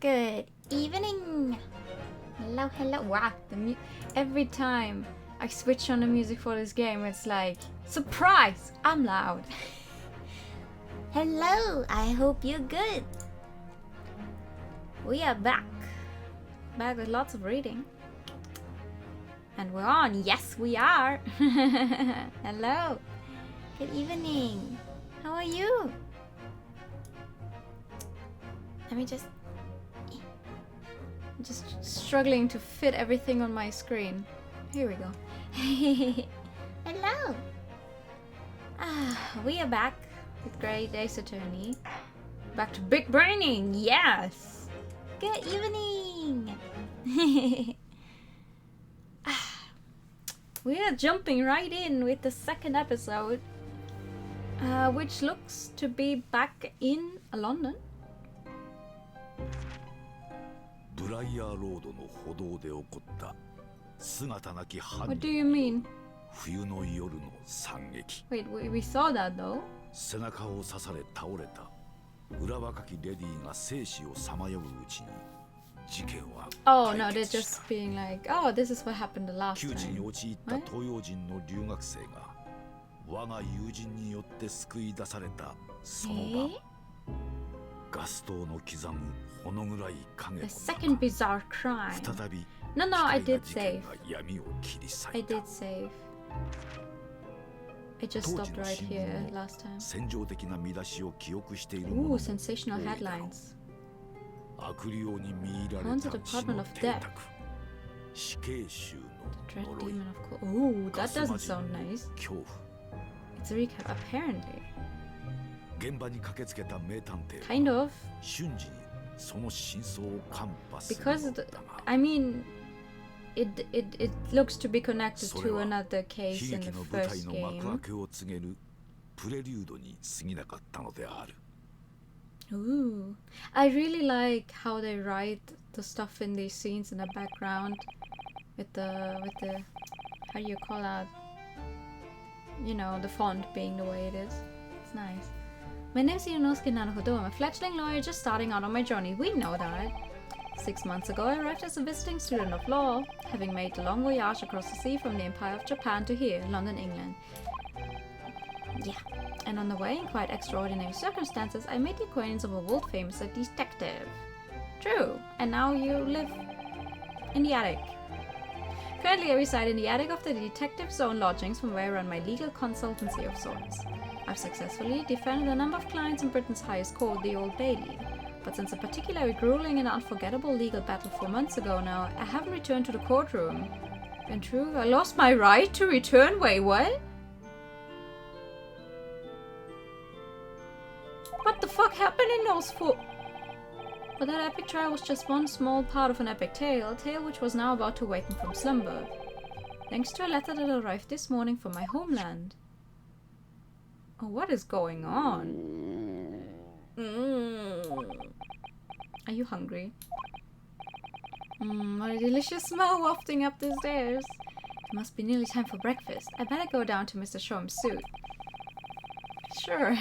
Good evening. Hello, hello. Wow, every time I switch on the music for this game, it's like, surprise! I'm loud. Hello, I hope you're good. We are back. Back with lots of reading. And we're on. Yes, we are. Hello. Good evening. How are you? Let me just struggling to fit everything on my screen. Here we go. Hello. We are back with Great Ace Attorney. Back to big braining. Yes. Good evening. We are jumping right in with the second episode, which looks to be back in London. What do you mean? Wait, we saw that though. Oh no, they're just being like, oh, this is what happened the last time. The second bizarre crime. No, I did save. I just stopped right here last time. Ooh, sensational headlines. Haunted Department of Death. The Dread Demon of Cold. Ooh, that doesn't sound nice. It's a recap, apparently. Kind of. Because, I mean, it looks to be connected to another case in the first game. Ooh, I really like how they write the stuff in these scenes in the background with the how do you call that? You know, the font being the way it is. It's nice. My name is Inosuke Naruhodo. I'm a fledgling lawyer just starting out on my journey. We know that. 6 months ago, I arrived as a visiting student of law, having made the long voyage across the sea from the Empire of Japan to here, London, England. Yeah. And on the way, in quite extraordinary circumstances, I made the acquaintance of a world-famous detective. True, and now you live in the attic. Currently, I reside in the attic of the detective's own lodgings, from where I run my legal consultancy of sorts. I've successfully defended a number of clients in Britain's highest court, the Old Bailey. But since a particularly grueling and unforgettable legal battle 4 months ago now, I haven't returned to the courtroom. And true, I lost my right to return? Wait, what? What the fuck happened in those 4? But that epic trial was just one small part of an epic tale, a tale which was now about to waken from slumber. Thanks to a letter that arrived this morning from my homeland. Oh, what is going on? Are you hungry? What a delicious smell wafting up the stairs. It must be nearly time for breakfast. I better go down to Mr. Shom's suit. Sure.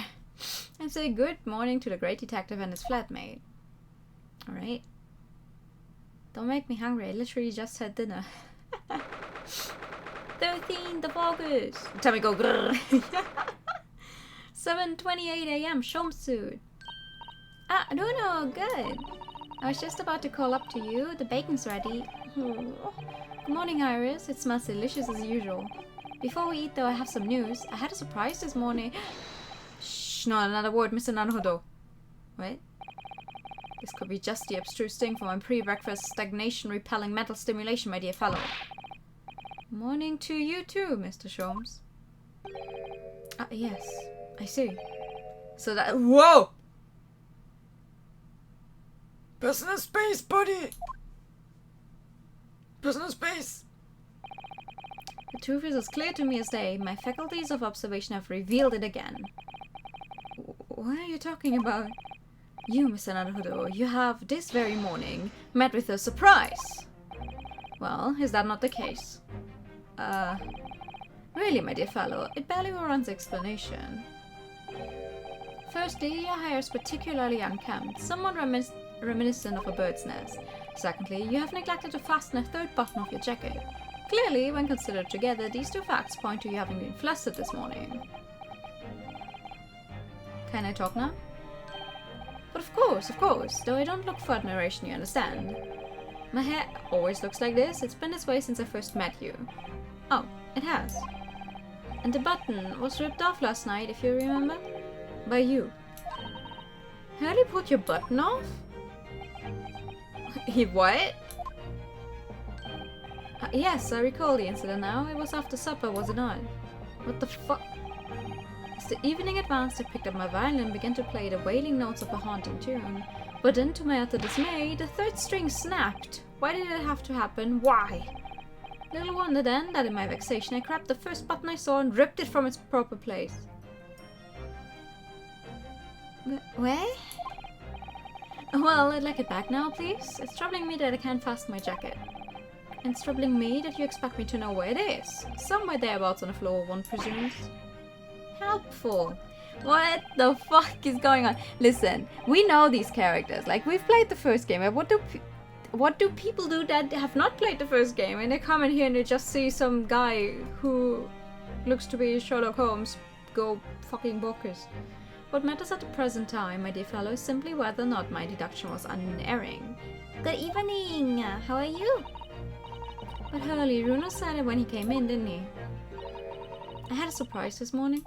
And say good morning to the great detective and his flatmate. Alright. Don't make me hungry. I literally just had dinner. 13th of August. Tell me go grrr. 7:28 a.m. Shomsuit. Ah, no, good. I was just about to call up to you. The bacon's ready. Good morning, Iris. It smells delicious as usual. Before we eat, though, I have some news. I had a surprise this morning. Shh, not another word, Mr. Naruhodo. What? This could be just the abstruse thing for my pre-breakfast stagnation-repelling mental stimulation, my dear fellow. Morning to you too, Mr. Shomes. Ah, yes. I see. So that— Whoa! Personal space, buddy! Personal space! The truth is as clear to me as day. My faculties of observation have revealed it again. What are you talking about? You, Mr. Naruhodo, you have this very morning met with a surprise. Well, is that not the case? Really, my dear fellow, it barely warrants explanation. Firstly, your hair is particularly unkempt, somewhat reminiscent of a bird's nest. Secondly, you have neglected to fasten a third button of your jacket. Clearly, when considered together, these two facts point to you having been flustered this morning. Can I talk now? But of course, though I don't look for admiration, you understand. My hair always looks like this. It's been this way since I first met you. Oh, it has. And the button was ripped off last night, if you remember. By you. Hurley pulled your button off? He what? Yes, I recall the incident now. It was after supper, was it not? What the fuck? As the evening advanced, I picked up my violin and began to play the wailing notes of a haunting tune. But then, to my utter dismay, the third string snapped. Why did it have to happen? Why? Little wonder then that in my vexation I grabbed the first button I saw and ripped it from its proper place. What? Well, I'd like it back now, please. It's troubling me that I can't fasten my jacket. And it's troubling me that you expect me to know where it is. Somewhere thereabouts on the floor, one presumes. Helpful. What the fuck is going on? Listen, we know these characters. Like, we've played the first game. What do people do that have not played the first game? And they come in here and they just see some guy who looks to be Sherlock Holmes go fucking bonkers. What matters at the present time, my dear fellow, is simply whether or not my deduction was unerring. Good evening! How are you? But Hurley, Runo said it when he came in, didn't he? I had a surprise this morning.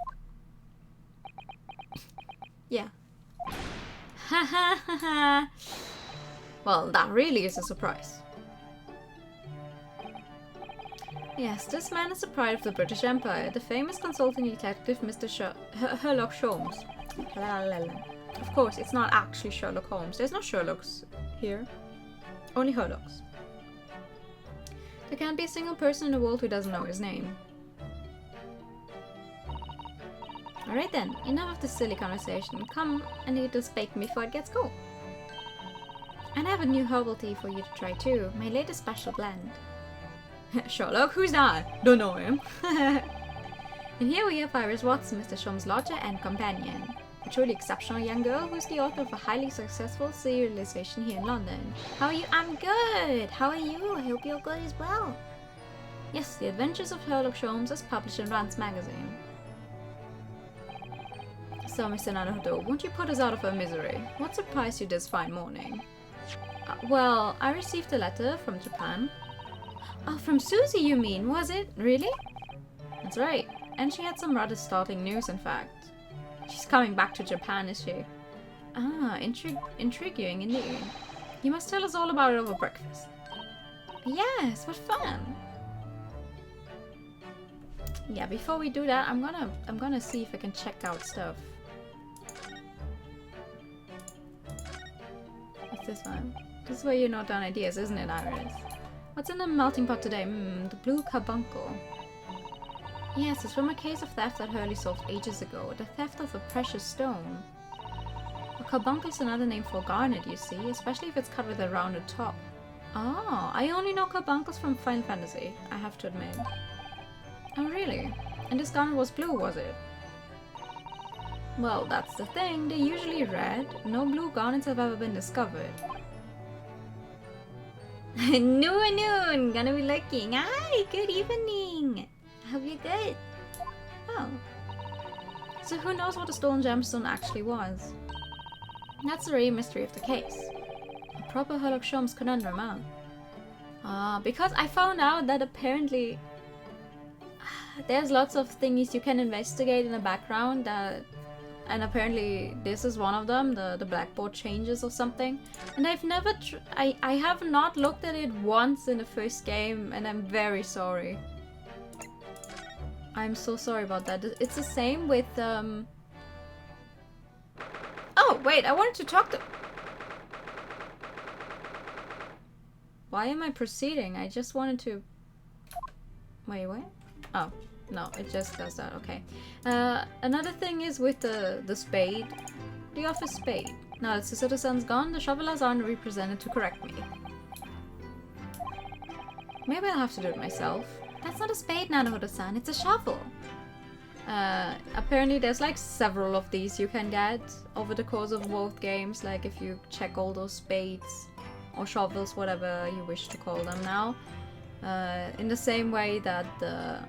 Yeah. Ha ha ha ha! Well, that really is a surprise. Yes, this man is the pride of the British Empire, the famous consulting detective Mr. Sherlock Holmes. Of course, it's not actually Sherlock Holmes. There's no Sherlocks here. Only Herlocks. There can't be a single person in the world who doesn't know his name. Alright then, enough of this silly conversation. Come and eat this bacon before it gets cold. And I have a new herbal tea for you to try too. My latest special blend. Sherlock? Who's that? Don't know him. And here we have Iris Watson, Mr. Sholmes' lodger and companion. A truly exceptional young girl who's the author of a highly successful serialization here in London. How are you? I'm good! How are you? I hope you're good as well. Yes, The Adventures of Sherlock Holmes is published in Rand's magazine. So, Mr. Naruto, won't you put us out of our misery? What surprised you this fine morning? Well, I received a letter from Japan. Oh, from Susie you mean, was it? Really? That's right. And she had some rather startling news, in fact. She's coming back to Japan, is she? Ah, intriguing indeed. You must tell us all about it over breakfast. Yes, what fun! Yeah, before we do that, I'm gonna see if I can check out stuff. What's this one? This is where you note down ideas, isn't it, Iris? What's in the melting pot today? The blue carbuncle. Yes, it's from a case of theft that Hurley solved ages ago. The theft of a precious stone. A carbuncle is another name for garnet, you see, especially if it's cut with a rounded top. Oh, I only know carbuncles from Final Fantasy, I have to admit. Oh, really? And this garnet was blue, was it? Well, that's the thing. They're usually red. No blue garnets have ever been discovered. Noon! Gonna be looking. Hi, good evening! I hope you're good. Oh. So who knows what a stolen gemstone actually was? That's the real mystery of the case. A proper Sherlock Holmes conundrum, huh? Because I found out that apparently there's lots of things you can investigate in the background that, and apparently this is one of them, the blackboard changes or something. And I've never, I have not looked at it once in the first game, and I'm very sorry. I'm so sorry about that. It's the same with, Oh, wait, I wanted to talk to... Why am I proceeding? I just wanted to... Wait, what? Oh, no, it just does that, okay. Another thing is with the spade. The office spade. Now that the citizen's gone, the shovelers aren't represented to correct me. Maybe I'll have to do it myself. That's not a spade, Naruto-san, it's a shovel. Apparently there's like several of these you can get over the course of both games, like if you check all those spades or shovels, whatever you wish to call them now. In the same way that the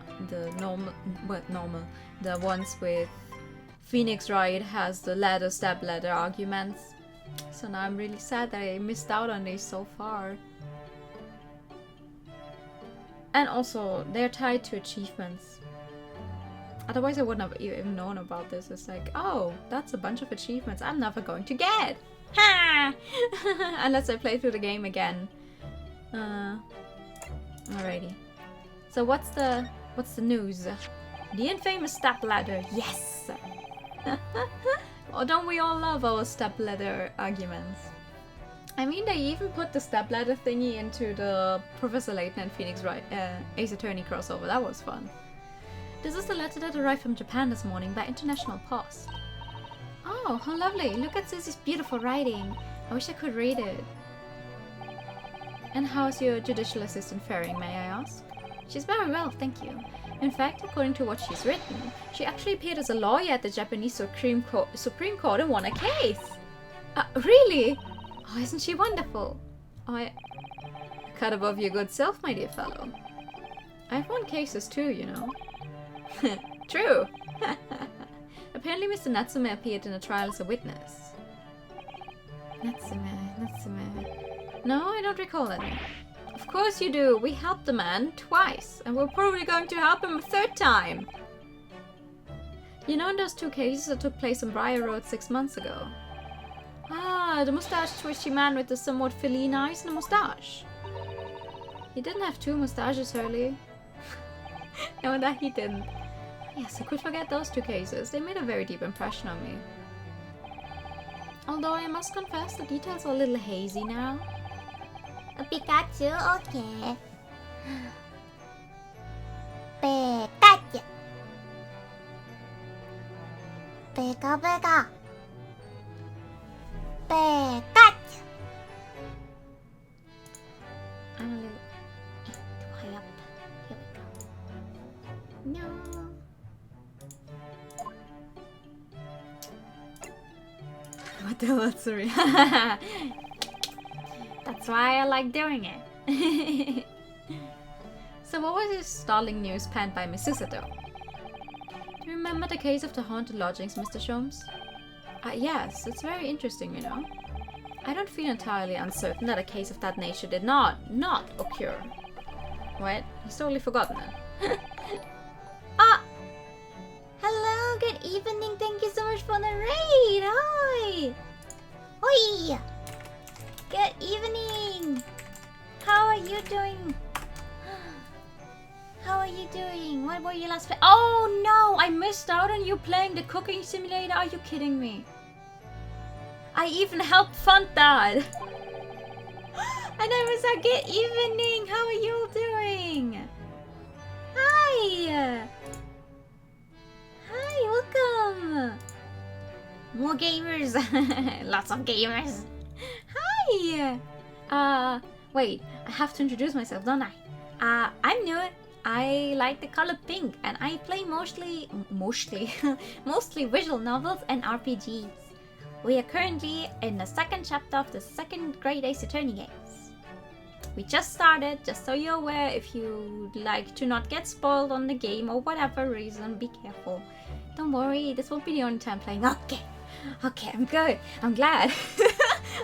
ones with Phoenix Wright has the ladder, step ladder arguments. So now I'm really sad that I missed out on these so far. And also, they're tied to achievements. Otherwise I wouldn't have even known about this. It's like, oh, that's a bunch of achievements I'm never going to get! Ha! Unless I play through the game again. Alrighty. So what's the news? The infamous step ladder, yes! Oh, don't we all love our step ladder arguments? I mean, they even put the step ladder thingy into the Professor Layton and Phoenix Wright Ace Attorney crossover. That was fun. This is the letter that arrived from Japan this morning by international post. Oh, how lovely. Look at Susie's beautiful writing. I wish I could read it. And how's your judicial assistant faring, may I ask? She's very well, thank you. In fact, according to what she's written, she actually appeared as a lawyer at the Japanese Supreme Court and won a case. Really? Oh, isn't she wonderful? Oh, I cut above your good self, my dear fellow. I've won cases too, you know. True. Apparently Mr. Natsume appeared in a trial as a witness. Natsume. No, I don't recall that name. Of course you do. We helped the man twice, and we're probably going to help him a third time. You know, in those two cases that took place on Briar Road 6 months ago. Ah, the mustache-twitchy man with the somewhat feline eyes and a mustache. He didn't have two mustaches, Hurley. No, that he didn't. Yes, I could forget those two cases. They made a very deep impression on me. Although I must confess, the details are a little hazy now. Pikachu, okay. Pikachu. Pika Pika. Pikachu. I'm a little too high up. Here we go. No. What the hell, sorry. That's why I like doing it. So what was this stalling news penned by Miss Susato? Do you remember the case of the haunted lodgings, Mr. Sholmes? Yes, it's very interesting, you know. I don't feel entirely uncertain that a case of that nature did not occur. What? He's totally forgotten it. Hello, good evening. Thank you so much for the raid. Hi. Oi. Good evening. How are you doing? How are you doing? What were you last playing? Oh no, I missed out on you playing the cooking simulator. Are you kidding me? I even helped fund that. And I was like, good evening. How are you doing? Hi. Hi, welcome. More gamers. Lots of gamers. Hi. Wait, I have to introduce myself, don't I? I'm new. I like the color pink, and I play mostly visual novels and RPGs. We are currently in the second chapter of the second grade Ace Attorney games. We just started, just so you're aware. If you like to not get spoiled on the game or whatever reason, be careful. Don't worry, this won't be the only time playing. Okay, I'm good. I'm glad.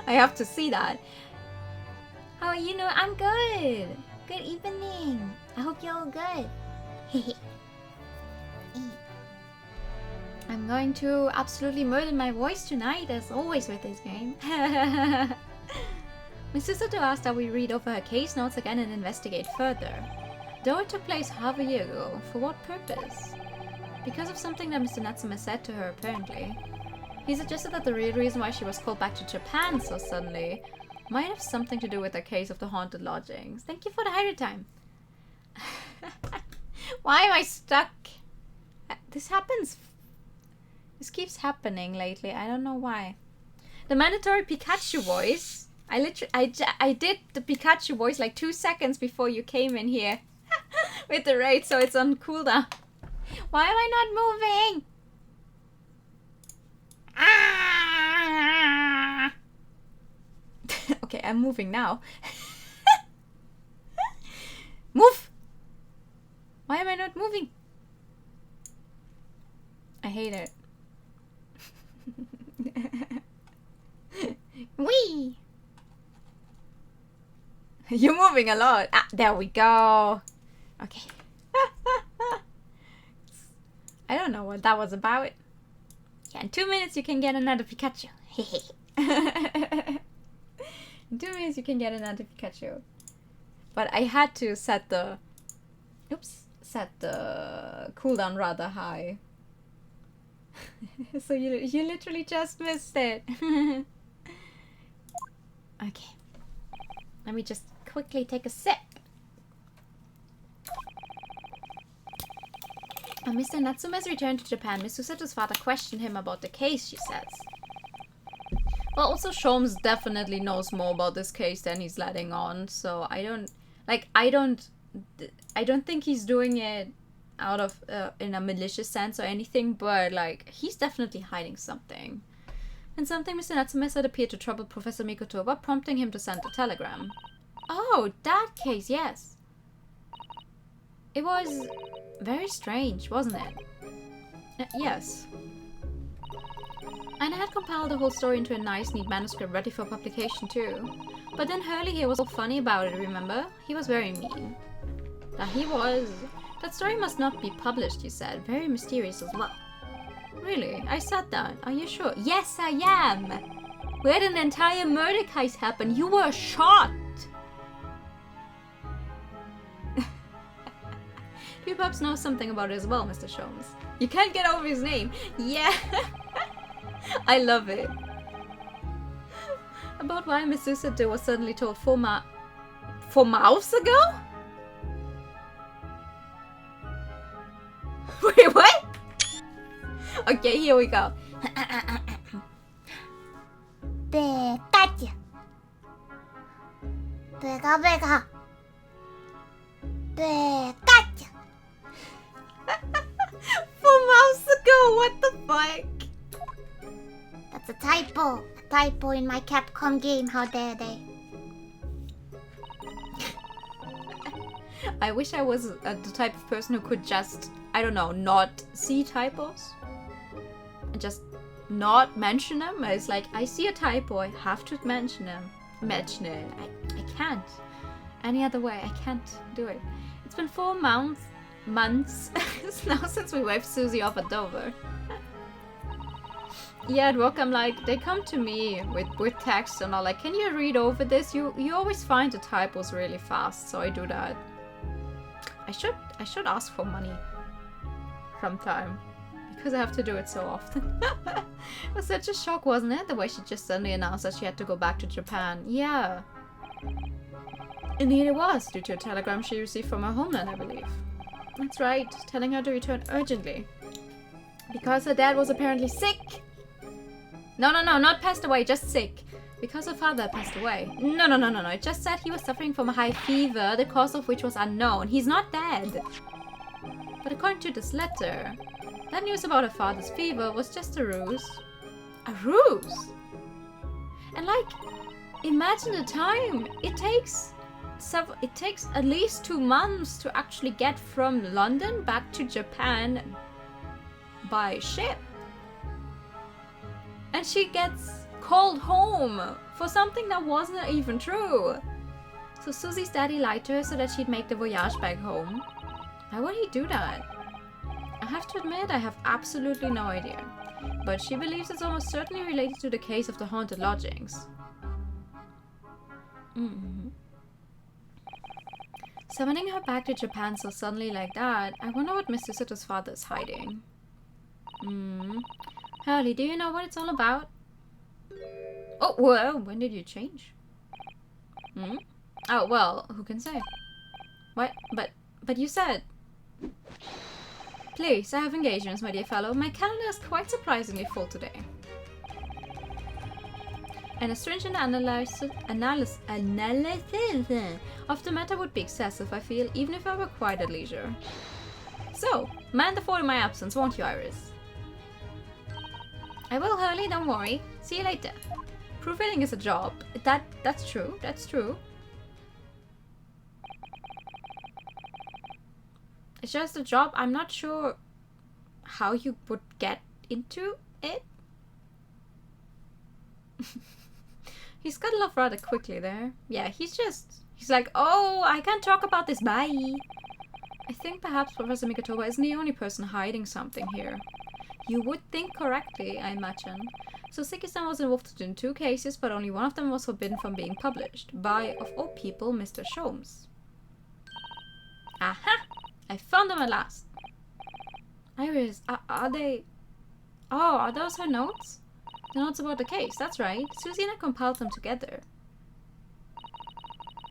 I have to see that. How are you? I'm good. Good evening. I hope you're all good. I'm going to absolutely murder my voice tonight, as always with this game. Miss Susato asked that we read over her case notes again and investigate further. Though it took place half a year ago, for what purpose? Because of something that Mr. Natsume said to her, apparently. He suggested that the real reason why she was called back to Japan so suddenly might have something to do with the case of the haunted lodgings. Thank you for the hydro time. Why am I stuck? This happens. This keeps happening lately. I don't know why. The mandatory Pikachu voice. I did the Pikachu voice like 2 seconds before you came in here with the raid, so it's on cooldown. Why am I not moving? Ah! Okay, I'm moving now. Move! Why am I not moving? I hate it. Wee! You're moving a lot. Ah, there we go. Okay. I don't know what that was about. Yeah, in 2 minutes you can get another Pikachu. In 2 minutes you can get another Pikachu. But I had to set the... Set the cooldown rather high. So you literally just missed it. Okay. Let me just quickly take a sip. Mr. Natsume's return to Japan. Miss Susato's father questioned him about the case, she says. Well, also Sholmes definitely knows more about this case than he's letting on, so I don't think he's doing it out of in a malicious sense or anything, but like he's definitely hiding something. And something Mr. Natsume said appeared to trouble Professor Mikotoba, prompting him to send a telegram. Oh, that case, yes. It was very strange, wasn't it? Yes. And I had compiled the whole story into a nice, neat manuscript ready for publication too. But then Hurley here was all funny about it, remember? He was very mean. That story must not be published, he said. Very mysterious as well. Really? I said that. Are you sure? Yes, I am! We had an entire murder case happen. You were shot! You perhaps know something about it as well, Mr. Sholmes. You can't get over his name. Yeah! I love it. About why Miss Susato was suddenly told 4 mouths ago? Wait, what? Okay, here we go. Pikachu. Pika Pika. Pikachu. 4 mouths ago, what the fuck? That's a typo. A typo in my Capcom game, how dare they? I wish I was the type of person who could just, I don't know, not see typos. And just not mention them. It's like, I see a typo, I have to mention them. Mention it. I can't. Any other way, I can't do it. It's been 4 months now since we waved Susie off at Dover. Yeah, at work I'm like, they come to me with text and are like, can you read over this? You always find the typos really fast, so I do that. I should ask for money sometime, because I have to do it so often. It was such a shock, wasn't it? The way she just suddenly announced that she had to go back to Japan. Yeah. Indeed it was, due to a telegram she received from her homeland, I believe. That's right, telling her to return urgently. Because her dad was apparently sick. No, not passed away, just sick. Because her father passed away. No. It just said he was suffering from a high fever, the cause of which was unknown. He's not dead. But according to this letter, that news about her father's fever was just a ruse. A ruse? And like, imagine the time. It takes at least 2 months to actually get from London back to Japan by ship. And she gets called home for something that wasn't even true. So Susie's daddy lied to her so that she'd make the voyage back home. Why would he do that? I have to admit, I have absolutely no idea. But she believes it's almost certainly related to the case of the haunted lodgings. Summoning her back to Japan so suddenly like that, I wonder what Mr. Sutter's father is hiding. Hurley, do you know what it's all about? Oh, well, when did you change? Oh, well, who can say? What? But you said... Please, I have engagements, my dear fellow. My calendar is quite surprisingly full today. And a stringent analysis of the matter would be excessive, I feel, even if I were quite at leisure. So, mind the fault in my absence, won't you, Iris? I will, Hurley, don't worry. See you later. Proofreading is a job. That's true, that's true. It's just a job. I'm not sure how you would get into it. He scuttled off rather quickly there. Yeah, he's like, oh, I can't talk about this, bye. I think perhaps Professor Mikotoba isn't the only person hiding something here. You would think correctly, I imagine. So Seki-san was involved in 2 cases, but only one of them was forbidden from being published by, of all people, Mr. Sholmes. Aha! I found them at last. Iris, are they... Oh, are those her notes? The notes about the case, that's right. Susie and I compiled them together.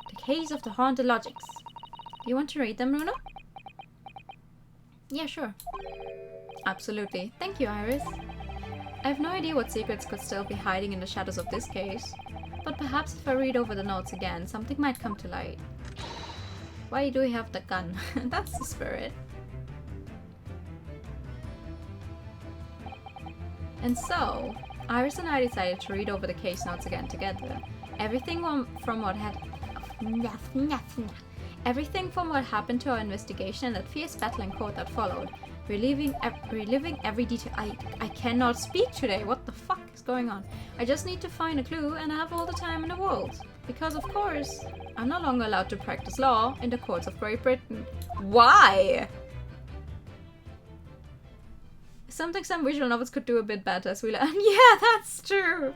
The case of the haunted logics. Do you want to read them, Runo? Yeah, sure. Absolutely. Thank you, Iris. I have no idea what secrets could still be hiding in the shadows of this case, but perhaps if I read over the notes again, something might come to light. Why do we have the gun? That's the spirit. And so, Iris and I decided to read over the case notes again together. Everything from what happened to our investigation and that fierce battle in court that followed. Reliving every detail. I cannot speak today. What the fuck is going on? I just need to find a clue and I have all the time in the world. Because of course, I'm no longer allowed to practice law in the courts of Great Britain. Why? Something some visual novels could do a bit better, as we learn. Yeah, that's true.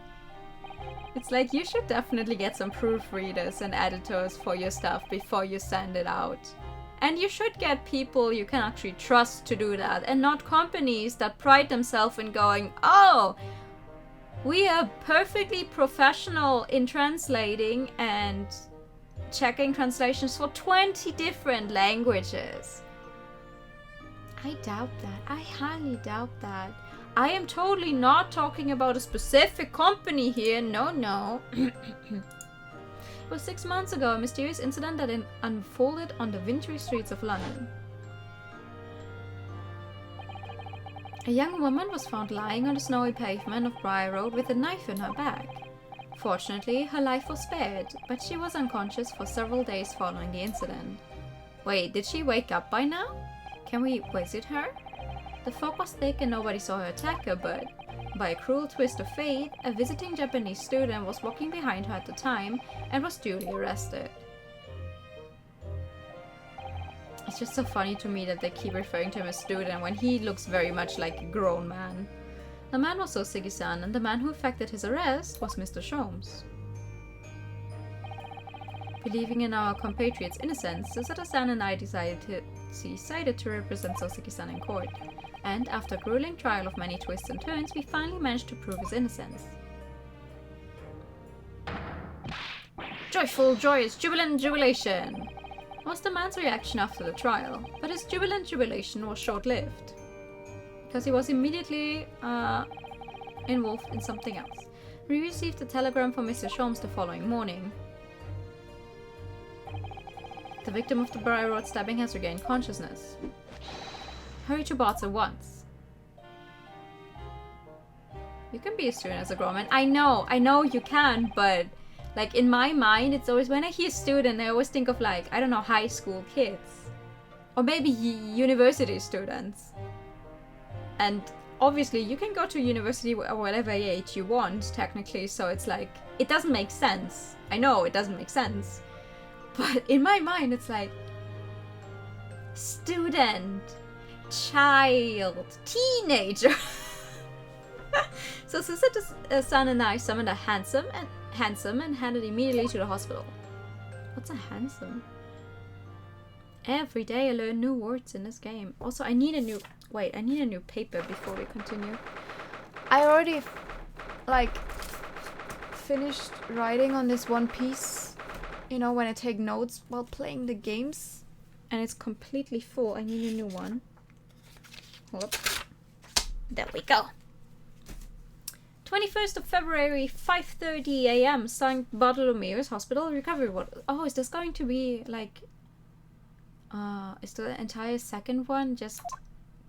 It's like you should definitely get some proofreaders and editors for your stuff before you send it out. And you should get people you can actually trust to do that, and not companies that pride themselves in going, oh, we are perfectly professional in translating and checking translations for 20 different languages. I doubt that. I highly doubt that. I am totally not talking about a specific company here. No. It was 6 months ago, a mysterious incident that unfolded on the wintry streets of London. A young woman was found lying on the snowy pavement of Briar Road with a knife in her bag. Fortunately, her life was spared, but she was unconscious for several days following the incident. Wait, did she wake up by now? Can we visit her? The fog was thick and nobody saw her attacker, but by a cruel twist of fate, a visiting Japanese student was walking behind her at the time and was duly arrested. It's just so funny to me that they keep referring to him as student when he looks very much like a grown man. The man was Soseki-san, and the man who effected his arrest was Mr. Sholmes. Believing in our compatriot's innocence, Susato-san and I decided to represent Soseki-san in court. And after a grueling trial of many twists and turns, we finally managed to prove his innocence. Joyful, joyous, jubilant jubilation was the man's reaction after the trial, but his jubilant jubilation was short-lived, because he was immediately involved in something else. We received a telegram from Mr. Sholmes the following morning. The victim of the Briar Road stabbing has regained consciousness. Hurry to Barts at once. You can be a student as a grown man. I know you can, but like in my mind, it's always when I hear student, I always think of like, I don't know, high school kids. Or maybe university students. And obviously you can go to university at whatever age you want, technically, so it's like, it doesn't make sense. I know it doesn't make sense. But in my mind, it's like, student, child, teenager. So Susato-san and I summoned a handsome and handed immediately to the hospital. What's a handsome? Every day I learn new words in this game. Also, I need a new paper before we continue. I already finished writing on this one piece, you know, when I take notes while playing the games, and it's completely full. I need a new one. Whoop. There we go. 21st of February, 5:30 a.m. St. Bartholomew's Hospital Recovery Ward. Oh, is this going to be like Is the entire second one just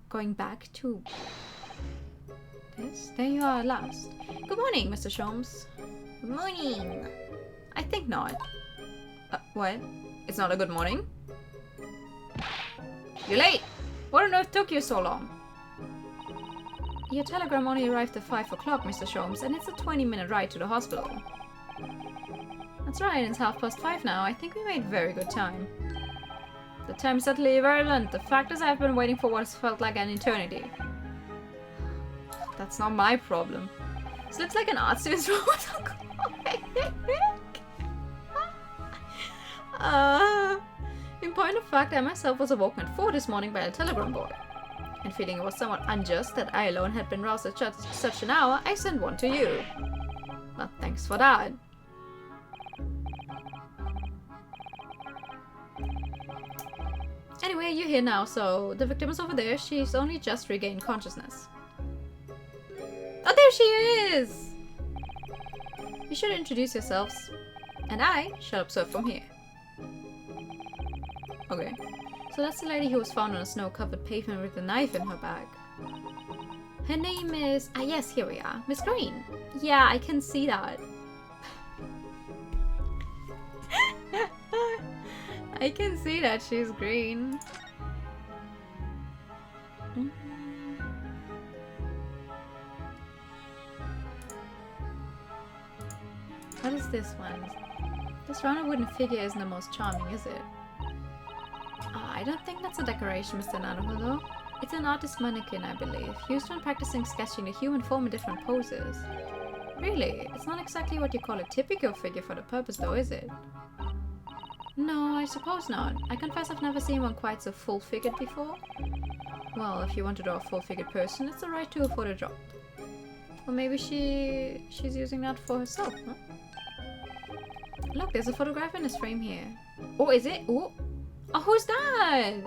going back to this? There you are at last. Good morning, Mr. Sholmes. Good morning. I think not. What? It's not a good morning? You're late! What on earth took you so long? Your telegram only arrived at 5 o'clock, Mr. Sholmes, and it's a 20-minute ride to the hospital. That's right, it's 5:30 now. I think we made very good time. The time is utterly irrelevant. The fact is I've been waiting for what has felt like an eternity. That's not my problem. This looks like an art student's In point of fact, I myself was awoken at 4 this morning by a telegram boy. And feeling it was somewhat unjust that I alone had been roused at such an hour, I sent one to you. Well, thanks for that. Anyway, you're here now, so the victim is over there. She's only just regained consciousness. Oh, there she is! You should introduce yourselves, and I shall observe from here. Okay. So that's the lady who was found on a snow-covered pavement with a knife in her bag. Her name is... Ah, yes, here we are. Miss Green. Yeah, I can see that. I can see that she's green. What is this one? This rounded wooden figure isn't the most charming, is it? I don't think that's a decoration, Mr. Naruhodo. It's an artist's mannequin, I believe, used when practicing sketching the human form in different poses. Really? It's not exactly what you call a typical figure for the purpose, though, is it? No, I suppose not. I confess I've never seen one quite so full-figured before. Well, if you want to draw a full-figured person, it's the right tool for the job. Or maybe she's using that for herself, huh? Look, there's a photograph in this frame here. Oh, is it? Oh, who's that?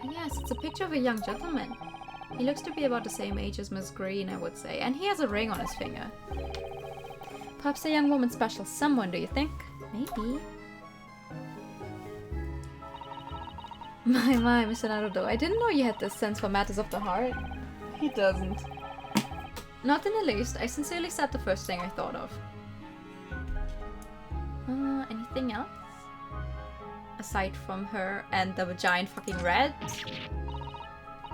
Yes, it's a picture of a young gentleman. He looks to be about the same age as Miss Green, I would say, and he has a ring on his finger. Perhaps a young woman special someone, do you think? Maybe. My, Mr. Naruto, I didn't know you had this sense for matters of the heart. He doesn't. Not in the least. I sincerely said the first thing I thought of. Anything else? Aside from her and the giant fucking rat?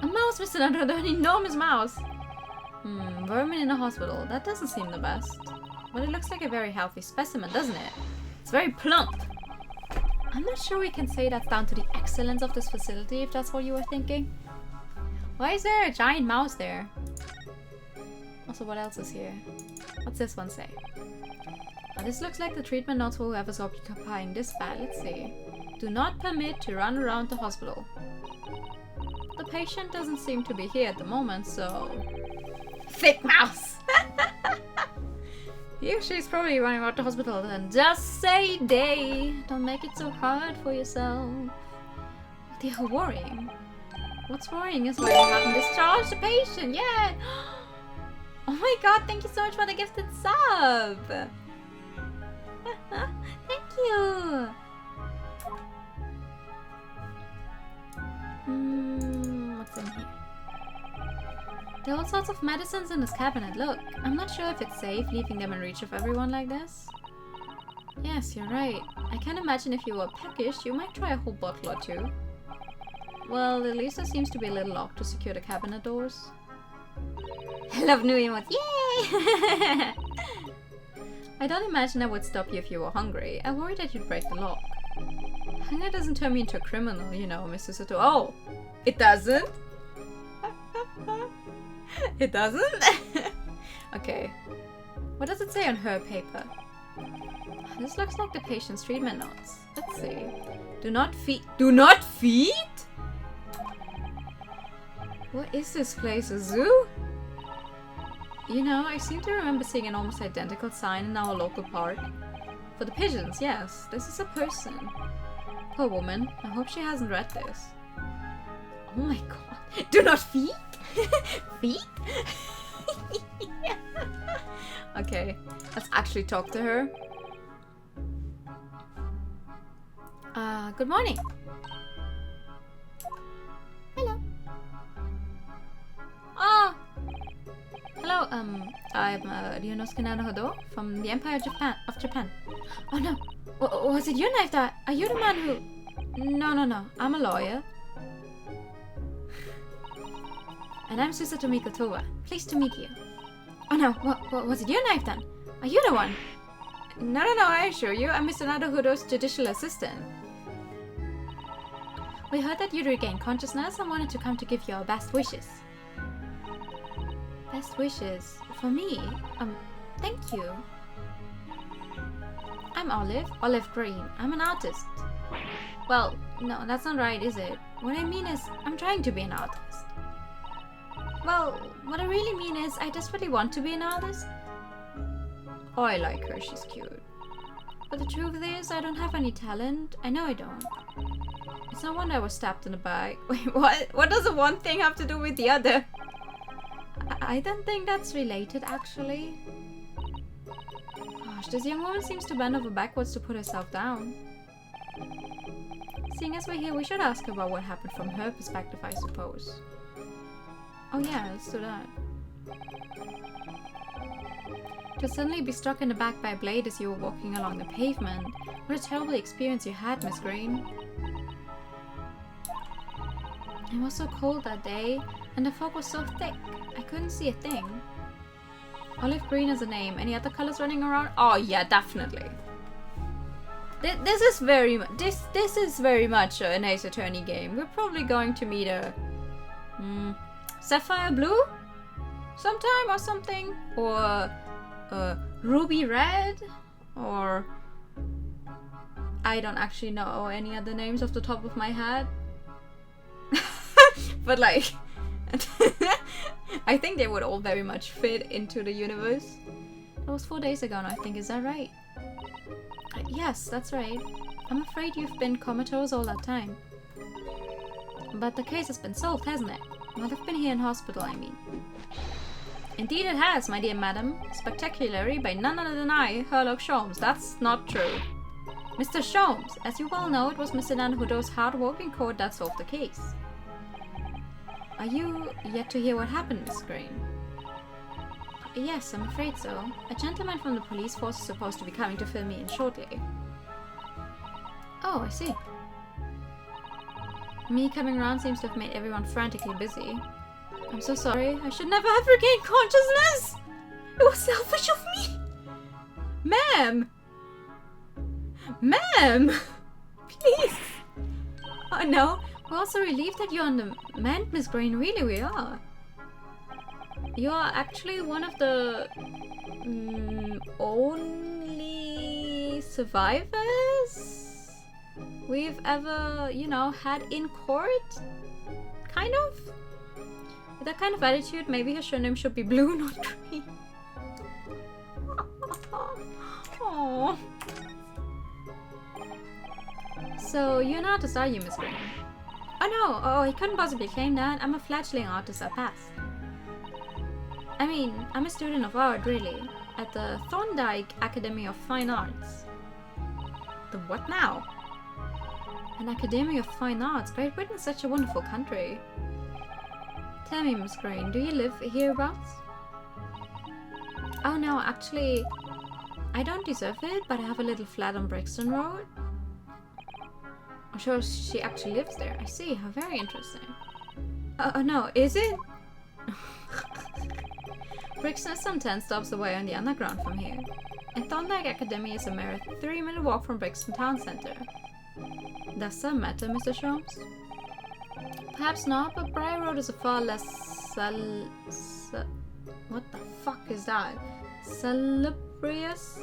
A mouse, Mr. Naruto, an enormous mouse! Vermin in a hospital. That doesn't seem the best. But it looks like a very healthy specimen, doesn't it? It's very plump! I'm not sure we can say that's down to the excellence of this facility, if that's what you were thinking. Why is there a giant mouse there? Also, what else is here? What's this one say? Now, this looks like the treatment notes for whoever's occupying this bed. Let's see. Do not permit to run around the hospital. The patient doesn't seem to be here at the moment, so... Thick mouse! She's probably running around the hospital then. Just say day. Don't make it so hard for yourself. They are worrying. What's worrying is why you haven't discharged the patient yet. Oh my god, thank you so much for the gifted sub. Thank you. What's in here? There are all sorts of medicines in this cabinet. Look, I'm not sure if it's safe leaving them in reach of everyone like this. Yes, you're right. I can't imagine if you were peckish, you might try a whole bottle or two. Well, at least there seems to be a little lock to secure the cabinet doors. I love new emotes. Yay! I don't imagine that would stop you if you were hungry. I worry that you'd break the lock. Hunger doesn't turn me into a criminal, you know, Mr. Soto. Oh! It doesn't? It doesn't? Okay. What does it say on her paper? This looks like the patient's treatment notes. Let's see. Do not feed. Do not feed? What is this place? A zoo? You know, I seem to remember seeing an almost identical sign in our local park. For the pigeons, yes. This is a person. Poor woman. I hope she hasn't read this. Oh my god. Do not feed? Feed? Okay, let's actually talk to her. Good morning. Hello, I'm Ryunosuke Naruhodo from the Empire of Japan. Oh no, was it your knife that? Are you the man who... No, I'm a lawyer. And I'm Susato Mikotowa. Pleased to meet you. Oh no, what was it your knife then? Are you the one? No, I assure you, I'm Mr. Naruhodo's judicial assistant. We heard that you regained consciousness and wanted to come to give you our best wishes. Best wishes? For me? Thank you. I'm Olive Green. I'm an artist. Well, no, that's not right, is it? What I mean is, I'm trying to be an artist. Well, what I really mean is, I desperately want to be an artist. Oh, I like her, she's cute. But the truth is, I don't have any talent. I know I don't. It's no wonder I was stabbed in the back. Wait, what? What does the one thing have to do with the other? I don't think that's related, actually. Gosh, this young woman seems to bend over backwards to put herself down. Seeing as we're here, we should ask her about what happened from her perspective, I suppose. Oh yeah, let's do that. To suddenly be struck in the back by a blade as you were walking along the pavement. What a terrible experience you had, Miss Green. It was so cold that day, and the fog was so thick, I couldn't see a thing. Olive Green is a name. Any other colors running around? Oh yeah, definitely. This is very much an Ace Attorney game. We're probably going to meet a Sapphire Blue sometime or something, or Ruby Red, or I don't actually know any other names off the top of my head. But like, I think they would all very much fit into the universe. That was 4 days ago now, I think. Is that right? Yes, that's right. I'm afraid you've been comatose all that time. But the case has been solved, hasn't it? Well, they've been here in hospital, I mean. Indeed it has, my dear madam. Spectacularly by none other than I, Herlock Sholmes. That's not true. Mr. Sholmes, as you well know, it was Mr. Naruhodo's hard-working court that solved the case. Are you yet to hear what happened, Miss Green? Yes, I'm afraid so. A gentleman from the police force is supposed to be coming to fill me in shortly. Oh, I see. Me coming around seems to have made everyone frantically busy. I'm so sorry. I should never have regained consciousness! It was selfish of me! Ma'am! Ma'am! Please! Oh no, we're also relieved that you're on the mend, Miss Green. Really, we are. You are actually one of the only survivors we've ever, had in court? Kind of? With that kind of attitude, maybe her surname should be blue, not green. Aww. So, you're an artist, are you, Miss Green? Oh no, I couldn't possibly claim that. I'm a fledgling artist at best. I mean, I'm a student of art, really, at the Thorndike Academy of Fine Arts. The what now? An Academy of Fine Arts. Great Britain's such a wonderful country. Tell me, Miss Green, do you live hereabouts? Oh no, actually, I don't deserve it, but I have a little flat on Brixton Road. I'm sure she actually lives there. I see, how very interesting. Oh no, is it? Brixton is some 10 stops away on the underground from here. And Thorndike Academy is a mere 3-minute walk from Brixton Town Centre. Does that matter, Mr. Sholmes? Perhaps not, but Briar Road is a far less what the fuck is that? Salubrious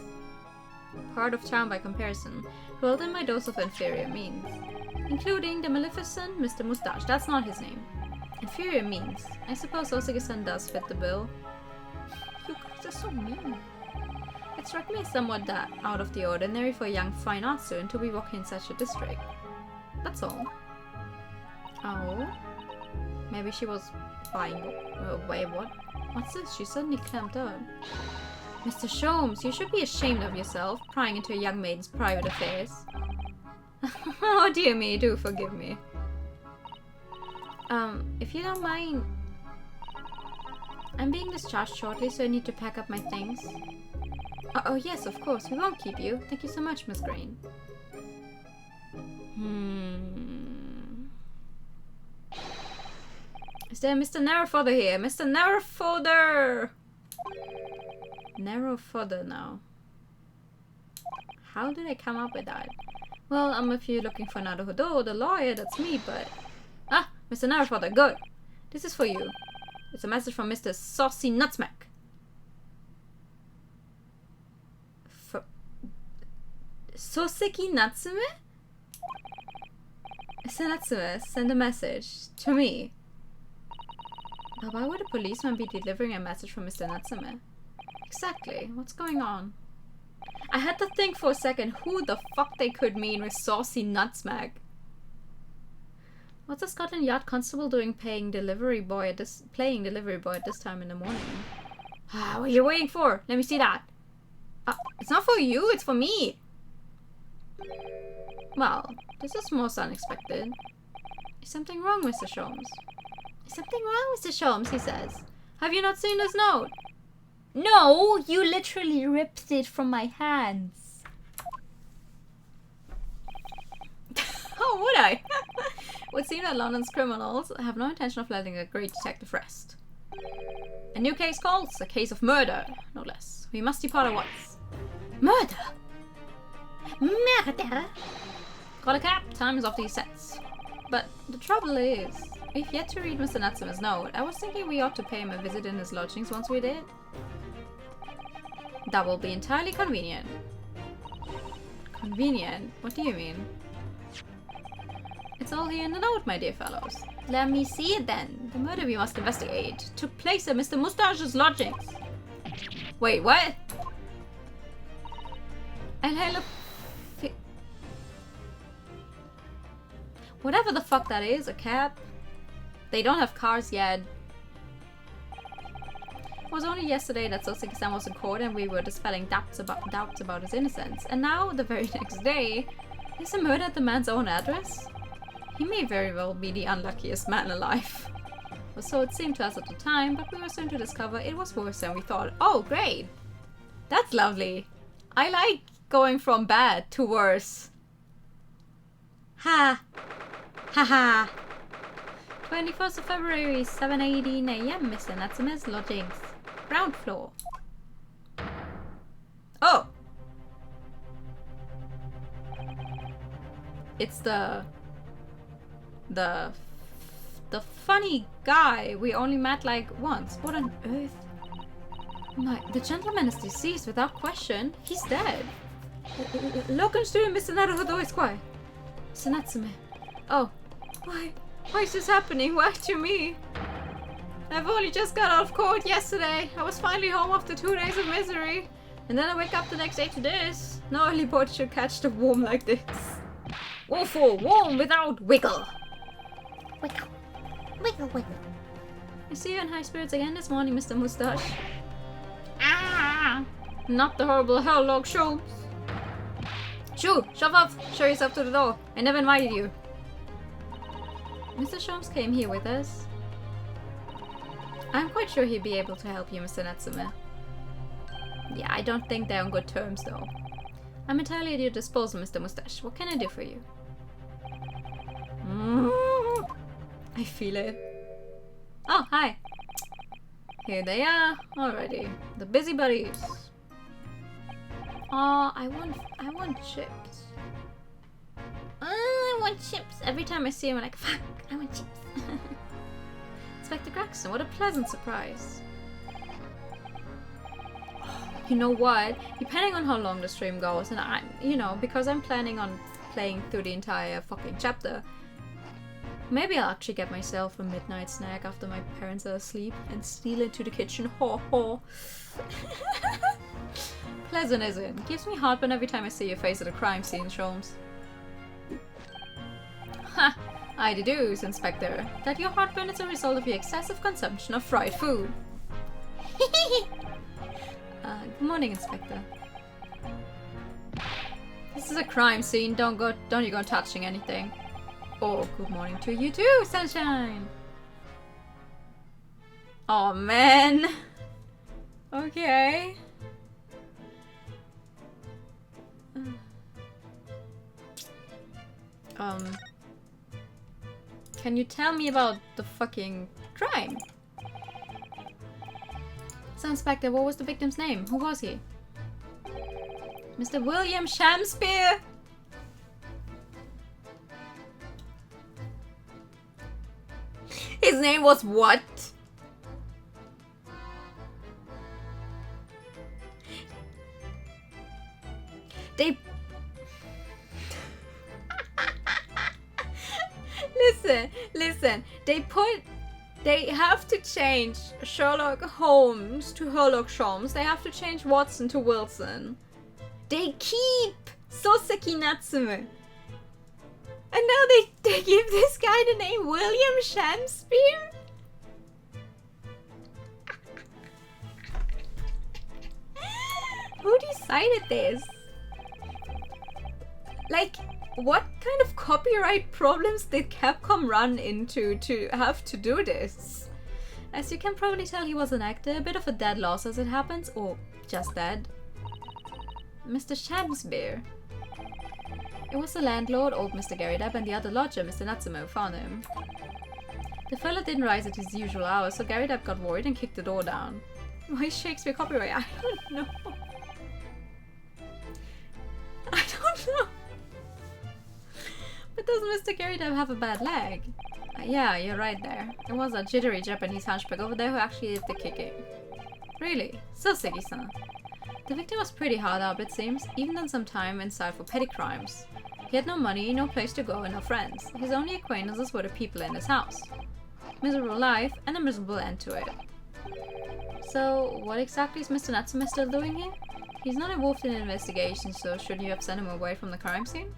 part of town by comparison, well then my dose of inferior means. Including the maleficent Mr. Moustache. That's not his name. Inferior means. I suppose Osage-san does fit the bill. You guys are so mean. It struck me as somewhat that out of the ordinary for a young fine art student to be walking in such a district. That's all. Oh? Maybe she was buying... wait, what? What's this? She suddenly clamped up. Mr. Sholmes, you should be ashamed of yourself, prying into a young maiden's private affairs. Oh dear me, do forgive me. If you don't mind... I'm being discharged shortly, so I need to pack up my things. Oh, yes, of course. We won't keep you. Thank you so much, Miss Green. Is there Mr. Narrowfodder here? Mr. Narrowfodder! Narrowfodder now. How did I come up with that? Well, if you're looking for Naruhodo, the lawyer, that's me, but... Ah, Mr. Narrowfodder, good. This is for you. It's a message from Mr. Saucy Nutsmack. Soseki Natsume? Mr. Natsume, send a message to me. But why would a policeman be delivering a message from Mr. Natsume? Exactly. What's going on? I had to think for a second who the fuck they could mean with Saucy Nutsmack. What's a Scotland Yard constable doing playing delivery boy at this time in the morning? What are you waiting for? Let me see that. It's not for you, it's for me. Well, this is most unexpected. Is something wrong, Mr. Sholmes? Is something wrong, Mr. Sholmes, he says. Have you not seen this note? No, you literally ripped it from my hands. Oh, would I? Would seem that London's criminals have no intention of letting a great detective rest. A new case calls, a case of murder, no less. We must depart at once. Murder? Murder? Call a cab, time is of these sets. But the trouble is, we've yet to read Mr. Natsume's note. I was thinking we ought to pay him a visit in his lodgings once we did. That will be entirely convenient. Convenient? What do you mean? It's all here in the note, my dear fellows. Let me see it then. The murder we must investigate took place at Mr. Moustache's lodgings. Wait, what? Whatever the fuck that is, a cab? They don't have cars yet. It was only yesterday that Soseki-san was in court and we were dispelling doubts about his innocence. And now, the very next day, is a murder at the man's own address? He may very well be the unluckiest man alive. Or so it seemed to us at the time, but we were soon to discover it was worse than we thought. Oh, great! That's lovely. I like going from bad to worse. Ha! Ha ha! 21st of February, 7:18 AM, Mr. Natsume's lodgings. Ground floor. Oh! It's the funny guy we only met like once. What on earth? The gentleman is deceased without question. He's dead. Local student Mr. Naruhodo Esquire. Mr. Natsume. Oh, why is this happening? Why to me? I've only just got out of court yesterday. I was finally home after 2 days of misery. And then I wake up the next day to this. No early bird should catch the worm like this. Woeful, warm without wiggle. Wiggle. Wiggle, wiggle. I see you in high spirits again this morning, Mr. Moustache. Ah! Not the horrible hell-log Sholmes. Shoo! Shove off! Show yourself to the door. I never invited you. Mr. Sholmes came here with us. I'm quite sure he'd be able to help you, Mr. Natsume. Yeah, I don't think they're on good terms, though. I'm entirely at your disposal, Mr. Moustache. What can I do for you? I feel it. Oh, hi. Here they are, already. The busybodies. Oh, I want chips. I want chips. Every time I see him, I'm like, fuck, I want chips. Inspector Gregson, what a pleasant surprise. You know what? Depending on how long the stream goes, and because I'm planning on playing through the entire fucking chapter, maybe I'll actually get myself a midnight snack after my parents are asleep and steal into the kitchen. Ho ho. Pleasant, isn't it? Gives me heartburn every time I see your face at a crime scene, Sholmes. Ha! I deduce, Inspector, that your heartburn is a result of your excessive consumption of fried food. Good morning, Inspector. This is a crime scene. Don't you go touching anything. Oh, good morning to you too, Sunshine. Oh man. Okay. Can you tell me about the fucking crime? So, Inspector, what was the victim's name? Who was he? Mr. William Shakespeare? His name was what? They... Listen. They have to change Sherlock Holmes to Sherlock Sholmes. They have to change Watson to Wilson. They keep Soseki Natsume. And now they give this guy the name William Shakespeare? Who decided this? Like, what kind of copyright problems did Capcom run into to have to do this? As you can probably tell, he was an actor, a bit of a dead loss as it happens, or just dead. Mr. Shakespeare. It was the landlord, old Mr. Garrideb, and the other lodger, Mr. Natsume, who found him. The fella didn't rise at his usual hour, so Garrideb got worried and kicked the door down. Why is Shakespeare copyright? I don't know. I don't know. But does Mr. Garrideb have a bad leg? Yeah, you're right there. It was a jittery Japanese hunchback over there who actually did the kicking. Really? Soseki-san. The victim was pretty hard up, it seems, even done some time inside for petty crimes. He had no money, no place to go, and no friends. His only acquaintances were the people in his house. Miserable life, and a miserable end to it. So, what exactly is Mr. Natsume still doing here? He's not involved in an investigation, so should you have sent him away from the crime scene?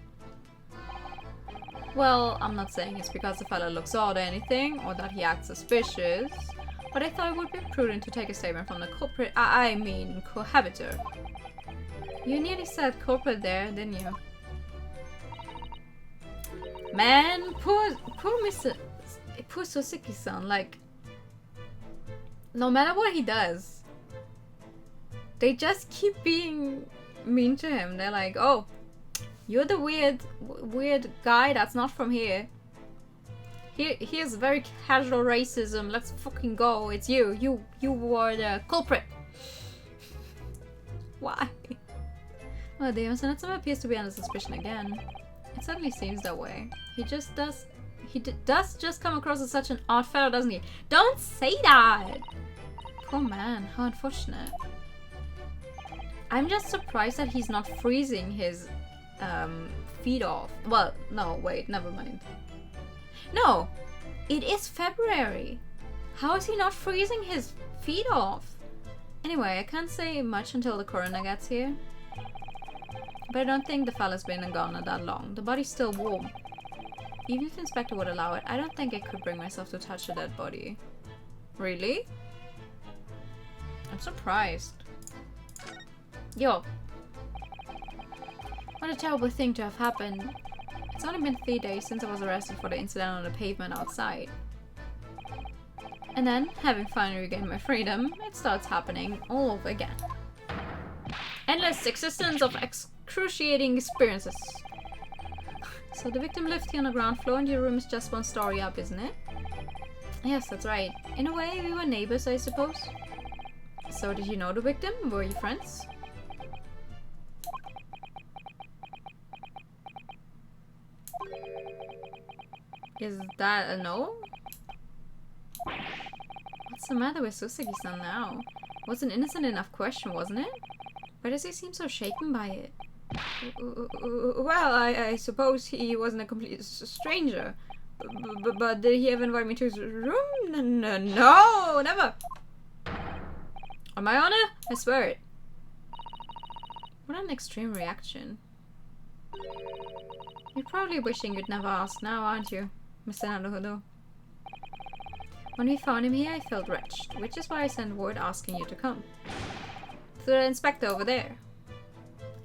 Well, I'm not saying it's because the fella looks odd or anything, or that he acts suspicious, but I thought it would be prudent to take a statement from the culprit, I mean, cohabitor. You nearly said culprit there, didn't you? Man, poor Soseki-san, like, no matter what he does, they just keep being mean to him. They're like, oh, you're the weird guy that's not from here. Here's very casual racism. Let's fucking go. It's you. You were the culprit. Why? Well, the Natsume appears to be under suspicion again. It certainly seems that way. He does just come across as such an odd fellow, doesn't he? Don't say that! Poor man, how unfortunate. I'm just surprised that he's not freezing his feet off. Well, no, wait, never mind. No, it is February. How is he not freezing his feet off? Anyway, I can't say much until the coroner gets here. But I don't think the fella's been gone that long. The body's still warm. Even if the inspector would allow it, I don't think I could bring myself to touch a dead body. Really? I'm surprised. Yo. What a terrible thing to have happened. It's only been 3 days since I was arrested for the incident on the pavement outside. And then, having finally regained my freedom, it starts happening all over again. Endless existence of excruciating experiences. So the victim lived here on the ground floor and your room is just one story up, isn't it? Yes, that's right. In a way, we were neighbors, I suppose. So did you know the victim? Were you friends? Is that a no? What's the matter with Soseki-san now? It was an innocent enough question, wasn't it? Why does he seem so shaken by it? Well, I suppose he wasn't a complete stranger. But did he ever invite me to his room? No, never. On my honor, I swear it. What an extreme reaction. You're probably wishing you'd never asked now, aren't you, Mr. Naruhodo? When we found him here, I felt wretched, which is why I sent word asking you to come. To the inspector over there.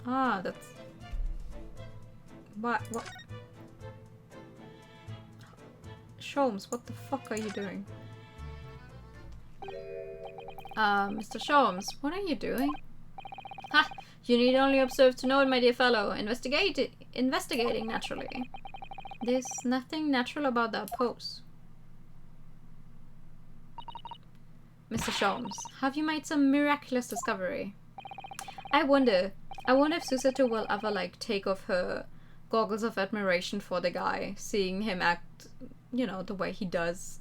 Ah, that's... What? Sholmes, what the fuck are you doing? Mr. Sholmes, what are you doing? Ha! You need only observe to know it, my dear fellow. Investigating, naturally. There's nothing natural about that pose. Mr. Sholmes, have you made some miraculous discovery? I wonder if Susato will ever, like, take off her goggles of admiration for the guy, seeing him act, you know, the way he does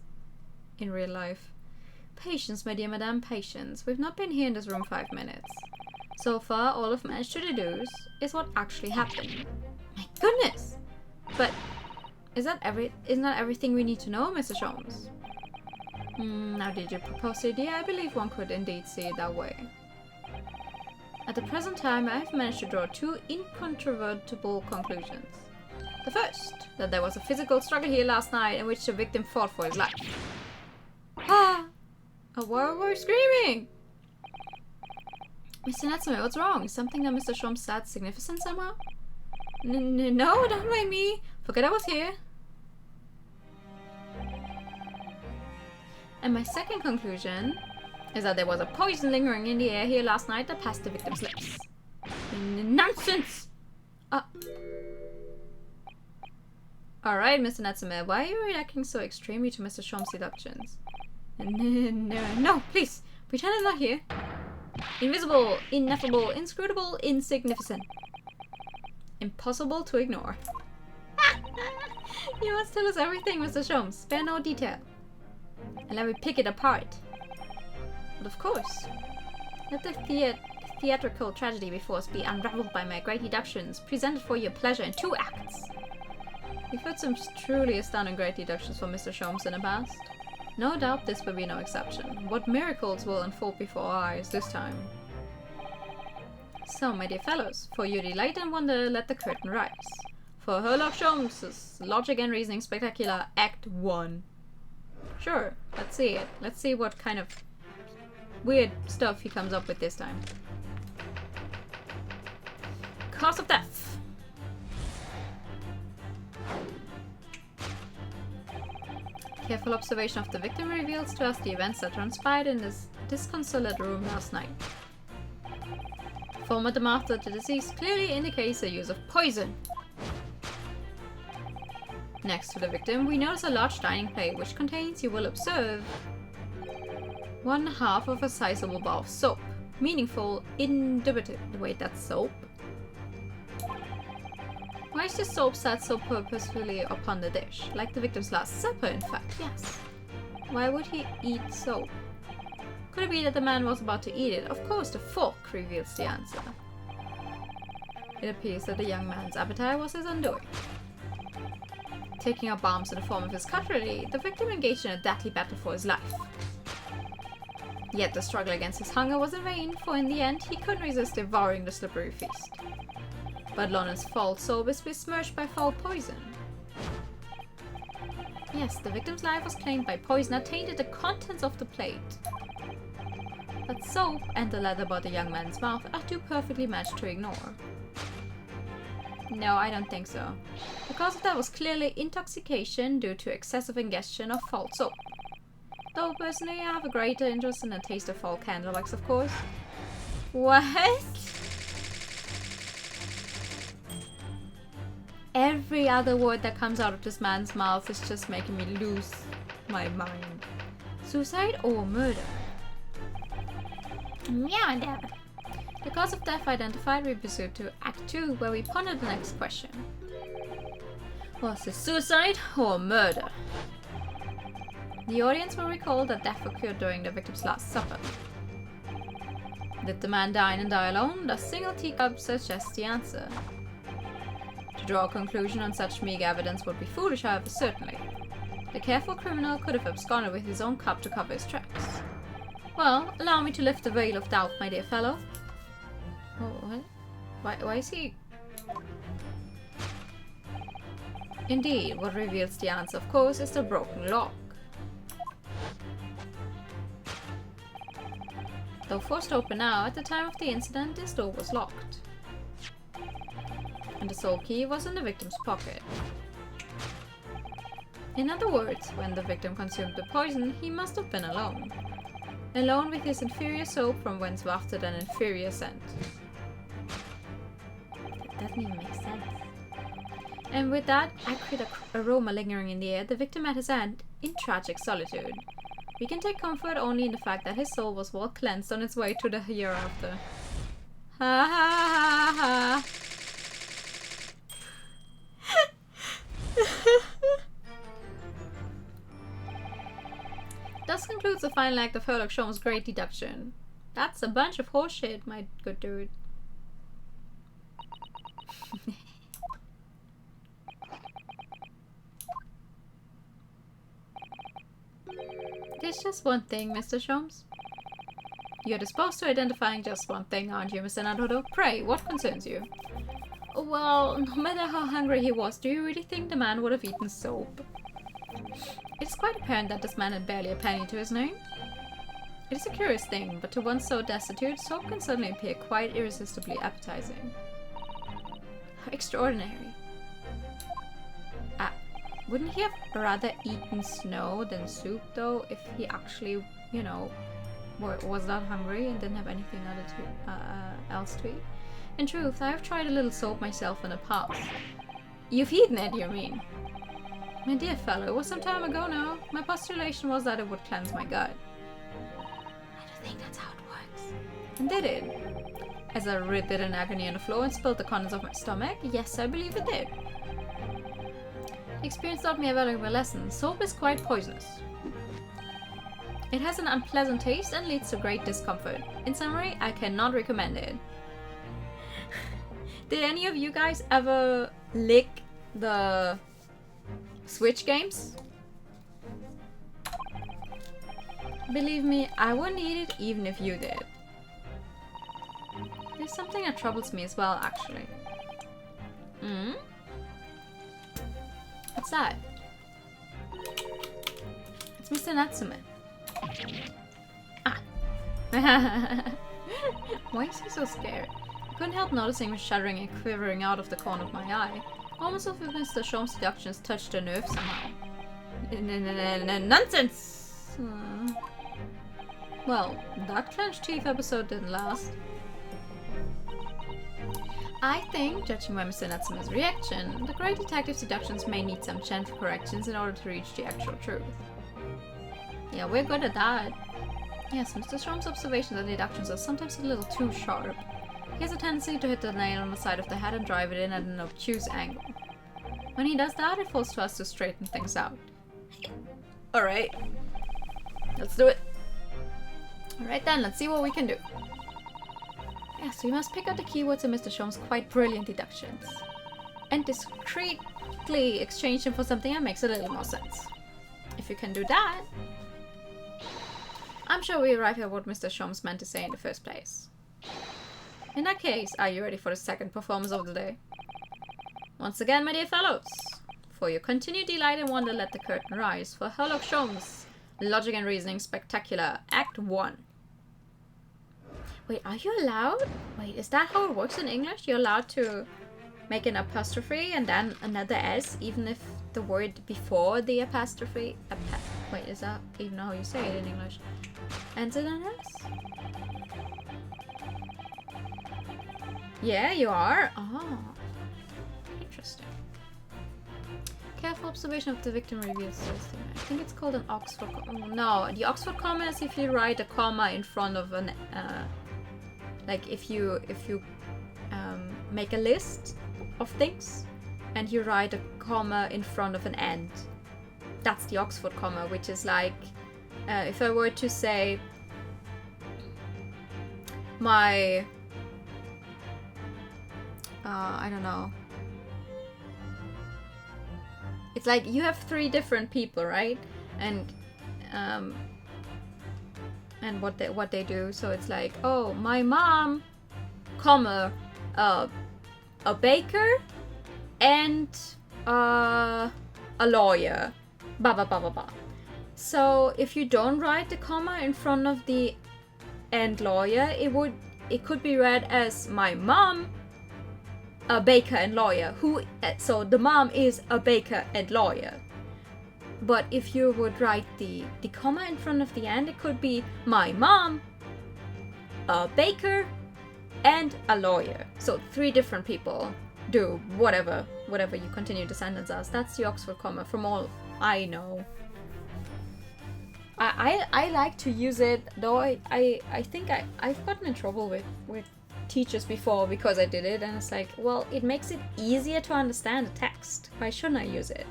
in real life. Patience, my dear madame, patience. We've not been here in this room 5 minutes. So far, all I've managed to deduce is what actually happened. My goodness! But isn't that everything we need to know, Mr. Sholmes? Now did you propose the idea? I believe one could indeed see it that way. At the present time, I've managed to draw 2 incontrovertible conclusions. The first, that there was a physical struggle here last night in which the victim fought for his life. Ah! Why were we screaming? Mr. Natsume, what's wrong? Is something that Mr. Sholmes said significant somehow? No, don't blame me. Forget I was here. And my second conclusion is that there was a poison lingering in the air here last night that passed the victim's lips. Nonsense! Alright, Mr. Natsume, why are you reacting so extremely to Mr. Sholmes' deductions? No, please, pretend I'm not here. Invisible, ineffable, inscrutable, insignificant. Impossible to ignore. You must tell us everything, Mr. Sholmes. Spare no detail. And let me pick it apart. But of course. Let the theatrical tragedy before us be unraveled by my great deductions, presented for your pleasure in 2 acts. We've heard some truly astounding great deductions from Mr. Sholmes in the past. No doubt this will be no exception. What miracles will unfold before our eyes this time? So, my dear fellows, for your delight and wonder, let the curtain rise. For Sherlock Sholmes' Logic and Reasoning Spectacular, Act 1. Sure, let's see it. Let's see what kind of weird stuff he comes up with this time. Cause of death. Careful observation of the victim reveals to us the events that transpired in this disconsolate room last night. Form at the mouth of the deceased clearly indicates the use of poison. Next to the victim, we notice a large dining plate which contains, you will observe, 1/2 of a sizable bar of soap. Meaningful, indubitable. Wait, that's soap? Why is the soap set so purposefully upon the dish? Like the victim's last supper, in fact, yes. Why would he eat soap? Could it be that the man was about to eat it? Of course, the fork reveals the answer. It appears that the young man's appetite was his undoing. Taking up arms in the form of his cutlery, the victim engaged in a deadly battle for his life. Yet the struggle against his hunger was in vain, for in the end he couldn't resist devouring the slippery feast. But Lonnon's foul soap is besmirched by foul poison. Yes, the victim's life was claimed by poison that tainted the contents of the plate. But soap and the leather about the young man's mouth are too perfectly matched to ignore. No, I don't think so. The cause of that was clearly intoxication due to excessive ingestion of foul soap. Though personally I have a greater interest in the taste of foul candle wax, of course. What? Every other word that comes out of this man's mouth is just making me lose my mind. Suicide or murder? Murder. The cause of death identified, we proceed to Act 2, where we ponder the next question. Was it suicide or murder? The audience will recall that death occurred during the victim's last supper. Did the man dine and die alone? Does single teacup suggest the answer? To draw a conclusion on such meager evidence would be foolish, however, certainly. The careful criminal could have absconded with his own cup to cover his tracks. Well, allow me to lift the veil of doubt, my dear fellow. Oh, what? Why is he... Indeed, what reveals the answer, of course, is the broken lock. Though forced open now, at the time of the incident, this door was locked. And the sole key was in the victim's pocket. In other words, when the victim consumed the poison, he must have been alone. alone with his inferior soap from whence wafted an inferior scent. That doesn't even make sense. And with that acrid aroma lingering in the air, the victim at his end, in tragic solitude. We can take comfort only in the fact that his soul was well cleansed on its way to the hereafter. Ha ha ha ha. Thus concludes the final act of Sherlock Holmes' great deduction. That's a bunch of horseshit, my good dude. There's just one thing, Mr. Sholmes. You're disposed to identifying just one thing, aren't you, Mr. Naruto? Pray, what concerns you? Well, no matter how hungry he was, do you really think the man would have eaten soap? It's quite apparent that this man had barely a penny to his name. It is a curious thing, but to one so destitute, soap can suddenly appear quite irresistibly appetizing. How extraordinary. Wouldn't he have rather eaten snow than soup, though, if he actually, you know, was that hungry and didn't have anything else to eat? In truth, I have tried a little soap myself in the past. You've eaten it, you mean? My dear fellow, it was some time ago now. My postulation was that it would cleanse my gut. I don't think that's how it works. And did it? As I writhed in agony on the floor and spilled the contents of my stomach, yes, I believe it did. The experience taught me a valuable lesson. Soap is quite poisonous. It has an unpleasant taste and leads to great discomfort. In summary, I cannot recommend it. Did any of you guys ever lick the Switch games? Believe me, I wouldn't eat it even if you did. There's something that troubles me as well, actually. What's that? It's Mr. Natsume. Ah! Why is he so scared? I couldn't help noticing him shuddering and quivering out of the corner of my eye. Almost as if Mr. Sholmes' deductions touched a nerve somehow. Nonsense! Well, that clenched teeth episode didn't last. I think, judging by Mr. Natsume's reaction, the great detective's deductions may need some gentle corrections in order to reach the actual truth. Yeah, we're good at that. Yes, Mr. Sholmes' observations and deductions are sometimes a little too sharp. He has a tendency to hit the nail on the side of the head and drive it in at an obtuse angle. When he does that, it falls to us to straighten things out. Alright. Let's do it. Alright then, let's see what we can do. Yes, we must pick out the keywords in Mr. Sholmes' quite brilliant deductions. And discreetly exchange them for something that makes a little more sense. If you can do that, I'm sure we arrive at what Mr. Sholmes meant to say in the first place. In that case, are you ready for the second performance of the day? Once again, my dear fellows, for your continued delight and wonder, let the curtain rise for Sherlock Holmes' Logic and Reasoning Spectacular, Act 1. Wait, are you allowed? Wait, is that how it works in English? You're allowed to make an apostrophe and then another S, even if the word before the apostrophe... Wait, is that even how you say it in English? Ends in an S? Yeah, you are? Oh. Interesting. Careful observation of the victim reveals this thing. I think it's called an Oxford comma. No, the Oxford comma is if you write a comma in front of an... like if you make a list of things and you write a comma in front of an end. That's the Oxford comma, which is like if I were to say my I don't know. It's like you have three different people, right? And what they do. So it's like, oh, my mom, comma, a baker, and a lawyer, blah blah blah blah blah. So if you don't write the comma in front of the and lawyer, it could be read as my mom, a baker and lawyer. So the mom is a baker and lawyer. But if you would write the comma in front of the end, it could be my mom, a baker, and a lawyer. So 3 different people do whatever you continue the sentence as. That's the Oxford comma from all I know. I like to use it, though I think I've gotten in trouble with teachers before because I did it, and it's like, well, it makes it easier to understand the text. Why shouldn't I use it?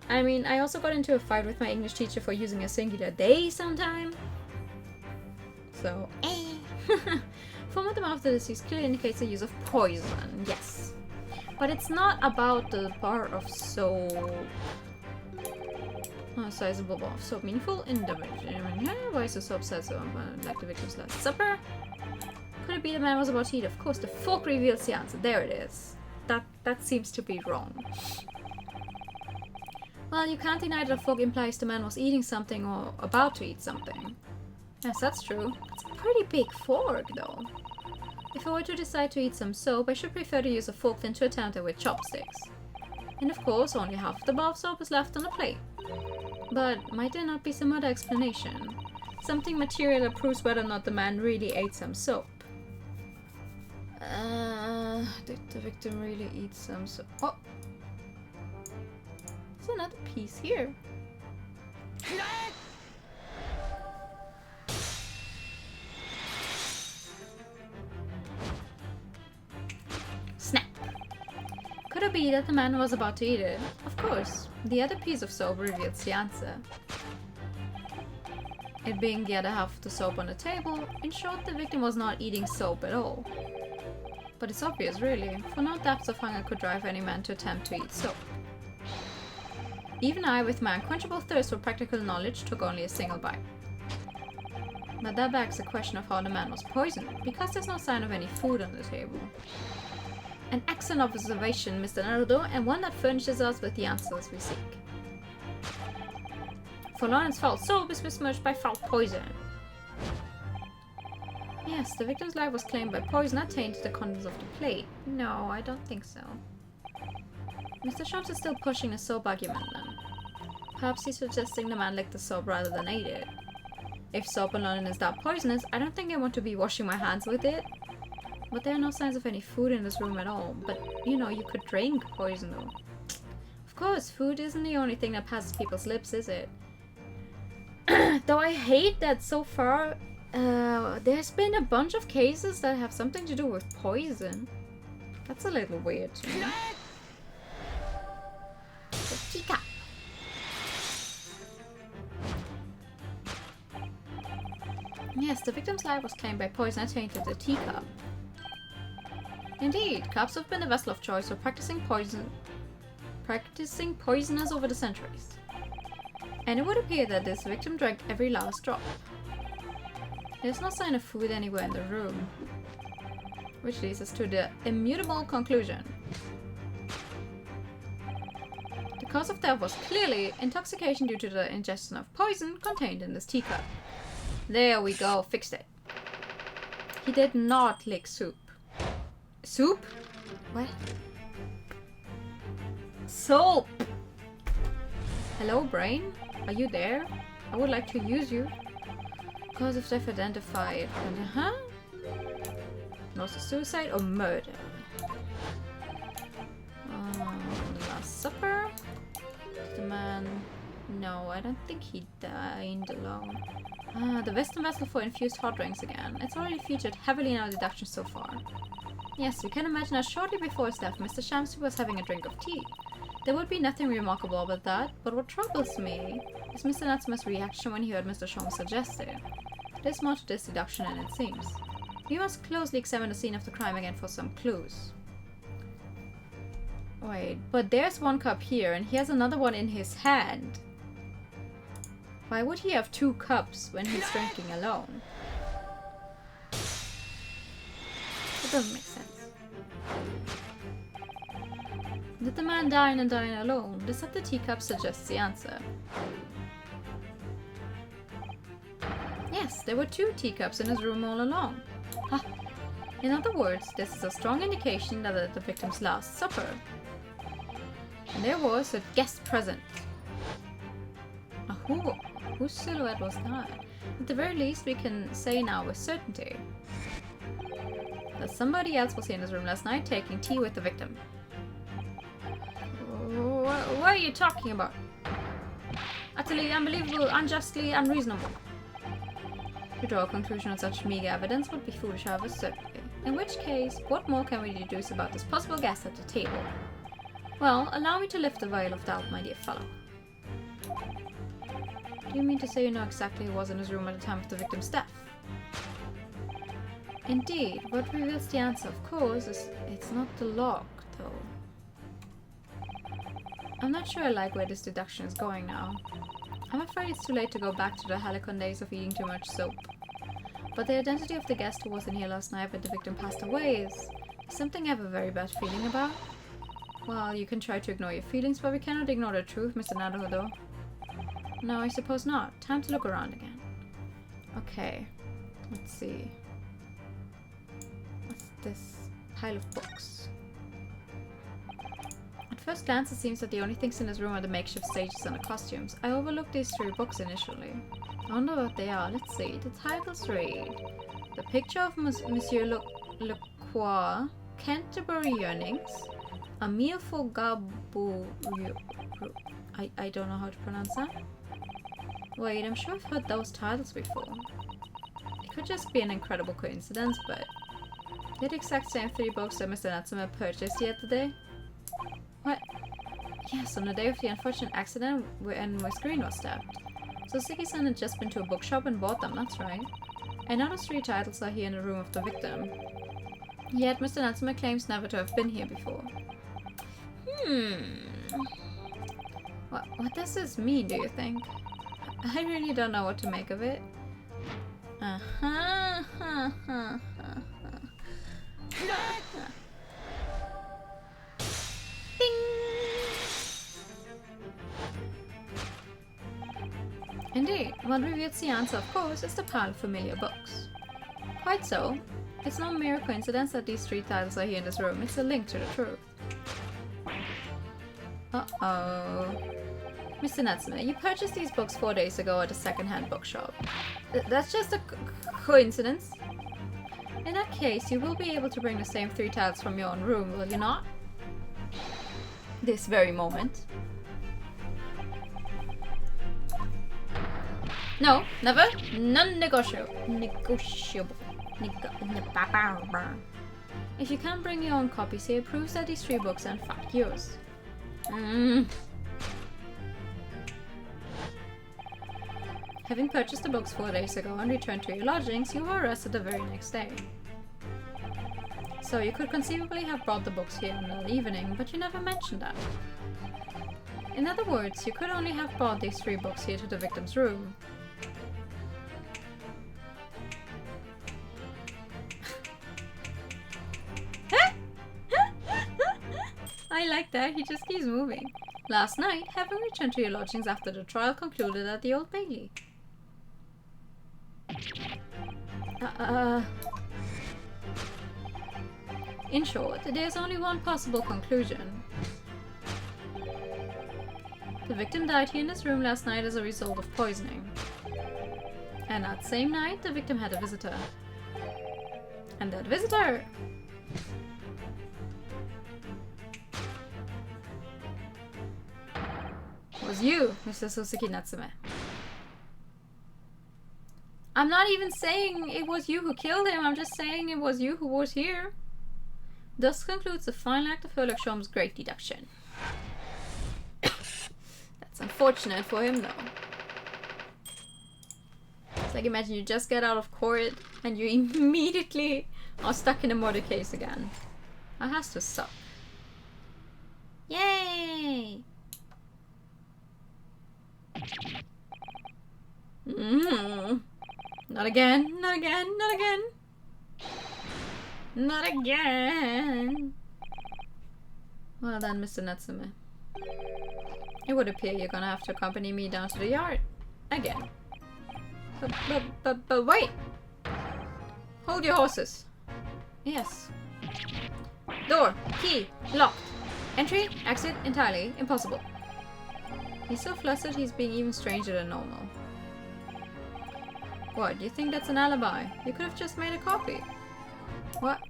I mean, I also got into a fight with my English teacher for using a singular they sometime. So, form of the mouth of the deceased clearly indicates the use of poison, yes. But it's not about the part of soap. Sizable bar of soap meaningful in the victim. Why is the soap said so? Like the victim's last supper? Could it be the man was about to eat? Of course, the fork reveals the answer. There it is. That seems to be wrong. Well, you can't deny that a fork implies the man was eating something or about to eat something. Yes, that's true. It's a pretty big fork, though. If I were to decide to eat some soap, I should prefer to use a fork than to attempt it with chopsticks. And of course, only half the bar of soap is left on the plate. But might there not be some other explanation? Something material that proves whether or not the man really ate some soap. Did the victim really eat some soap? Oh! There's another piece here. Snap! Could it be that the man was about to eat it? Of course. The other piece of soap reveals the answer. It being the other half of the soap on the table, in short, the victim was not eating soap at all. But it's obvious, really, for no depths of hunger could drive any man to attempt to eat soap. Even I, with my unquenchable thirst for practical knowledge, took only a single bite. But that begs the question of how the man was poisoned, because there's no sign of any food on the table. An excellent observation, Mr. Naruto, and one that furnishes us with the answers we seek. For Lawrence, foul soap is besmirched by foul poison. Yes, the victim's life was claimed by poison that tainted the contents of the plate. No, I don't think so. Mr. Shams is still pushing the soap argument then. Perhaps he's suggesting the man licked the soap rather than ate it. If soap alone is that poisonous, I don't think I want to be washing my hands with it. But there are no signs of any food in this room at all. But, you know, you could drink poison though. Of course, food isn't the only thing that passes people's lips, is it? Though I hate that so far, there's been a bunch of cases that have something to do with poison. That's a little weird to me. The teacup. Yes, the victim's life was claimed by poison that tainted the teacup. Indeed, cups have been a vessel of choice for practicing poisoners over the centuries. And it would appear that this victim drank every last drop. There's no sign of food anywhere in the room. Which leads us to the immutable conclusion. The cause of death was clearly intoxication due to the ingestion of poison contained in this teacup. There we go, fixed it. He did not lick soup. Soup? What? Soap! Hello, brain? Are you there? I would like to use you. Cause of death identified. Huh? Was it suicide or murder? The Last Supper? The man... No, I don't think he dined alone. The Western vessel for infused hot drinks again. It's already featured heavily in our deductions so far. Yes, you can imagine that shortly before his death, Mr. Shamsi was having a drink of tea. There would be nothing remarkable about that, but what troubles me is Mr. Natsuma's reaction when he heard Mr. Shom suggest it. There's more to this deduction than it seems. We must closely examine the scene of the crime again for some clues. Wait, but there's one cup here, and he has another one in his hand. Why would he have 2 cups when he's drinking alone? That doesn't make sense. Did the man dine and dine alone? The set the teacup suggests the answer. Yes, there were 2 teacups in his room all along. Huh. In other words, this is a strong indication that at the victim's last supper. And there was a guest present. Whose silhouette was that? At the very least, we can say now with certainty that somebody else was in his room last night taking tea with the victim. What are you talking about? Utterly unbelievable, unjustly unreasonable. To draw a conclusion on such meager evidence would be foolish, however, certainly. In which case, what more can we deduce about this possible guest at the table? Well, allow me to lift the veil of doubt, my dear fellow. Do you mean to say you know exactly who was in his room at the time of the victim's death? Indeed, what reveals the answer, of course, is it's not the lock, though. I'm not sure I like where this deduction is going now. I'm afraid it's too late to go back to the Helicon days of eating too much soap. But the identity of the guest who was in here last night when the victim passed away is something I have a very bad feeling about. Well, you can try to ignore your feelings, but we cannot ignore the truth, Mr. Naruhodo. No, I suppose not. Time to look around again. Okay, let's see. What's this pile of books? At first glance, it seems that the only things in this room are the makeshift stages and the costumes. I overlooked these 3 books initially. I wonder what they are. Let's see. The titles read: The Picture of Monsieur Lecroix, Canterbury Yearnings, A Meal for Gabu... I don't know how to pronounce that. Wait, I'm sure I've heard those titles before. It could just be an incredible coincidence, but... They're the exact same 3 books that Mr. Natsume purchased the other day. What? Yes, on the day of the unfortunate accident when my screen was stabbed. So Siki-san had just been to a bookshop and bought them, that's right. And now those 3 titles are here in the room of the victim. Yet Mr. Natsume claims never to have been here before. What does this mean, do you think? I really don't know what to make of it. Ding! Indeed, what reveals the answer, of course, is the pile of familiar books. Quite so. It's no mere coincidence that these 3 titles are here in this room. It's a link to the truth. Uh-oh. Mr. Natsume, you purchased these books 4 days ago at a second-hand bookshop. That's just a coincidence. In that case, you will be able to bring the same 3 titles from your own room, will you not? This very moment. No, never. Non-negotiable. Negotiable. If you can't bring your own copies here, it proves that these 3 books are in fact yours. Having purchased the books 4 days ago and returned to your lodgings, you were arrested the very next day. So you could conceivably have brought the books here in the evening, but you never mentioned that. In other words, you could only have brought these 3 books here to the victim's room. I like that, he just keeps moving. Last night, having returned to your lodgings after the trial concluded at the Old Bailey. In short, there's only one possible conclusion. The victim died here in this room last night as a result of poisoning. And that same night, the victim had a visitor. And that visitor was you, Mr. Suzuki Natsume. I'm not even saying it was you who killed him, I'm just saying it was you who was here. Thus concludes the final act of Herlock Sholm's great deduction. That's unfortunate for him, though. It's like, imagine you just get out of court and you immediately are stuck in a murder case again. That has to suck. Yay! Not again, not again, not again. Not again. Well done, Mr. Natsume. It would appear you're gonna have to accompany me down to the yard. Again. But wait! Hold your horses. Yes. Door, key, locked. Entry, exit, entirely impossible. He's so flustered he's being even stranger than normal. What, you think that's an alibi? You could have just made a copy. What?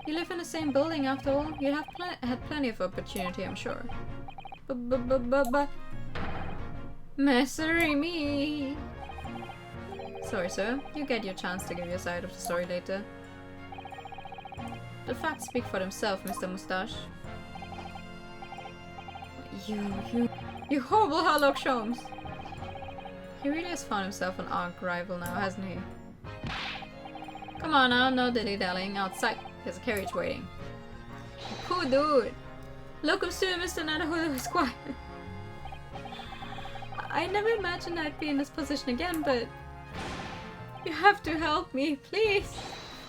You live in the same building after all? You'd have had plenty of opportunity, I'm sure. But... Misery me! Sorry, sir. You get your chance to give your side of the story later. The facts speak for themselves, Mr. Moustache. You horrible Harlock Sholmes! He really has found himself an arch rival now, hasn't he? Come on now, no dilly-dallying. Outside, there's a carriage waiting. Poor dude! Look him soon, Mr. Nanahudu Esquire. I never imagined I'd be in this position again, but... You have to help me, please!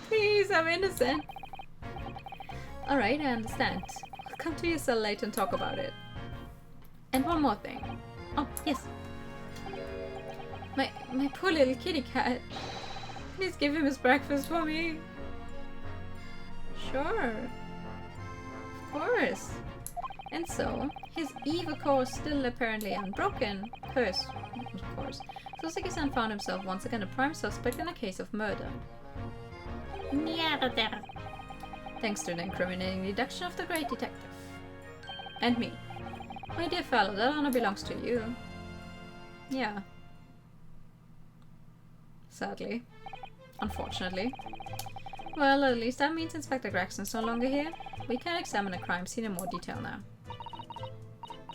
Please, I'm innocent! Alright, I understand. I'll come to your cell later and talk about it. And one more thing. Oh, yes. My poor little kitty cat. Please give him his breakfast for me. Sure. Of course. And so, his evil course still apparently unbroken. Curse, of course. Soseki-san found himself once again a prime suspect in a case of murder. Thanks to the incriminating deduction of the great detective. And me. My dear fellow, that honor belongs to you. Yeah. Sadly. Unfortunately. Well, at least that means Inspector Gregson's no longer here. We can examine the crime scene in more detail now.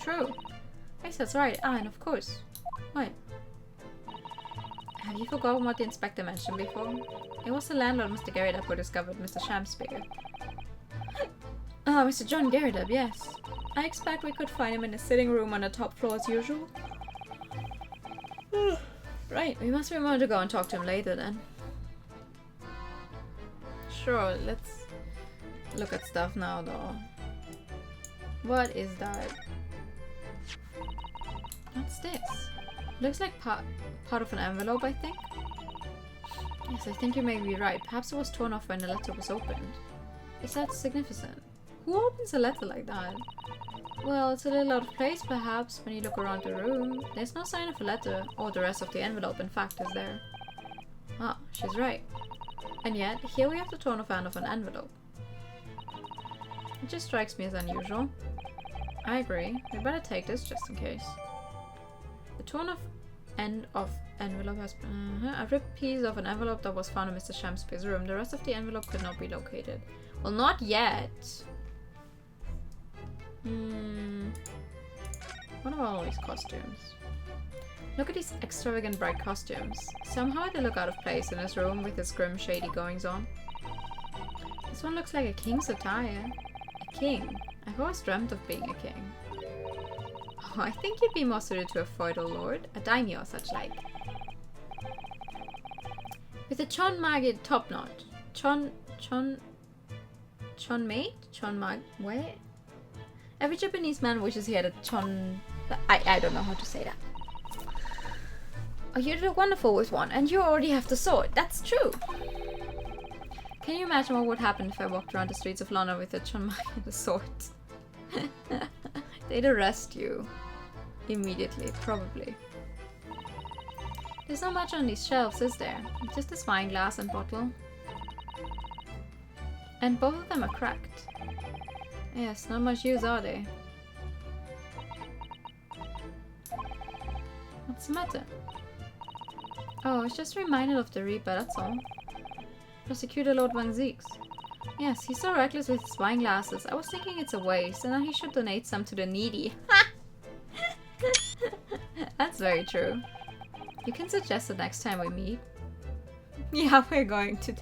True. Yes, that's right. Ah, and of course. What? Have you forgotten what the inspector mentioned before? It was the landlord, Mr. Garridub, who discovered Mr. Shamspear. Ah, Mr. John Garridub, yes. I expect we could find him in the sitting room on the top floor as usual. Right, we must remember to go and talk to him later then. Sure, let's look at stuff now though. What is that? What's this? Looks like part of an envelope, I think. Yes, I think you may be right. Perhaps it was torn off when the letter was opened. Is that significant? Who opens a letter like that? Well, it's a little out of place, perhaps, when you look around the room. There's no sign of a letter, or the rest of the envelope, in fact, is there. Ah, she's right. And yet, here we have the torn off end of an envelope. It just strikes me as unusual. I agree. We better take this just in case. The torn off end of envelope has been... a ripped piece of an envelope that was found in Mr. Shamspear's room. The rest of the envelope could not be located. Well, not yet. What about all these costumes? Look at these extravagant bright costumes. Somehow they look out of place in his room with his grim shady goings on. This one looks like a king's attire. A king? I've always dreamt of being a king. Oh, I think you'd be more suited to a feudal lord, a daimyo or such like. With a chonmage top knot. Chonmate? Where? Every Japanese man wishes he had a chon... I don't know how to say that. Oh, you did wonderful with one, and you already have the sword. That's true. Can you imagine what would happen if I walked around the streets of London with a chonmage and a sword? They'd arrest you. Immediately, probably. There's not much on these shelves, is there? Just a spyglass and bottle. And both of them are cracked. Yes, not much use, are they? What's the matter? Oh, it's just reminded of the Reaper, that's all. Prosecutor Lord Wang Zeeks. Yes, he's so reckless with his wine glasses. I was thinking it's a waste, and that he should donate some to the needy. That's very true. You can suggest it next time we meet. Yeah, we're going to...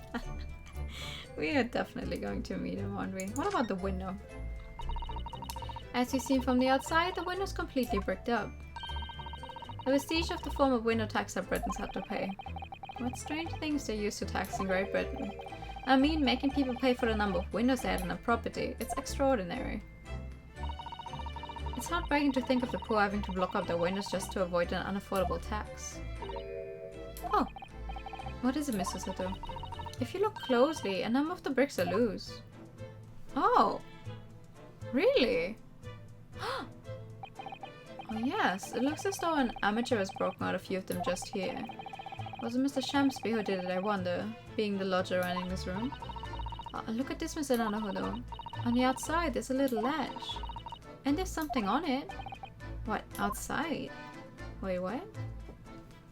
We are definitely going to meet him, aren't we? What about the window? As you've seen from the outside, the window's completely bricked up. The vestige of the former window tax that Britons had to pay. What strange things they used to tax in Great Britain. I mean, making people pay for the number of windows they had in a property. It's extraordinary. It's heartbreaking to think of the poor having to block up their windows just to avoid an unaffordable tax. Oh! What is it, Mr. Sato? If you look closely, a number of the bricks are loose. Oh! Really? Oh yes, it looks as though an amateur has broken out a few of them just here. Was it Mr. Shamsby who did it, I wonder, being the lodger running this room? Look at this, Mr. Nanahodo. On the outside, there's a little ledge. And there's something on it. What? Outside? Wait, what?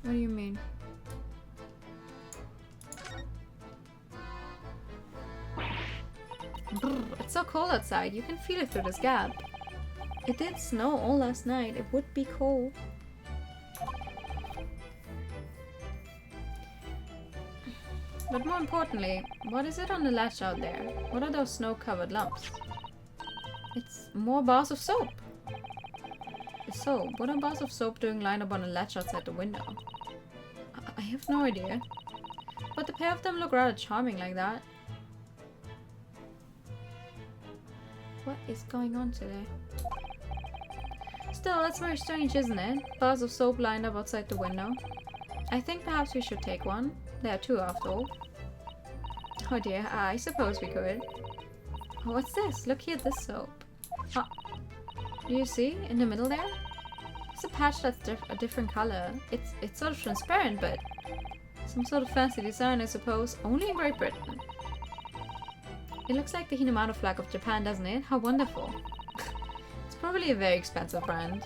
What do you mean? Brr, it's so cold outside. You can feel it through this gap. It did snow all last night. It would be cold. But more importantly, what is it on the ledge out there? What are those snow-covered lumps? It's more bars of soap. So, what are bars of soap doing lined up on a ledge outside the window? I have no idea. But the pair of them look rather charming like that. What is going on today? Still, that's very strange, isn't it? Bars of soap lined up outside the window. I think perhaps we should take one. There are two after all. Oh dear, I suppose we could. Oh, what's this? Look here at this soap. Oh, do you see? In the middle there? It's a patch that's a different color. It's sort of transparent, but some sort of fancy design, I suppose. Only in Great Britain. It looks like the Hinamato flag of Japan, doesn't it? How wonderful. It's probably a very expensive brand.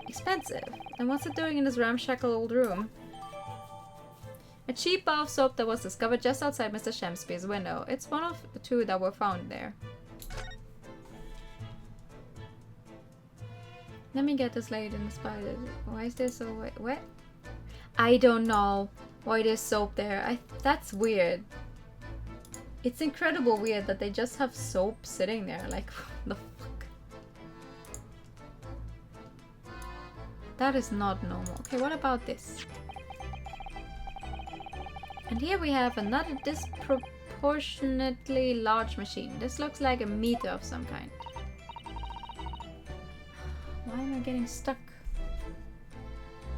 Expensive? Then what's it doing in this ramshackle old room? A cheap bar of soap that was discovered just outside Mr. Shamsby's window. It's one of the two that were found there. Let me get this laid in the spider. Why is there so wet? I don't know why there's soap there. That's weird. It's incredible weird that they just have soap sitting there. Like, what the fuck? That is not normal. Okay, what about this? And here we have another disproportionately large machine. This looks like a meter of some kind. Why am I getting stuck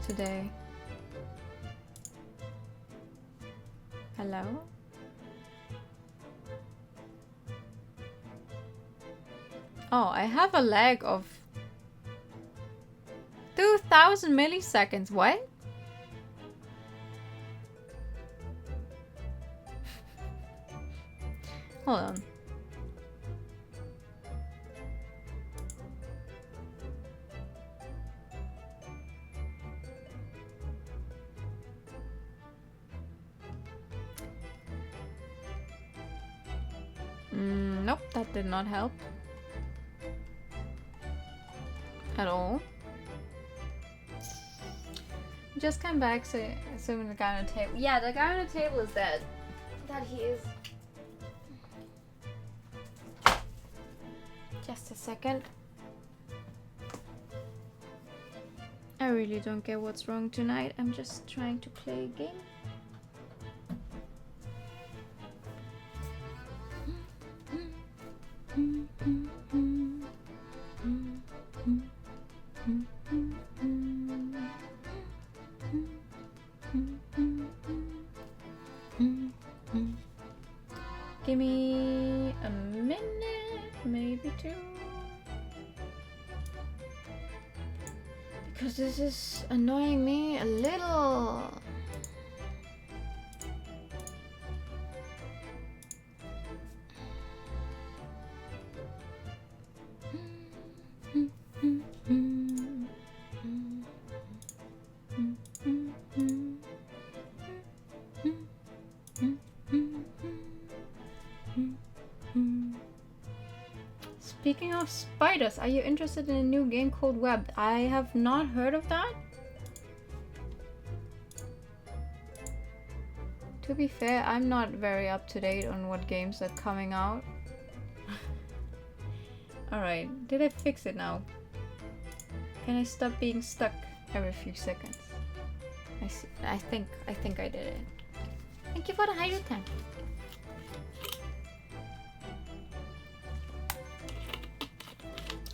today? Hello? Oh, I have a lag of 2000 milliseconds. What? Hold on. Nope, that did not help. At all. Just come back, so assuming the guy on the table. Yeah, the guy on the table is dead. That he is. Just a second. I really don't get what's wrong tonight. I'm just trying to play a game. Give me a minute, maybe two. Because this is annoying me a little. Speaking of spiders, are you interested in a new game called Web? I have not heard of that. To be fair, I'm not very up to date on what games are coming out. Alright, did I fix it now? Can I stop being stuck every few seconds? I think I did it. Thank you for the hydro tank.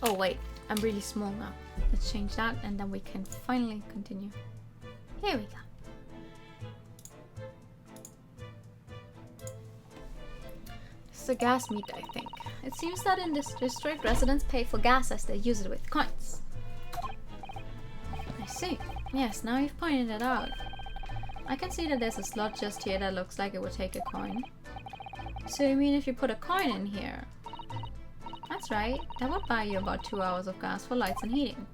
Oh wait, I'm really small now. Let's change that and then we can finally continue. Here we go. This is a gas meter, I think. It seems that in this district, residents pay for gas as they use it with coins. I see. Yes, now you've pointed it out. I can see that there's a slot just here that looks like it would take a coin. So you mean if you put a coin in here? That's right. That would buy you about 2 hours of gas for lights and heating.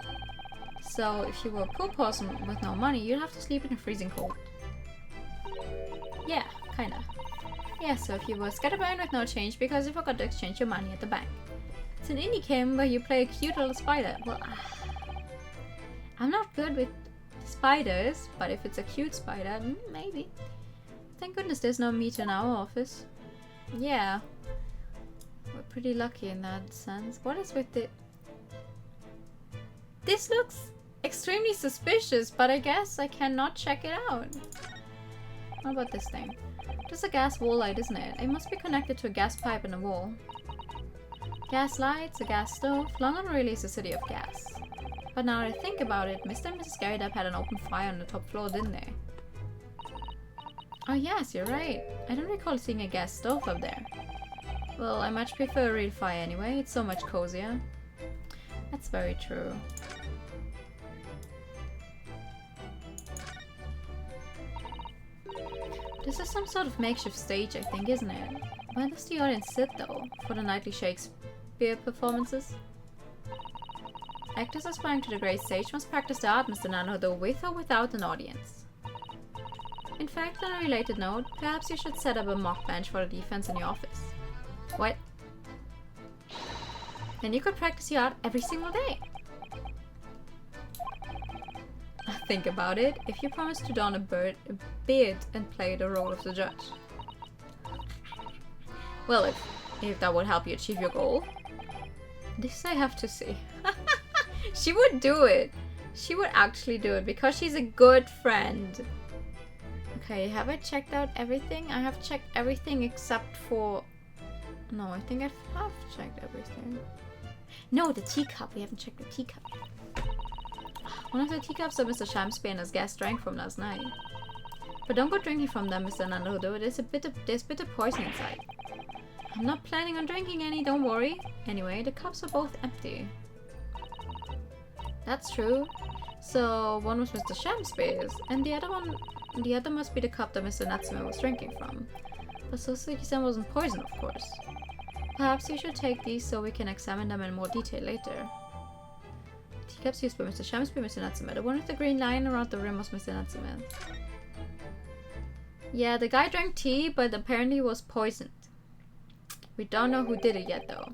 So if you were a poor person with no money, you'd have to sleep in a freezing cold. Yeah, kinda. Yeah, so if you were scatterbrained with no change because you forgot to exchange your money at the bank. It's an indie game where you play a cute little spider. Well, I'm not good with spiders, but if it's a cute spider, maybe. Thank goodness there's no meat in our office. Yeah. We're pretty lucky in that sense. What is with it? This looks extremely suspicious, but I guess I cannot check it out. What about this thing? This is a gas wall light, isn't it? It must be connected to a gas pipe in the wall. Gas lights, a gas stove. London really is a city of gas. But now that I think about it, Mr. and Mrs. Garrett had an open fire on the top floor, didn't they? Oh yes, you're right. I don't recall seeing a gas stove up there. Well, I much prefer a real fire anyway. It's so much cozier. That's very true. This is some sort of makeshift stage, I think, isn't it? Where does the audience sit, though, for the nightly Shakespeare performances? Actors aspiring to the great stage must practice the art, Mr. Nanodo, with or without an audience. In fact, on a related note, perhaps you should set up a mock bench for the defense in your office. What? Then you could practice your art every single day. Think about it, if you promise to don a beard and play the role of the judge. Well, if that would help you achieve your goal. This I have to see. She would do it. She would actually do it because she's a good friend. Okay, have I checked out everything? I have checked everything except for... No, I think I have checked everything. No, the teacup. We haven't checked the teacup. One of the teacups that Mr. Shamsby and his guest drank from last night. But don't go drinking from them, Mr. Nanodo. There's bitter poison inside. I'm not planning on drinking any, don't worry. Anyway, the cups are both empty. That's true. So one was Mr. Shamsby's, and the other must be the cup that Mr. Natsume was drinking from. But Suzuki-san wasn't poisoned, of course. Perhaps you should take these so we can examine them in more detail later. Teacups used by Mr. Shamsby, Mr. Natsume. The one with the green line around the rim was Mr. Natsume. Yeah, the guy drank tea, but apparently was poisoned. We don't know who did it yet, though.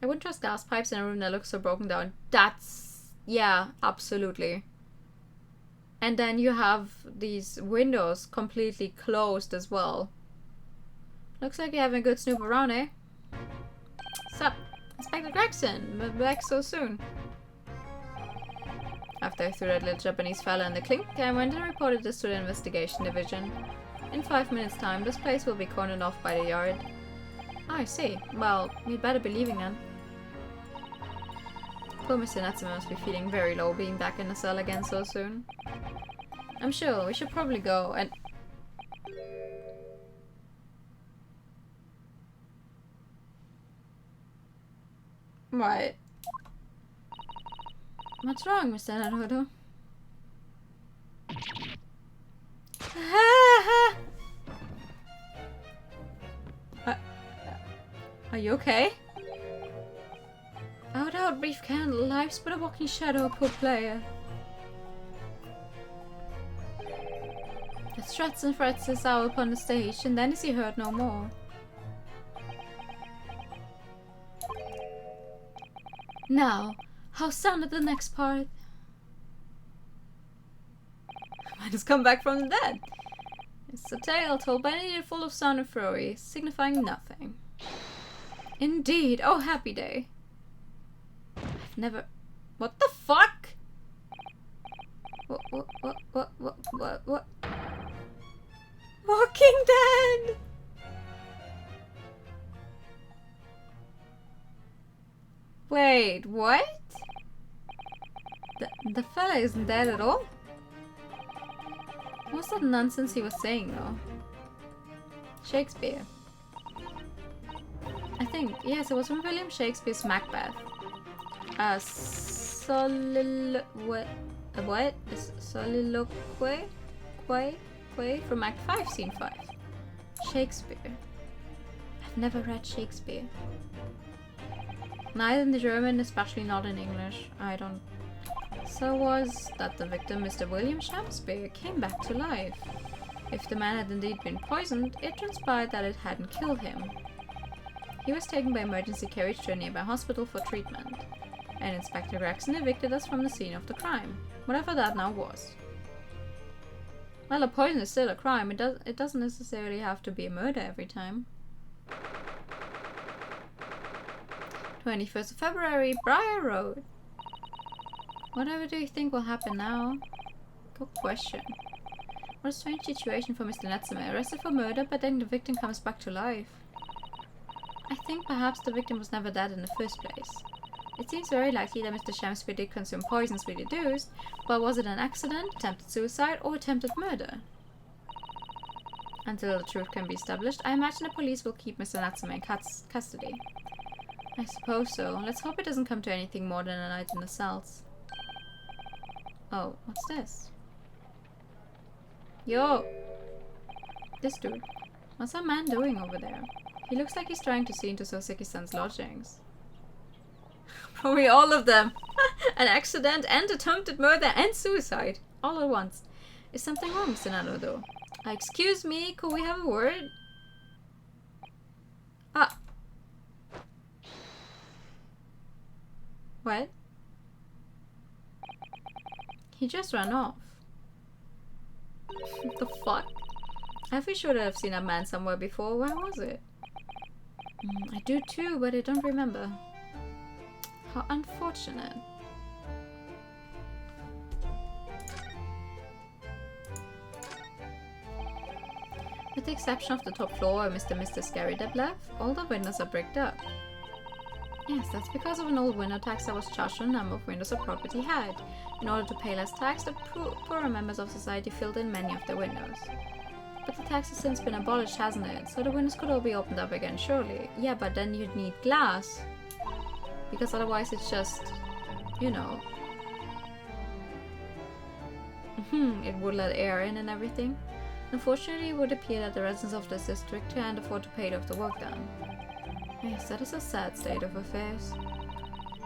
I wouldn't trust gas pipes in a room that looks so broken down. That's... yeah, absolutely. And then you have these windows completely closed as well. Looks like you're having a good snoop around, eh? Sup? Inspector Gregson, back so soon. After I threw that little Japanese fella in the clink, I went and reported this to the investigation division. In 5 minutes' time, this place will be cordoned off by the yard. Oh, I see. Well, we'd better be leaving then. Poor Mr. Natsume must be feeling very low being back in the cell again so soon. I'm sure we should probably go and... What? What's wrong, Mr. Naruto? Are you okay? Oh, without brief candle, life's but a walking shadow, poor player. The struts and frets his hour upon the stage, and then is he heard no more. Now, how sounded the next part? Might has come back from the dead. It's a tale told by an idiot full of sound and fury, signifying nothing. Indeed, oh happy day. I've never... What the fuck? What? Walking Dead! Wait, what? The fella isn't dead at all? What's that nonsense he was saying, though? Shakespeare. I think, yes, it was from William Shakespeare's Macbeth. Soliloquy from Act 5, Scene 5. Shakespeare. I've never read Shakespeare. Neither in the German, especially not in English. I don't. So was that the victim, Mr. William Shakespeare, came back to life. If the man had indeed been poisoned, it transpired that it hadn't killed him. He was taken by emergency carriage to a nearby hospital for treatment, and Inspector Gregson evicted us from the scene of the crime, whatever that now was. Well, a poison is still a crime. It doesn't necessarily have to be a murder every time. 21st of February, Briar Road. Whatever do you think will happen now? Good question. What a strange situation for Mr. Natsume, arrested for murder, but then the victim comes back to life. I think perhaps the victim was never dead in the first place. It seems very likely that Mr. Shakespeare did consume poisons we deduced, but was it an accident, attempted suicide, or attempted murder? Until the truth can be established, I imagine the police will keep Mr. Natsume in custody. I suppose so. Let's hope it doesn't come to anything more than a night in the cells. Oh, what's this? Yo! This dude. What's that man doing over there? He looks like he's trying to see into Soseki-san's lodgings. Probably all of them! An accident and attempted murder and suicide. All at once. Is something wrong, Mr. Naruto? Excuse me, could we have a word? Ah. What? He just ran off. What the fuck? I feel sure that I've seen that man somewhere before. Where was it? I do too, but I don't remember. How unfortunate. With the exception of the top floor where Mr. Scary Deb left, all the windows are bricked up. Yes, that's because of an old window tax that was charged on a number of windows a property had. In order to pay less tax, the poorer members of society filled in many of their windows. But the tax has since been abolished, hasn't it? So the windows could all be opened up again, surely. Yeah, but then you'd need glass. Because otherwise it's just, you know. It would let air in and everything. Unfortunately, it would appear that the residents of this district can't afford to pay off the work done. Yes, that is a sad state of affairs.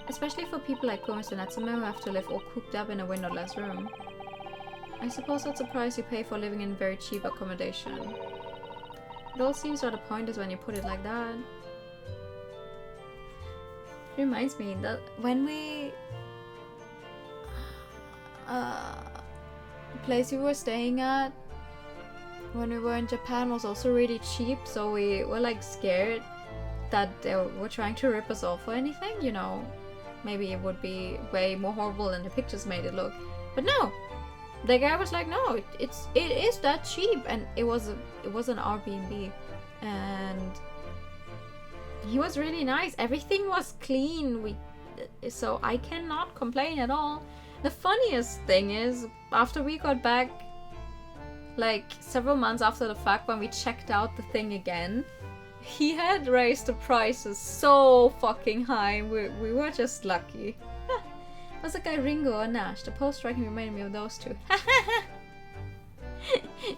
Especially for people like poor Mr. Natsume who have to live all cooped up in a windowless room. I suppose that's the price you pay for living in very cheap accommodation. It all seems rather pointless when you put it like that. It reminds me that when we... the place we were staying at when we were in Japan was also really cheap, so we were like scared that they were trying to rip us off or anything, you know. Maybe it would be way more horrible than the pictures made it look. But no! The guy was like, no, it is that cheap, and it was an Airbnb, and he was really nice. Everything was clean. So I cannot complain at all. The funniest thing is, after we got back, like several months after the fact, when we checked out the thing again, he had raised the prices so fucking high. We were just lucky. Was the guy Ringo or Nash? The post-striking reminded me of those two.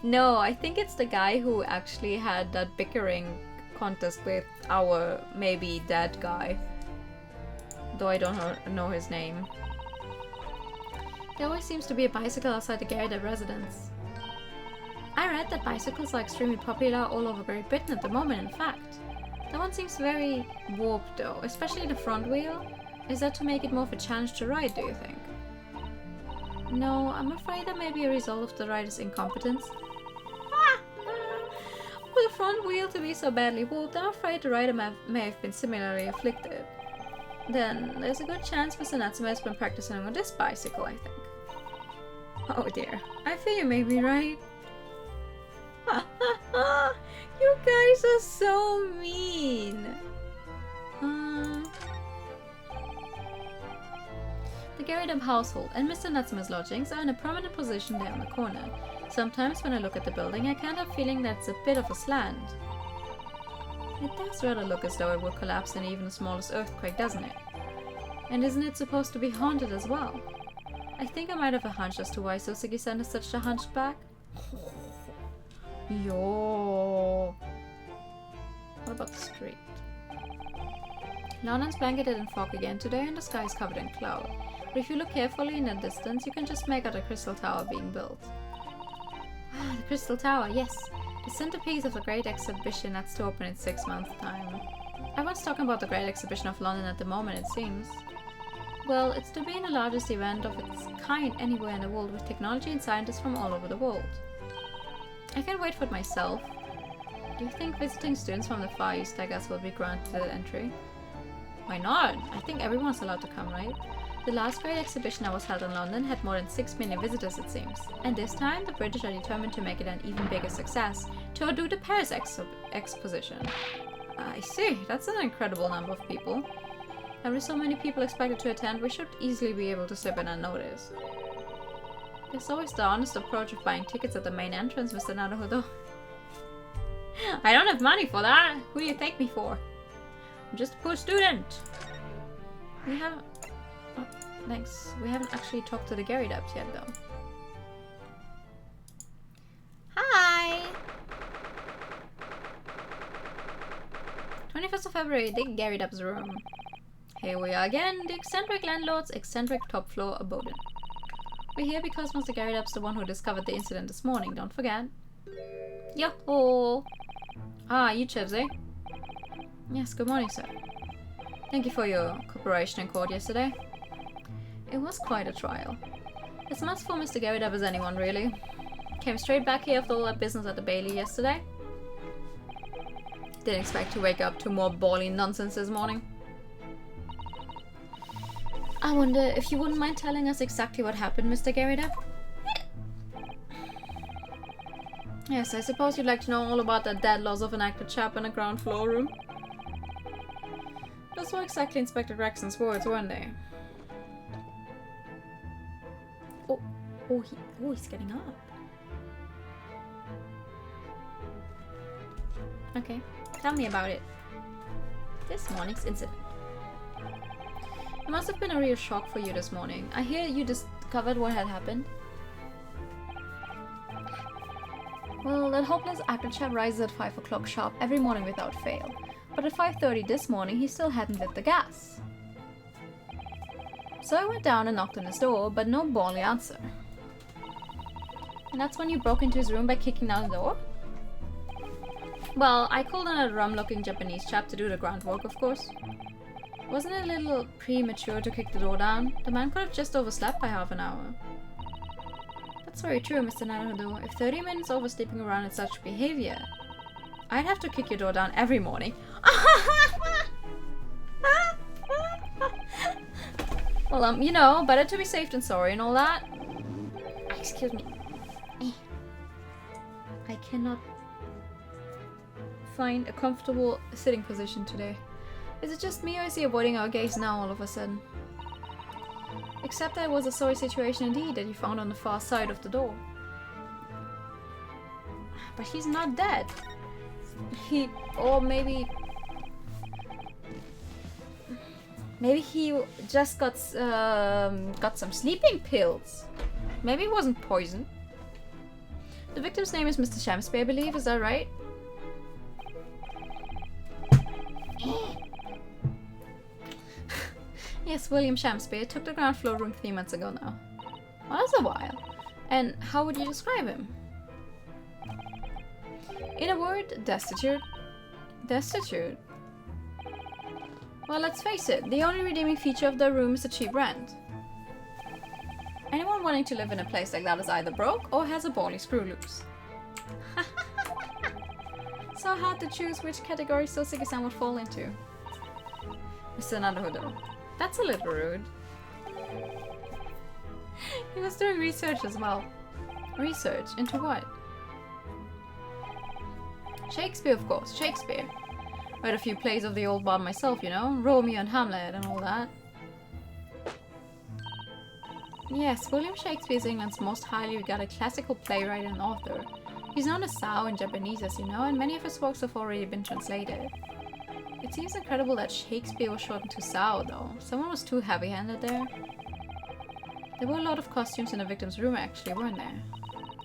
No, I think it's the guy who actually had that bickering contest with our maybe dead guy. Though I don't know his name. There always seems to be a bicycle outside the Garrett residence. I read that bicycles are extremely popular all over Great Britain at the moment, in fact. That one seems very warped though, especially the front wheel. Is that to make it more of a challenge to ride, do you think? No, I'm afraid that may be a result of the rider's incompetence. For the front wheel to be so badly warped, I'm afraid the rider may have been similarly afflicted. Then, there's a good chance Mr. Natsume has been practicing on this bicycle, I think. Oh dear, I fear you may be right. You guys are so mean. The Garridam household and Mr. Natsume's lodgings are in a prominent position there on the corner. Sometimes when I look at the building, I can't help feeling that it's a bit of a slant. It does rather look as though it would collapse in even the smallest earthquake, doesn't it? And isn't it supposed to be haunted as well? I think I might have a hunch as to why Soseki-san is such a hunchback. Yo. What about the street? London's blanketed in fog again today and the sky is covered in cloud. But if you look carefully in the distance, you can just make out a crystal tower being built. Ah, the crystal tower, yes. The centerpiece of the great exhibition that's to open in 6 months' time. Everyone's talking about the great exhibition of London at the moment, it seems. Well, it's to be the largest event of its kind anywhere in the world with technology and scientists from all over the world. I can't wait for it myself. Do you think visiting students from the Far East, I guess, will be granted entry? Why not? I think everyone's allowed to come, right? The last great exhibition that was held in London had more than 6 million visitors, it seems. And this time, the British are determined to make it an even bigger success, to outdo the Paris exposition. I see, that's an incredible number of people. And with so many people expected to attend, we should easily be able to slip in unnoticed. There's always the honest approach of buying tickets at the main entrance, Mr. Naruhodo. I don't have money for that! Who do you take me for? I'm just a poor student! We haven't... Oh, thanks. We haven't actually talked to the Gary Dubs yet, though. Hi! 21st of February, the Gary Dubs room. Here we are again, the eccentric landlord's eccentric top floor abode. We're here because Mr. Gary Dub's the one who discovered the incident this morning, don't forget. Yo-ho! Ah, you chips, eh? Yes, good morning, sir. Thank you for your cooperation in court yesterday. It was quite a trial. As much for Mr. Gary Dub as anyone, really. Came straight back here after all that business at the Bailey yesterday. Didn't expect to wake up to more bawling nonsense this morning. I wonder if you wouldn't mind telling us exactly what happened, Mr. Garrida? Yes, I suppose you'd like to know all about that dead loss of an actor chap in a ground floor room. Those were exactly Inspector Rexon's words, weren't they? He's getting up. Okay, tell me about it. This morning's incident. It must have been a real shock for you this morning. I hear you discovered what had happened. Well, that hopeless actor chap rises at 5 o'clock sharp every morning without fail. But at 5:30 this morning, he still hadn't lit the gas. So I went down and knocked on his door, but no bawling answer. And that's when you broke into his room by kicking down the door? Well, I called on a rum-looking Japanese chap to do the groundwork, of course. Wasn't it a little premature to kick the door down? The man could have just overslept by half an hour. That's very true, Mr. Naruhodo. If 30 minutes oversleeping around in such behavior, I'd have to kick your door down every morning. Well, you know, better to be safe than sorry and all that. Excuse me. I cannot find a comfortable sitting position today. Is it just me or is he avoiding our gaze now all of a sudden? Except that it was a sorry situation indeed that you found on the far side of the door. But he's not dead. Or maybe he just got some sleeping pills. Maybe it wasn't poison. The victim's name is Mr. Shamsby, I believe, is that right? Yes, William Shamsby. I took the ground floor room 3 months ago now. Well, that's a while. And how would you describe him? In a word, destitute. Destitute? Well, let's face it, the only redeeming feature of the room is the cheap rent. Anyone wanting to live in a place like that is either broke or has a bally screw loose. So hard to choose which category Soseki-san would fall into. Mr. Naruhodo. That's a little rude. He was doing research as well. Research? Into what? Shakespeare, of course. Shakespeare. Read a few plays of the old bard myself, you know. Romeo and Hamlet and all that. Yes, William Shakespeare is England's most highly regarded classical playwright and author. He's known as Sao in Japanese, as you know, and many of his works have already been translated. It seems incredible that Shakespeare was shortened to Sao, though. Someone was too heavy-handed there. There were a lot of costumes in the victim's room, actually, weren't there?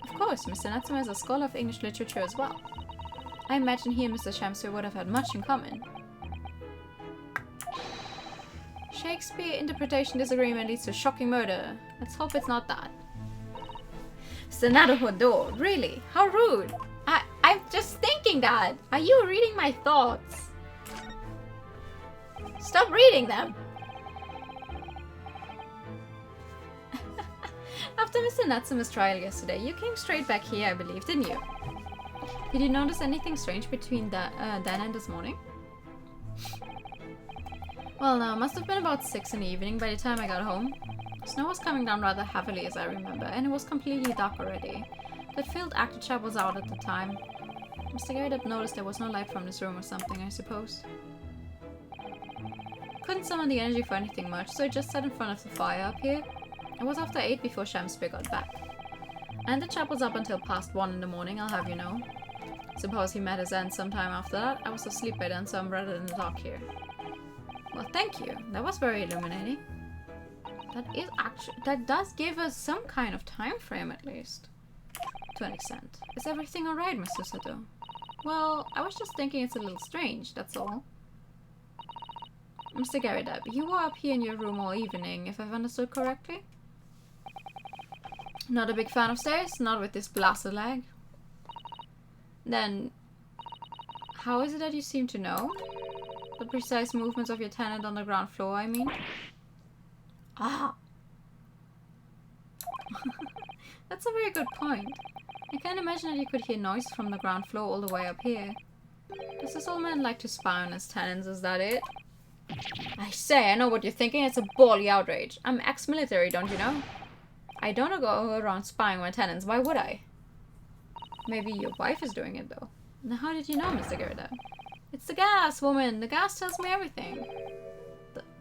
Of course, Mr. Natsume is a scholar of English literature as well. I imagine he and Mr. Shamsui would have had much in common. Shakespeare interpretation disagreement leads to shocking murder. Let's hope it's not that. Naruhodo, really? How rude! I'm just thinking that! Are you reading my thoughts? Stop reading them! After Mr. Natsume's trial yesterday, you came straight back here, I believe, didn't you? Did you notice anything strange between then and this morning? Well, now, it must have been about 6 in the evening by the time I got home. Snow was coming down rather heavily, as I remember, and it was completely dark already. That field actor chap was out at the time. Mr. Garrett noticed there was no light from this room or something, I suppose. Couldn't summon the energy for anything much, so I just sat in front of the fire up here. It was after 8 before Shamspeare got back. And the chap was up until past 1 in the morning, I'll have you know. Suppose he met his end sometime after that. I was asleep by then, so I'm rather in the dark here. Well, thank you. That was very illuminating. That does give us some kind of time frame at least. To an extent. Is everything alright, Mr. Sato? Well, I was just thinking it's a little strange, that's all. Mr. Garridab, you were up here in your room all evening, if I've understood correctly? Not a big fan of stairs, not with this blasted leg. Then, how is it that you seem to know? The precise movements of your tenant on the ground floor, I mean? Ah! That's a very good point. I can't imagine that you could hear noise from the ground floor all the way up here. Does this old man like to spy on his tenants, is that it? I say, I know what you're thinking, it's a bally outrage. I'm ex-military, don't you know? I don't go around spying on my tenants, why would I? Maybe your wife is doing it, though. Now how did you know, Mr. Gerda? It's the gas, woman! The gas tells me everything.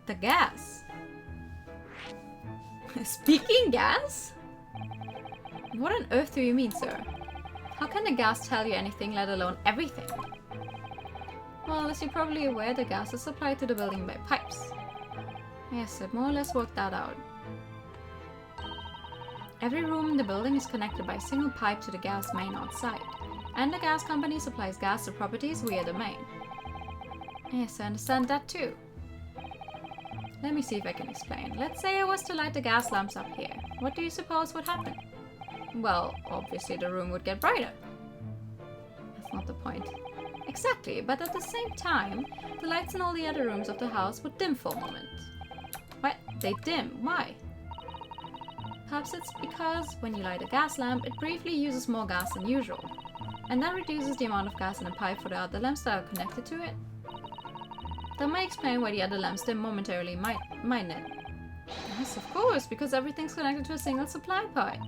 The gas? Speaking gas? What on earth do you mean, sir? How can the gas tell you anything, let alone everything? Well, as you're probably aware, the gas is supplied to the building by pipes. Yes, I've more or less worked that out. Every room in the building is connected by a single pipe to the gas main outside, and the gas company supplies gas to properties via the main. Yes, I understand that too. Let me see if I can explain. Let's say I was to light the gas lamps up here. What do you suppose would happen? Well, obviously the room would get brighter. That's not the point. Exactly, but at the same time, the lights in all the other rooms of the house would dim for a moment. What? They dim? Why? Perhaps it's because when you light a gas lamp, it briefly uses more gas than usual, and that reduces the amount of gas in a pipe for the other lamps that are connected to it. That might explain why the other lamps dim momentarily, mightn't it? Yes, of course, because everything's connected to a single supply pipe.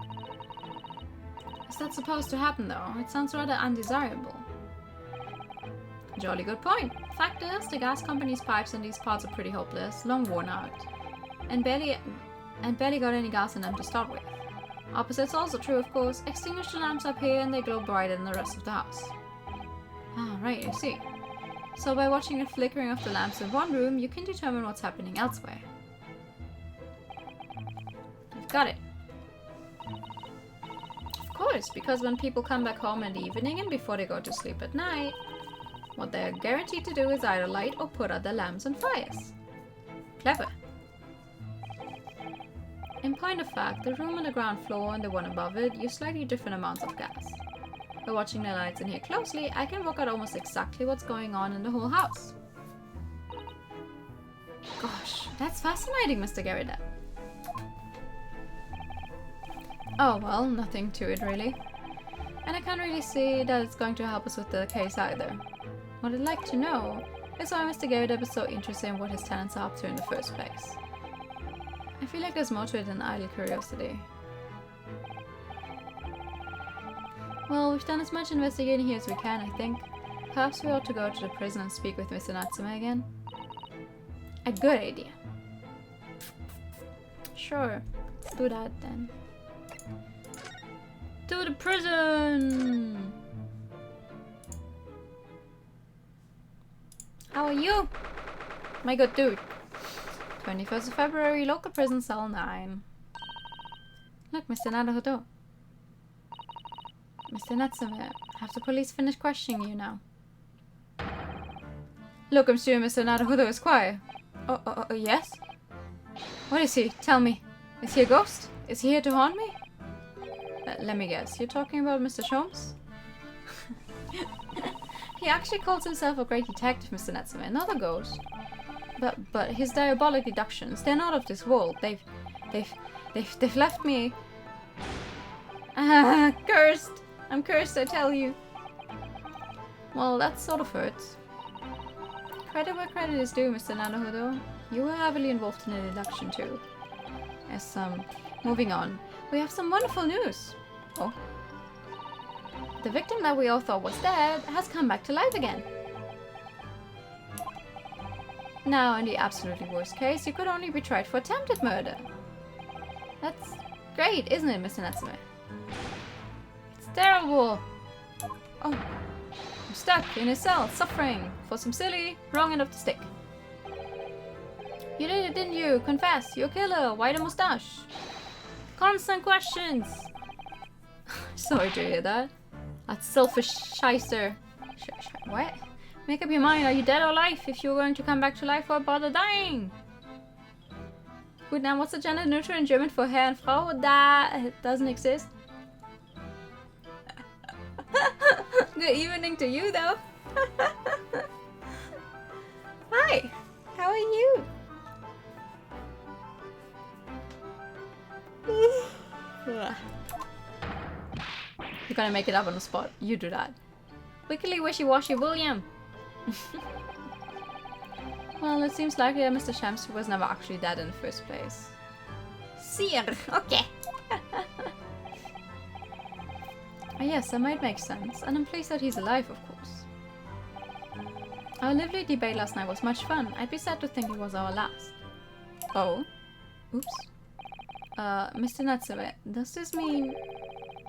Is that supposed to happen though? It sounds rather undesirable. Jolly good point. Fact is, the gas company's pipes in these parts are pretty hopeless, long worn out, and barely got any gas in them to start with. Opposite's also true, of course. Extinguish the lamps up here and they glow brighter than the rest of the house. Ah, right, I see. So by watching the flickering of the lamps in one room, you can determine what's happening elsewhere. I've got it. Of course, because when people come back home in the evening and before they go to sleep at night, what they are guaranteed to do is either light or put out their lamps and fires. Clever. In point of fact, the room on the ground floor and the one above it use slightly different amounts of gas. By watching the lights in here closely, I can work out almost exactly what's going on in the whole house. Gosh, that's fascinating, Mr. Garrida. Oh well, nothing to it really. And I can't really see that it's going to help us with the case either. What I'd like to know is why Mr. Garrida is so interested in what his tenants are up to in the first place. I feel like there's more to it than idle curiosity. Well, we've done as much investigating here as we can, I think. Perhaps we ought to go to the prison and speak with Mr. Natsume again. A good idea. Sure, let's do that then. To the prison! How are you? My good dude. 21st of February, local prison cell 9. Look, Mr. Naruhodo. Mr. Natsume, have the police finished questioning you now? Look, monsieur, Mr. Naruhodo is quiet. Yes? What is he? Tell me. Is he a ghost? Is he here to haunt me? Let me guess. You're talking about Mr. Sholmes? He actually calls himself a great detective, Mr. Natsume, not a ghost. But his diabolic deductions, they're not of this world. They've left me... cursed! I'm cursed, I tell you. Well, that sort of hurts. Credit where credit is due, Mr. Naruhodo. You were heavily involved in the deduction too. Yes, moving on. We have some wonderful news. Oh. The victim that we all thought was dead has come back to life again. Now, in the absolutely worst case, you could only be tried for attempted murder. That's great, isn't it, Mr. Natsume? It's terrible. Oh, I'm stuck in a cell, suffering for some silly, wrong end of the stick. You did it, didn't you? Confess, you're a killer. Why the mustache? Constant questions. Sorry to hear that. That selfish shyster. What? Make up your mind. Are you dead or alive? If you're going to come back to life, why bother dying? Good, now what's the gender neutral in German for Herr and Frau? That doesn't exist. Good evening to you, though. Hi. How are you? You're gonna make it up on the spot. You do that. Wickily wishy-washy William. Well, it seems likely that Mr. Shamster was never actually dead in the first place. Sir, okay. Yes, that might make sense. And I'm pleased that he's alive, of course. Our lively debate last night was much fun. I'd be sad to think it was our last. Oh? Oops. Mr. Natsume, does this mean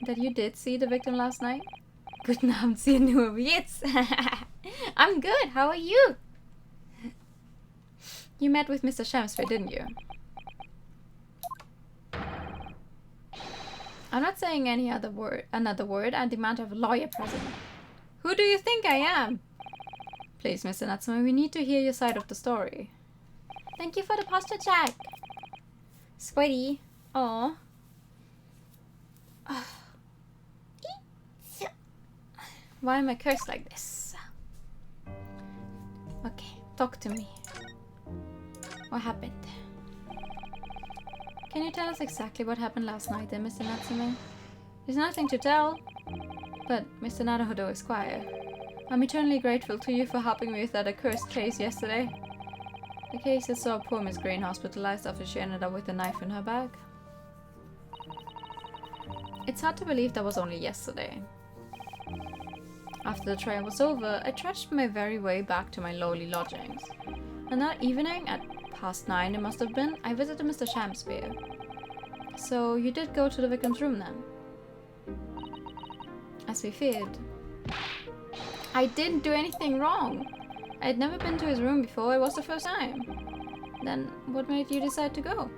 that you did see the victim last night? Guten Abend, Sie nur jetzt. I'm good, how are you? You met with Mr. Shamsford, didn't you? I'm not saying another word. I demand to have a lawyer present. Who do you think I am? Please, Mr. Natsume, we need to hear your side of the story. Thank you for the posture check. Sweaty. Aww. Why am I cursed like this? Okay, talk to me. What happened? Can you tell us exactly what happened last night then, Mr. Natsume? There's nothing to tell. But Mr. Naruhodo is quiet. I'm eternally grateful to you for helping me with that accursed case yesterday. The case that saw poor Miss Green hospitalized after she ended up with a knife in her bag. It's hard to believe that was only yesterday. After the trial was over, I trudged my very way back to my lowly lodgings. And that evening, at past 9 it must have been, I visited Mr. Shamspeare. So you did go to the victim's room then? As we feared. I didn't do anything wrong. I had never been to his room before, it was the first time. Then what made you decide to go?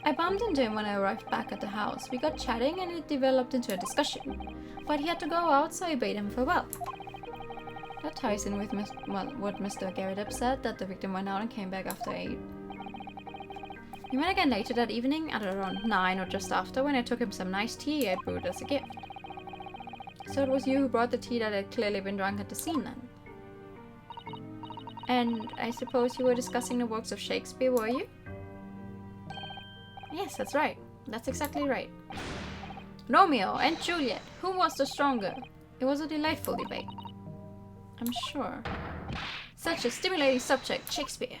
I bumped into him when I arrived back at the house. We got chatting and it developed into a discussion. But he had to go out, so I bade him farewell. That ties in with what Mr. Garrett said, that the victim went out and came back after 8. He went again later that evening, at around 9 or just after, when I took him some nice tea I brewed as a gift. So it was you who brought the tea that had clearly been drunk at the scene then? And I suppose you were discussing the works of Shakespeare, were you? Yes, that's right. That's exactly right. Romeo and Juliet, who was the stronger? It was a delightful debate. I'm sure. Such a stimulating subject, Shakespeare.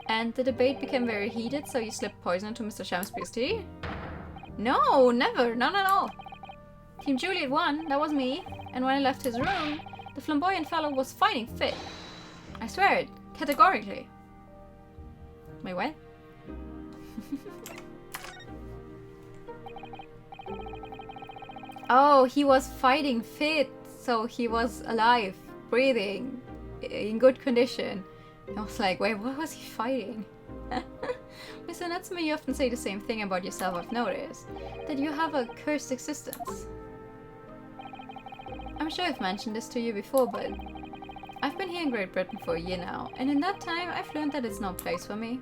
And the debate became very heated, so you slipped poison into Mr. Shamspeare's tea? No, never, none at all. Team Juliet won, that was me, and when I left his room, the flamboyant fellow was fighting fit. I swear it, categorically. Wait, what? Oh, he was fighting fit, so he was alive. breathing, in good condition. I was like, wait, what was he fighting? Mr. Natsume, you often say the same thing about yourself, I've noticed. That you have a cursed existence. I'm sure I've mentioned this to you before, but I've been here in Great Britain for a year now, and in that time I've learned that it's no place for me.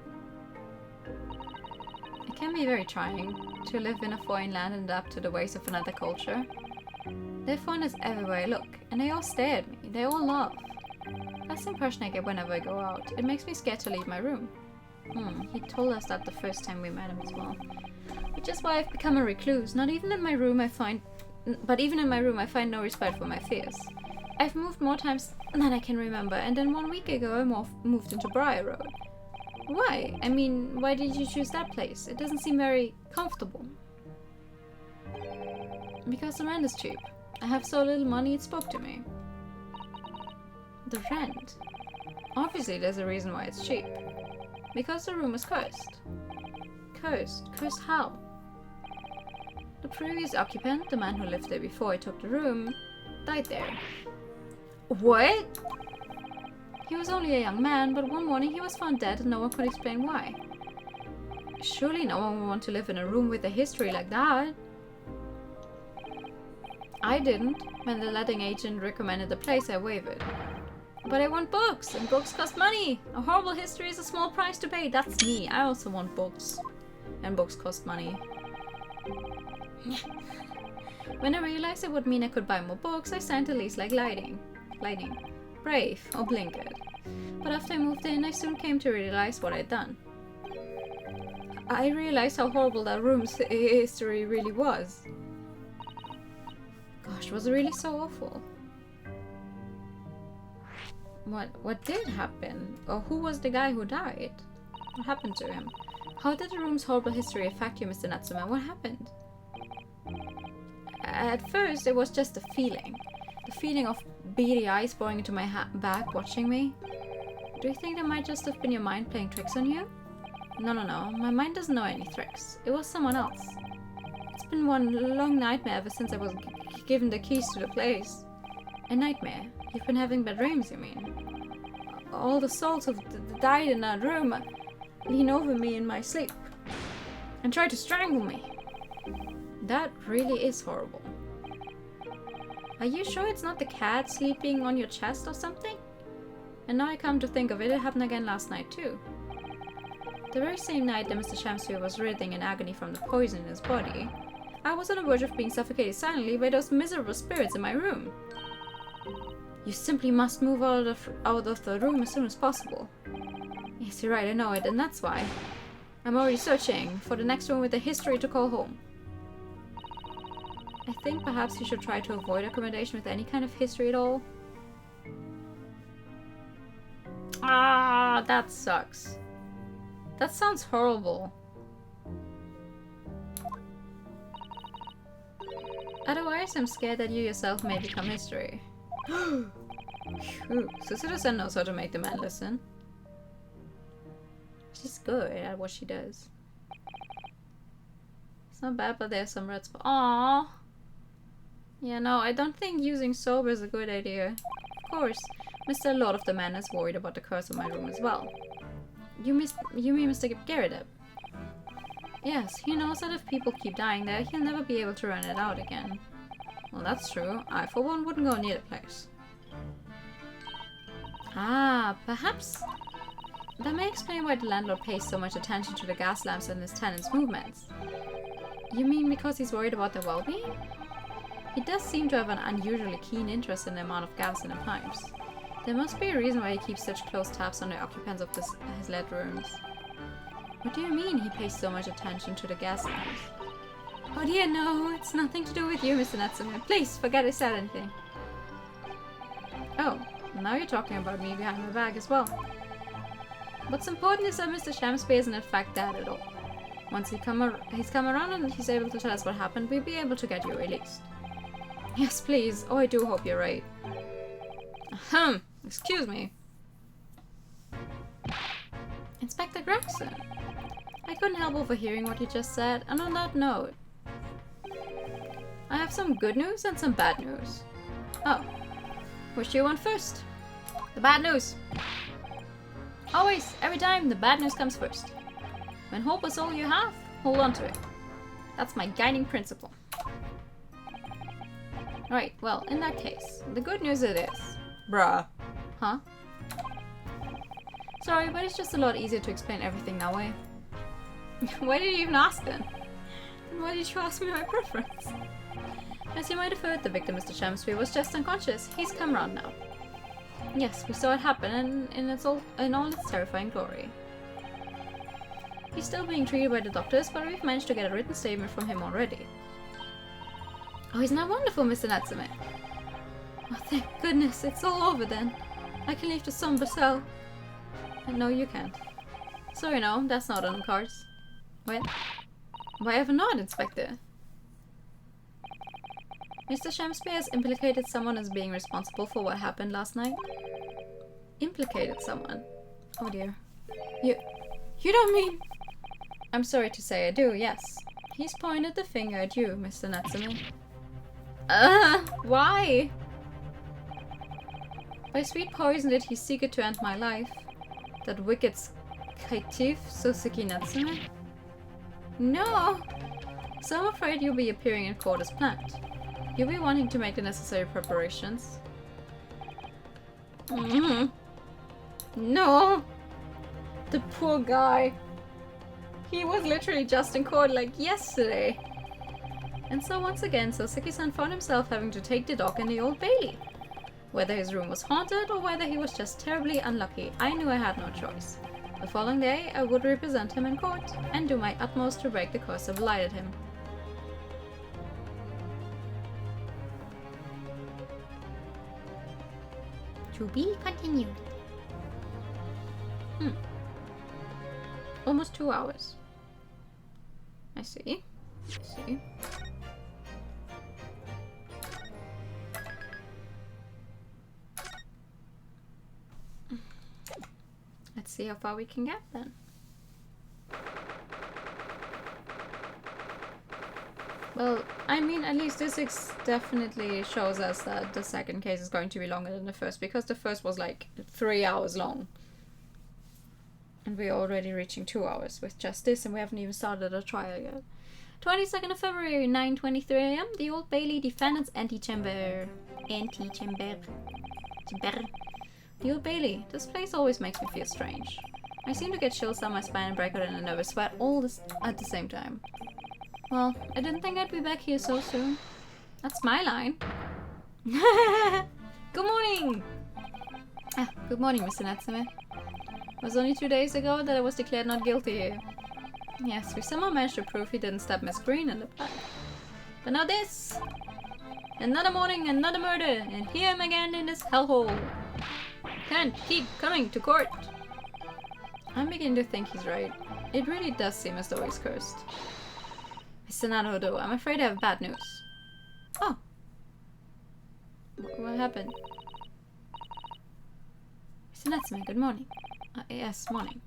It can be very trying to live in a foreign land and adapt to the ways of another culture. There are foreigners everywhere I look, and they all stare at me, they all laugh. That's the impression I get whenever I go out. It makes me scared to leave my room. He told us that the first time we met him as well. Which is why I've become a recluse. But even in my room I find no respite for my fears. I've moved more times than I can remember, and then 1 week ago I moved into Briar Road. Why? I mean, why did you choose that place? It doesn't seem very comfortable. Because the rent is cheap. I have so little money it spoke to me. The rent? Obviously there's a reason why it's cheap. Because the room is cursed. Cursed? Cursed how? The previous occupant, the man who lived there before I took the room, died there. What? He was only a young man, but one morning he was found dead and no one could explain why. Surely no one would want to live in a room with a history like that. I didn't. When the letting agent recommended the place, I wavered. But I want books, and books cost money. A horrible history is a small price to pay. That's me. I also want books. And books cost money. When I realized it would mean I could buy more books, I signed a lease like Lightning. Brave, or blinkered. But after I moved in, I soon came to realize what I'd done. I realized how horrible that room's history really was. Gosh, was it really so awful? What did happen? Or who was the guy who died? What happened to him? How did the room's horrible history affect you, Mr. Natsume? What happened? At first, it was just a feeling. The feeling of beady eyes boring into my back, watching me. Do you think that might just have been your mind playing tricks on you? No. My mind doesn't know any tricks. It was someone else. It's been one long nightmare ever since I was given the keys to the place. A nightmare? You've been having bad dreams, you mean? All the souls who died in that room lean over me in my sleep and try to strangle me. That really is horrible. Are you sure it's not the cat sleeping on your chest or something? And now I come to think of it, it happened again last night too. The very same night that Mr. Shamsui was writhing in agony from the poison in his body, I was on the verge of being suffocated silently by those miserable spirits in my room. You simply must move out of the room as soon as possible. Yes, you're right, I know it, and that's why. I'm already searching for the next room with a history to call home. I think perhaps you should try to avoid accommodation with any kind of history at all. Ah, that sucks. That sounds horrible. Otherwise, I'm scared that you yourself may become history. Suzuto-san knows how to make the man listen. She's good at what she does. It's not bad, but there's some red spots. Aww. Yeah, no, I don't think using sober is a good idea. Of course, Mr. Lord of the Man is worried about the curse of my room as well. You mean Mr. Garrett? Yes, he knows that if people keep dying there, he'll never be able to rent it out again. Well, that's true. I, for one, wouldn't go near the place. Ah, perhaps that may explain why the landlord pays so much attention to the gas lamps and his tenants' movements. You mean because he's worried about their well-being? He does seem to have an unusually keen interest in the amount of gas in the pipes. There must be a reason why he keeps such close tabs on the occupants of his let rooms. What do you mean he pays so much attention to the gas lamps? Oh dear, no, it's nothing to do with you, Mr. Natsume. Please, forget I said anything. Oh, now you're talking about me behind my back as well. What's important is that Mr. Shamsby isn't in fact dead at all. Once he's come around and he's able to tell us what happened, we'll be able to get you released. Yes, please. Oh, I do hope you're right. Ahem. Excuse me. Inspector Gregson. I couldn't help overhearing what you just said, and on that note, I have some good news and some bad news. Oh. What do you want first? The bad news. Always, every time, the bad news comes first. When hope is all you have, hold on to it. That's my guiding principle. Right, well, in that case, the good news it is. Bruh. Huh? Sorry, but it's just a lot easier to explain everything that way. Why did you even ask then? And why did you ask me my preference? As you might have heard, the victim, Mr. Shamsby, was just unconscious. He's come round now. Yes, we saw it happen in all its terrifying glory. He's still being treated by the doctors, but we've managed to get a written statement from him already. Oh, isn't that wonderful, Mr. Natsume? Oh, thank goodness, it's all over then. I can leave the somber cell. No, you can't. Sorry, no, that's not on the cards. What? Why ever not, Inspector? Mr. Shamsby has implicated someone as being responsible for what happened last night. Implicated someone? Oh dear. You don't mean... I'm sorry to say I do, yes. He's pointed the finger at you, Mr. Natsume. Why? By sweet poison did he seek it to end my life. That wicked caitiff, Soseki Natsume? No! So I'm afraid you'll be appearing in court as planned. You'll be wanting to make the necessary preparations. No! The poor guy. He was literally just in court like yesterday. And so once again, Soseki-san found himself having to take the dog in the Old Bailey. Whether his room was haunted or whether he was just terribly unlucky, I knew I had no choice. The following day, I would represent him in court and do my utmost to break the curse that blighted him. To be continued. Almost 2 hours. I see. Let's see how far we can get then. Well, I mean, at least this definitely shows us that the second case is going to be longer than the first, because the first was like 3 hours long. And we're already reaching 2 hours with just this, and we haven't even started a trial yet. 22nd of February, 9:23 AM, the Old Bailey Defendant's Antechamber. The Old Bailey. This place always makes me feel strange. I seem to get chills down my spine and break out in a nervous sweat all this at the same time. Well, I didn't think I'd be back here so soon. That's my line. Good morning! Good morning, Mr. Natsume. It was only 2 days ago that I was declared not guilty here. Yes, we somehow managed to prove he didn't stab Miss Green in the back. But now this! Another morning, another murder, and here I am again in this hellhole. Can't keep coming to court. I'm beginning to think he's right. It really does seem as though he's cursed. Mr. Naruto, I'm afraid I have bad news. Oh. What happened? Mr. Natsume, good morning. Yes, morning.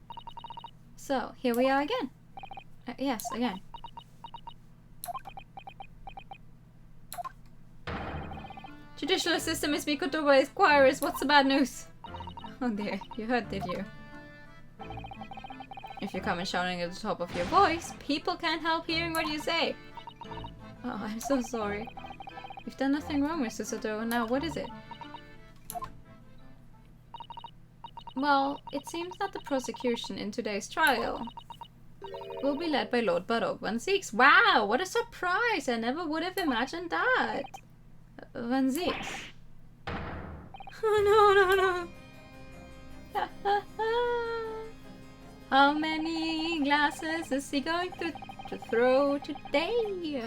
So, here we are again. Yes, again. Judicial Assistant Miss Mikoto by Squires, what's the bad news? Oh dear, you heard, did you? If you come and shouting at the top of your voice, people can't help hearing what you say. Oh, I'm so sorry. You've done nothing wrong, Mr. Sato. Now, what is it? Well, it seems that the prosecution in today's trial will be led by Lord Barok Van Zieks. Wow, what a surprise! I never would have imagined that. Van Zieks. Oh, no. How many glasses is he going to throw today?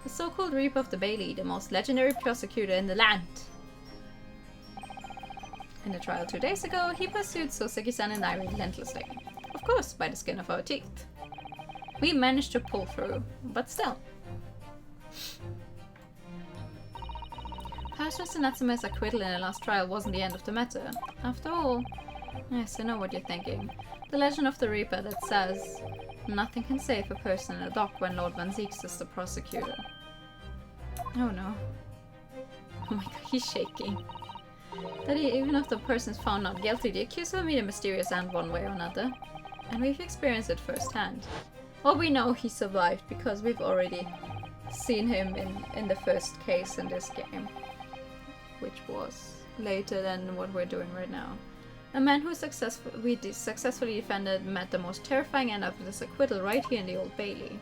The so-called Reaper of the Bailey, the most legendary prosecutor in the land. In the trial 2 days ago, he pursued Soseki-san and I relentlessly. Of course, by the skin of our teeth. We managed to pull through, but still. Perhaps Mr. Natsume's acquittal in the last trial wasn't the end of the matter. After all, yes, I know what you're thinking. The legend of the Reaper that says, nothing can save a person in the dock when Lord Van Zieks is the prosecutor. Oh no. Oh my god, he's shaking. That even if the person is found not guilty, the accused will meet a mysterious end one way or another. And we've experienced it firsthand. Well, we know he survived because we've already seen him in the first case in this game. Which was later than what we're doing right now. A man who we successfully defended met the most terrifying end of this acquittal right here in the Old Bailey.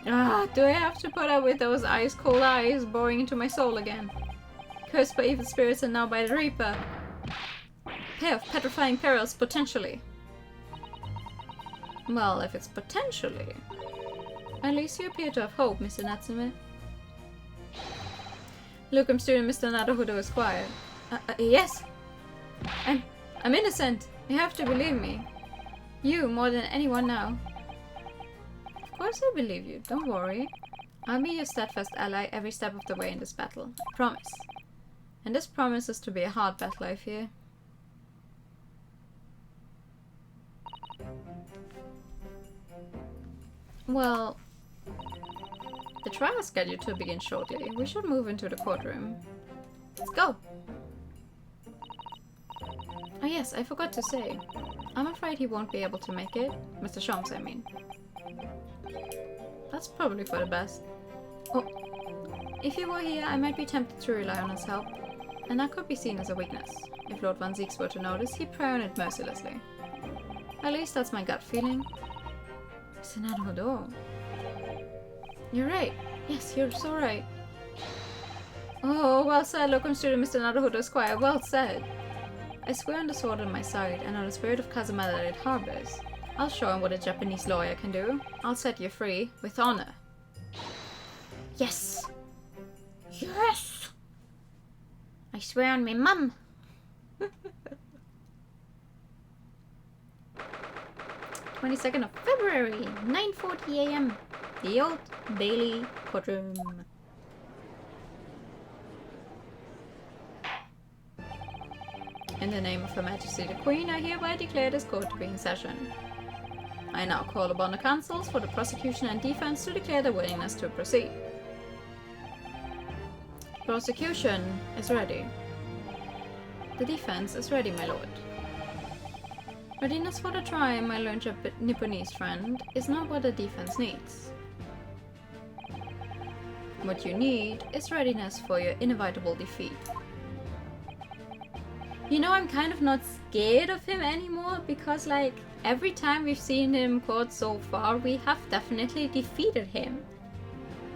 Ah, do I have to put up with those ice-cold eyes boring into my soul again? Cursed by evil spirits and now by the Reaper. Pair of petrifying perils, potentially. Well, if it's potentially... At least you appear to have hope, Mr. Natsume. Look, I'm student Mr. Naruhodo Esquire. Yes. I'm innocent. You have to believe me. You, more than anyone now. Of course I believe you. Don't worry. I'll be your steadfast ally every step of the way in this battle. I promise. And this promises to be a hard battle, I fear. Well... The trial is scheduled to begin shortly. We should move into the courtroom. Let's go! Oh yes, I forgot to say. I'm afraid he won't be able to make it. Mr. Shams, I mean. That's probably for the best. Oh, if he were here, I might be tempted to rely on his help. And that could be seen as a weakness. If Lord Van Zieks were to notice, he'd prey on it mercilessly. At least that's my gut feeling. Mr. Naruhodo. You're right. Yes, you're so right. Oh, well said, locum student Mr. Naruhodo Esquire. Well said. I swear on the sword on my side, and on the spirit of Kazuma that it harbors. I'll show him what a Japanese lawyer can do. I'll set you free, with honor. Yes! Yes! I swear on me mum! 22nd of February, 9:40 a.m. The Old Bailey Courtroom. In the name of Her Majesty the Queen, I hereby declare this court to be in session. I now call upon the counsels for the prosecution and defense to declare their willingness to proceed. Prosecution is ready. The defense is ready, my lord. Readiness for the trial, my learned Nipponese friend, is not what the defense needs. What you need is readiness for your inevitable defeat. You know, I'm kind of not scared of him anymore because, like, every time we've seen him in court so far, we have definitely defeated him.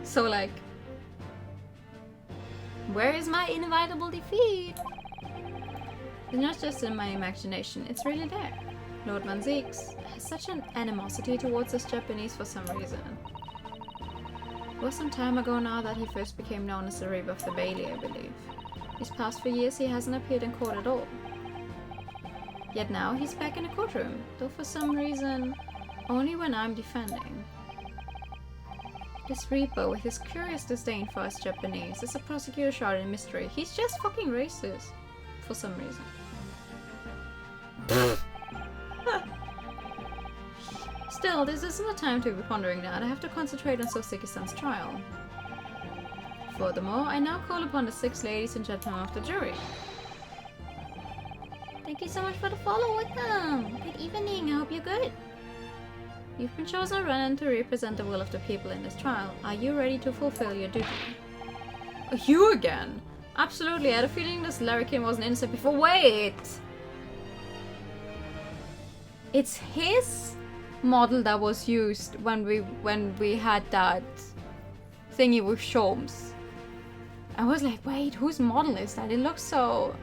So, like, where is my inevitable defeat? It's not just in my imagination, it's really there. Lord Van Zieks has such an animosity towards us Japanese for some reason. It was some time ago now that he first became known as the Reaper of the Bailey, I believe. These past few years he hasn't appeared in court at all. Yet now he's back in the courtroom, though for some reason only when I'm defending. This Reaper, with his curious disdain for us Japanese, is a prosecutor shrouded in mystery. He's just fucking racist. For some reason. Still, this isn't the time to be pondering that. I have to concentrate on Soseki-san's trial. Furthermore, I now call upon the 6 ladies and gentlemen of the jury. Thank you so much for the follow, welcome! Good evening, I hope you're good. You've been chosen Renan to represent the will of the people in this trial. Are you ready to fulfill your duty? You again? Absolutely, I had a feeling this larrikin wasn't innocent before. Wait! It's his model that was used when we had that thingy with Sholmes. I was like, wait, whose model is that? It looks so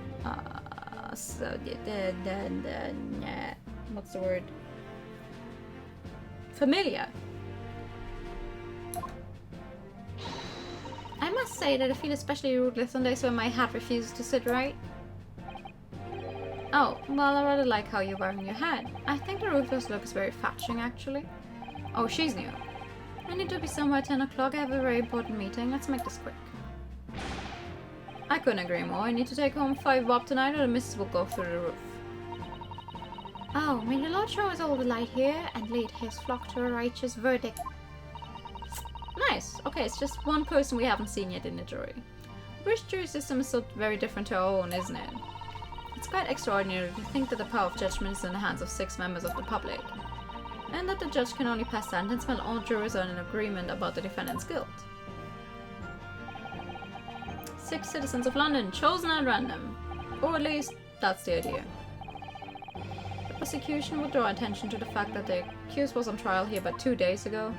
what's the word? Familiar. I must say that I feel especially ruthless on days when my hat refuses to sit right. Oh, well, I rather like how you're wearing your hat. I think the ruthless look is very fetching, actually. Oh, she's new. I need to be somewhere at 10 o'clock. I have a very important meeting. Let's make this quick. I couldn't agree more. I need to take home 5 bob tonight or the missus will go through the roof. Oh, may the Lord show us all the light here and lead his flock to a righteous verdict. Nice. Okay, it's just one person we haven't seen yet in the jury. The British jury system is so very different to our own, isn't it? It's quite extraordinary to think that the power of judgment is in the hands of 6 members of the public, and that the judge can only pass sentence when all jurors are in agreement about the defendant's guilt. 6 citizens of London, chosen at random. Or at least, that's the idea. The prosecution would draw attention to the fact that the accused was on trial here but 2 days ago.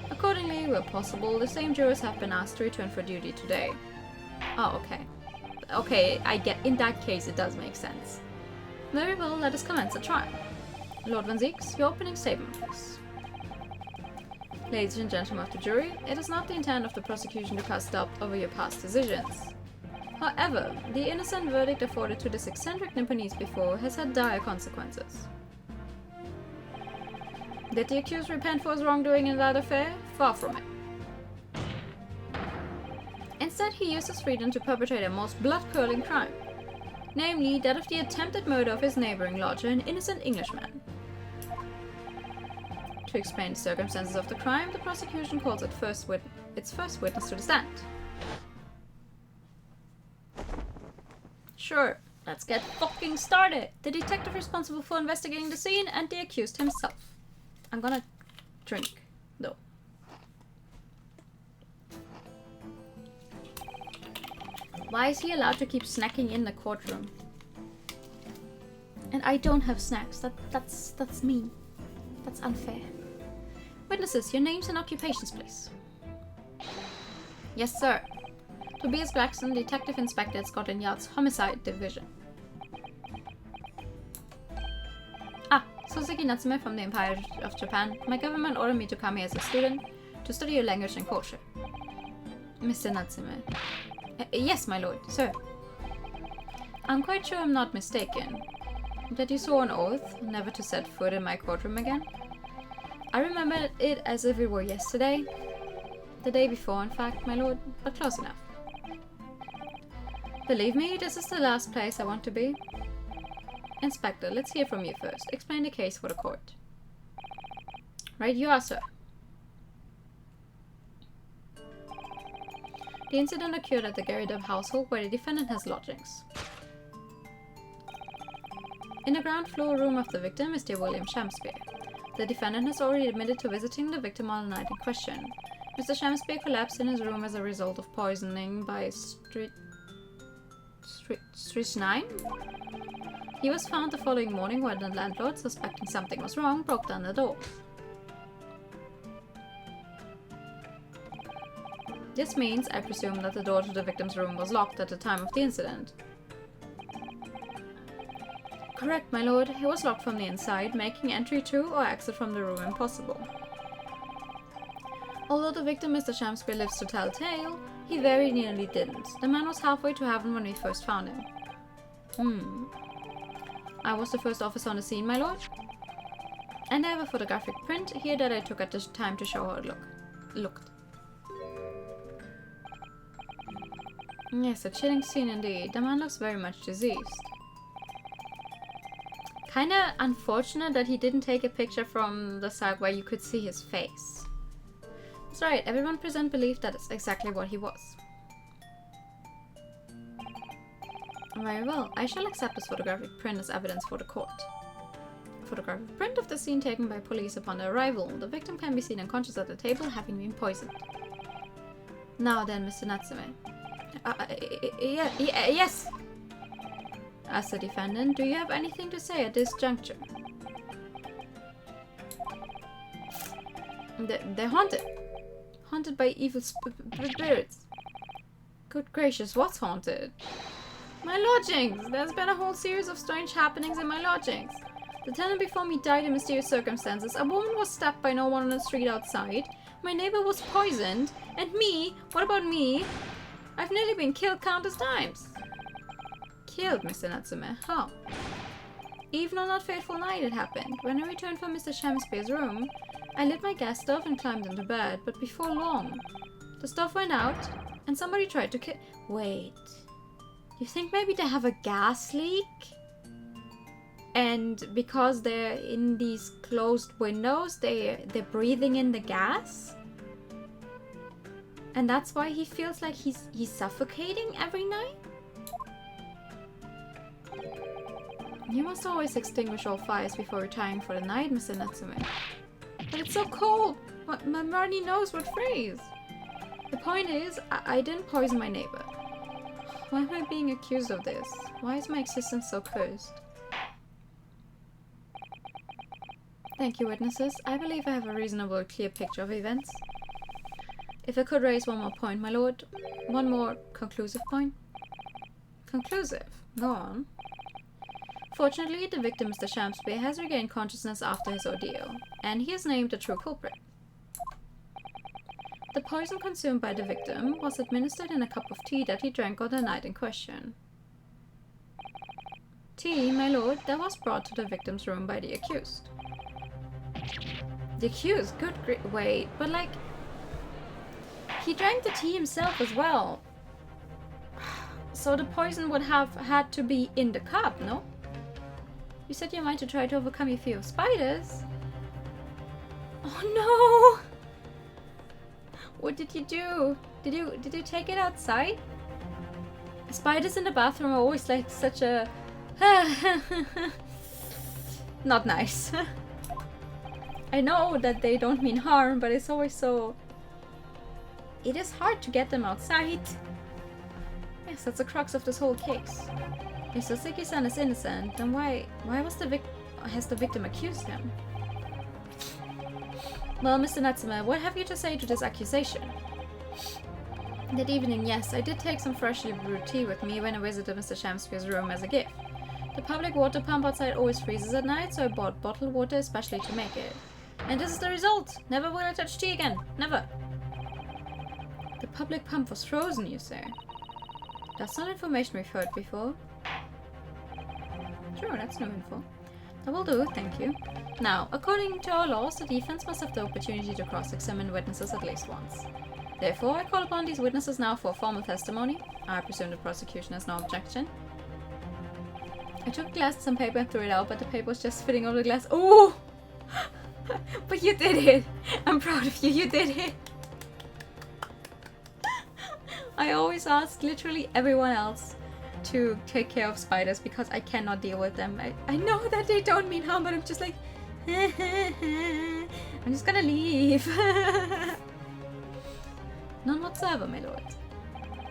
Accordingly, where possible, the same jurors have been asked to return for duty today. Oh, okay. Okay, I get. In that case, it does make sense. Very well, let us commence the trial. Lord Van Zieks, your opening statement, please. Ladies and gentlemen of the jury, it is not the intent of the prosecution to cast doubt over your past decisions. However, the innocent verdict afforded to this eccentric Nipponese before has had dire consequences. Did the accused repent for his wrongdoing in that affair? Far from it. Instead, he used his freedom to perpetrate a most blood-curdling crime, namely that of the attempted murder of his neighboring lodger, an innocent Englishman. To explain the circumstances of the crime, the prosecution calls its first witness to the stand. Sure, let's get fucking started. The detective responsible for investigating the scene and the accused himself. I'm gonna drink, though. Why is he allowed to keep snacking in the courtroom? And I don't have snacks. That's mean. That's unfair. Witnesses, your names and occupations, please. Yes, sir. Tobias Gregson, Detective Inspector at Scotland Yard's Homicide Division. Suzuki Natsume from the Empire of Japan. My government ordered me to come here as a student to study your language and culture. Mr. Natsume. Yes, my lord, sir. I'm quite sure I'm not mistaken. That you swore an oath never to set foot in my courtroom again? I remember it as if it were yesterday. The day before, in fact, my lord, but close enough. Believe me, this is the last place I want to be. Inspector, let's hear from you first. Explain the case for the court. Right you are, sir. The incident occurred at the Gary Dove household where the defendant has lodgings. In the ground floor room of the victim is dear William Shamspeare. The defendant has already admitted to visiting the victim on the night in question. Mr. Shamspeare collapsed in his room as a result of poisoning by strychnine. He was found the following morning when the landlord, suspecting something was wrong, broke down the door. This means, I presume, that the door to the victim's room was locked at the time of the incident. Correct, my lord. It was locked from the inside, making entry to or exit from the room impossible. Although the victim, Mr. Shamspeare, lives to tell a tale, he very nearly didn't. The man was halfway to heaven when we first found him. I was the first officer on the scene, my lord. And I have a photographic print here that I took at the time to show how it looked. Yes, a chilling scene indeed. The man looks very much diseased. Kinda unfortunate that he didn't take a picture from the side where you could see his face. That's right, everyone present believed that it's exactly what he was. Very well, I shall accept this photographic print as evidence for the court. A photographic print of the scene taken by police upon their arrival. The victim can be seen unconscious at the table, having been poisoned. Now then, Mr. Natsume. Yes! As the defendant, do you have anything to say at this juncture? They're haunted. Haunted by evil spirits. Good gracious, what's haunted? My lodgings! There's been a whole series of strange happenings in my lodgings. The tenant before me died in mysterious circumstances. A woman was stabbed by no one on the street outside. My neighbor was poisoned. And me? What about me? I've nearly been killed countless times. Killed, Mr. Natsume? How? Even on that fateful night it happened. When I returned from Mr. Shamspeare's room, I lit my gas stove and climbed into bed, but before long, the stove went out and somebody tried to kill— Wait. You think maybe they have a gas leak? And because they're in these closed windows, they're breathing in the gas? And that's why he feels like he's suffocating every night? You must always extinguish all fires before retiring for the night, Mr. Natsume. But it's so cold! My runny nose would freeze! The point is, I didn't poison my neighbor. Why am I being accused of this? Why is my existence so cursed? Thank you, witnesses. I believe I have a reasonably clear picture of events. If I could raise one more point, my lord. One more conclusive point. Conclusive? Go on. Fortunately, the victim, Mr. Shamsby, has regained consciousness after his ordeal, and he is named the true culprit. The poison consumed by the victim was administered in a cup of tea that he drank on the night in question. Tea, my lord, that was brought to the victim's room by the accused. The accused? Wait, but like... He drank the tea himself as well. So the poison would have had to be in the cup, no? You set your mind to try to overcome your fear of spiders? Oh no! What did you do? Did you take it outside? Spiders in the bathroom are always like such a... Not nice. I know that they don't mean harm, but it's always so... It is hard to get them outside. Yes, that's the crux of this whole case. If Soseki-san is innocent, then why has the victim accused him? Well, Mr. Natsume, what have you to say to this accusation? That evening, yes, I did take some freshly brewed tea with me when I visited Mr. Shamsby's room as a gift. The public water pump outside always freezes at night, so I bought bottled water especially to make it. And this is the result! Never will I touch tea again! Never! The public pump was frozen, you say? That's not information we've heard before. Sure, that's new info. That will do, thank you. Now, according to our laws, the defense must have the opportunity to cross-examine witnesses at least once. Therefore, I call upon these witnesses now for formal testimony. I presume the prosecution has no objection. I took a glass and some paper and threw it out, but the paper was just fitting over the glass. Oh! But you did it! I'm proud of you, you did it! I always ask literally everyone else to take care of spiders because I cannot deal with them. I know that they don't mean harm, but I'm just like... I'm just gonna leave. None whatsoever, my lord.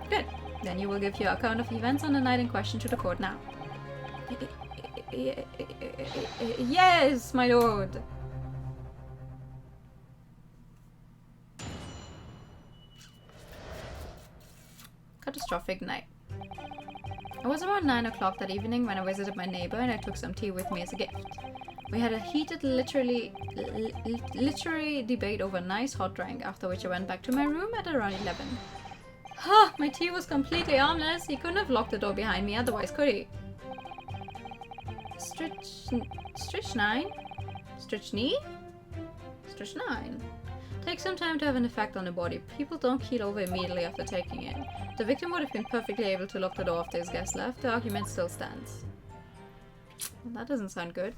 Good. Then you will give your account of events on the night in question to the court now. Yes, my lord! Catastrophic night. It was around 9 o'clock that evening when I visited my neighbor and I took some tea with me as a gift. We had a heated literary debate over a nice hot drink, after which I went back to my room at around 11. Ha! My tea was completely harmless. He couldn't have locked the door behind me otherwise, could he? Strychnine? Strychnine? Strychnine. Takes some time to have an effect on the body. People don't keel over immediately after taking it. The victim would have been perfectly able to lock the door after his guest left. The argument still stands. Well, that doesn't sound good.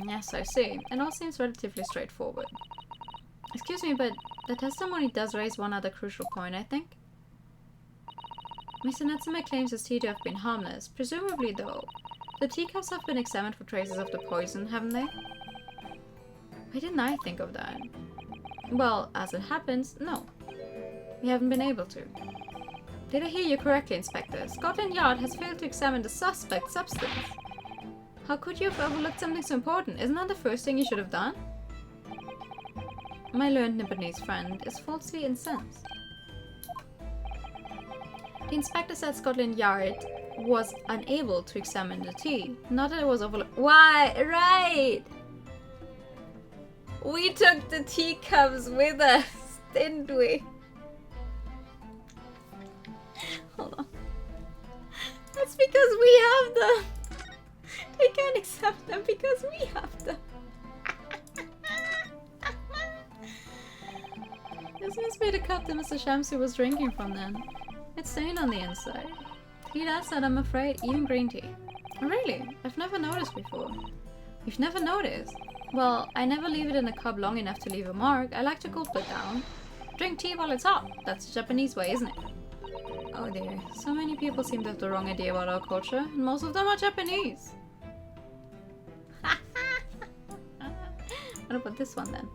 Yes, I see. It all seems relatively straightforward. Excuse me, but the testimony does raise one other crucial point, I think. Mr. Natsume claims his tea to have been harmless. Presumably, though, the teacups have been examined for traces of the poison, haven't they? Why didn't I think of that? Well, as it happens, no. We haven't been able to. Did I hear you correctly, Inspector? Scotland Yard has failed to examine the suspect's substance. How could you have overlooked something so important? Isn't that the first thing you should have done? My learned Nipponese friend is falsely incensed. The inspector said Scotland Yard was unable to examine the tea. Not that it was overlooked. Why? Right! We took the teacups with us, didn't we? Hold on. That's because we have them. They can't accept them because we have them. This must be the cup that Mr. Shamsby was drinking from then. It's stained on the inside. Tea does that, I'm afraid, even green tea. Oh, really? I've never noticed before. You've never noticed? Well, I never leave it in a cup long enough to leave a mark. I like to gulp it down. Drink tea while it's hot. That's the Japanese way, isn't it? Oh dear. So many people seem to have the wrong idea about our culture, and most of them are Japanese. What about this one then?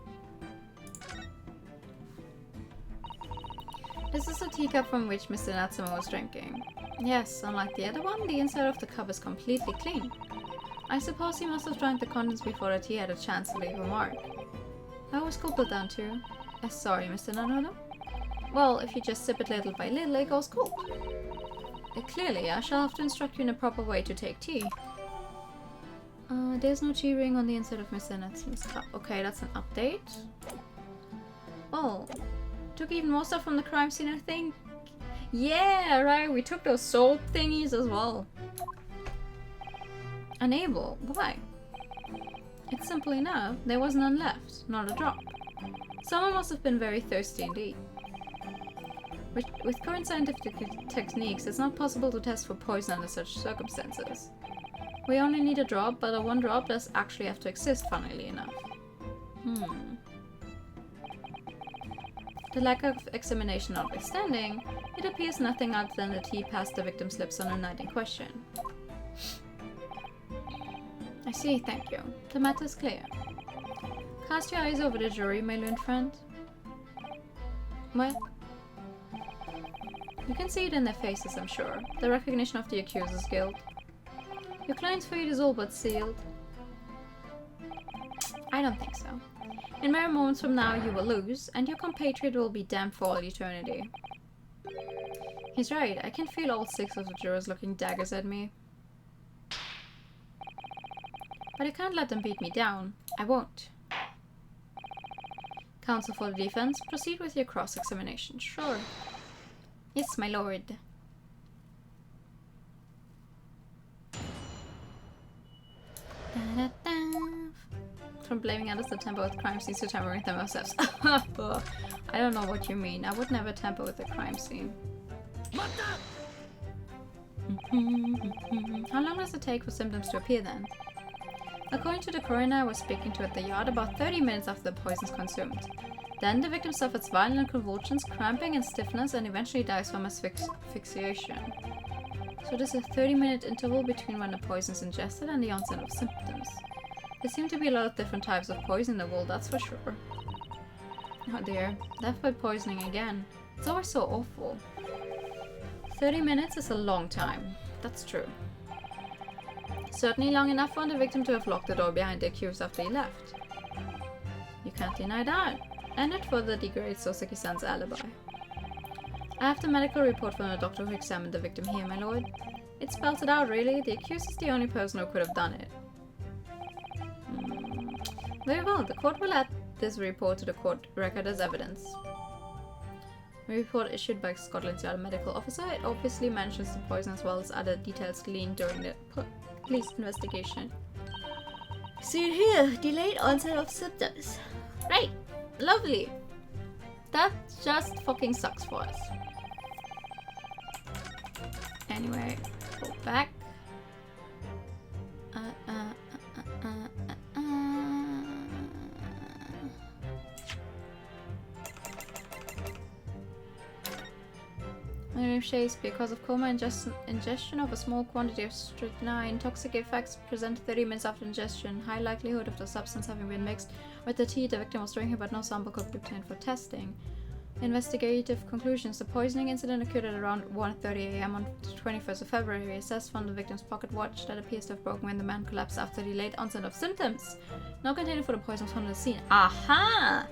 This is a teacup from which Mr. Natsume was drinking. Yes, unlike the other one, the inside of the cup is completely clean. I suppose he must have drank the contents before the tea had a chance to leave a mark. I always gulp it down too. Sorry, Mr. Nanono. Well, if you just sip it little by little, it goes cold. Clearly, I shall have to instruct you in a proper way to take tea. There's no tea ring on the inside of Mr. Natsume's cup. Okay, that's an update. Oh, took even more stuff from the crime scene, I think. Yeah, right, we took those soap thingies as well. Unable? Why? It's simple enough. There was none left. Not a drop. Someone must have been very thirsty indeed. With current scientific techniques, it's not possible to test for poison under such circumstances. We only need a drop, but a one drop does actually have to exist, funnily enough. The lack of examination notwithstanding, it appears nothing other than the tea passed the victim's lips on the night in question. I see, thank you. The matter is clear. Cast your eyes over the jury, my learned friend. What? You can see it in their faces, I'm sure. The recognition of the accuser's guilt. Your client's fate is all but sealed. I don't think so. In mere moments from now, you will lose, and your compatriot will be damned for all eternity. He's right. I can feel all 6 of the jurors looking daggers at me. But I can't let them beat me down. I won't. Counsel for the defense, proceed with your cross-examination. Sure. Yes, my lord. Da-da-da. From blaming others to tamper with crime scenes to tampering with them ourselves. I don't know what you mean. I would never tamper with a crime scene. How long does it take for symptoms to appear then? According to the coroner I was speaking to at the yard, about 30 minutes after the poison is consumed. Then the victim suffers violent convulsions, cramping and stiffness, and eventually dies from asphyxiation. So there's a 30-minute interval between when the poison is ingested and the onset of symptoms. There seem to be a lot of different types of poison in the world, that's for sure. Oh dear, death by poisoning again. It's always so awful. 30 minutes is a long time. That's true. Certainly long enough for the victim to have locked the door behind the accused after he left. You can't deny that. And it further degrades Soseki-san's alibi. I have the medical report from the doctor who examined the victim here, my lord. It spells it out, really. The accused is the only person who could have done it. Very well, the court will add this report to the court record as evidence. A report issued by Scotland Yard medical officer. It obviously mentions the poison as well as other details gleaned during the police investigation. See it here, delayed onset of symptoms. Right, lovely. That just fucking sucks for us. Anyway, go back. Shades because of coma ingestion of a small quantity of strychnine. Toxic effects present 30 minutes after ingestion. High likelihood of the substance having been mixed with the tea the victim was drinking, but no sample could be obtained for testing. Investigative conclusions. The poisoning incident occurred at around 1:30 a.m. on the 21st of February. Assessed from the victim's pocket watch that appears to have broken when the man collapsed after the late onset of symptoms. No container for the poison was found at the scene. Aha!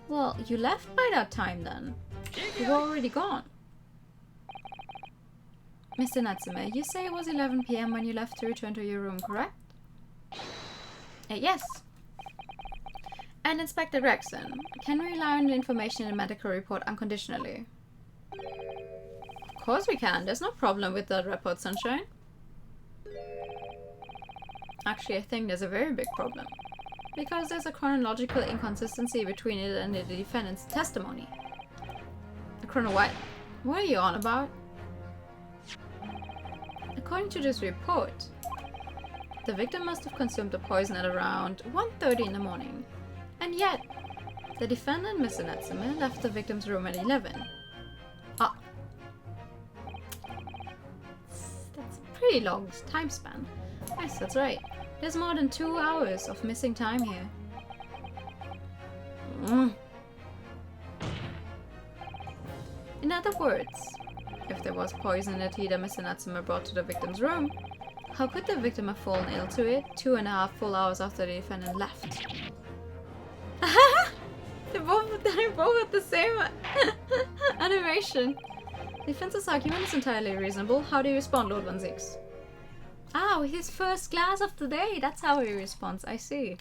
Well, you left by that time then. You were already gone. Mr. Natsume, you say it was 11 p.m. when you left to return to your room, correct? Yes. And Inspector Gregson, can we rely on the information in the medical report unconditionally? Of course we can. There's no problem with that report, Sunshine. Actually, I think there's a very big problem. Because there's a chronological inconsistency between it and the defendant's testimony. A chrono what? What are you on about? According to this report, the victim must have consumed the poison at around 1:30 in the morning. And yet, The defendant, Mr. Natsume, left the victim's room at 11. Ah. That's a pretty long time span. Yes, that's right. There's more than 2 hours of missing time here. In other words, if there was poison in the tea that Mr. Natsume brought to the victim's room, how could the victim have fallen ill to it 2.5 full hours after the defendant left? They're both at the same animation. The defense's argument is entirely reasonable. How do you respond, Lord Van Zix? Ah, with his first glass of the day. That's how he responds. I see.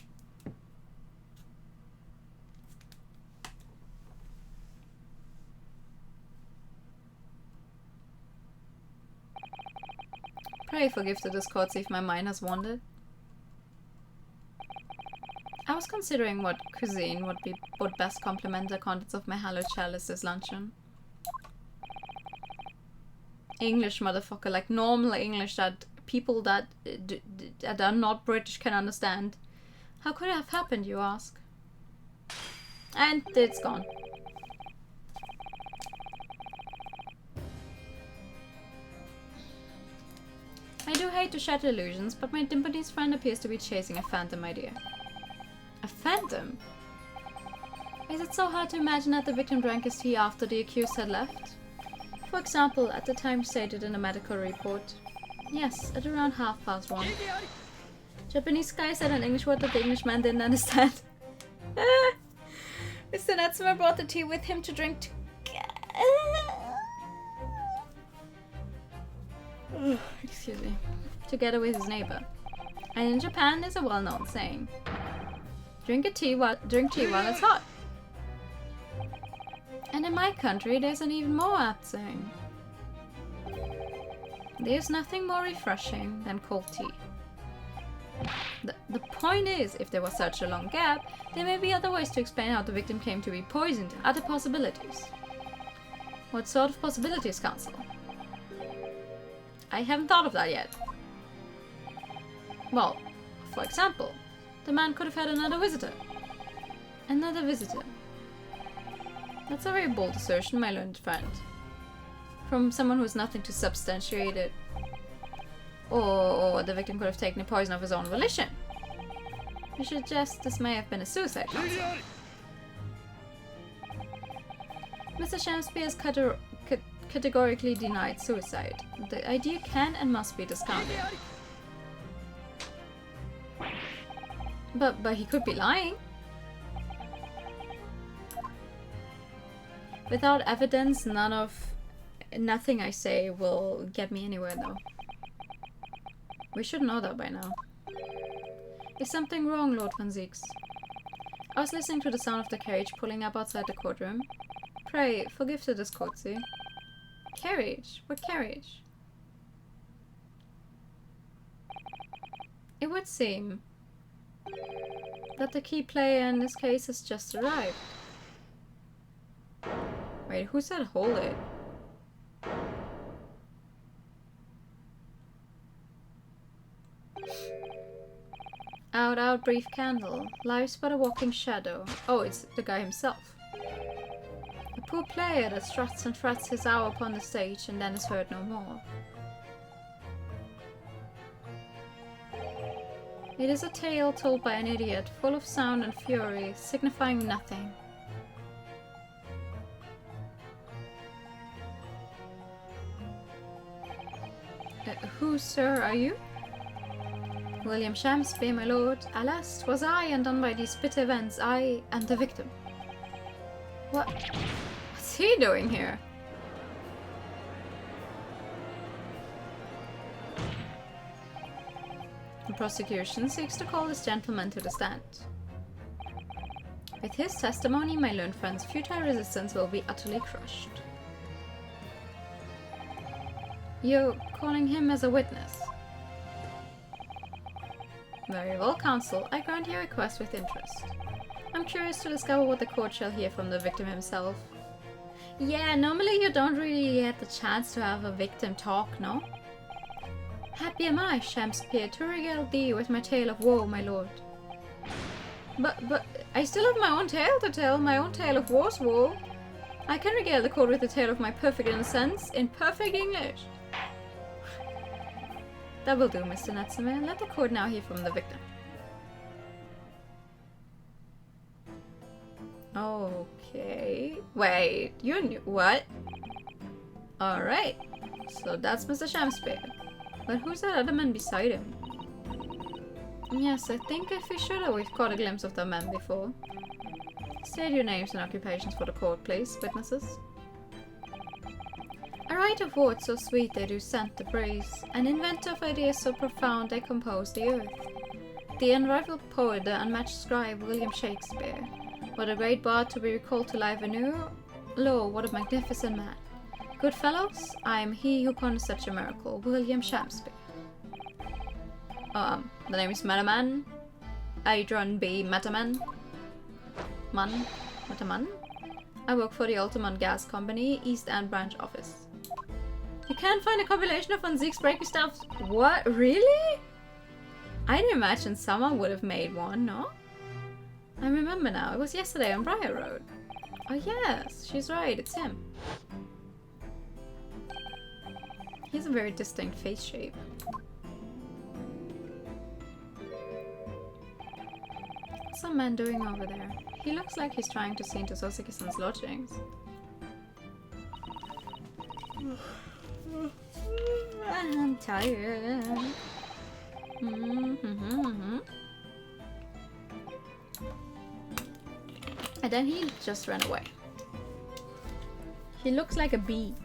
Pray forgive the discords if my mind has wandered. I was considering what cuisine would best complement the contents of my hallowed chalice this luncheon. English, motherfucker, like normal English that people that are not British can understand. How could it have happened, you ask? And it's gone. I do hate to shatter illusions, but my Japanese friend appears to be chasing a phantom idea. A phantom? Is it so hard to imagine that the victim drank his tea after the accused had left? For example, at the time stated in the medical report. Yes, at around 1:30. Japanese guy said an English word that the Englishman didn't understand. Mr. Natsume brought the tea with him to drink excuse me. Together with his neighbor. And in Japan there's a well-known saying. Drink tea while it's hot. And in my country there's an even more apt saying. There's nothing more refreshing than cold tea. The point is, if there was such a long gap, there may be other ways to explain how the victim came to be poisoned, other possibilities. What sort of possibilities, Counsel? I haven't thought of that yet. Well, for example, the man could have had another visitor. Another visitor. That's a very bold assertion, my learned friend. From someone who has nothing to substantiate it. Or the victim could have taken the poison of his own volition. You suggest this may have been a suicide, Counsel. Mr. Shamsby has categorically denied suicide. The idea can and must be discounted. But he could be lying. Without evidence, nothing I say will get me anywhere, though. We should know that by now. Is something wrong, Lord Van Zix? I was listening to the sound of the carriage pulling up outside the courtroom. Pray, forgive the discourtesy. Carriage? What carriage? It would seem that the key player in this case has just arrived. Wait, who said hold it? Out, brief candle. Lives but a walking shadow. Oh, it's the guy himself. A poor player that struts and frets his hour upon the stage and then is heard no more. It is a tale told by an idiot, full of sound and fury, signifying nothing. Who, sir, are you? William Shamsby, my lord. Alas, 'twas I, and done by these bitter events, I am the victim. What's he doing here? The prosecution seeks to call this gentleman to the stand. With his testimony, my learned friend's futile resistance will be utterly crushed. You're calling him as a witness? Very well, counsel. I grant your request with interest. I'm curious to discover what the court shall hear from the victim himself. Yeah, normally you don't really get the chance to have a victim talk, no? Happy am I, Shamspeare, to regale thee with my tale of woe, my lord. But, I still have my own tale to tell, my own tale of war's woe. I can regale the court with the tale of my perfect innocence in perfect English. That will do, Mr. Natsume. Let the court now hear from the victim. Okay. Wait, you knew what? Alright. So that's Mr. Shamspeare. But who's that other man beside him? Yes, I think if we should have, we've caught a glimpse of the man before. State your names and occupations for the court, please, witnesses. A writer of words so sweet they do scent the breeze, an inventor of ideas so profound they compose the earth. The unrivaled poet, the unmatched scribe, William Shakespeare. What a great bard to be recalled to life anew. Lo, what a magnificent man. Good fellows, I am he who ponders such a miracle, William Shakespeare. The name is Metaman. Adrian B. Metaman. Metaman? I work for the Altamont Gas Company, East End Branch Office. You can't find a compilation of Von Zieg's breaking stuff? What? Really? I'd imagine someone would have made one, no? I remember now, it was yesterday on Briar Road. Oh yes, she's right, it's him. He has a very distinct face shape. What's some man doing over there? He looks like he's trying to see into Soseki-san's lodgings. I'm tired. And then he just ran away. He looks like a bee.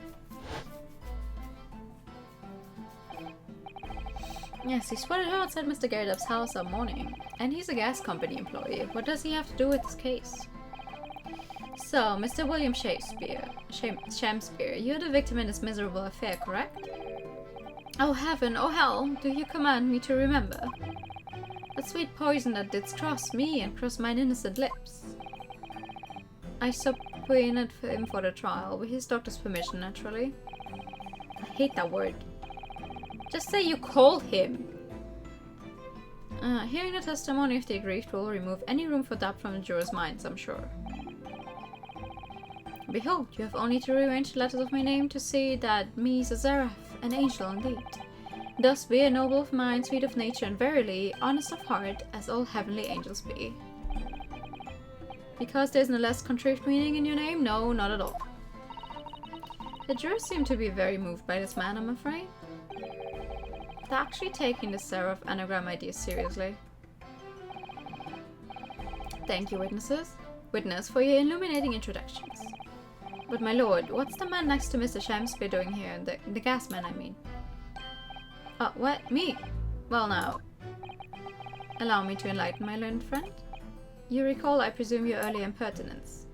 Yes, he spotted her outside Mr. Garrett's house that morning. And he's a gas company employee. What does he have to do with this case? So, Mr. William Shakespeare, you're the victim in this miserable affair, correct? Oh heaven, oh hell, do you command me to remember? That sweet poison that didst cross me and cross mine innocent lips. I subpoenaed him for the trial, with his doctor's permission, naturally. I hate that word. Just say you called him. Hearing the testimony of the aggrieved will remove any room for doubt from the jurors' minds, I'm sure. Behold, you have only to rearrange the letters of my name to see that me is a seraph, an angel indeed. Thus be a noble of mind, sweet of nature, and verily honest of heart, as all heavenly angels be. Because there's no less contrived meaning in your name? No, not at all. The jurors seem to be very moved by this man, I'm afraid. They're actually taking the seraph anagram idea seriously. Thank you, witnesses. Witness, for your illuminating introductions. But my lord, what's the man next to Mr. Shamspeare doing here? The gas man, I mean. Oh, what? Me? Well now, allow me to enlighten my learned friend. You recall, I presume, your earlier impertinence,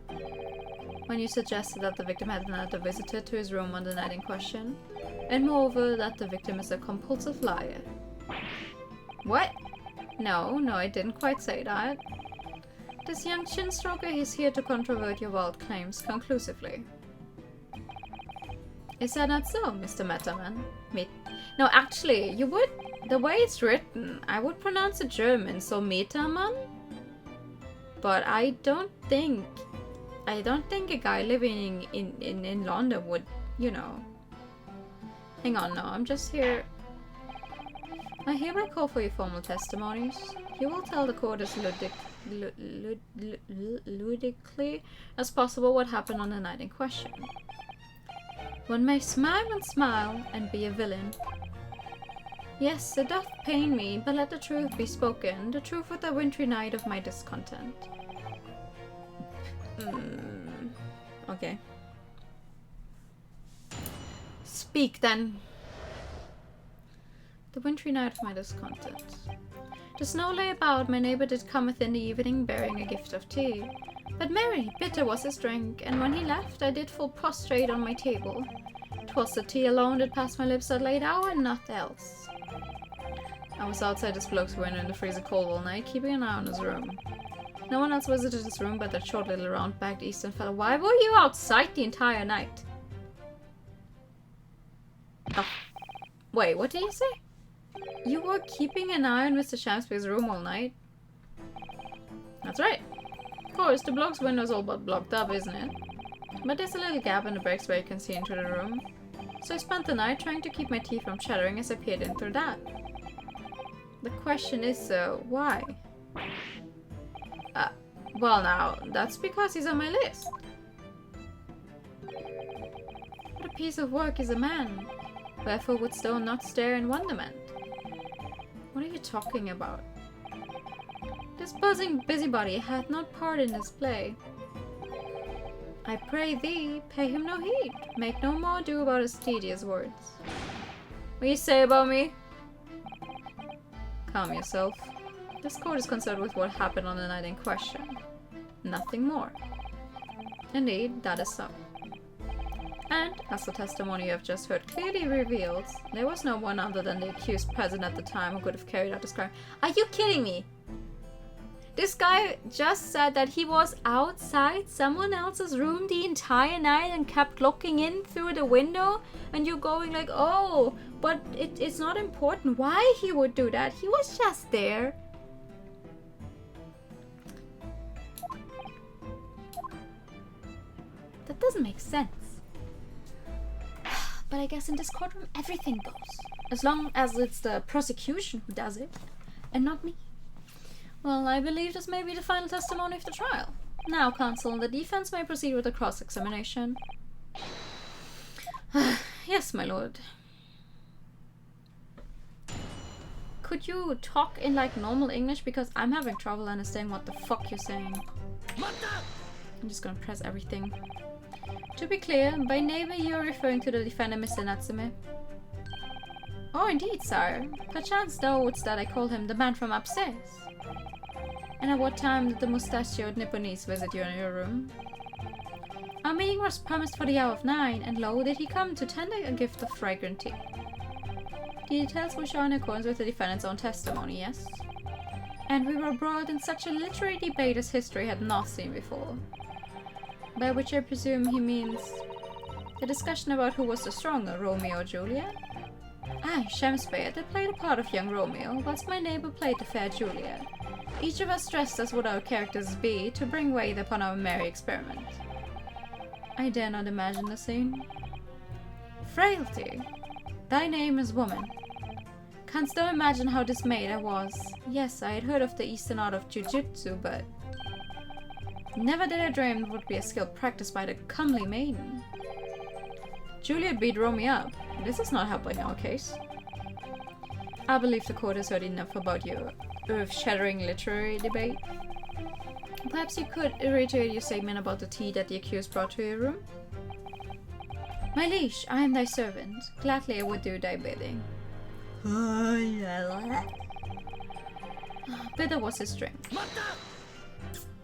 when you suggested that the victim had another visitor to his room on the night in question, and moreover, that the victim is a compulsive liar. What? No, I didn't quite say that. This young chin-stroker is here to controvert your wild claims conclusively. Is that not so, Mr. Metaman? No, actually, you would... The way it's written, I would pronounce it German, so Metaman? But I don't think a guy living in London would, you know... Hang on, no, I'm just here... I hereby call for your formal testimonies. You will tell the court as ludicrously as possible what happened on the night in question. One may smile and be a villain. Yes, it doth pain me, but let the truth be spoken, the truth of the wintry night of my discontent. Okay. Speak then. The wintry night of my discontent. The snow lay about, my neighbour did cometh in the evening, bearing a gift of tea. But merry, bitter was his drink, and when he left, I did fall prostrate on my table. 'Twas the tea alone that passed my lips that late hour, and naught else. I was outside this bloke's window in the freezing cold all night, keeping an eye on his room. No one else visited his room but that short little round-backed eastern fellow. Why were you outside the entire night? Oh. Wait, what did you say? You were keeping an eye on Mr. Shamspeare's room all night? That's right. course, the blog's window's all but blocked up, isn't it? But there's a little gap in the bricks where you can see into the room. So I spent the night trying to keep my teeth from chattering as I peered in through that. The question is, why? Well now, that's because he's on my list. What a piece of work is a man. Wherefore would stone not stare in wonderment? What are you talking about? This buzzing busybody hath not part in this play. I pray thee, pay him no heed. Make no more ado about his tedious words. What you say about me? Calm yourself. This court is concerned with what happened on the night in question. Nothing more. Indeed, that is so. And, as the testimony you have just heard clearly reveals, there was no one other than the accused present at the time who could have carried out this crime. Are you kidding me? This guy just said that he was outside someone else's room the entire night and kept looking in through the window, and you're going like, oh, but it's not important why he would do that. He was just there. That doesn't make sense. But I guess in this courtroom everything goes. As long as it's the prosecution who does it, and not me. Well, I believe this may be the final testimony of the trial. Now, counsel, the defense may proceed with the cross-examination. Yes, my lord. Could you talk in like normal English, because I'm having trouble understanding what the fuck you're saying. I'm just gonna press everything. To be clear, by neighbor you're referring to the defendant, Mr. Natsume. Oh, indeed, sire. Perchance thou wouldst that I called him the man from upstairs. And at what time did the mustachioed Nipponese visit you in your room? Our meeting was promised for the hour of 9, and lo, did he come to tender a gift of fragrant tea. The details which are in accordance with the defendant's own testimony, yes? And we were abroad in such a literary debate as history had not seen before. By which I presume he means the discussion about who was the stronger, Romeo or Juliet? Aye, Shakespeare did play the part of young Romeo, whilst my neighbour played the fair Juliet. Each of us dressed as what our characters be, to bring weight upon our merry experiment. I dare not imagine the scene. Frailty, thy name is woman. Canst thou imagine how dismayed I was? Yes, I had heard of the eastern art of jujutsu, but never did I dream it would be a skill practiced by the comely maiden. Juliet beat Romeo up. This is not helping our case. I believe the court has heard enough about your earth-shattering literary debate. Perhaps you could reiterate your statement about the tea that the accused brought to your room? My liege, I am thy servant. Gladly I would do thy bidding. Bitter was his drink.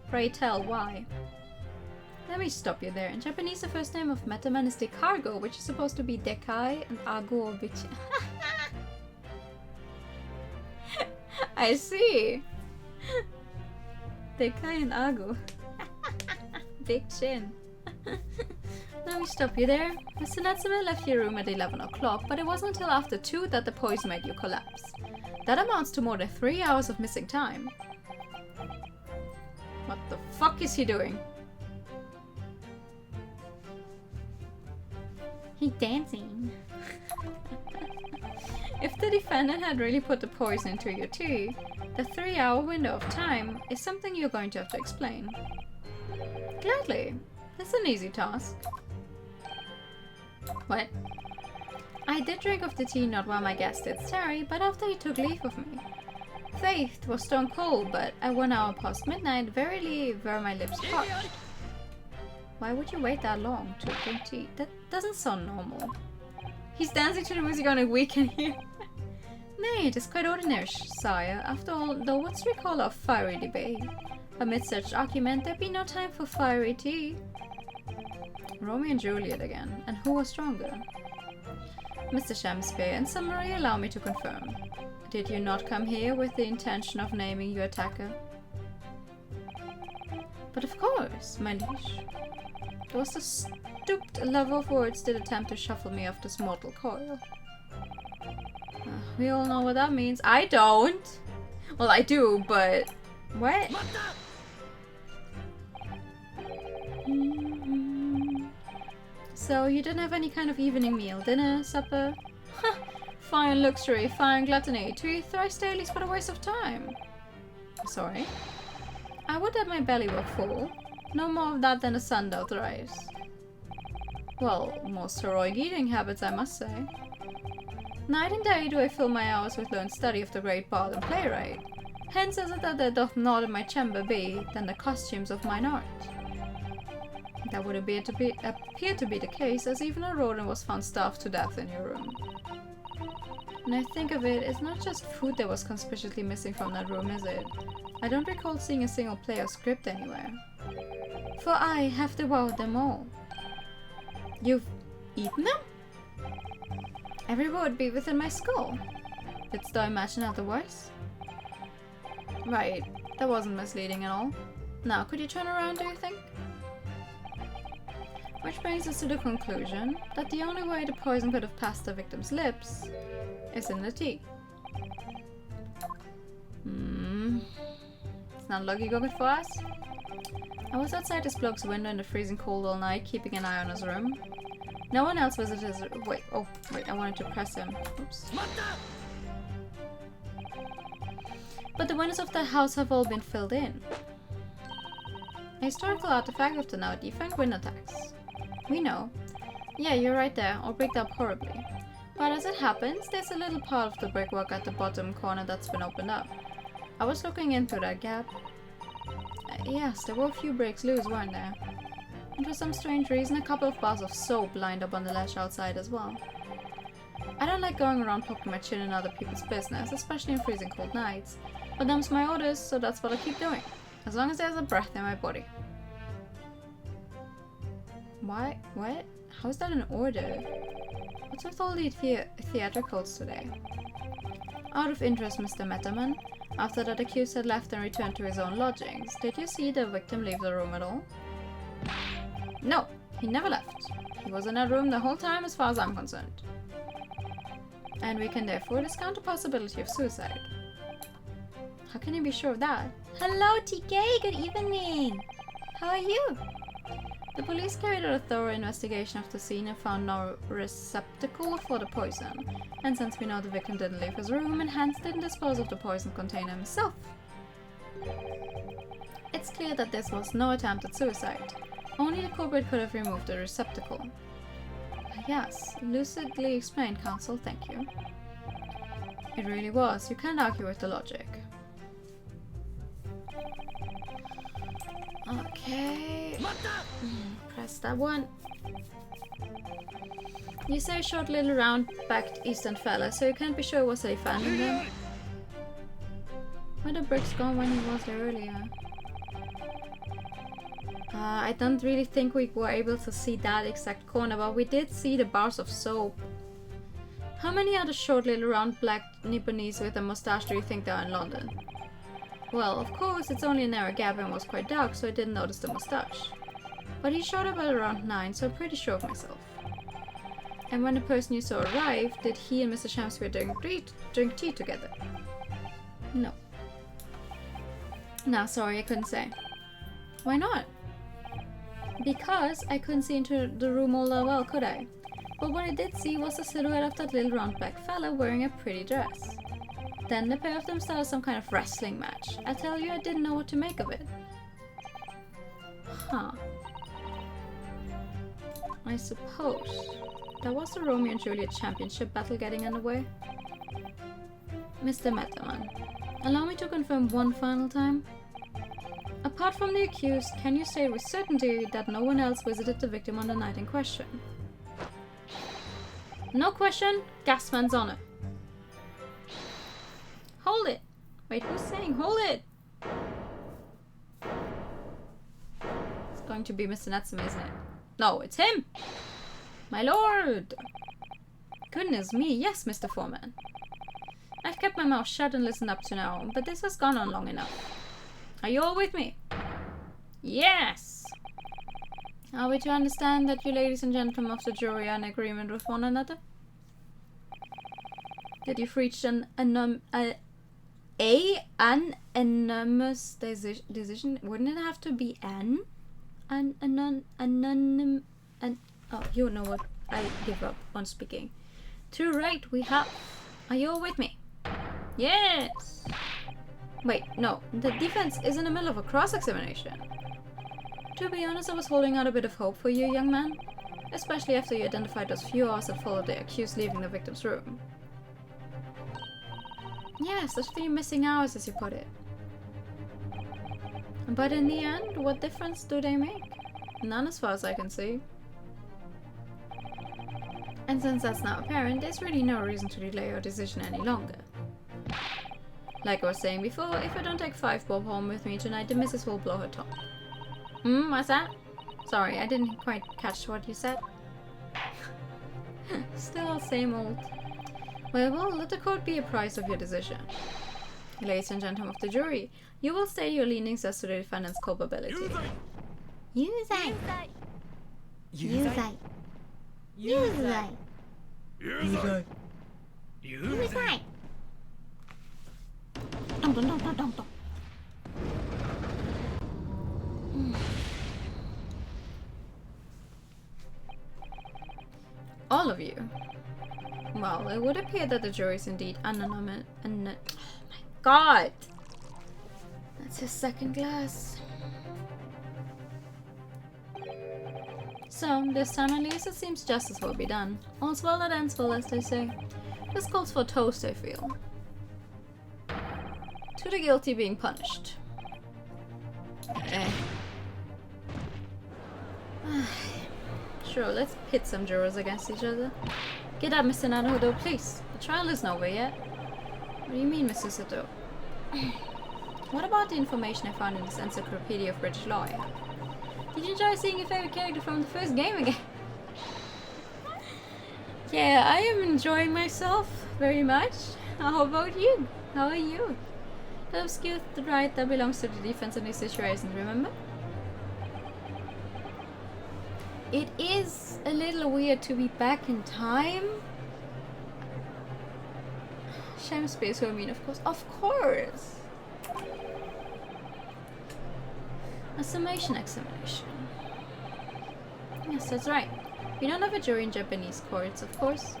Pray tell why. Let me stop you there. In Japanese, the first name of Metaman is Dekargo, which is supposed to be Dekai, and Ago, which... I see. Dekai and Ago. Big chin. Let me stop you there. Mr. Natsume left your room at 11 o'clock, but it wasn't until after 2 that the poison made you collapse. That amounts to more than 3 hours of missing time. What the fuck is he doing? He's dancing. If the defendant had really put the poison into your tea, the 3-hour window of time is something you're going to have to explain. Gladly. It's an easy task. What? I did drink of the tea not while my guest did tarry, but after he took leave of me. Faith, 'twas stone cold, but at 1 hour past midnight, verily were my lips parched. Why would you wait that long to drink tea? That doesn't sound normal. He's dancing to the music on a weekend here. Nay, it is quite ordinary, sire. After all, though what's recall of fiery debate? Amid such argument, there be no time for fiery tea. Romeo and Juliet again, and who was stronger? Mr. Shakespeare, in summary, allow me to confirm. Did you not come here with the intention of naming your attacker? But of course, my liege. It was the stooped lover of words did attempt to shuffle me off this mortal coil. We all know what that means. I don't! Well, I do, but... What? So you didn't have any kind of evening meal, dinner, supper? Fine luxury, fine gluttony, to eat thrice daily for a waste of time. Sorry. I would that my belly were full. No more of that than a sundial thrice. Well, most heroic eating habits, I must say. Night and day do I fill my hours with learned study of the great bard and playwright. Hence is it that there doth not in my chamber be than the costumes of mine art. That would appear to be the case, as even a rodent was found starved to death in your room. When I think of it, it's not just food that was conspicuously missing from that room, is it? I don't recall seeing a single play or script anywhere. For I have devoured them all. You've eaten them? Every word be within my skull. Didst thou imagine otherwise? Right, that wasn't misleading at all. Now, could you turn around, do you think? Which brings us to the conclusion that the only way the poison could have passed the victim's lips is in the tea. It's not lucky good for us. I was outside this bloke's window in the freezing cold all night, keeping an eye on his room. No one else visited his room. Wait, I wanted to press him. Oops. But the windows of the house have all been filled in. A historical artifact of the now defunct window tax. We know. Yeah, you're right there, all bricked up horribly. But as it happens, there's a little part of the brickwork at the bottom corner that's been opened up. I was looking in through that gap. Yes, there were a few bricks loose, weren't there? And for some strange reason, a couple of bars of soap lined up on the ledge outside as well. I don't like going around poking my chin in other people's business, especially in freezing cold nights. But them's my orders, so that's what I keep doing. As long as there's a breath in my body. Why? What? How is that an order? What's with all the theatricals today? Out of interest, Mr. Metterman, after that accused had left and returned to his own lodgings, did you see the victim leave the room at all? No, he never left. He was in that room the whole time as far as I'm concerned. And we can therefore discount the possibility of suicide. How can you be sure of that? Hello, TK. Good evening. How are you? The police carried out a thorough investigation of the scene and found no receptacle for the poison. And since we know the victim didn't leave his room and hence didn't dispose of the poison container himself, it's clear that this was no attempt at suicide. Only the culprit could have removed the receptacle. Yes, lucidly explained, Counsel, thank you. It really was. You can't argue with the logic. Okay. Press that one. You say a short little round-backed eastern fella, so you can't be sure it was a finding him. Where the bricks gone when he was there earlier? I don't really think we were able to see that exact corner, but we did see the bars of soap. How many other short little round black Nipponese with a mustache do you think there are in London? Well, of course, it's only a narrow gap and was quite dark, so I didn't notice the mustache. But he showed up at around 9, so I'm pretty sure of myself. And when the person you saw arrived, did he and Mr. Shamspeare drink tea together? No. Nah, sorry, I couldn't say. Why not? Because I couldn't see into the room all that well, could I? But what I did see was the silhouette of that little round black fella wearing a pretty dress. Then the pair of them started some kind of wrestling match. I tell you, I didn't know what to make of it. Huh. I suppose that was the Romeo and Juliet championship battle getting underway. Mr. Metterman, allow me to confirm one final time. Apart from the accused, can you say with certainty that no one else visited the victim on the night in question? No question, Gasman's honor. Hold it! Wait, who's saying hold it? It's going to be Mr. Natsume, isn't it? No, it's him! My lord! Goodness me, yes, Mr. Foreman. I've kept my mouth shut and listened up to now, but this has gone on long enough. Are you all with me? Yes! Are we to understand that you ladies and gentlemen of the jury are in agreement with one another? That you've reached an unanimous decision? Wouldn't it have to be an? Oh, you know what? I give up on speaking. To right, we have. Are you all with me? Yes! Wait, no. The defense is in the middle of a cross-examination. To be honest, I was holding out a bit of hope for you, young man. Especially after you identified those few hours that followed the accused leaving the victim's room. Yes, those few missing hours, as you put it. But in the end, what difference do they make? None as far as I can see. And since that's now apparent, there's really no reason to delay your decision any longer. Like I was saying before, if I don't take 5 bob home with me tonight, the missus will blow her top. What's that? Sorry, I didn't quite catch what you said. Still same old. Well, let the court be apprised of your decision. Ladies and gentlemen of the jury, you will state your leanings as to the defendant's culpability. Yuzai. Yuzai. Yuzai. Yuzai. Dum dum dum dum dum dum. All of you. Well, it would appear that the jury is indeed anonymous. Oh my god! That's his second glass. So, this time at least it seems justice will be done. All's well that ends well, as they say. This calls for a toast, I feel. To the guilty being punished. Sure, let's pit some jurors against each other. Get up, Mr. Naruhodo, please. The trial isn't over yet. What do you mean, Mr. Sato? What about the information I found in this Encyclopedia of British Law? Did you enjoy seeing your favorite character from the first game again? Yeah, I am enjoying myself very much. How about you? How are you? That obscures the right that belongs to the defense in this situation, remember? It is a little weird to be back in time. Shakespeare's who I mean, of course. Of course! A summation examination. Yes, that's right. We don't have a jury in Japanese courts, of course.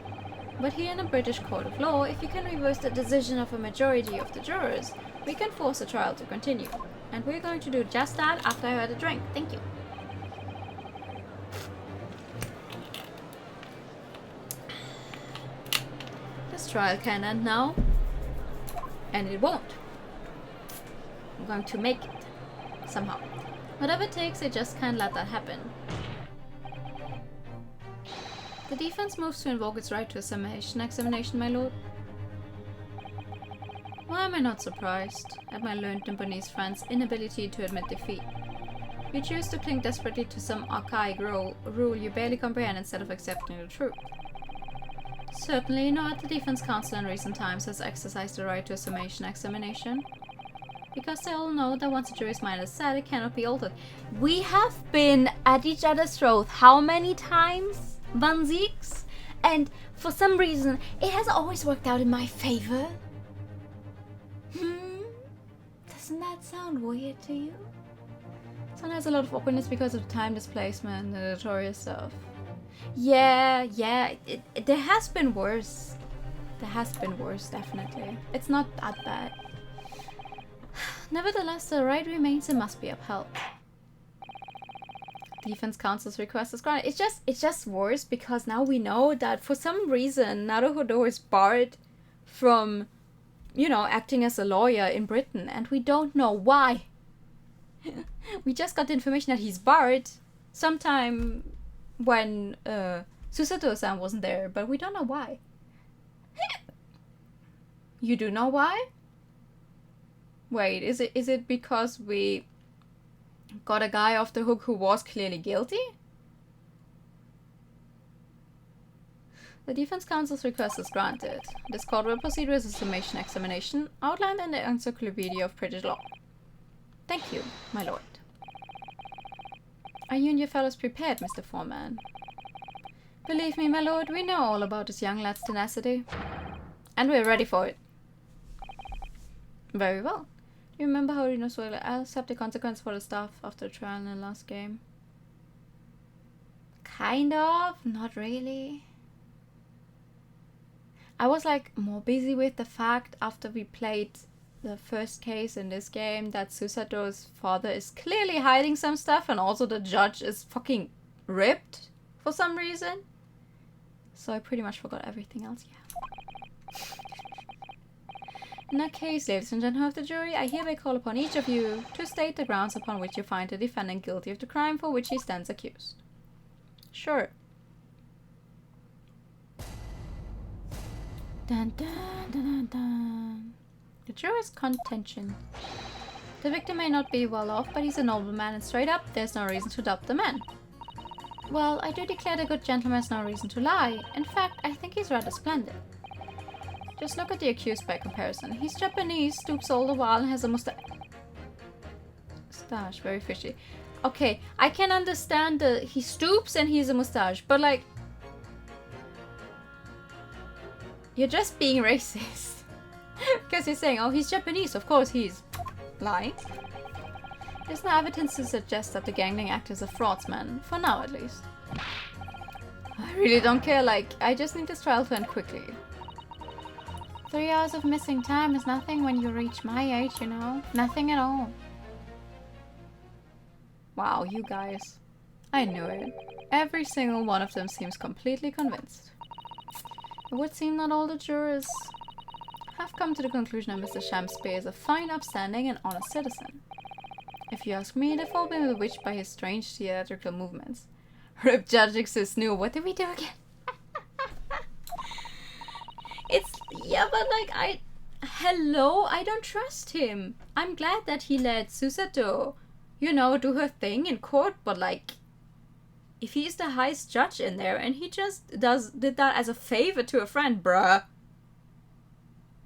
But here in a British court of law, if you can reverse the decision of a majority of the jurors, we can force the trial to continue. And we're going to do just that after I had a drink. Thank you. This trial can end now. And it won't. I'm going to make it. Somehow. Whatever it takes, I just can't let that happen. The defense moves to invoke its right to a summation examination, my lord. Why am I not surprised at my learned Japanese friend's inability to admit defeat? You choose to cling desperately to some archaic rule you barely comprehend instead of accepting the truth. Certainly not. The defense counsel in recent times has exercised the right to a summation examination. Because they all know that once a jury's mind is set, it cannot be altered. We have been at each other's throat how many times, Van Zieks? And for some reason, it has always worked out in my favor. Doesn't that sound weird to you? Sometimes a lot of awkwardness because of time displacement and the notorious stuff. Yeah, there has been worse. There has been worse, definitely. It's not that bad. Nevertheless, the right remains and must be upheld. Defense counsel's request is granted. It's just worse because now we know that for some reason Naruhodo is barred from, acting as a lawyer in Britain, and we don't know why. We just got the information that he's barred sometime when Susato-san wasn't there, but we don't know why. You do know why? Wait, is it because we got a guy off the hook who was clearly guilty? The defense counsel's request is granted. This court will proceed with a summation examination outlined in the Encyclopedia of British Law. Thank you, my lord. Are you and your fellows prepared, Mr. Foreman? Believe me, my lord, we know all about this young lad's tenacity. And we're ready for it. Very well. Do you remember how I'll accept the consequence for the stuff after the trial in the last game? Kind of, not really. I was like more busy with the fact after we played the first case in this game that Susato's father is clearly hiding some stuff, and also the judge is fucking ripped for some reason. So I pretty much forgot everything else, yeah. In that case, ladies and gentlemen of the jury, I hereby call upon each of you to state the grounds upon which you find the defendant guilty of the crime for which he stands accused. Sure. Dun, dun, dun, dun, dun. The juror's contention. The victim may not be well off, but he's a noble man, and straight up, there's no reason to doubt the man. Well, I do declare the good gentleman has no reason to lie. In fact, I think he's rather splendid. Just look at the accused by comparison. He's Japanese, stoops all the while, and has a mustache. Very fishy. Okay, I can understand he stoops and he has a mustache, but like... You're just being racist. Because you're saying, oh, he's Japanese, of course he's lying. There's no evidence to suggest that the gangling actor is a fraudsman, for now at least. I really don't care, like, I just need this trial to end quickly. 3 hours of missing time is nothing when you reach my age, you know? Nothing at all. Wow, you guys. I knew it. Every single one of them seems completely convinced. It would seem not all the jurors have come to the conclusion that Mr. Shamspe is a fine, upstanding, and honest citizen. If you ask me, they've all been bewitched by his strange theatrical movements. Rip Judge exists new. What did we do again? Yeah, but like, hello, I don't trust him. I'm glad that he let Susato, you know, do her thing in court, but like, if he's the highest judge in there and he just did that as a favor to a friend, bruh.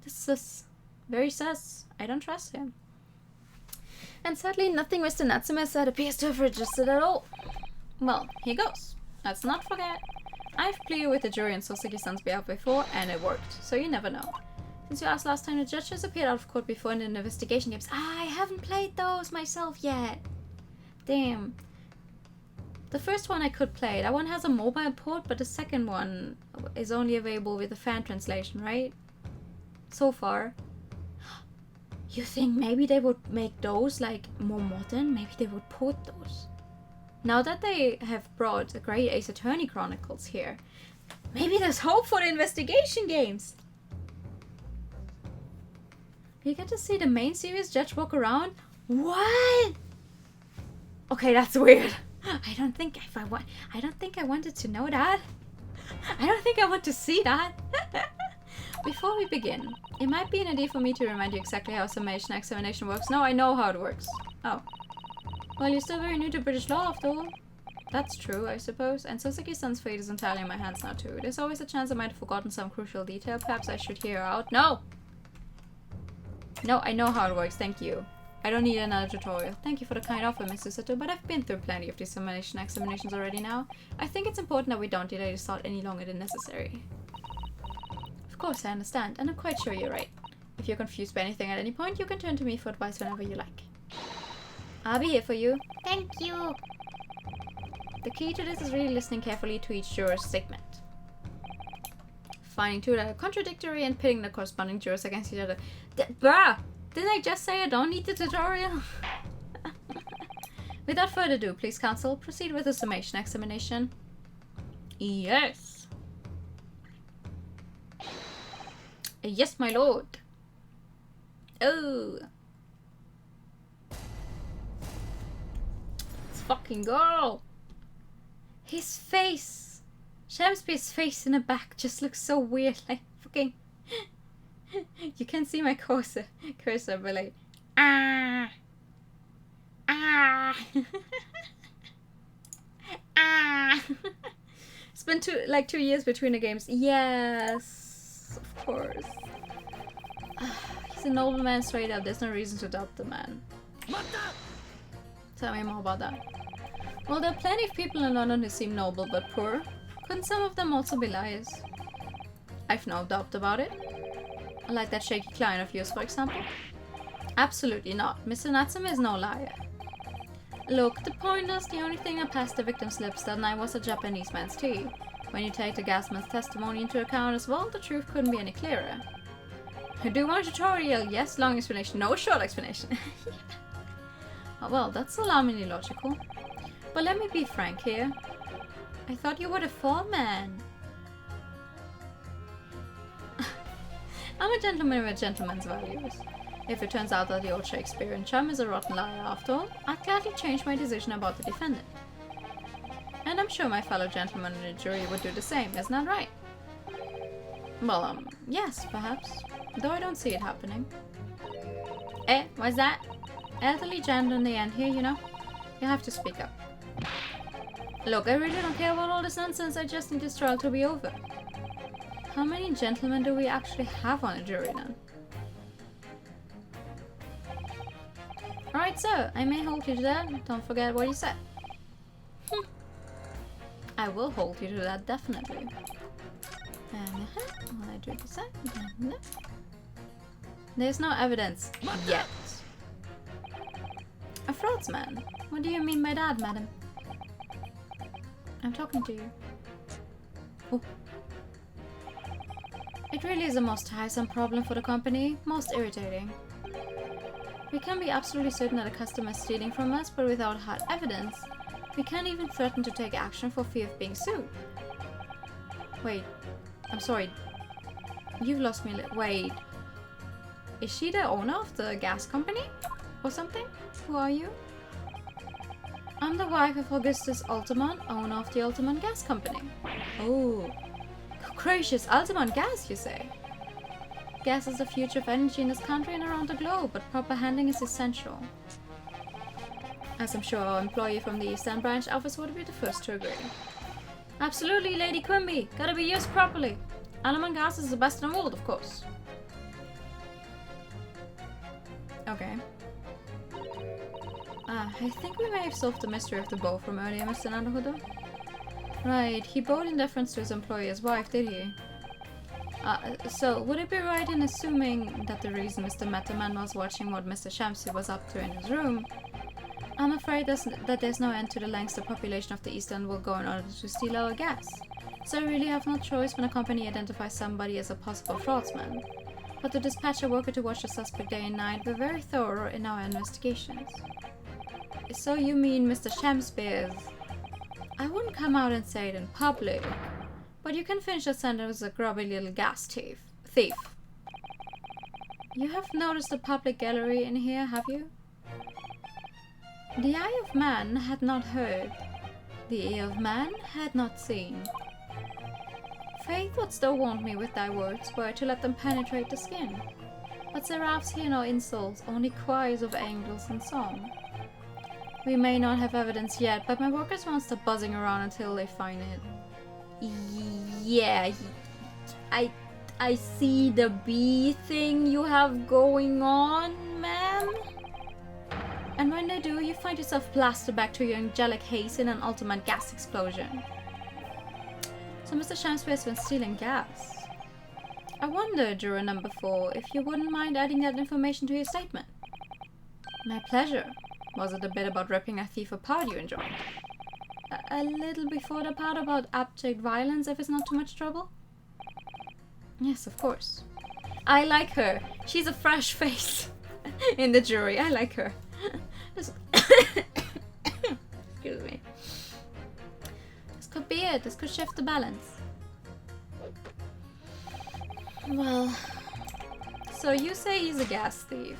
This is very sus. I don't trust him. And sadly, nothing Mr. Natsume said appears to have registered at all. Well, here goes. Let's not forget. I've pleaded with the jury on Soseki-san's behalf before, and it worked, so you never know. Since you asked last time, the judge has appeared out of court before in the investigation games. I haven't played those myself yet. Damn. The first one I could play. That one has a mobile port, but the second one is only available with a fan translation, right? So far. You think maybe they would make those like more modern? Maybe they would port those. Now that they have brought the Great Ace Attorney Chronicles here, maybe there's hope for the investigation games. You get to see the main series judge walk around? What? Okay, that's weird. I don't think I wanted to know that. I don't think I want to see that. Before we begin, it might be an idea for me to remind you exactly how summation examination works. No, I know how it works. Oh. Well, you're still very new to British law, after all. That's true, I suppose. And Soseki-san's fate is entirely in my hands now, too. There's always a chance I might have forgotten some crucial detail. Perhaps I should hear her out. No! No, I know how it works. Thank you. I don't need another tutorial. Thank you for the kind offer, Mr. Sato, but I've been through plenty of these summation examinations already now. I think it's important that we don't delay the start any longer than necessary. Of course, I understand, and I'm quite sure you're right. If you're confused by anything at any point, you can turn to me for advice whenever you like. I'll be here for you. Thank you. The key to this is really listening carefully to each juror's statement. Finding two that are contradictory and pitting the corresponding jurors against each other. Bruh! Didn't I just say I don't need the tutorial? Without further ado, please, counsel, proceed with the summation examination. Yes. Yes, my lord. Oh. Let's fucking go. His face. Shamspe's face in the back just looks so weird. Like, fucking... You can't see my cursor, but like... Ah. Ah. Ah. It's been 2 years between the games. Yes, of course. He's a nobleman straight up. There's no reason to doubt the man. Tell me more about that. Well, there are plenty of people in London who seem noble but poor. Couldn't some of them also be liars? I've no doubt about it. Like that shaky client of yours, for example. Absolutely not. Mr. Natsume is no liar. Look, the point is, the only thing that passed the victim's lips that night was a Japanese man's tea. When you take the gas man's testimony into account as well, the truth couldn't be any clearer. I do want a tutorial, yes, long explanation, no short explanation. Yeah. Oh, well, that's alarmingly logical. But let me be frank here. I thought you were the foreman. I'm a gentleman with gentleman's values. If it turns out that the old Shakespearean chum is a rotten liar after all, I'd gladly change my decision about the defendant. And I'm sure my fellow gentlemen in the jury would do the same, isn't that right? Well, yes, perhaps. Though I don't see it happening. What's that? Elderly gent in the end here, you know? You have to speak up. Look, I really don't care about all this nonsense, I just need this trial to be over. How many gentlemen do we actually have on a jury then? Alright, so, I may hold you to that, don't forget what you said. I will hold you to that, definitely. And will I do this? There's no evidence yet. A fraudsman? What do you mean by that, madam? I'm talking to you. Oh. It really is a most tiresome problem for the company, most irritating. We can be absolutely certain that a customer is stealing from us, but without hard evidence, we can't even threaten to take action for fear of being sued. Wait, I'm sorry. You've lost me. Wait. Is she the owner of the gas company? Or something? Who are you? I'm the wife of Augustus Altamont, owner of the Altamont Gas Company. Oh. Gracious, Altamont Gas, you say? Gas is the future of energy in this country and around the globe, but proper handling is essential. As I'm sure our employee from the East End branch office would be the first to agree. Absolutely, Lady Quimby. Gotta be used properly. Altamont Gas is the best in the world, of course. Okay. I think we may have solved the mystery of the bow from earlier, Mr. Naruhodo. Right, he bowed in deference to his employer's wife, did he? So, would it be right in assuming that the reason Mr. Metaman was watching what Mr. Shamsi was up to in his room? I'm afraid that there's no end to the lengths the population of the East End will go in order to steal our gas. So I really have no choice when a company identifies somebody as a possible fraudsman. But to dispatch a worker to watch the suspect day and night, we're very thorough in our investigations. So you mean Mr. Shamspears? I wouldn't come out and say it in public, but you can finish the sentence as a grubby little gas thief. You have noticed the public gallery in here, have you? The eye of man had not heard, the ear of man had not seen. Faith would still warn me with thy words were to let them penetrate the skin. But seraphs hear no insults, only choirs of angels in song. We may not have evidence yet, but my workers won't stop buzzing around until they find it. Yeah, I see the bee thing you have going on, ma'am. And when they do, you find yourself blasted back to your angelic haze in an ultimate gas explosion. So Mr. Shamspeare has been stealing gas. I wonder, juror number 4, if you wouldn't mind adding that information to your statement. My pleasure. Was it the bit about ripping a thief apart you enjoyed? A little before the part about abject violence, if it's not too much trouble? Yes, of course. I like her. She's a fresh face in the jury. I like her. Excuse me. This could be it. This could shift the balance. Well, so you say he's a gas thief.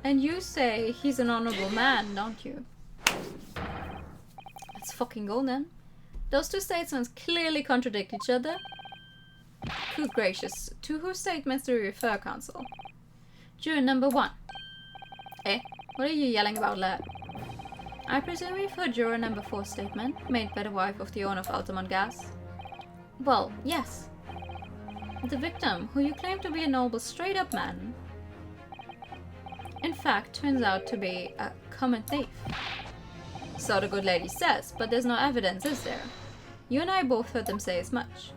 And you say he's an honorable man, don't you? Let's fucking go then. Those two statements clearly contradict each other. Good gracious. To whose statements do we refer, counsel? Juror number 1. What are you yelling about, lad? I presume you've heard juror number 4's statement, made by the wife of the owner of Altamont Gas? Well, yes. The victim, who you claim to be a noble, straight-up man, in fact, turns out to be a common thief. So the good lady says, but there's no evidence, is there? You and I both heard them say as much.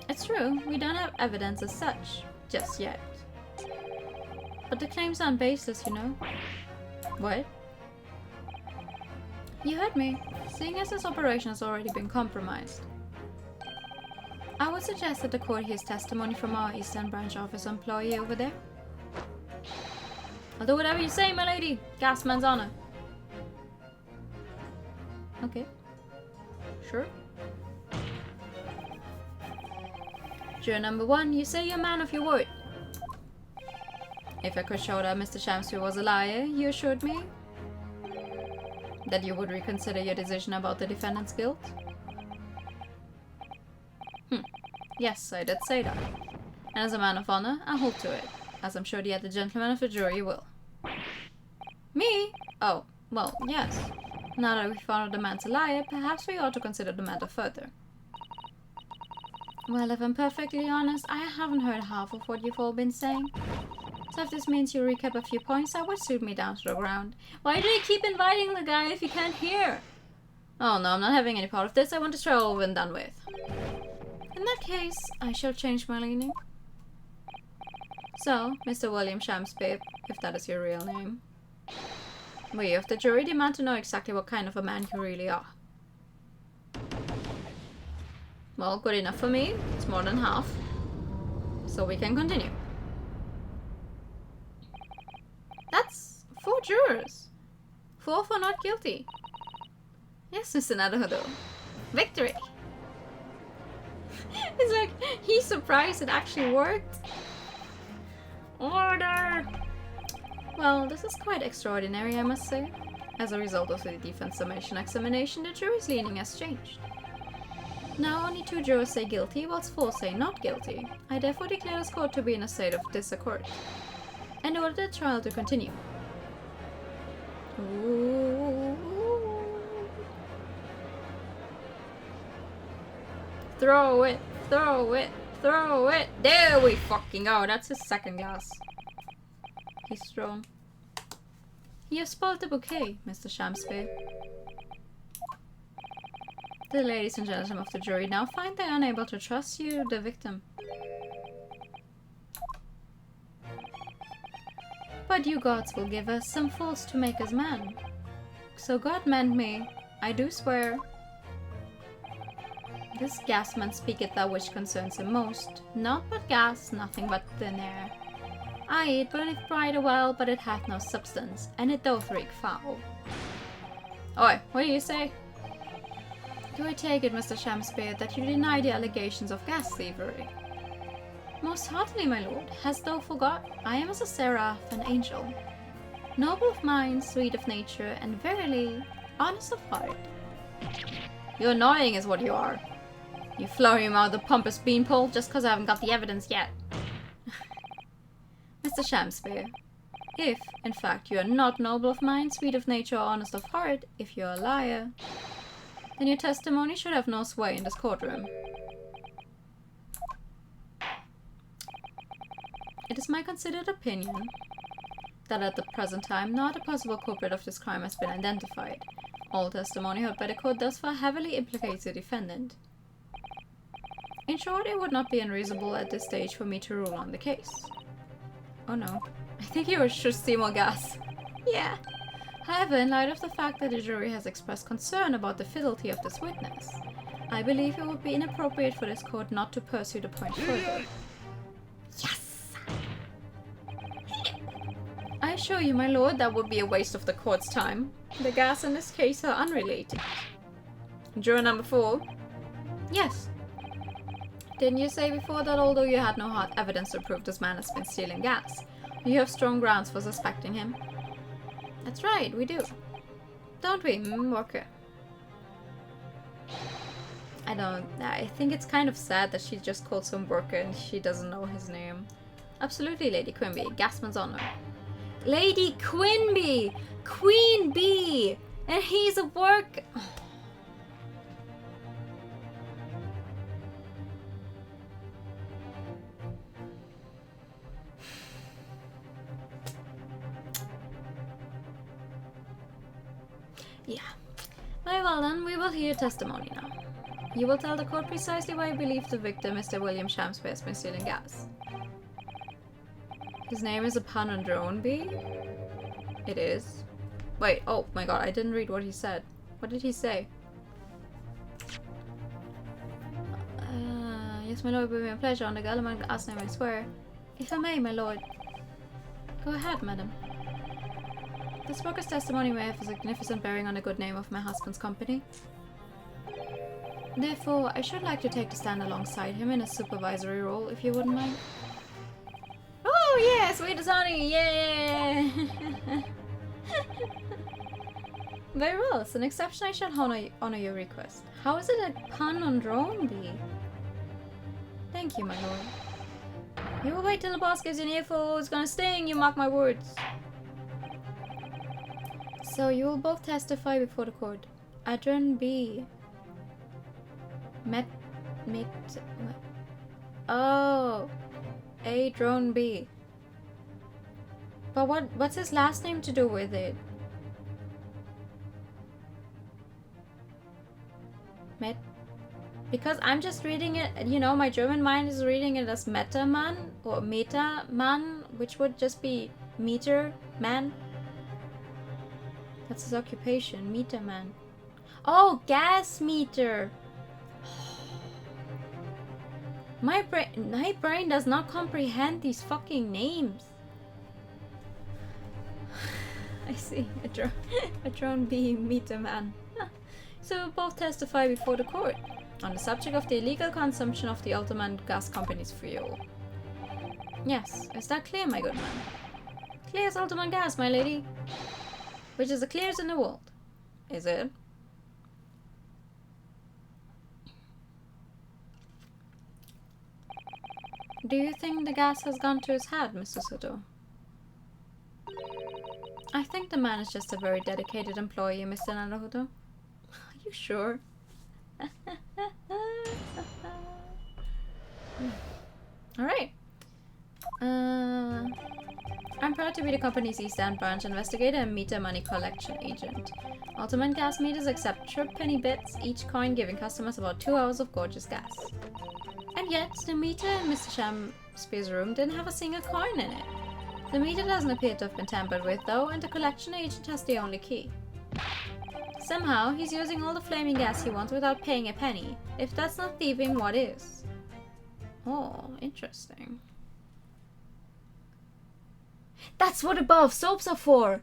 It's true, we don't have evidence as such, just yet. But the claims aren't baseless, you know. What? You heard me. Seeing as this operation has already been compromised, I would suggest that the court hears testimony from our Eastern Branch office employee over there. I'll do whatever you say, my lady. Gasman's honor. Okay. Sure. Juror number 1, you say you're a man of your word. If I could show that Mr. Shamspeare was a liar, you assured me that you would reconsider your decision about the defendant's guilt? Yes, I did say that. And as a man of honor, I hold to it, as I'm sure the other gentlemen of the jury will. Me? Oh, well, yes. Now that we found out the man's a liar, perhaps we ought to consider the matter further. Well, if I'm perfectly honest, I haven't heard half of what you've all been saying. So if this means you recap a few points, that would suit me down to the ground. Why do you keep inviting the guy if you can't hear? Oh no, I'm not having any part of this. I want this trial over and done with. In that case, I shall change my leaning. So, Mr. William Shamspeare, if that is your real name, we of the jury demand to know exactly what kind of a man you really are. Well, good enough for me. It's more than half. So we can continue. That's 4 jurors. 4 for not guilty. Yes, Mr. Naruhodo. Victory! It's like, he's surprised it actually worked. Order! Well, this is quite extraordinary, I must say. As a result of the defense summation examination, the jury's leaning has changed. Now only 2 jurors say guilty, whilst 4 say not guilty. I therefore declare this court to be in a state of disaccord, and order the trial to continue. Ooh. Throw it! Throw it! Throw it! There we fucking go! That's his second glass. He's thrown. You have spoiled the bouquet, Mr. Shamspeare. The ladies and gentlemen of the jury now find they are unable to trust you, the victim. But you gods will give us some fools to make us man. So God mend me, I do swear. This gasman speaketh that which concerns him most. Naught but gas, nothing but thin air. Aye, it burneth bright a while, but it hath no substance, and it doth reek foul. Oi, what do you say? Do I take it, Mr. Shamspeare, that you deny the allegations of gas thievery? Most heartily, my lord. Hast thou forgot? I am as a seraph, an angel. Noble of mind, sweet of nature, and verily, honest of heart. You're annoying is what you are. You flower him out the pompous beanpole just because I haven't got the evidence yet. Mr. Shamspeare, if, in fact, you are not noble of mind, sweet of nature, or honest of heart, if you're a liar, then your testimony should have no sway in this courtroom. It is my considered opinion that at the present time not a possible culprit of this crime has been identified. All testimony heard by the court thus far heavily implicates the defendant. In short, it would not be unreasonable at this stage for me to rule on the case. Oh no, I think you should see more gas. Yeah. However, in light of the fact that the jury has expressed concern about the fidelity of this witness, I believe it would be inappropriate for this court not to pursue the point further. Yes! I assure you, my lord, that would be a waste of the court's time. The gas in this case are unrelated. Juror number 4. Yes. Didn't you say before that although you had no hard evidence to prove this man has been stealing gas, you have strong grounds for suspecting him? That's right, we do. Don't we, Walker? I think it's kind of sad that she just called some worker and she doesn't know his name. Absolutely, Lady Quimby. Gasman's honor. Lady Quimby! Queen Bee! And he's a work... Yeah. Very well then, we will hear testimony now. You will tell the court precisely why you believe the victim, Mr. William Shamspeare, has been stealing gas. His name is upon a drone bee? It is. Wait, oh my god, I didn't read what he said. What did he say? Yes, my lord, it will be a pleasure on the Gallman last name, I swear. If I may, my lord. Go ahead, madam. This broker's testimony may have a significant bearing on the good name of my husband's company. Therefore, I should like to take the stand alongside him in a supervisory role, if you wouldn't mind. Oh, yeah, sweet as honey, yeah! Very well, it's an exception. I shall honor your request. How is it a pun on drone bee? Thank you, my lord. You will wait till the boss gives you an earful. It's gonna sting, you mark my words. So you will both testify before the court. Adron B. Oh. Adron B. But what's his last name to do with it? Because I'm just reading it, you know, my German mind is reading it as Meta-Man or Meta-Man, which would just be meter man. That's his occupation, meter-man. Oh, gas meter. My brain does not comprehend these fucking names. I see, a drone being meter-man. So we'll both testify before the court on the subject of the illegal consumption of the Ultimate Gas Company's fuel. Yes, is that clear, my good man? Clear as Ultimate Gas, my lady. Which is the clearest in the world. Is it? Do you think the gas has gone to his head, Mr. Soto? I think the man is just a very dedicated employee, Mr. Naruto. Are you sure? Alright. I'm proud to be the company's East End branch investigator and meter money collection agent. Ultimate gas meters accept penny bits, each coin giving customers about 2 hours of gorgeous gas. And yet, the meter in Mr. Shakespeare's room didn't have a single coin in it. The meter doesn't appear to have been tampered with though, and the collection agent has the only key. Somehow, he's using all the flaming gas he wants without paying a penny. If that's not thieving, what is? Oh, interesting. That's what above soaps are for!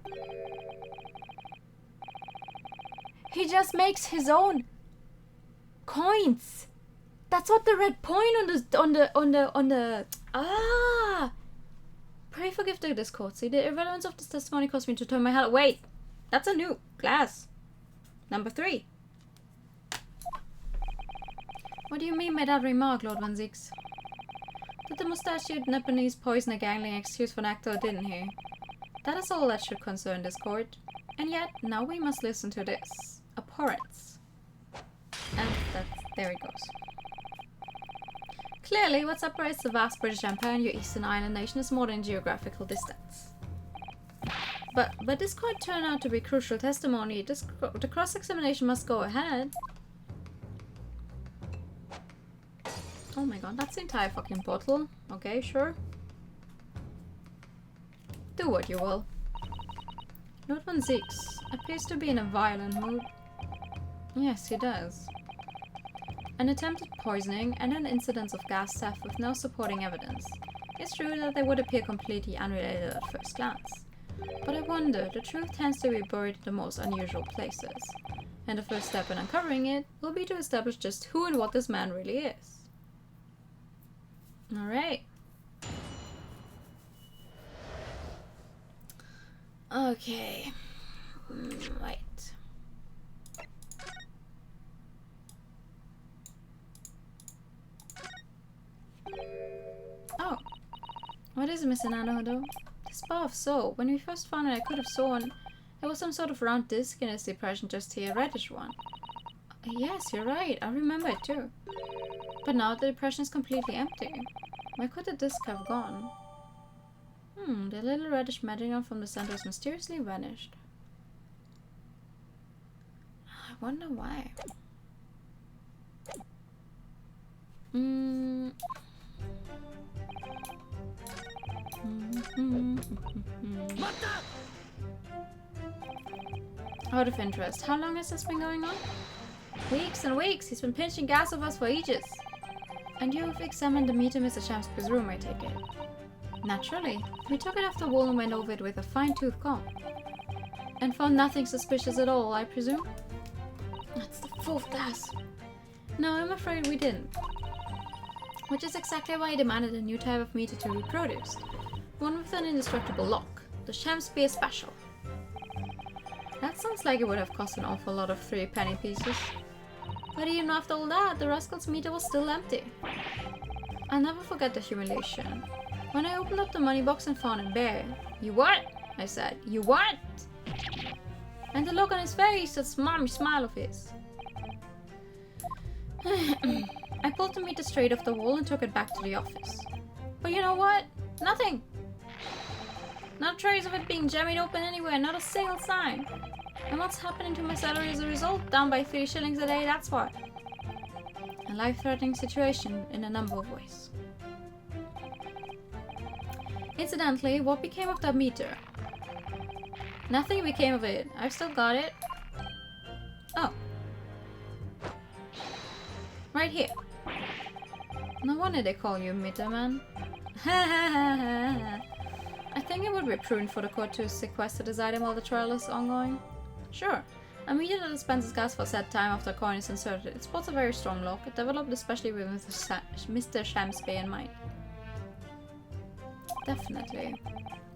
He just makes his own coins! That's what the red point on the ah! Pray forgive the discourtesy. The irrelevance of this testimony caused me to turn my head. Wait! That's a new glass. Number 3. What do you mean by that remark, Lord Van Zix? Did the mustachioed Nepalese poison a gangling excuse for an actor, didn't he? That is all that should concern this court. And yet, now we must listen to this. Abhorrence. And there it goes. Clearly, what separates the vast British Empire and your eastern island nation is more than geographical distance. But this could turn out to be crucial testimony. The cross-examination must go ahead. Oh my god, that's the entire fucking bottle. Okay, sure. Do what you will. Lord Van Zix appears to be in a violent mood. Yes, he does. An attempted poisoning and an incident of gas theft with no supporting evidence. It's true that they would appear completely unrelated at first glance. But I wonder, the truth tends to be buried in the most unusual places. And the first step in uncovering it will be to establish just who and what this man really is. Alright. Okay. Right. Oh. What is it, Mr. Nanodo? This bar of soap. When we first found it, I could have sworn there was some sort of round disc in its depression, just here, a reddish one. Yes, you're right. I remember it too. But now the depression is completely empty. Where could the disc have gone? The little reddish medallion from the center has mysteriously vanished. I wonder why. Out of interest, how long has this been going on? Weeks and weeks. He's been pinching gas of us for ages. And you've examined the meter in Mr. Shamsby's room, I take it? Naturally. We took it off the wall and went over it with a fine-tooth comb. And found nothing suspicious at all, I presume? That's the fourth gas. No, I'm afraid we didn't. Which is exactly why I demanded a new type of meter to be produced. One with an indestructible lock. The Shamsby Special. That sounds like it would have cost an awful lot of 3 penny pieces. But even after all that, the rascal's meter was still empty. I'll never forget the humiliation. When I opened up the money box and found it bare. You what? I said. You what? And the look on his face, that smarmy smile of his. I pulled the meter straight off the wall and took it back to the office. But you know what? Nothing! Not a trace of it being jammied open anywhere, not a single sign. And what's happening to my salary as a result? Down by 3 shillings a day, that's what. A life-threatening situation in a number of ways. Incidentally, what became of that meter? Nothing became of it. I've still got it. Oh. Right here. No wonder they call you Meter Man. I think it would be prudent for the court to sequester this item while the trial is ongoing. Sure. A meter that dispenses gas for a set time after a coin is inserted. It sports a very strong lock, developed especially with Mr. Shamsby in mind. Definitely.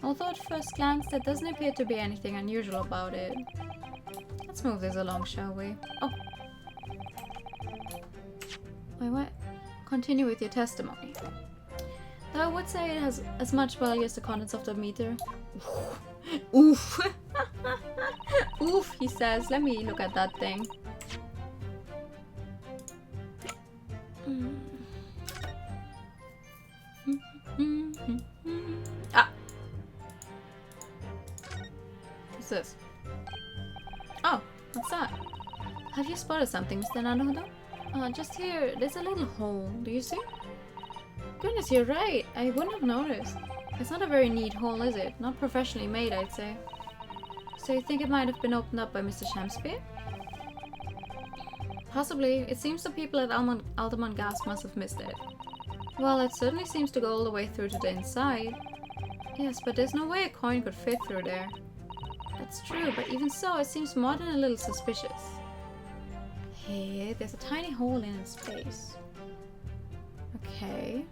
Although at first glance there doesn't appear to be anything unusual about it. Let's move this along, shall we? Oh. Wait, what? Continue with your testimony. Though I would say it has as much value as the contents of the meter. Oof. Oof, he says. Let me look at that thing. Ah. What's this? Oh, what's that? Have you spotted something, Mr. Naruto? Just here, there's a little hole. Do you see? Goodness, you're right. I wouldn't have noticed. It's not a very neat hole, is it? Not professionally made, I'd say. So you think it might have been opened up by Mr. Shamsby? Possibly. It seems the people at Alderman Gas must have missed it. Well, it certainly seems to go all the way through to the inside. Yes, but there's no way a coin could fit through there. That's true, but even so, it seems more than a little suspicious. Hey, there's a tiny hole in its space. Okay.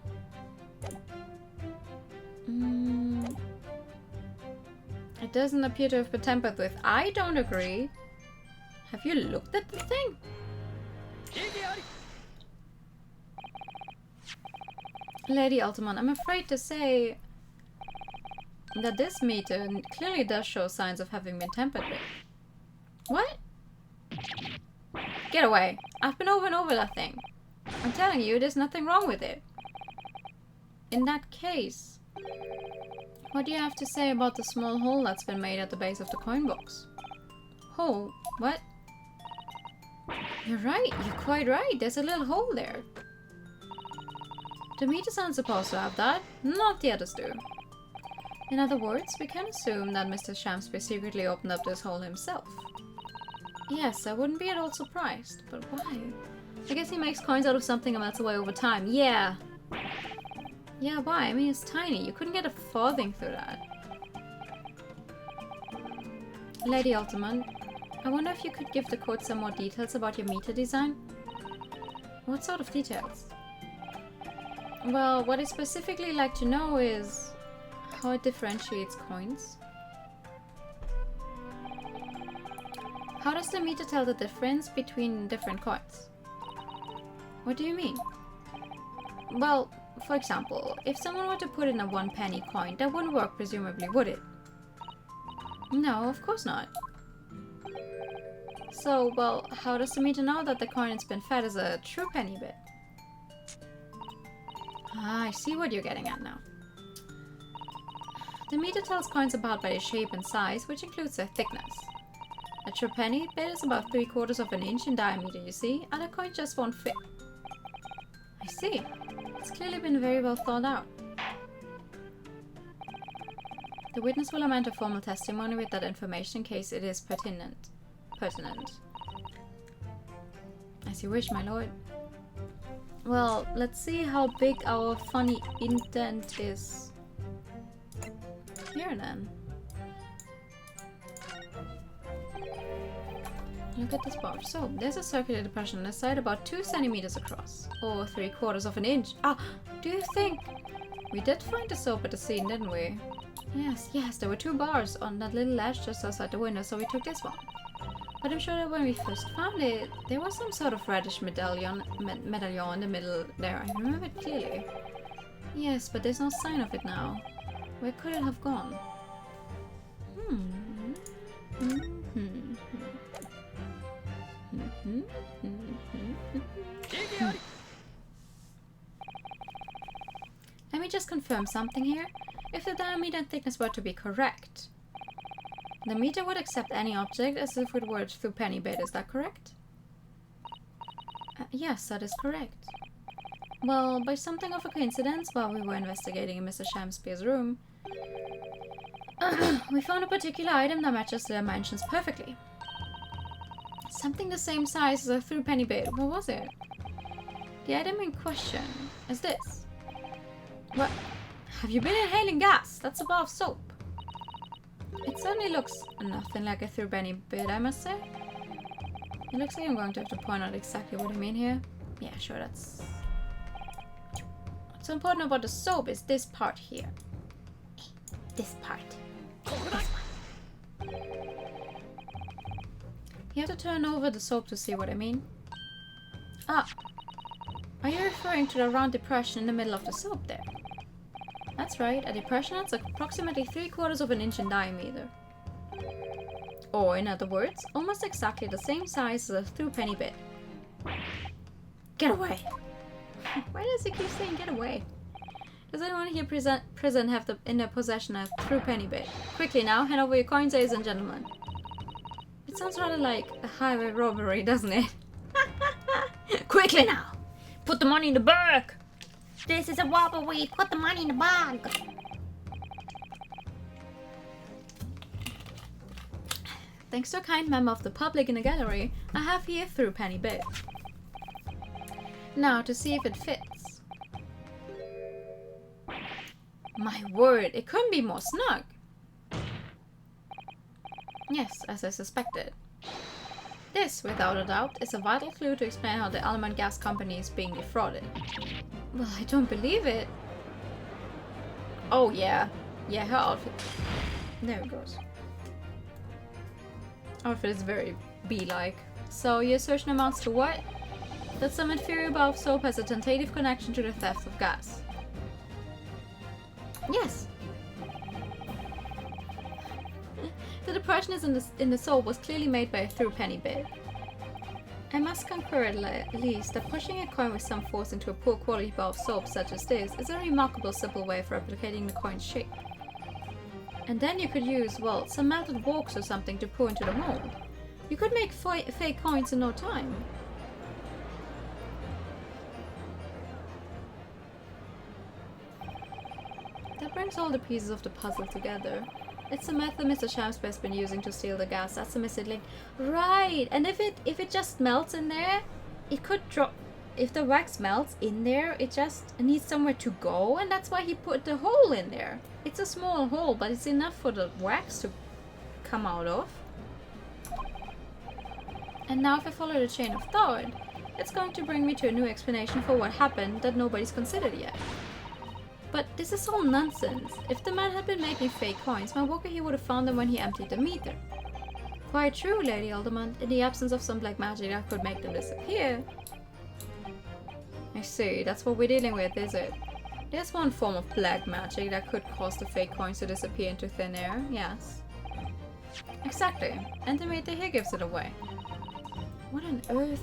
It doesn't appear to have been tampered with. I don't agree. Have you looked at the thing? Lady Altamont, I'm afraid to say that this meter clearly does show signs of having been tampered with. What? Get away. I've been over and over that thing. I'm telling you, there's nothing wrong with it. In that case, what do you have to say about the small hole that's been made at the base of the coin box? Hole? What? You're right, you're quite right. There's a little hole there. The meters aren't supposed to have that. Not the others do. In other words, we can assume that Mr. Shamsby secretly opened up this hole himself. Yes, I wouldn't be at all surprised. But why? I guess he makes coins out of something and melts away over time. Yeah. Yeah, why? I mean, it's tiny. You couldn't get a farthing through that. Lady Altamont, I wonder if you could give the court some more details about your meter design? What sort of details? Well, what I'd specifically like to know is how it differentiates coins. How does the meter tell the difference between different coins? What do you mean? Well, for example, if someone were to put in a 1 penny coin, that wouldn't work presumably, would it? No, of course not. So, well, how does the meter know that the coin has been fed as a true penny bit? Ah, I see what you're getting at now. The meter tells coins apart by their shape and size, which includes their thickness. A true penny bit is about 3/4 of an inch in diameter, you see, and a coin just won't fit. I see. It's clearly been very well thought out. The witness will amend a formal testimony with that information in case it is pertinent. pertinent. As you wish, my lord. Well, let's see how big our funny indent is. Here then. Look at this bar of soap. There's a circular depression on the side about 2 centimeters across. Or 3/4 of an inch. Ah, do you think? We did find the soap at the scene, didn't we? Yes, there were 2 bars on that little ledge just outside the window, so we took this one. But I'm sure that when we first found it, there was some sort of reddish medallion in the middle there. I remember it clearly. Yes, but there's no sign of it now. Where could it have gone? Let me just confirm something here. If the diameter and thickness were to be correct, the meter would accept any object as if it were through penny bit, is that correct? Yes, that is correct. Well, by something of a coincidence, while we were investigating in Mr. Shamspeare's room, we found a particular item that matches the dimensions perfectly. Something the same size as a through penny bit. What was it? The item in question is this. What? Have you been inhaling gas? That's a bar of soap. It certainly looks nothing like a through penny bit, I must say. It looks like I'm going to have to point out exactly what I mean here. Yeah, sure, that's... What's important about the soap is this part here. This part. This one. You have to turn over the soap to see what I mean. Ah. Are you referring to the round depression in the middle of the soap there? That's right, a depression that's approximately 3/4 of an inch in diameter. Or, in other words, almost exactly the same size as a through penny bit. Get away! Why does he keep saying get away? Does anyone here present have in their possession a through penny bit? Quickly now, hand over your coins, ladies and gentlemen. It sounds rather like a highway robbery, doesn't it? Quickly now! Put the money in the bag! This is a robbery. Put the money in the bag. Thanks to a kind member of the public in the gallery, I have here through penny bit. Now to see if it fits. My word, it couldn't be more snug. Yes, as I suspected. This, without a doubt, is a vital clue to explain how the Alman Gas Company is being defrauded. Well, I don't believe it. Oh yeah. Yeah, her outfit. There it goes. Outfit is very bee-like. So your assertion amounts to what? That some inferior bar of soap has a tentative connection to the theft of gas. Yes. The depression in the soap was clearly made by a through penny bit. I must concur at least that pushing a coin with some force into a poor quality bar of soap such as this is a remarkable simple way of replicating the coin's shape. And then you could use, well, some melted wax or something to pour into the mold. You could make fake coins in no time. That brings all the pieces of the puzzle together. It's the method Mr. Shamspeare has been using to steal the gas. That's the missing link. Right! And if it just melts in there, it could drop. If the wax melts in there, it just needs somewhere to go, and that's why he put the hole in there. It's a small hole, but it's enough for the wax to come out of. And now if I follow the chain of thought, it's going to bring me to a new explanation for what happened that nobody's considered yet. But this is all nonsense. If the man had been making fake coins, my walker here would have found them when he emptied the meter. Quite true, Lady Alderman. In the absence of some black magic that could make them disappear. I see, that's what we're dealing with, is it? There's one form of black magic that could cause the fake coins to disappear into thin air, yes. Exactly, and the meter here gives it away. What on earth?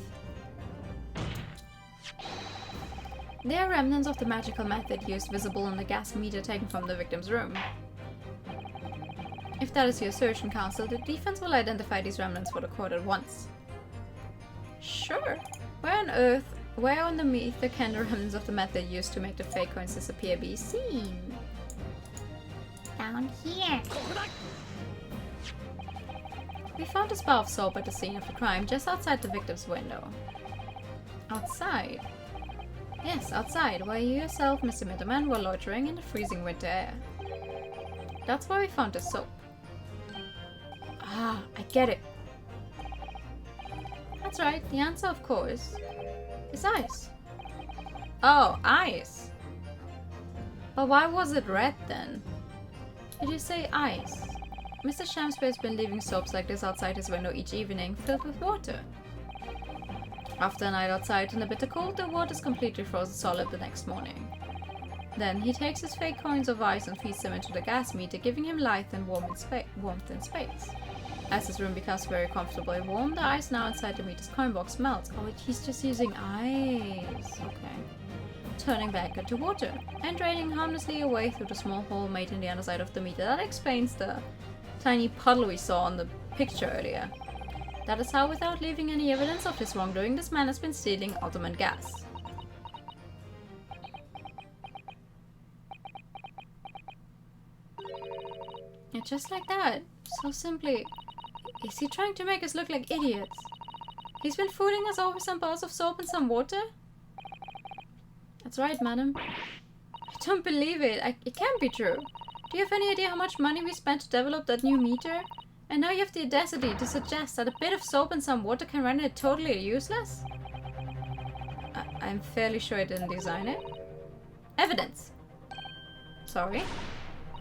There are remnants of the magical method used visible on the gas meter taken from the victim's room. If that is your assertion, Counsel, the defense will identify these remnants for the court at once. Sure. Where on the meter can the remnants of the method used to make the fake coins disappear be seen? Down here. We found a bar of soap at the scene of the crime just outside the victim's window. Outside? Yes, outside, where you yourself, Mr. Middleman, were loitering in the freezing winter air. That's where we found the soap. Ah, I get it. That's right, the answer, of course, is ice. Oh, ice. But why was it red then? Did you say ice? Mr. Shamspeare's been leaving soaps like this outside his window each evening, filled with water. After a night outside in the bitter cold, the water is completely frozen solid the next morning. Then he takes his fake coins of ice and feeds them into the gas meter, giving him light and warmth in space. As his room becomes very comfortably warm, the ice now inside the meter's coin box melts. Oh, he's just using ice. Okay. Turning back into water and draining harmlessly away through the small hole made in the underside of the meter. That explains the tiny puddle we saw on the picture earlier. That is how, without leaving any evidence of his wrongdoing, this man has been stealing ultimate gas. Yeah, just like that. So simply. Is he trying to make us look like idiots? He's been fooling us over some bars of soap and some water? That's right, madam. I don't believe it. It can't be true. Do you have any idea how much money we spent to develop that new meter? And now you have the audacity to suggest that a bit of soap and some water can render it totally useless? I'm fairly sure I didn't design it. Evidence. Sorry.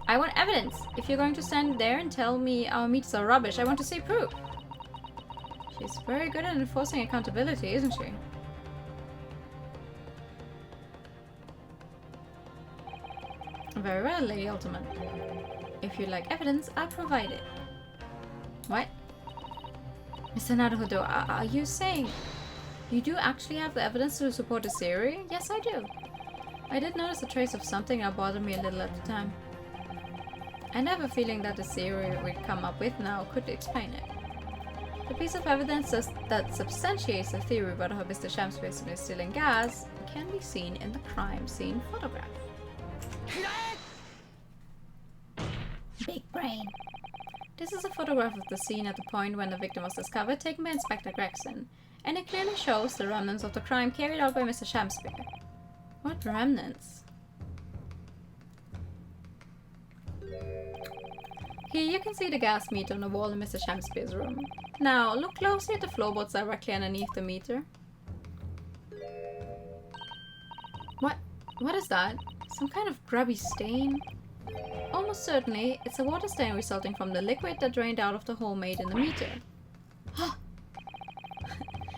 I want evidence. If you're going to stand there and tell me our meters are rubbish, I want to see proof. She's very good at enforcing accountability, isn't she? Very well, Lady Ultimate. If you like evidence, I'll provide it. What? Mr. Naruhodo, are you saying you do actually have the evidence to support this theory? Yes, I do. I did notice a trace of something that bothered me a little at the time. I have a feeling that the theory we'd come up with now could explain it. The piece of evidence that substantiates the theory about how Mr. Shamspeare is stealing gas can be seen in the crime scene photograph. Big brain. This is a photograph of the scene at the point when the victim was discovered, taken by Inspector Gregson, and it clearly shows the remnants of the crime carried out by Mr. Shamspeare. What remnants? Here you can see the gas meter on the wall in Mr. Shamspeare's room. Now, look closely at the floorboards directly underneath the meter. What is that? Some kind of grubby stain? Almost certainly, it's a water stain resulting from the liquid that drained out of the hole made in the meter.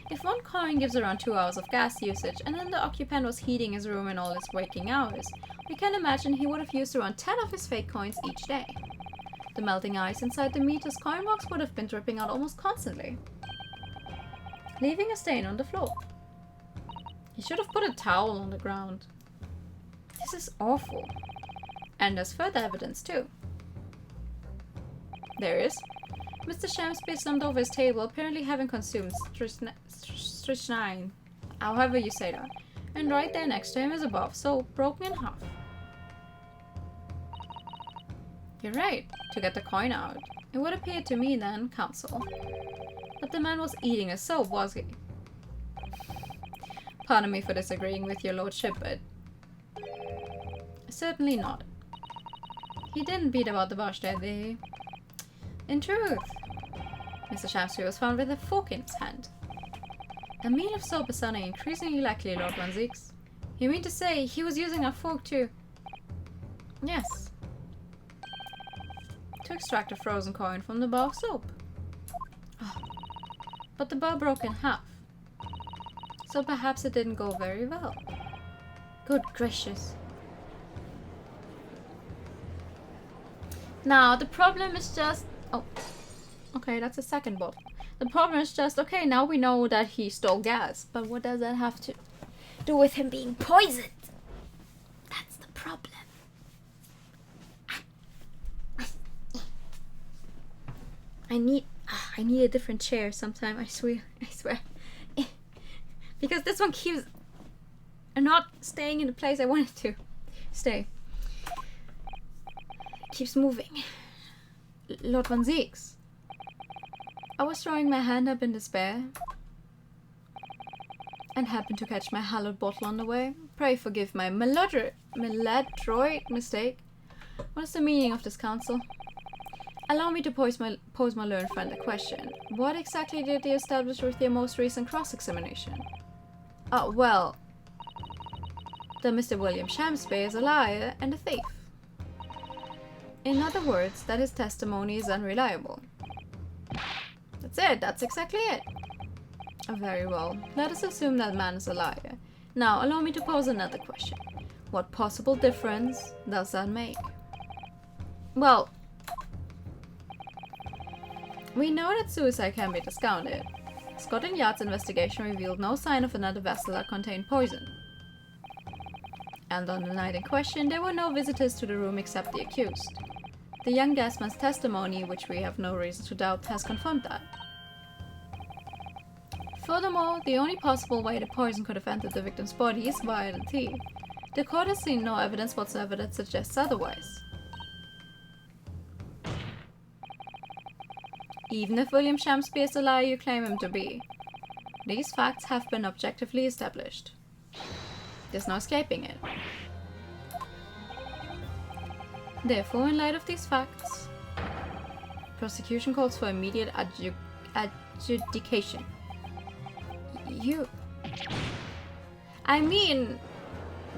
If one coin gives around 2 hours of gas usage, and then the occupant was heating his room in all his waking hours, we can imagine he would have used around 10 of his fake coins each day. The melting ice inside the meter's coin box would have been dripping out almost constantly, leaving a stain on the floor. He should have put a towel on the ground. This is awful. And there's further evidence too. There is. Mr. Shamspeare slumped over his table, apparently having consumed strychnine, however you say that. And right there next to him is a bar of soap, broken in half. You're right, to get the coin out. It would appear to me then, counsel. But the man was eating a soap, was he? Pardon me for disagreeing with your lordship, but... Certainly not. He didn't beat about the bush, did he? In truth, Mr. Shamspeare was found with a fork in his hand. A meal of soap is sounding increasingly likely, Lord Van Zieks. You mean to say he was using a fork to... Yes. To extract a frozen coin from the bar of soap. Oh. But the bar broke in half. So perhaps it didn't go very well. Good gracious. Now, the problem is just... Oh. Okay, that's a second bottle. The problem is just, okay, now we know that he stole gas. But what does that have to Do with him being poisoned? That's the problem. I need a different chair sometime, I swear. Because this one keeps not staying in the place I want it to stay. It keeps moving. Lord Van Zieks. I was throwing my hand up in despair and happened to catch my hallowed bottle on the way. Pray forgive my maladroit mistake. What is the meaning of this counsel? Allow me to pose my learned friend a question. What exactly did you establish with your most recent cross-examination? Well, that Mr. William Shamsby is a liar and a thief. In other words, that his testimony is unreliable. That's it, that's exactly it. Very well, let us assume that man is a liar. Now, allow me to pose another question. What possible difference does that make? Well, we know that suicide can be discounted. Scotland Yard's investigation revealed no sign of another vessel that contained poison. And on the night in question, there were no visitors to the room except the accused. The young gasman's testimony, which we have no reason to doubt, has confirmed that. Furthermore, the only possible way the poison could have entered the victim's body is via the tea. The court has seen no evidence whatsoever that suggests otherwise. Even if William Shamsby is the liar you claim him to be, these facts have been objectively established. There's no escaping it. Therefore, in light of these facts, prosecution calls for immediate adjudication. I mean,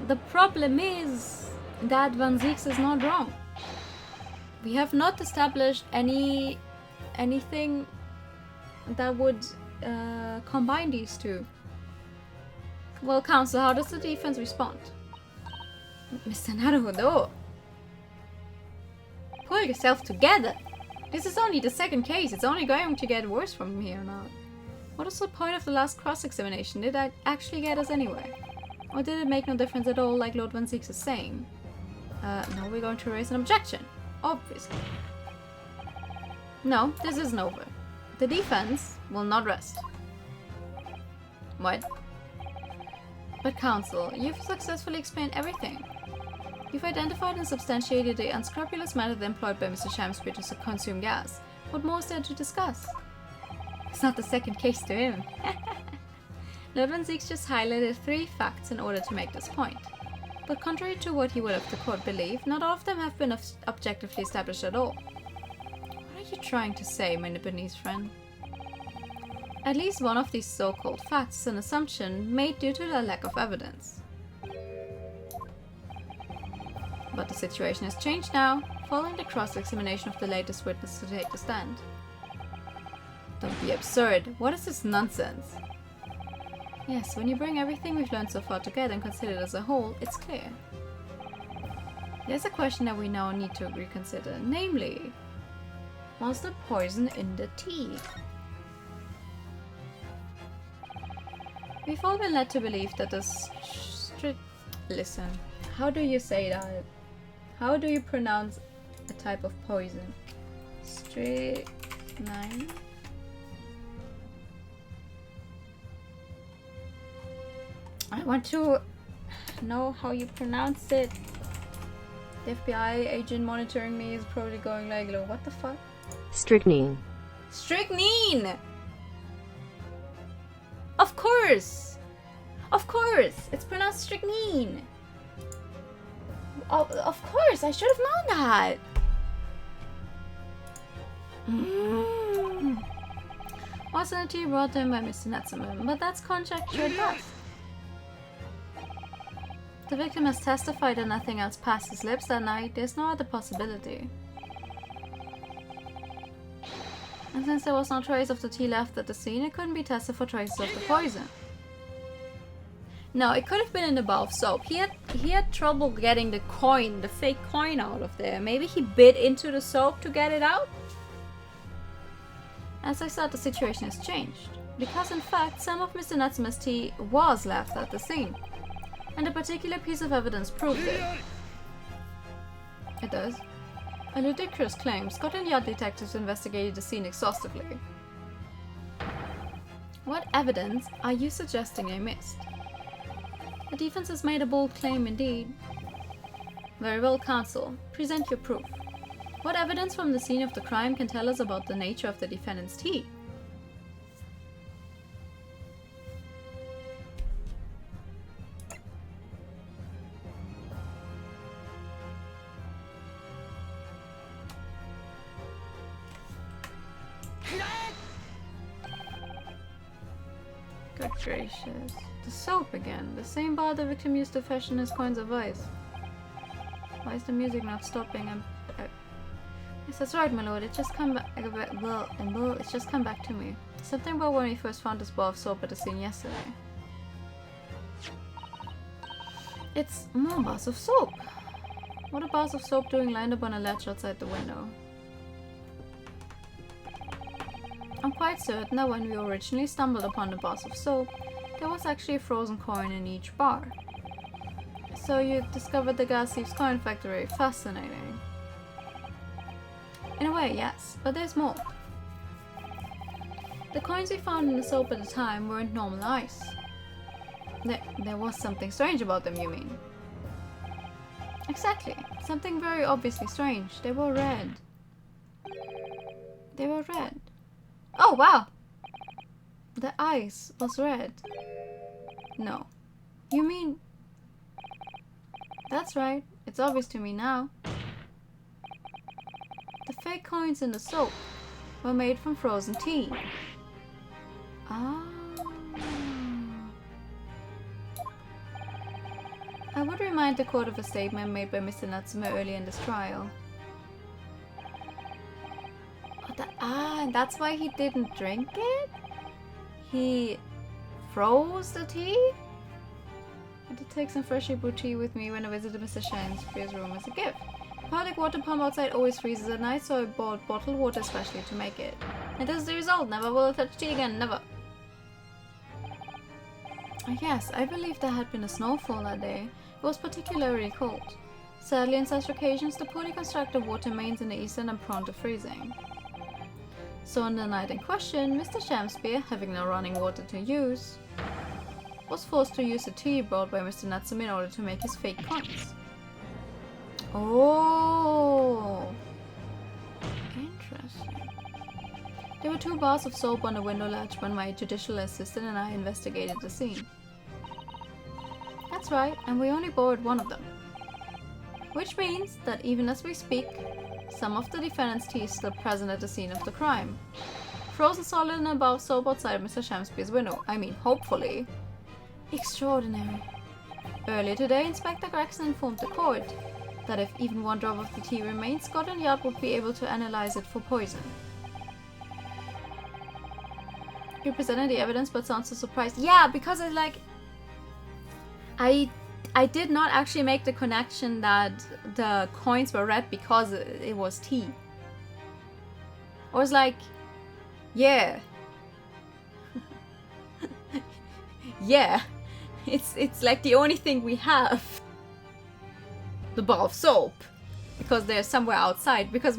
the problem is that Van Zieks is not wrong. We have not established anything that would combine these two. Well, counsel, how does the defense respond? Mr. Naruhodo, pull yourself together. This is only the second case. It's only going to get worse from here on out. What is the point of the last cross-examination? Did that actually get us anywhere? Or did it make no difference at all, like Lord Van Zieks is saying? No, we're going to raise an objection. Obviously. No, this isn't over. The defense will not rest. What? But counsel, you've successfully explained everything. You've identified and substantiated the unscrupulous method employed by Mr. Shamsby to consume gas. What more is there to discuss? It's not the second case to him. Lord Van Zieks just highlighted 3 facts in order to make this point. But contrary to what he would have the court believe, not all of them have been objectively established at all. What are you trying to say, my Nipponese friend? At least one of these so-called facts is an assumption made due to the lack of evidence. But the situation has changed now, following the cross-examination of the latest witness to take the stand. Don't be absurd. What is this nonsense? Yes, when you bring everything we've learned so far together and consider it as a whole, it's clear. There's a question that we now need to reconsider, namely, was the poison in the tea? We've all been led to believe that the Listen, how do you say that? How do you pronounce a type of poison? Strychnine? I want to know how you pronounce it. The FBI agent monitoring me is probably going like, what the fuck? Strychnine. Strychnine! Of course! Of course! It's pronounced strychnine! Of course! I should have known that! Wasn't a tea brought in by Mr. Netzeman, but that's conjecture at best. The victim has testified that nothing else passed his lips that night. There's no other possibility. And since there was no trace of the tea left at the scene, it couldn't be tested for traces of the poison. No, it could have been in the bar of soap. He had trouble getting the fake coin out of there. Maybe he bit into the soap to get it out? As I said, the situation has changed. Because in fact, some of Mr. Netzeman's tea was left at the scene. And a particular piece of evidence proved it. It does. A ludicrous claim. Scotland Yard detectives investigated the scene exhaustively. What evidence are you suggesting they missed? The defense has made a bold claim indeed. Very well, counsel. Present your proof. What evidence from the scene of the crime can tell us about the nature of the defendant's tea? Good gracious. The soap again. The same bar the victim used to fashion his coins of ice. Why is the music not stopping? Yes, that's right, my lord. It's just come back. It's just come back to me. Something about when we first found this bar of soap at the scene yesterday. It's more bars of soap. What are bars of soap doing lined up on a ledge outside the window? I'm quite certain that when we originally stumbled upon the bars of soap, there was actually a frozen coin in each bar. So you discovered the gas thief's coin factory. Fascinating. In a way, yes, but there's more. The coins we found in the soap at the time weren't normal ice. There was something strange about them, you mean? Exactly. Something very obviously strange. They were red. They were red. Oh, wow! The ice was red. No. You mean... That's right. It's obvious to me now. The fake coins in the soap were made from frozen tea. Ah. I would remind the court of a statement made by Mr. Natsume earlier in this trial. And that's why he didn't drink it? He froze the tea? I did take some freshly brewed tea with me when I visited Mr. Shakespeare's room as a gift. The public water pump outside always freezes at night, so I bought bottled water especially to make it. And this is the result. Never will I touch tea again. Never. Yes, I believe there had been a snowfall that day. It was particularly cold. Sadly, on such occasions, the poorly constructed water mains in the eastern are prone to freezing. So on the night in question, Mr. Shakespeare, having no running water to use, was forced to use the tea brought by Mr. Natsume in order to make his fake coins. Oh! Interesting. There were 2 bars of soap on the window ledge when my judicial assistant and I investigated the scene. That's right, and we only borrowed one of them. Which means that even as we speak, some of the defendant's tea is still present at the scene of the crime. Frozen solid in a bar of soap outside Mr. Shakespeare's window. I mean, hopefully. Extraordinary. Earlier today, Inspector Gregson informed the court that if even one drop of the tea remained, Scotland Yard would be able to analyze it for poison. You presented the evidence but sound so surprised. Yeah, because it's like... I did not actually make the connection that the coins were red because it was tea. I was like, yeah. Yeah. It's like the only thing we have. The bar of soap. Because they're somewhere outside. Because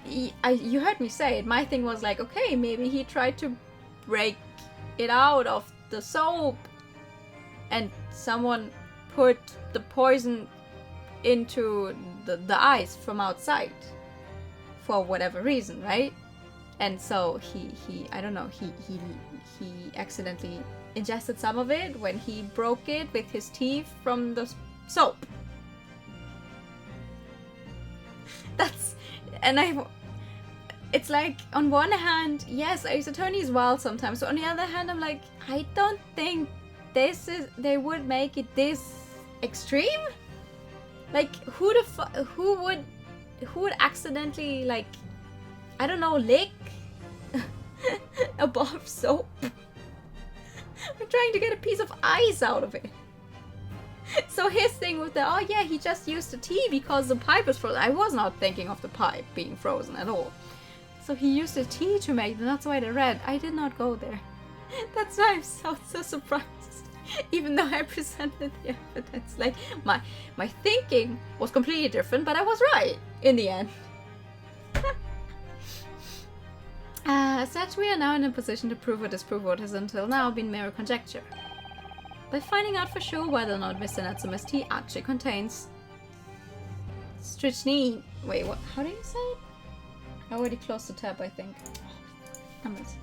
you heard me say it. My thing was like, okay, maybe he tried to break it out of the soap. And someone put the poison into the ice from outside. For whatever reason, right? And so he I don't know, he accidentally ingested some of it when he broke it with his teeth from the soap. It's like, on one hand, yes, Ace Attorney is wild sometimes, but on the other hand, I'm like, I don't think they would make it this extreme? Like, who would accidentally, like, I don't know, lick a bar of soap? I'm trying to get a piece of ice out of it. So his thing with oh yeah, he just used the tea because the pipe was frozen. I was not thinking of the pipe being frozen at all. So he used the tea to make them, that's why they're red. I did not go there. That's why I'm so surprised. Even though I presented the evidence. Like, my thinking was completely different, but I was right in the end. As such, we are now in a position to prove or disprove what has until now been mere conjecture. By finding out for sure whether or not Mr. Natsume's tea actually contains strychnine. Wait, what? How do you say it? I already closed the tab, I think. Numbers.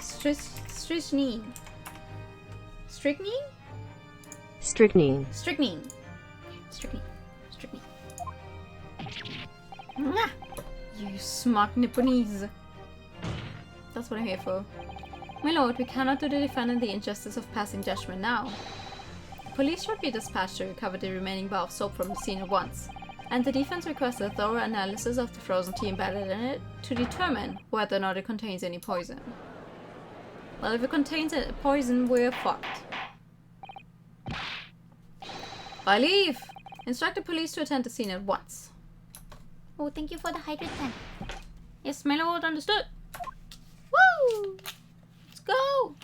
Strychnine. Strychnine? Strychnine. Strychnine. Strychnine. Strychnine. Mwah! You smart Nipponese. That's what I'm here for. My lord, we cannot do the defendant the injustice of passing judgment now. The police should be dispatched to recover the remaining bar of soap from the scene at once, and the defense requests a thorough analysis of the frozen tea embedded in it to determine whether or not it contains any poison. Well, if it contains a poison, we're fucked. I leave! Instruct the police to attend the scene at once. Oh, thank you for the hydrate tank. Yes, my lord, understood. Woo! Let's go!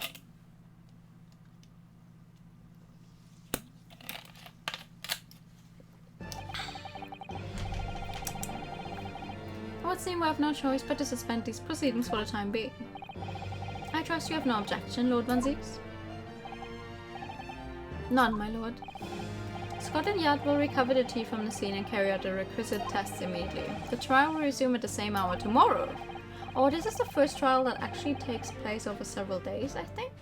I would seem we have no choice but to suspend these proceedings for the time being. I trust you have no objection, Lord Van Zeeks? None, my lord. Scotland Yard will recover the tea from the scene and carry out the requisite tests immediately. The trial will resume at the same hour tomorrow. Oh, this is the first trial that actually takes place over several days, I think?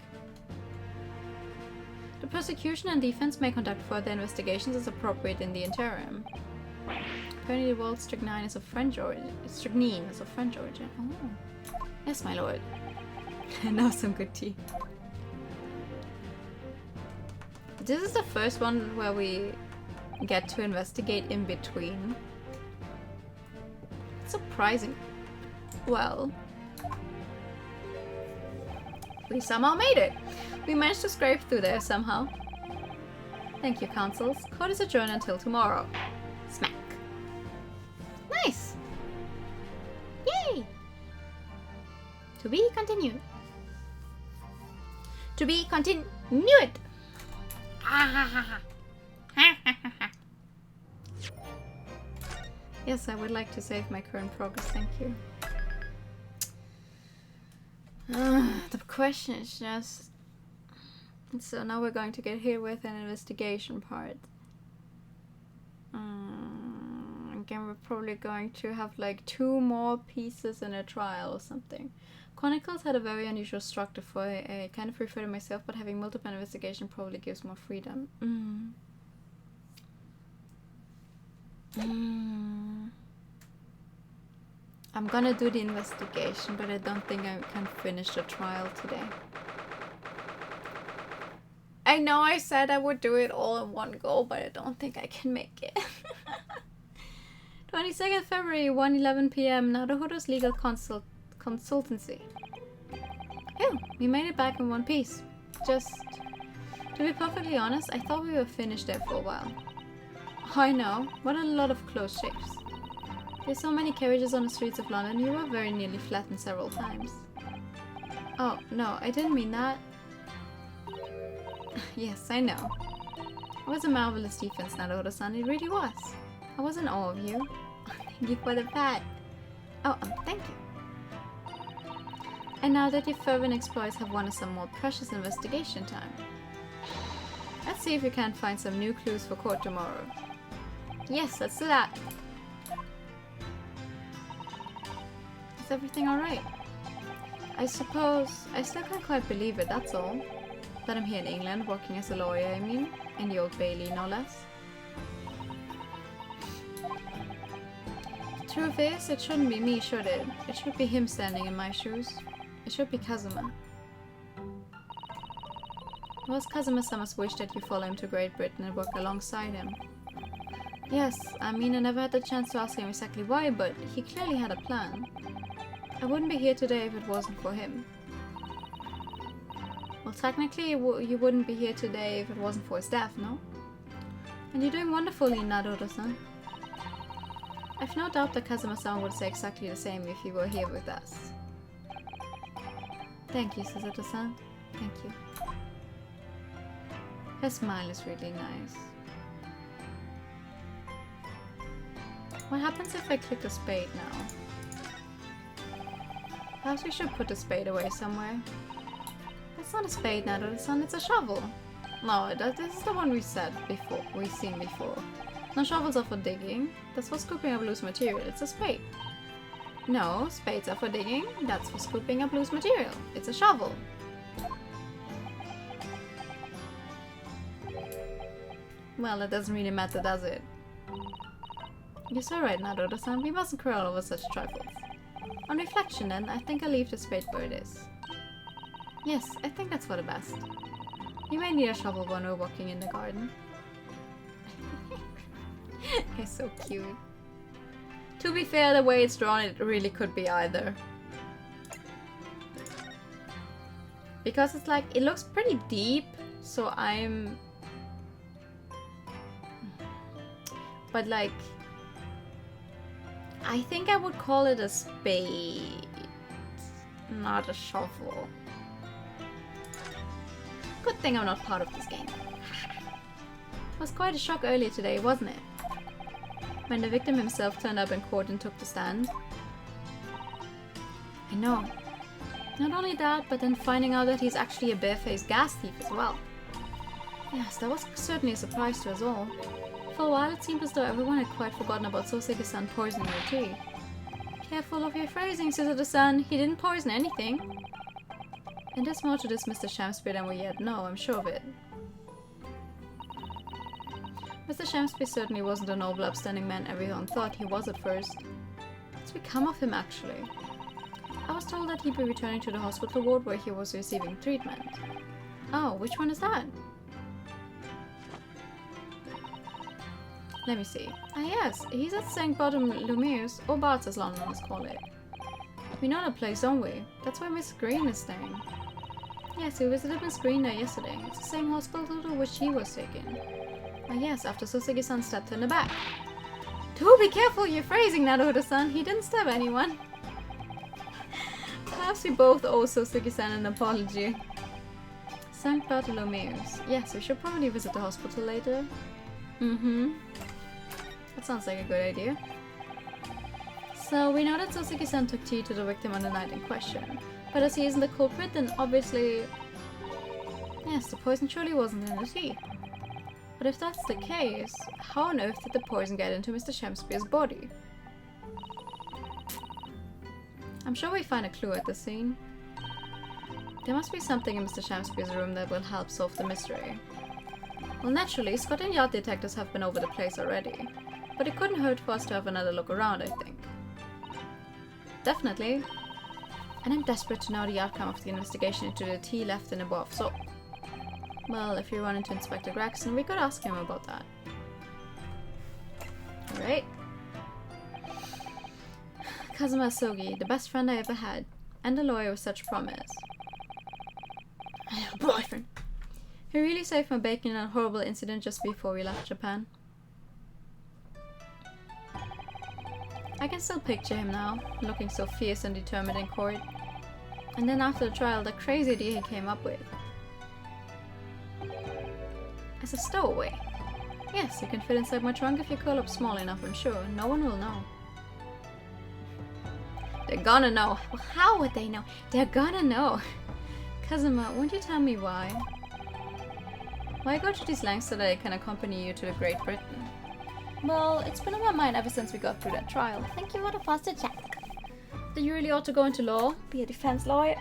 The prosecution and defense may conduct further investigations as appropriate in the interim. Apparently the word strychnine is of French origin. Strychnine is of French origin. Oh. Yes, my lord. Now some good tea. This is the first one where we get to investigate in between. Surprising. Well, we somehow made it. We managed to scrape through there somehow. Thank you, counsels. Court is adjourned until tomorrow. Smack. Nice. Yay! To be continued. To be continued. Yes, I would like to save my current progress, thank you. The question is just... So now we're going to get hit with an investigation part. Again, we're probably going to have like 2 more pieces in a trial or something. Chronicles had a very unusual structure for it. I kind of prefer to myself, but having multiple investigation probably gives more freedom. I'm gonna do the investigation, but I don't think I can finish the trial today. I know I said I would do it all in one go, but I don't think I can make it. 22nd February, 1:11 p.m. Naruhodo's legal consultancy. Oh, we made it back in one piece. Just, to be perfectly honest, I thought we were finished there for a while. I know, what a lot of close shaves. There's so many carriages on the streets of London, you were very nearly flattened several times. Oh, no, I didn't mean that. Yes, I know. It was a marvelous defense, Naruhodo-san, it really was. I was in awe of you. Thank you for the pat. Oh, thank you. And now that your fervent exploits have won us some more precious investigation time, let's see if we can't find some new clues for court tomorrow. Yes, let's do that. Is everything alright? I suppose I still can't quite believe it, that's all. That I'm here in England, working as a lawyer, I mean. In the Old Bailey, no less. The truth is, it shouldn't be me, should it? It should be him standing in my shoes. It should be Kazuma. It was Kazuma-sama's wish that you follow him to Great Britain and work alongside him. Yes, I mean, I never had the chance to ask him exactly why, but he clearly had a plan. I wouldn't be here today if it wasn't for him. Well, technically, you wouldn't be here today if it wasn't for his death, no? And you're doing wonderfully, Naruto-san. I've no doubt that Kazuma-san would say exactly the same if he were here with us. Thank you, Suzuto-san. Thank you. Her smile is really nice. What happens if I click the spade now? Perhaps we should put the spade away somewhere. That's not a spade, Naruto-san, it's a shovel. No, this is the one we've seen before. No, shovels are for digging. That's for scooping up loose material. It's a spade. No, spades are for digging. That's for scooping up loose material. It's a shovel. Well, it doesn't really matter, does it? You're so right, Naruto-san. We mustn't quarrel over such trifles. On reflection, then, I think I'll leave the spade where it is. Yes, I think that's for the best. You may need a shovel when we're walking in the garden. It's so cute. To be fair, the way it's drawn, it really could be either. Because it's like, it looks pretty deep, so I'm... But like... I think I would call it a spade, not a shovel. Good thing I'm not part of this game. It was quite a shock earlier today, wasn't it? When the victim himself turned up in court and took the stand. I know. Not only that, but then finding out that he's actually a barefaced gas thief as well. Yes, that was certainly a surprise to us all. For a while it seemed as though everyone had quite forgotten about Soseki-san poisoning your tea. Careful of your phrasing, Suzuto-san. He didn't poison anything. And there's more to this Mr. Shamsby than we yet know, I'm sure of it. Mr. Shamsby certainly wasn't the noble, upstanding man everyone thought he was at first. What's become of him, actually? I was told that he'd be returning to the hospital ward where he was receiving treatment. Oh, which one is that? Let me see. Ah yes, he's at St. Bartholomew's, or Bart's as Londoners call it. We know the place, don't we? That's where Miss Green is staying. Yes, we visited Miss Green there yesterday. It's the same hospital to which he was taken. Ah yes, after Soseki-san stabbed her in the back. Do be careful your phrasing, Naruto-san. He didn't stab anyone. Perhaps we both owe Soseki-san an apology. St. Bartholomew's. Yes, we should probably visit the hospital later. That sounds like a good idea. So we know that Soseki-san took tea to the victim on the night in question. But as he isn't the culprit, then obviously... Yes, the poison surely wasn't in the tea. But if that's the case, how on earth did the poison get into Mr. Shamsby's body? I'm sure we find a clue at the scene. There must be something in Mr. Shamsby's room that will help solve the mystery. Well, naturally, Scotland Yard detectives have been over the place already. But it couldn't hurt for us to have another look around, I think. Definitely. And I'm desperate to know the outcome of the investigation into the tea left in the bowl of soap. Well, if you run into Inspector Gregson, we could ask him about that. Alright. Kazuma Sogi, the best friend I ever had, and a lawyer with such promise. Boyfriend. He really saved my bacon in a horrible incident just before we left Japan. I can still picture him now, looking so fierce and determined in court. And then after the trial, the crazy idea he came up with. As a stowaway. Yes, you can fit inside my trunk if you curl up small enough, I'm sure. No one will know. They're gonna know. Well, how would they know? They're gonna know. Kazuma, won't you tell me why? Why go to these lengths so that I can accompany you to the Great Britain? Well, it's been on my mind ever since we got through that trial. Thank you for the faster chat. Then you really ought to go into law, be a defense lawyer.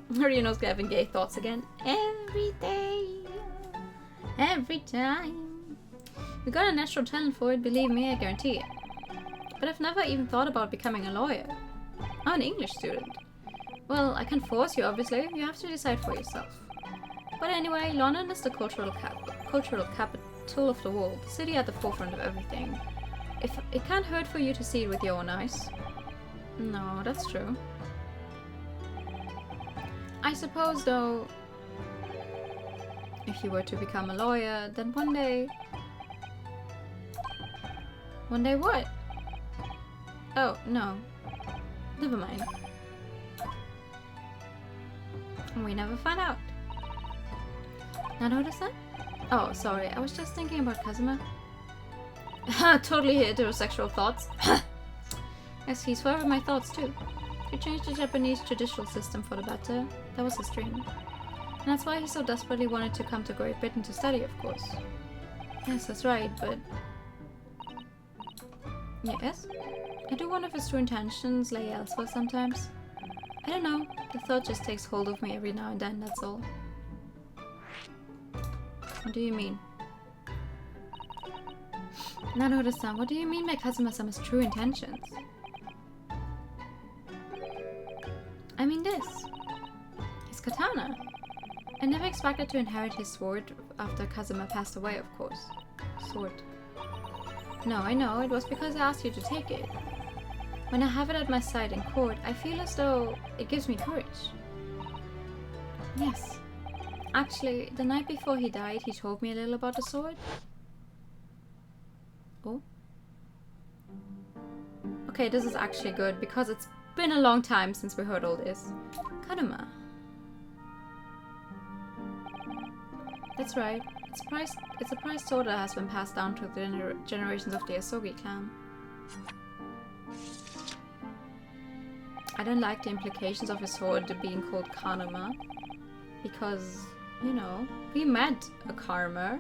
Rino's having gay thoughts again. Every day. Every time. You got a natural talent for it, believe me, I guarantee it. But I've never even thought about becoming a lawyer. I'm an English student. Well, I can't force you, obviously. You have to decide for yourself. But anyway, London is the cultural capital of the world, the city at the forefront of everything. If it can't hurt for you to see it with your own eyes. No, that's true. I suppose, though, if you were to become a lawyer, then one day... One day what? Oh, no. Never mind. We never find out. Naruto-san? Oh, sorry, I was just thinking about Kazuma. Totally heterosexual thoughts. Yes, he's forever my thoughts too. He changed the Japanese judicial system for the better. That was his dream. And that's why he so desperately wanted to come to Great Britain to study, of course. Yes, that's right, but... Yes? I do wonder if his true intentions lay elsewhere sometimes. I don't know, the thought just takes hold of me every now and then, that's all. What do you mean? Naruto-san, what do you mean by Kazuma-sama's true intentions? I mean this. His katana. I never expected to inherit his sword after Kazuma passed away, of course. Sword. No, I know, it was because I asked you to take it. When I have it at my side in court, I feel as though it gives me courage. Yes. Actually, the night before he died, he told me a little about the sword. Oh? Okay, this is actually good, because it's been a long time since we heard all this. Kaduma. That's right. It's a prized sword that has been passed down to the generations of the Asogi clan. I don't like the implications of his sword being called Kanuma, because, you know, we met a Karma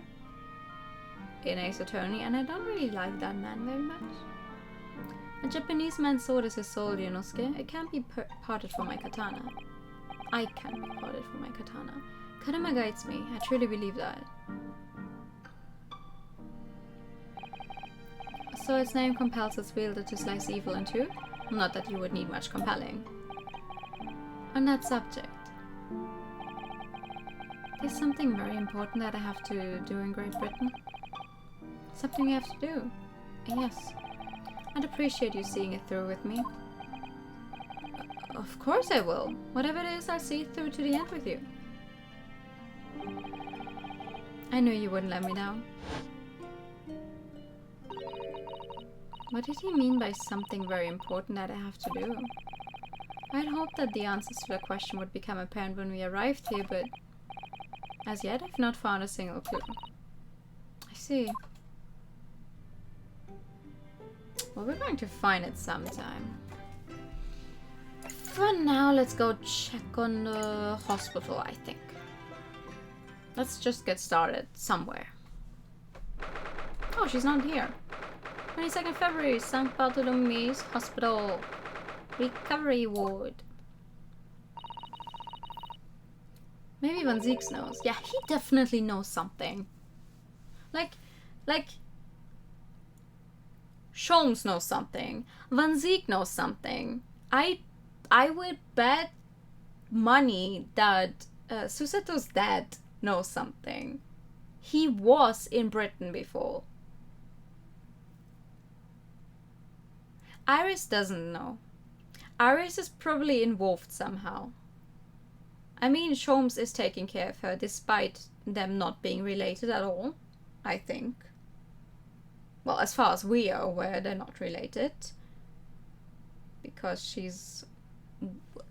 in Ace Attorney, and I don't really like that man very much. A Japanese man's sword is his soul, Yunosuke. It can't be parted from my katana. I can't be parted from my katana. Kaduma guides me. I truly believe that. So its name compels its wielder to slice evil in two? Not that you would need much compelling. On that subject, there's something very important that I have to do in Great Britain. Something we have to do. Yes. I'd appreciate you seeing it through with me. Of course I will. Whatever it is, I'll see it through to the end with you. I knew you wouldn't let me down. What did he mean by something very important that I have to do? I'd hoped that the answers to the question would become apparent when we arrived here, but as yet I've not found a single clue. I see. Well, we're going to find it sometime. For now, let's go check on the hospital, I think. Let's just get started somewhere. Oh, she's not here. 22nd February, St. Bartholomew's Hospital. Recovery ward. Maybe Van Zieks knows. Yeah, he definitely knows something. Like... Sholmes knows something. Van Zieks knows something. I would bet money that Susato's dad knows something. He was in Britain before. Iris doesn't know. Iris is probably involved somehow. I mean, Sholmes is taking care of her despite them not being related at all, I think. Well, as far as we are aware, they're not related. Because she's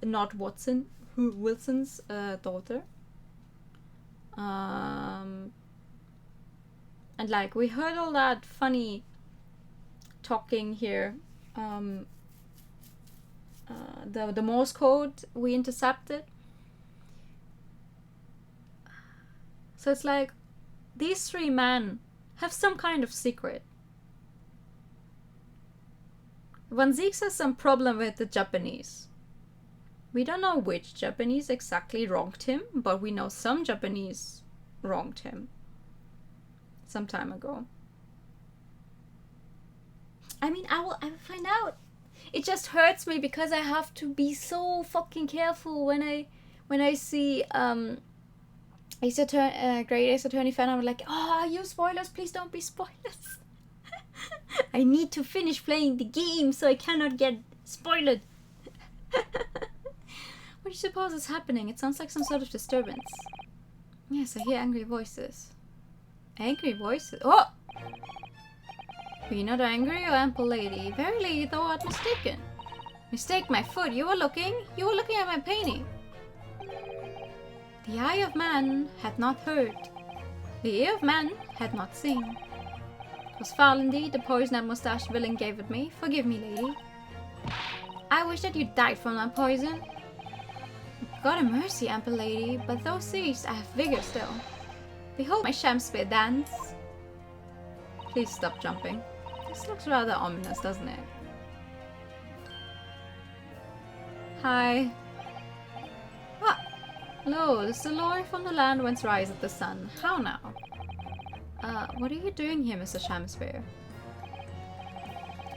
not Wilson's daughter. And like, we heard all that funny talking here. The Morse code we intercepted. So it's like, these three men have some kind of secret. Van Zieks has some problem with the Japanese. We don't know which Japanese exactly wronged him, but we know some Japanese wronged him. Some time ago. I mean, I will find out. It just hurts me because I have to be so fucking careful when I see Great Ace Attorney fan. I'm like, oh, you spoilers, please don't be spoilers. I need to finish playing the game so I cannot get spoiled. What do you suppose is happening? It sounds like some sort of disturbance. Yes, I hear angry voices. Angry voices? Oh! Be not angry, O ample lady. Verily, thou art mistaken. Mistake my foot. You were looking at my painting. The eye of man had not heard. The ear of man had not seen. 'Twas foul indeed, the poison that mustached villain gave it me. Forgive me, lady. I wish that you died from that poison. God have mercy, ample lady, but though seized, I have vigor still. Behold my sham spear dance. Please stop jumping. This looks rather ominous, doesn't it? Hi. Ah! Lo, this is the lord from the land whence riseth the sun. How now? What are you doing here, Mr. Shamspeare?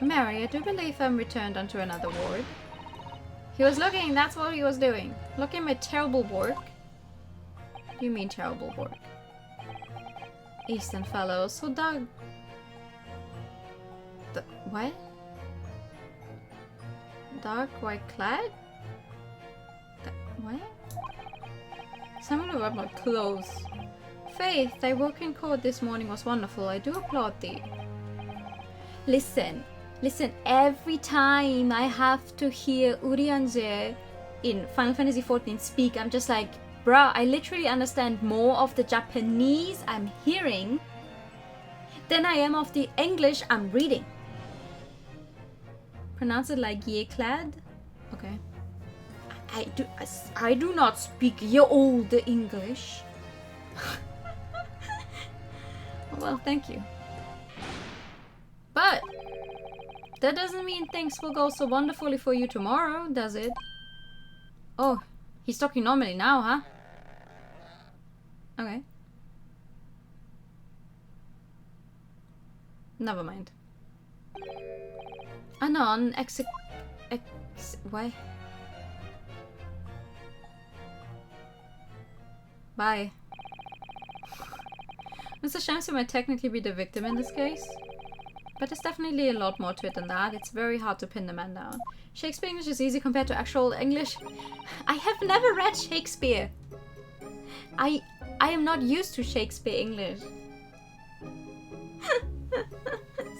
Mary, I do believe I'm returned onto another ward. He was looking, that's what he was doing. Looking at my terrible work. What do you mean terrible work? Eastern fellows, so Doug... What? Dark white clad? What? Someone about my clothes. Faith, thy work in court this morning was wonderful. I do applaud thee. Listen, every time I have to hear Urianger in Final Fantasy XIV speak, I'm just like, bruh, I literally understand more of the Japanese I'm hearing than I am of the English I'm reading. Pronounce it like ye clad? Okay. I do not speak ye old English. Well, thank you. But that doesn't mean things will go so wonderfully for you tomorrow, does it? Oh, he's talking normally now, huh? Okay. Never mind. Anon, what? Bye. Mr. Shamsu might technically be the victim in this case, but there's definitely a lot more to it than that. It's very hard to pin the man down. Shakespeare English is easy compared to actual English. I have never read Shakespeare. I am not used to Shakespeare English.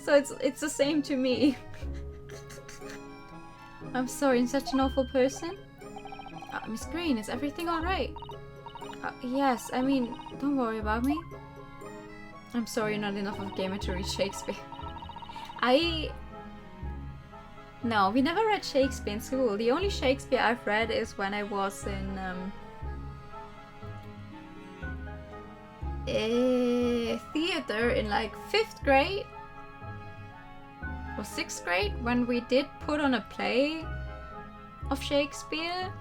So it's the same to me. I'm sorry, I'm such an awful person. Miss Green, is everything alright? Yes, I mean, don't worry about me. I'm sorry you're not enough of a gamer to read Shakespeare. No, we never read Shakespeare in school. The only Shakespeare I've read is when I was in theater in like 5th grade or 6th grade, when we did put on a play of Shakespeare.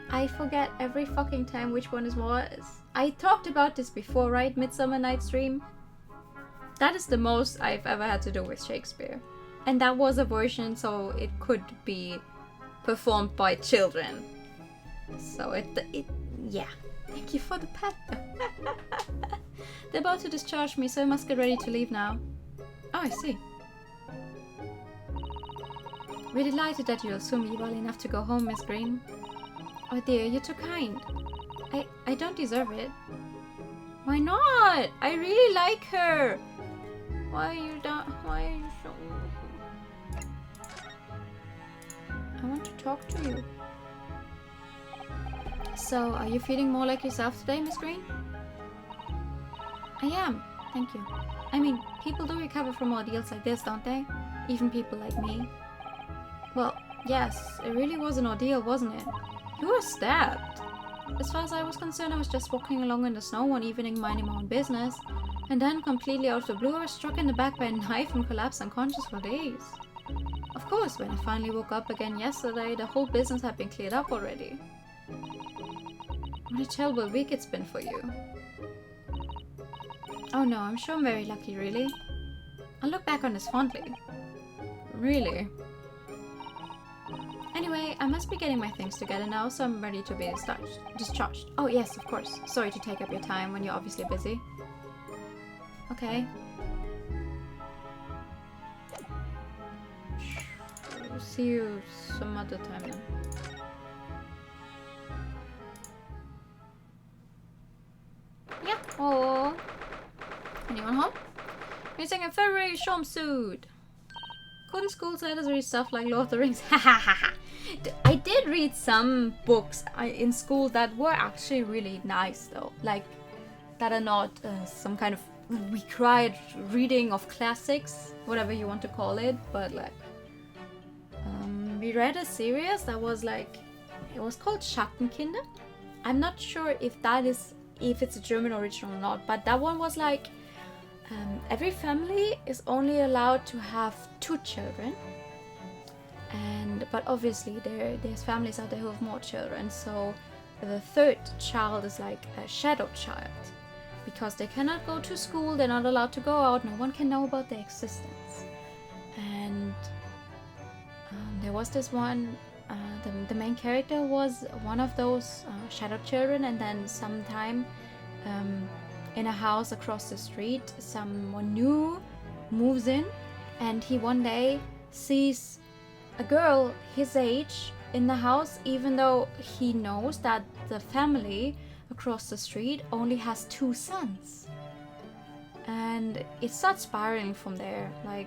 I forget every fucking time which one it was. I talked about this before, right? Midsummer Night's Dream. That is the most I've ever had to do with Shakespeare. And that was a version, so it could be performed by children. So yeah. Thank you for the pat. They're about to discharge me, so I must get ready to leave now. Oh, I see. We're delighted that you'll soon be well enough to go home, Miss Green. Oh dear, you're too kind. I don't deserve it. Why not? I really like her. Why are you so... I want to talk to you. So, are you feeling more like yourself today, Miss Green? I am, thank you. I mean, people do recover from ordeals like this, don't they? Even people like me. Well, yes, it really was an ordeal, wasn't it? You were stabbed. As far as I was concerned, I was just walking along in the snow one evening minding my own business. And then, completely out of the blue, I was struck in the back by a knife and collapsed unconscious for days. Of course, when I finally woke up again yesterday, the whole business had been cleared up already. What a terrible week it's been for you. Oh no, I'm sure I'm very lucky, really. I look back on this fondly. Really? Anyway, I must be getting my things together now, so I'm ready to be discharged. Oh yes, of course. Sorry to take up your time when you're obviously busy. Okay. We'll see you some other time then. Yeah. Oh. Anyone home? Missing a furry jumpsuit. Couldn't schools let us read stuff like Lord of the Rings? I did read some books in school that were actually really nice though. Like, that are not some kind of required reading of classics, whatever you want to call it, but like, we read a series that was like, it was called Schattenkinder. I'm not sure if it's a German original or not, but that one was like, every family is only allowed to have 2 children, but obviously there's families out there who have more children, so the 3rd child is like a shadow child, because they cannot go to school, they're not allowed to go out, no one can know about their existence. And there was this one, the main character was one of those shadow children, and then sometime in a house across the street, someone new moves in, and he one day sees a girl his age in the house, even though he knows that the family across the street only has 2 sons. And it starts spiraling from there. Like,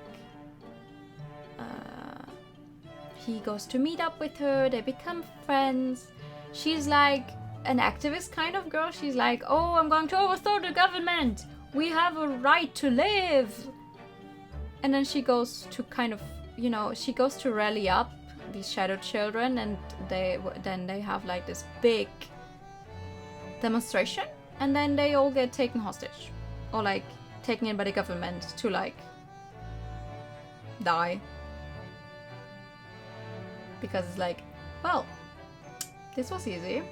he goes to meet up with her, they become friends. She's like an activist kind of girl. She's like, oh, I'm going to overthrow the government. We have a right to live. And then she goes to kind of, you know, she goes to rally up these shadow children, and then they have like this big demonstration, and then they all get taken hostage, or like taken in by the government to like die, because it's like, well, this was easy.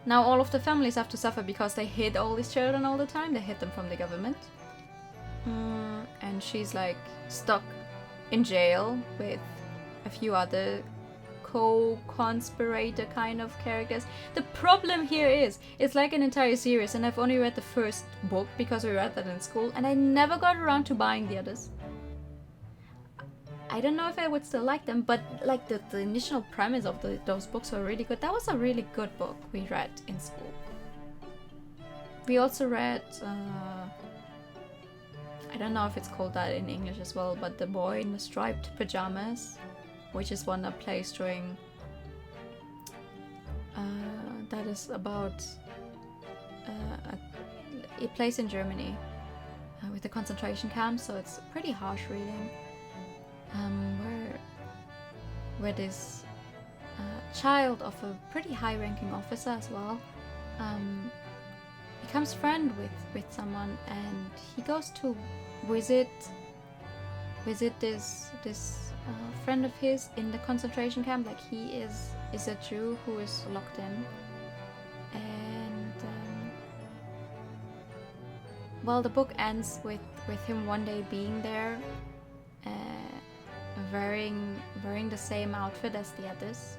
Now all of the families have to suffer because they hid all these children all the time. They hid them from the government. And she's like stuck in jail with a few other co-conspirator kind of characters. The problem here is, it's like an entire series, and I've only read the first book because we read that in school, and I never got around to buying the others. I don't know if I would still like them, but like the initial premise of those books were really good. That was a really good book we read in school. We also read, I don't know if it's called that in English as well, but The Boy in the Striped Pajamas, which is one that plays during, that is about, it plays in Germany with the concentration camp, so it's pretty harsh reading. Where this child of a pretty high-ranking officer as well becomes friend with someone, and he goes to visit this friend of his in the concentration camp. Like, he is a Jew who is locked in, and well, the book ends with him one day being there, wearing the same outfit as the others,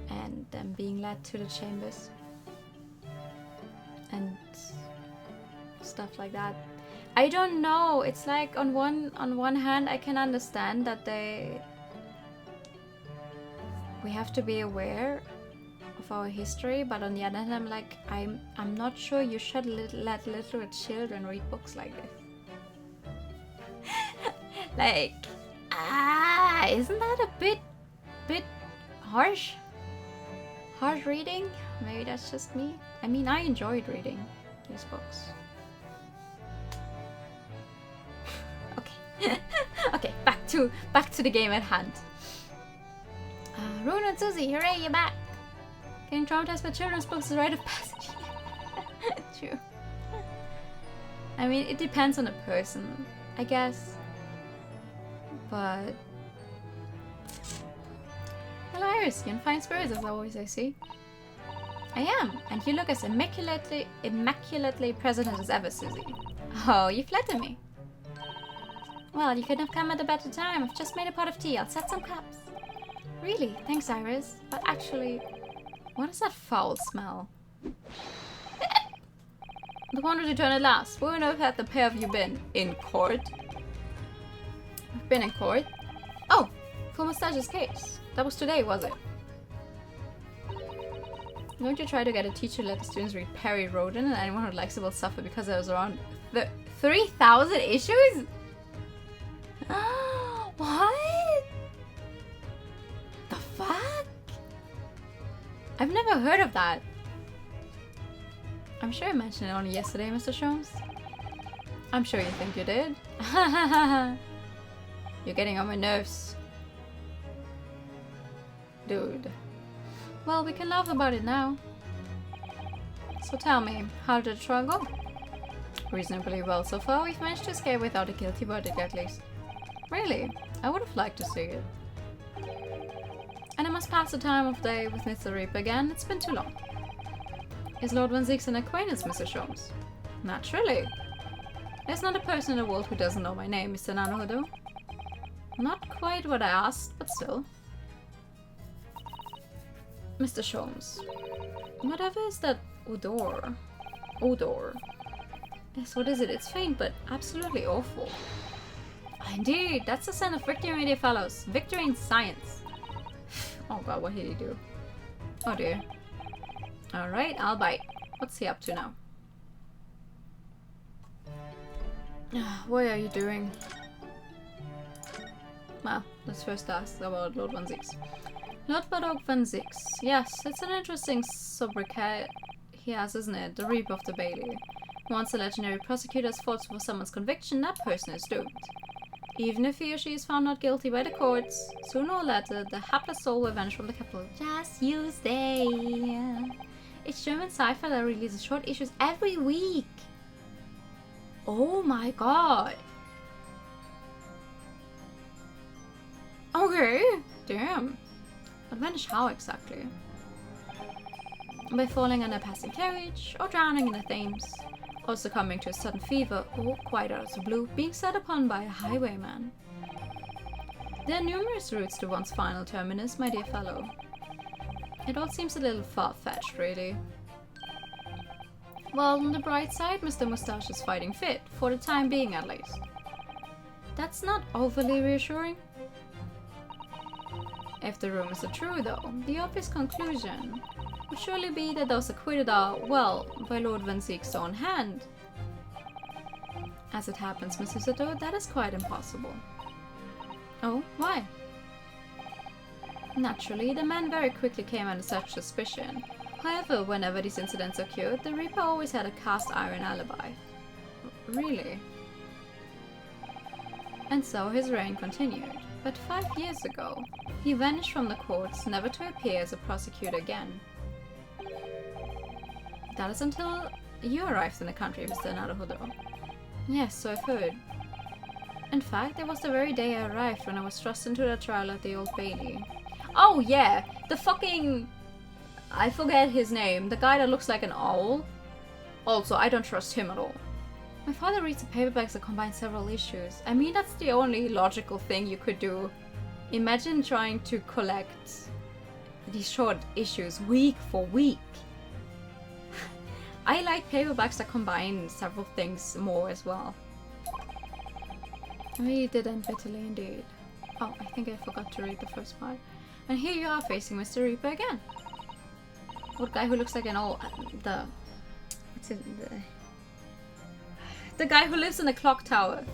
and then being led to the chambers and stuff like that. I don't know. It's like on one hand I can understand that we have to be aware of our history, but on the other hand I'm like, I'm not sure you should let little children read books like this. Like, isn't that a bit harsh? Harsh reading? Maybe that's just me. I mean, I enjoyed reading these books. Okay. Okay, back to the game at hand. Rune and Susie, hooray, you're back! Getting traumatized by children's books is a rite of passage. True. I mean, it depends on the person, I guess. But hello, Iris. You're in fine spirits as always, I see. I am, and you look as immaculately present as ever, Susie. Oh, you flatter me. Well, you couldn't have come at a better time. I've just made a pot of tea. I'll set some cups. Really? Thanks, Iris. But actually, what is that foul smell? The wonder to turn at last. Where on earth have the pair of you been? In court? We've been in court? Oh, for Mustache's case. That was today, was it? I'm going to try to get a teacher to let the students read Perry Roden, and anyone who likes it will suffer because there was around 3,000 issues? What? The fuck? I've never heard of that. I'm sure I mentioned it only yesterday, Mr. Sholmes. I'm sure you think you did. You're getting on my nerves. Dude. Well, we can laugh about it now. So tell me, how did the trial go? Reasonably well so far. We've managed to escape without a guilty verdict at least. Really? I would have liked to see it. And I must pass the time of day with Mr. Reaper again. It's been too long. Is Lord Van Zieks an acquaintance, Mr. Sholmes? Naturally. There's not a person in the world who doesn't know my name, Mr. Nanohudo. Not quite what I asked, but still. Mr. Sholmes. Whatever is that odor? Odor. Yes, what is it? It's faint, but absolutely awful. Indeed, that's the scent of victory, my dear fellows. Victory in science. Oh god, what did he do? Oh dear. Alright, I'll bite. What's he up to now? What are you doing? Well, let's first ask about Lord Van Zix. Lord Barok Van Zix. Yes, it's an interesting sobriquet he has, isn't it? The Reaper of the Bailey. Once a legendary prosecutor has fought for someone's conviction, that person is doomed. Even if he or she is found not guilty by the courts, sooner or later, the hapless soul will vanish from the capital. Just you stay. It's German sci-fi that releases short issues every week. Oh my god. Okay. Damn. But vanish how exactly? By falling on a passing carriage, or drowning in the Thames, or succumbing to a sudden fever, or, quite out of the blue, being set upon by a highwayman. There are numerous routes to one's final terminus, my dear fellow. It all seems a little far-fetched, really. Well, on the bright side, Mr. Moustache is fighting fit, for the time being at least. That's not overly reassuring. If the rumors are true, though, the obvious conclusion would surely be that those acquitted are, well, by Lord Van Ziek's own hand. As it happens, Mr. Sato, that is quite impossible. Oh, why? Naturally, the man very quickly came under such suspicion. However, whenever these incidents occurred, the Reaper always had a cast-iron alibi. Really? And so his reign continued. But 5 years ago, he vanished from the courts, never to appear as a prosecutor again. That is until you arrived in the country, Mr. Naruhodo. Yes, so I've heard. In fact, it was the very day I arrived when I was thrust into the trial at the Old Bailey. Oh yeah, the fucking... I forget his name. The guy that looks like an owl. Also, I don't trust him at all. My father reads the paperbacks that combine several issues. I mean, that's the only logical thing you could do. Imagine trying to collect these short issues week for week. I like paperbacks that combine several things more as well. We did end bitterly indeed. Oh, I think I forgot to read the first part. And here you are facing Mr. Reaper again. What guy who looks like an old... what's it? The guy who lives in the clock tower.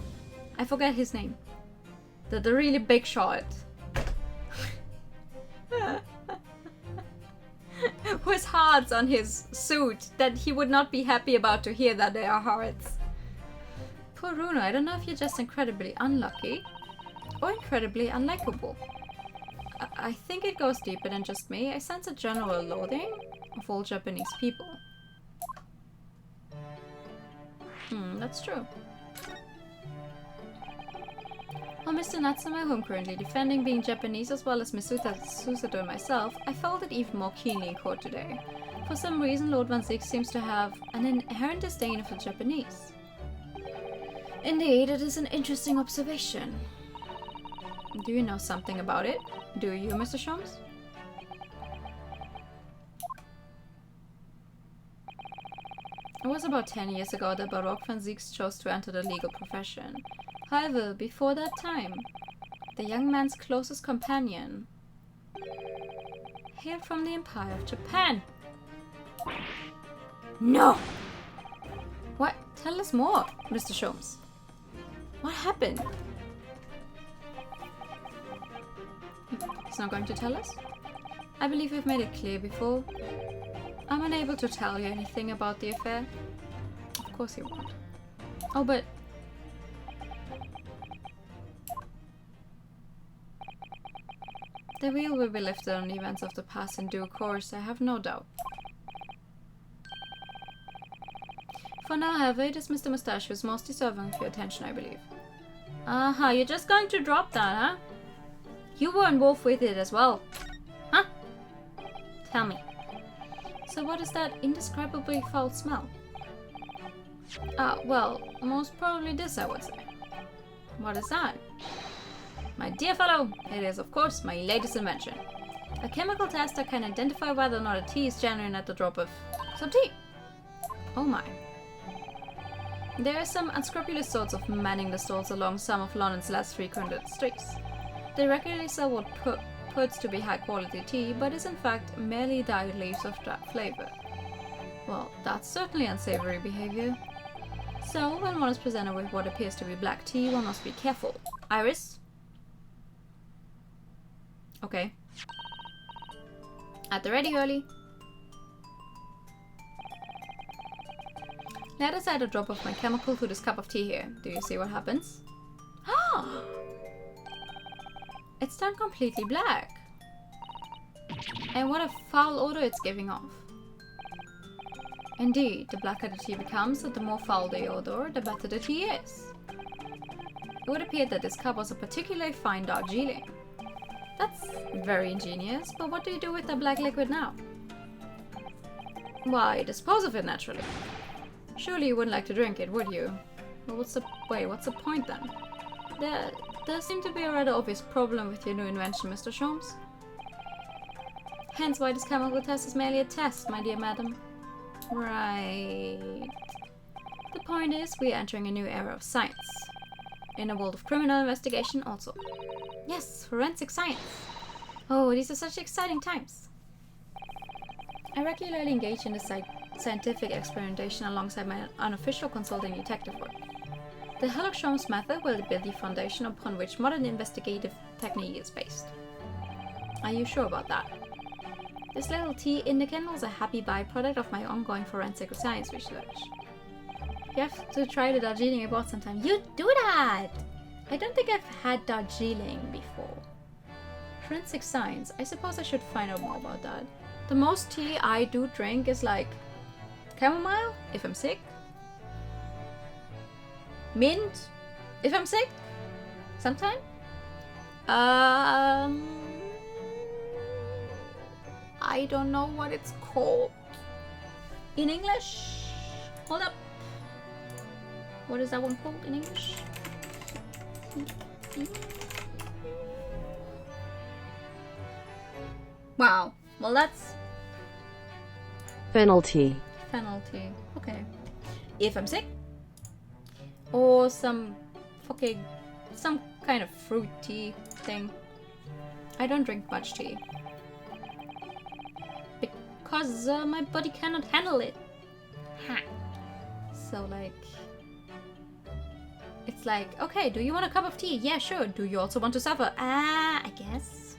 I forget his name. The really big shot. With hearts on his suit that he would not be happy about to hear that there are hearts. Poor Runo, I don't know if you're just incredibly unlucky or incredibly unlikable. I think it goes deeper than just me. I sense a general loathing of all Japanese people. That's true. While Mr. Natsume, who I'm currently defending, being Japanese as well as Miss Susato and myself, I felt it even more keenly in court today. For some reason, Lord Van Ziek seems to have an inherent disdain of the Japanese. Indeed, it is an interesting observation. Do you know something about it? Do you, Mr. Sholmes? It was about 10 years ago that Barok Van Ziek chose to enter the legal profession. However, before that time, the young man's closest companion hailed from the Empire of Japan. No! What? Tell us more, Mr. Sholmes. What happened? He's not going to tell us? I believe we've made it clear before. I'm unable to tell you anything about the affair. Of course he won't. Oh, but... the wheel will be lifted on the events of the past in due course, I have no doubt. For now, however, it is Mr. Moustache who is most deserving of your attention, I believe. Uh-huh, you're just going to drop that, huh? You were involved with it as well. Huh? Tell me. So what is that indescribably foul smell? Well, most probably this, I would say. What is that? My dear fellow, it is of course my latest invention. A chemical test that can identify whether or not a tea is genuine at the drop of some tea. Oh my. There are some unscrupulous sorts of manning the stalls along some of London's less frequented streets. They regularly sell what purports to be high quality tea, but is in fact merely dyed leaves of drab flavor. Well, that's certainly unsavory behavior. So, when one is presented with what appears to be black tea, one must be careful. Iris? Okay. At the ready, Hurley. Let us add a drop of my chemical to this cup of tea here. Do you see what happens? It's turned completely black. And what a foul odor it's giving off. Indeed, the blacker the tea becomes, the more foul the odor, the better the tea is. It would appear that this cup was a particularly fine Darjeeling. That's very ingenious, but what do you do with the black liquid now? Why, dispose of it naturally. Surely you wouldn't like to drink it, would you? Well, what's the point then? There seemed to be a rather obvious problem with your new invention, Mr. Sholmes. Hence why this chemical test is merely a test, my dear madam. Right. The point is, we are entering a new era of science. In a world of criminal investigation also. Yes, forensic science. Oh, these are such exciting times. I regularly engage in the scientific experimentation alongside my unofficial consulting detective work. The Sherlock Holmes method will be the foundation upon which modern investigative technique is based. Are you sure about that? This little tea in the kennel is a happy byproduct of my ongoing forensic science research. You have to try the Darjeeling I bought sometime. You do that! I don't think I've had Darjeeling before. Forensic science. I suppose I should find out more about that. The most tea I do drink is like chamomile, if I'm sick. Mint, if I'm sick. Sometime. I don't know what it's called in English. Hold up. What is that one called in English? Wow. Well, that's Fennel tea. fennel tea. Okay. If I'm sick, or some kind of fruit tea thing. I don't drink much tea because my body cannot handle it. Ha. So like, it's like, okay, do you want a cup of tea? Yeah, sure. Do you also want to suffer? I guess.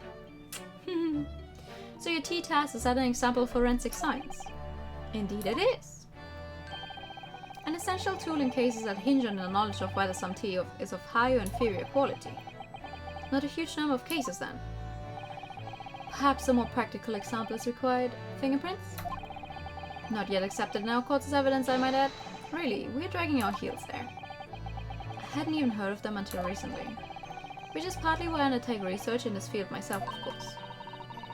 So your tea test is that an example of forensic science? Indeed it is. An essential tool in cases that hinge on the knowledge of whether some tea is of high or inferior quality. Not a huge number of cases then. Perhaps a more practical example is required. Fingerprints? Not yet accepted in our courts as evidence, I might add. Really, we're dragging our heels there. I hadn't even heard of them until recently. Which is partly why I undertake research in this field myself, of course.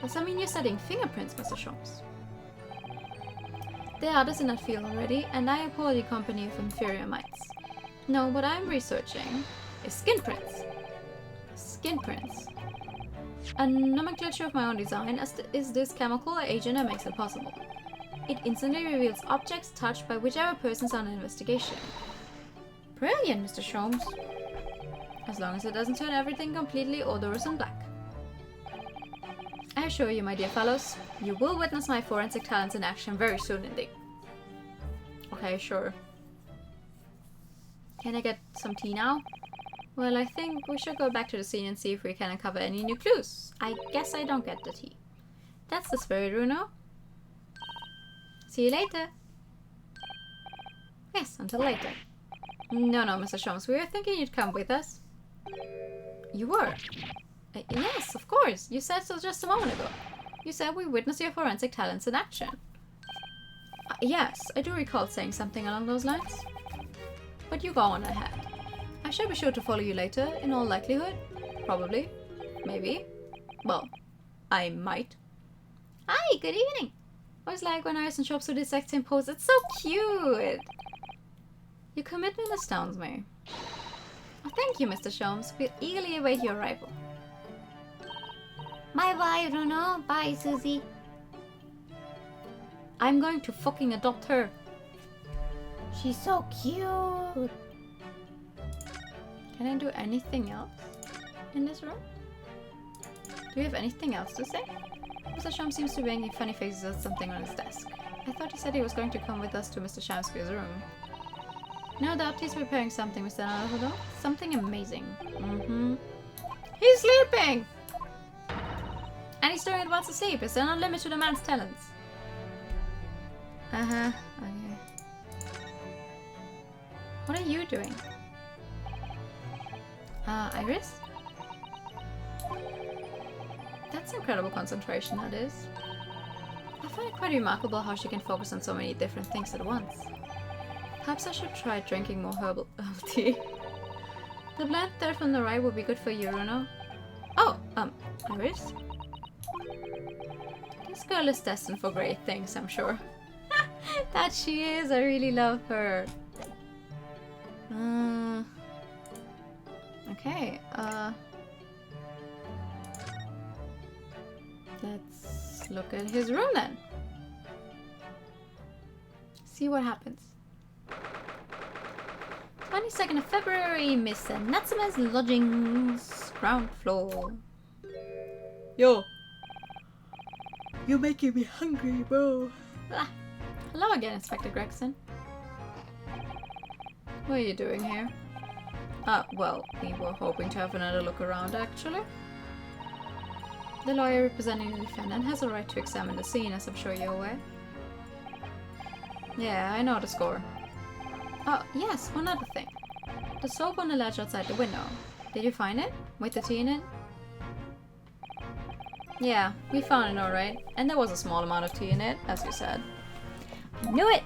Does that mean you're studying fingerprints, Mr. Sholmes? There are others in that field already, and I abhor the company of inferior minds. No, what I'm researching is skin prints. Skin prints. A nomenclature of my own design is this chemical agent that makes it possible. It instantly reveals objects touched by whichever person's under investigation. Brilliant, Mr. Sholmes. As long as it doesn't turn everything completely odorous and black. I assure you, my dear fellows, you will witness my forensic talents in action very soon indeed. Okay, sure. Can I get some tea now? Well, I think we should go back to the scene and see if we can uncover any new clues. I guess I don't get the tea. That's the spirit, Bruno. See you later. Yes, until later. No, Mr. Sholmes, we were thinking you'd come with us. You were? Yes, of course. You said so just a moment ago. You said we witnessed your forensic talents in action. Yes, I do recall saying something along those lines. But you go on ahead. I shall be sure to follow you later, in all likelihood. Probably. Maybe. Well, I might. Hi, good evening. I was like when I was in shops with the exact same pose. It's so cute. Your commitment astounds me. Oh, thank you, Mr. Sholmes. We'll eagerly await your arrival. Bye-bye, Bruno. Bye, Susie. I'm going to fucking adopt her. She's so cute. Can I do anything else in this room? Do you have anything else to say? Mr. Sham seems to be making funny faces at something on his desk. I thought he said he was going to come with us to Mr. Shamspeare's room. No doubt he's preparing something, Mr. Naruto. Something amazing. He's sleeping! And he's doing it whilst asleep. Is there no limit to the man's talents? Okay. What are you doing? Iris? That's incredible concentration, that is. I find it quite remarkable how she can focus on so many different things at once. Perhaps I should try drinking more herbal tea. The blend there from the rye would be good for you, Runo. Oh, Iris? This girl is destined for great things, I'm sure. That she is, I really love her. Okay, let's look at his room then. See what happens. 22nd of February, Miss Natsume's lodgings, ground floor. Yo! You're making me hungry, bro. Ah. Hello again, Inspector Gregson. What are you doing here? Well, we were hoping to have another look around, actually. The lawyer representing the defendant has a right to examine the scene, as I'm sure you're aware. Yeah, I know the score. Oh, yes, one other thing. The soap on the ledge outside the window. Did you find it? With the tea in it? Yeah, we found it alright. And there was a small amount of tea in it, as you said. I knew it!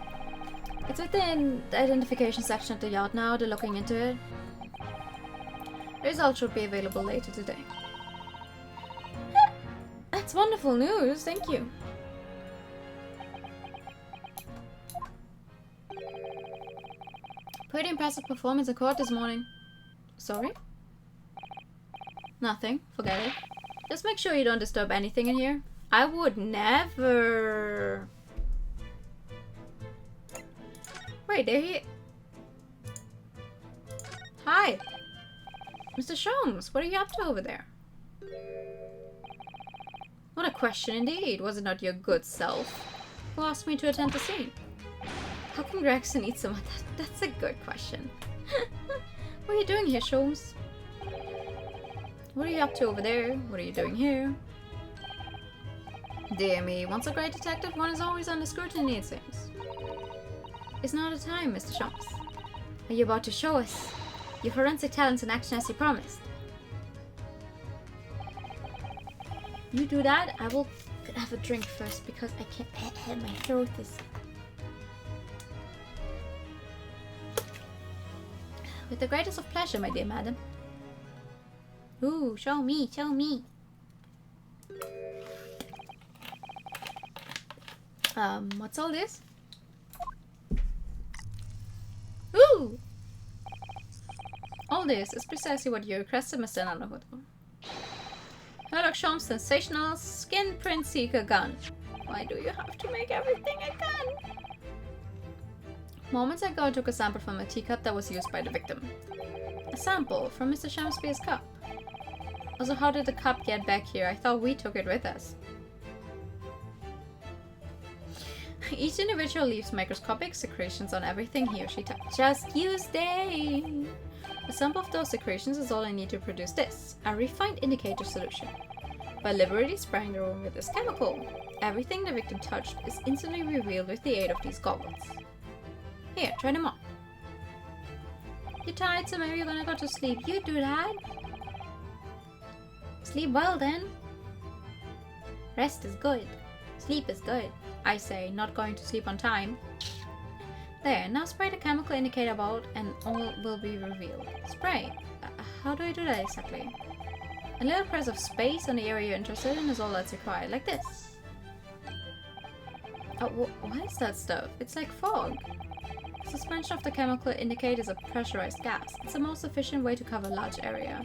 It's within the identification section at the yard now. They're looking into it. The results should be available later today. That's wonderful news, thank you. Pretty impressive performance in court this morning. Sorry? Nothing, forget it. Just make sure you don't disturb anything in here. I would never... Wait, there he... Hi! Mr. Sholmes, what are you up to over there? What a question indeed. Was it not your good self who asked me to attend the scene? How can Gregson eat some of that? That's a good question. What are you doing here, Sholmes? What are you up to over there? What are you doing here? Dear me, once a great detective, one is always under scrutiny, it seems. It's not the time, Mr. Sholmes. Are you about to show us your forensic talents in action as you promised? You do that, I will have a drink first because I can't. My throat is... With the greatest of pleasure, my dear madam. Ooh, show me, show me. What's all this? Ooh! All this is precisely what you requested, Mr. Naruto. Sherlock Sholmes' sensational skin print seeker gun. Why do you have to make everything a gun? Moments ago, I took a sample from a teacup that was used by the victim. A sample from Mr. Shamspeare's cup. Also, how did the cup get back here? I thought we took it with us. Each individual leaves microscopic secretions on everything he or she touches. Just use they! A sample of those secretions is all I need to produce this, a refined indicator solution. By liberally spraying the room with this chemical, everything the victim touched is instantly revealed with the aid of these goggles. Here, try them on. You're tired, so maybe you're gonna go to sleep. You do that? Sleep well then. Rest is good. Sleep is good. I say, not going to sleep on time. There, now spray the chemical indicator about and all will be revealed. Spray. How do I do that exactly? A little press of space on the area you're interested in is all that's required, like this. Oh, what is that stuff? It's like fog. Suspension of the chemical indicator is a pressurized gas. It's the most efficient way to cover a large area.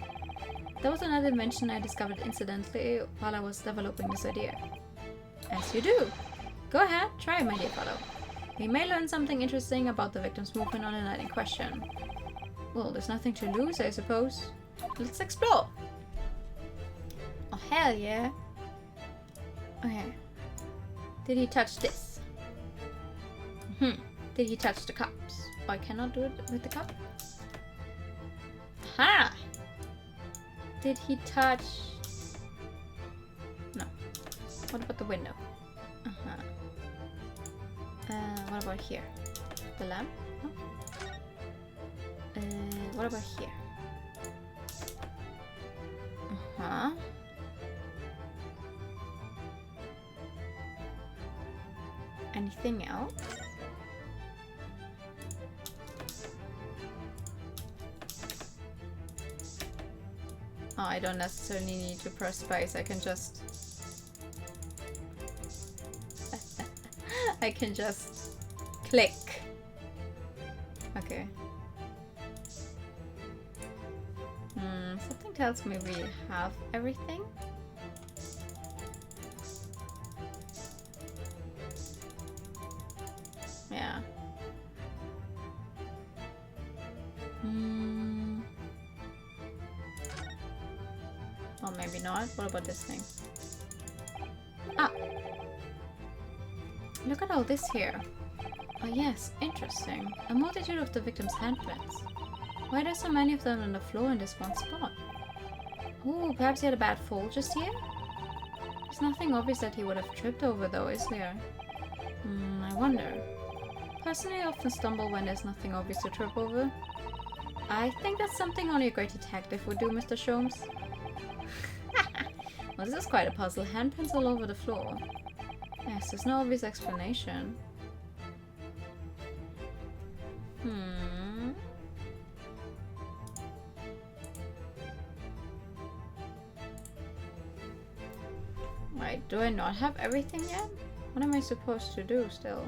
That was another invention I discovered incidentally while I was developing this idea. As you do. Go ahead, try it, my dear fellow. We may learn something interesting about the victim's movement on the night in question. Well, there's nothing to lose, I suppose. Let's explore! Oh, hell yeah. Okay. Did he touch this? Did he touch the cups? Oh, I cannot do it with the cup? Ha! Did he touch... No. What about the window? What about here? The lamp? No. What about here? Anything else? Oh, I don't necessarily need to press space. I can just... I can just click. Okay. Something tells me we have everything. Yeah. Or maybe not. What about this thing? Ah! Look at all this here. Oh yes, interesting. A multitude of the victim's handprints. Why are there so many of them on the floor in this one spot? Oh, perhaps he had a bad fall just here? There's nothing obvious that he would have tripped over though, is there? I wonder. Personally, I often stumble when there's nothing obvious to trip over. I think that's something only a great detective would do, Mr. Sholmes. Well, this is quite a puzzle. Handprints all over the floor. Yes, there's no obvious explanation. Wait, do I not have everything yet? What am I supposed to do still?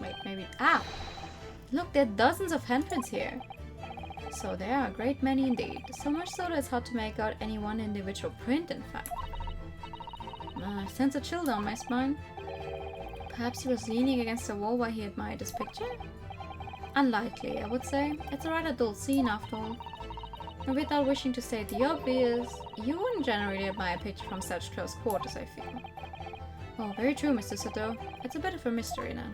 Wait, maybe... Ah! Look, there are dozens of handprints here. So there are a great many indeed. So much so that it's hard to make out any one individual print, in fact. I sense a chill down my spine. Perhaps he was leaning against the wall while he admired this picture? Unlikely, I would say. It's a rather dull scene, after all. And without wishing to state the obvious, you wouldn't generally admire a picture from such close quarters, I feel. Oh, very true, Mr. Sato. It's a bit of a mystery now.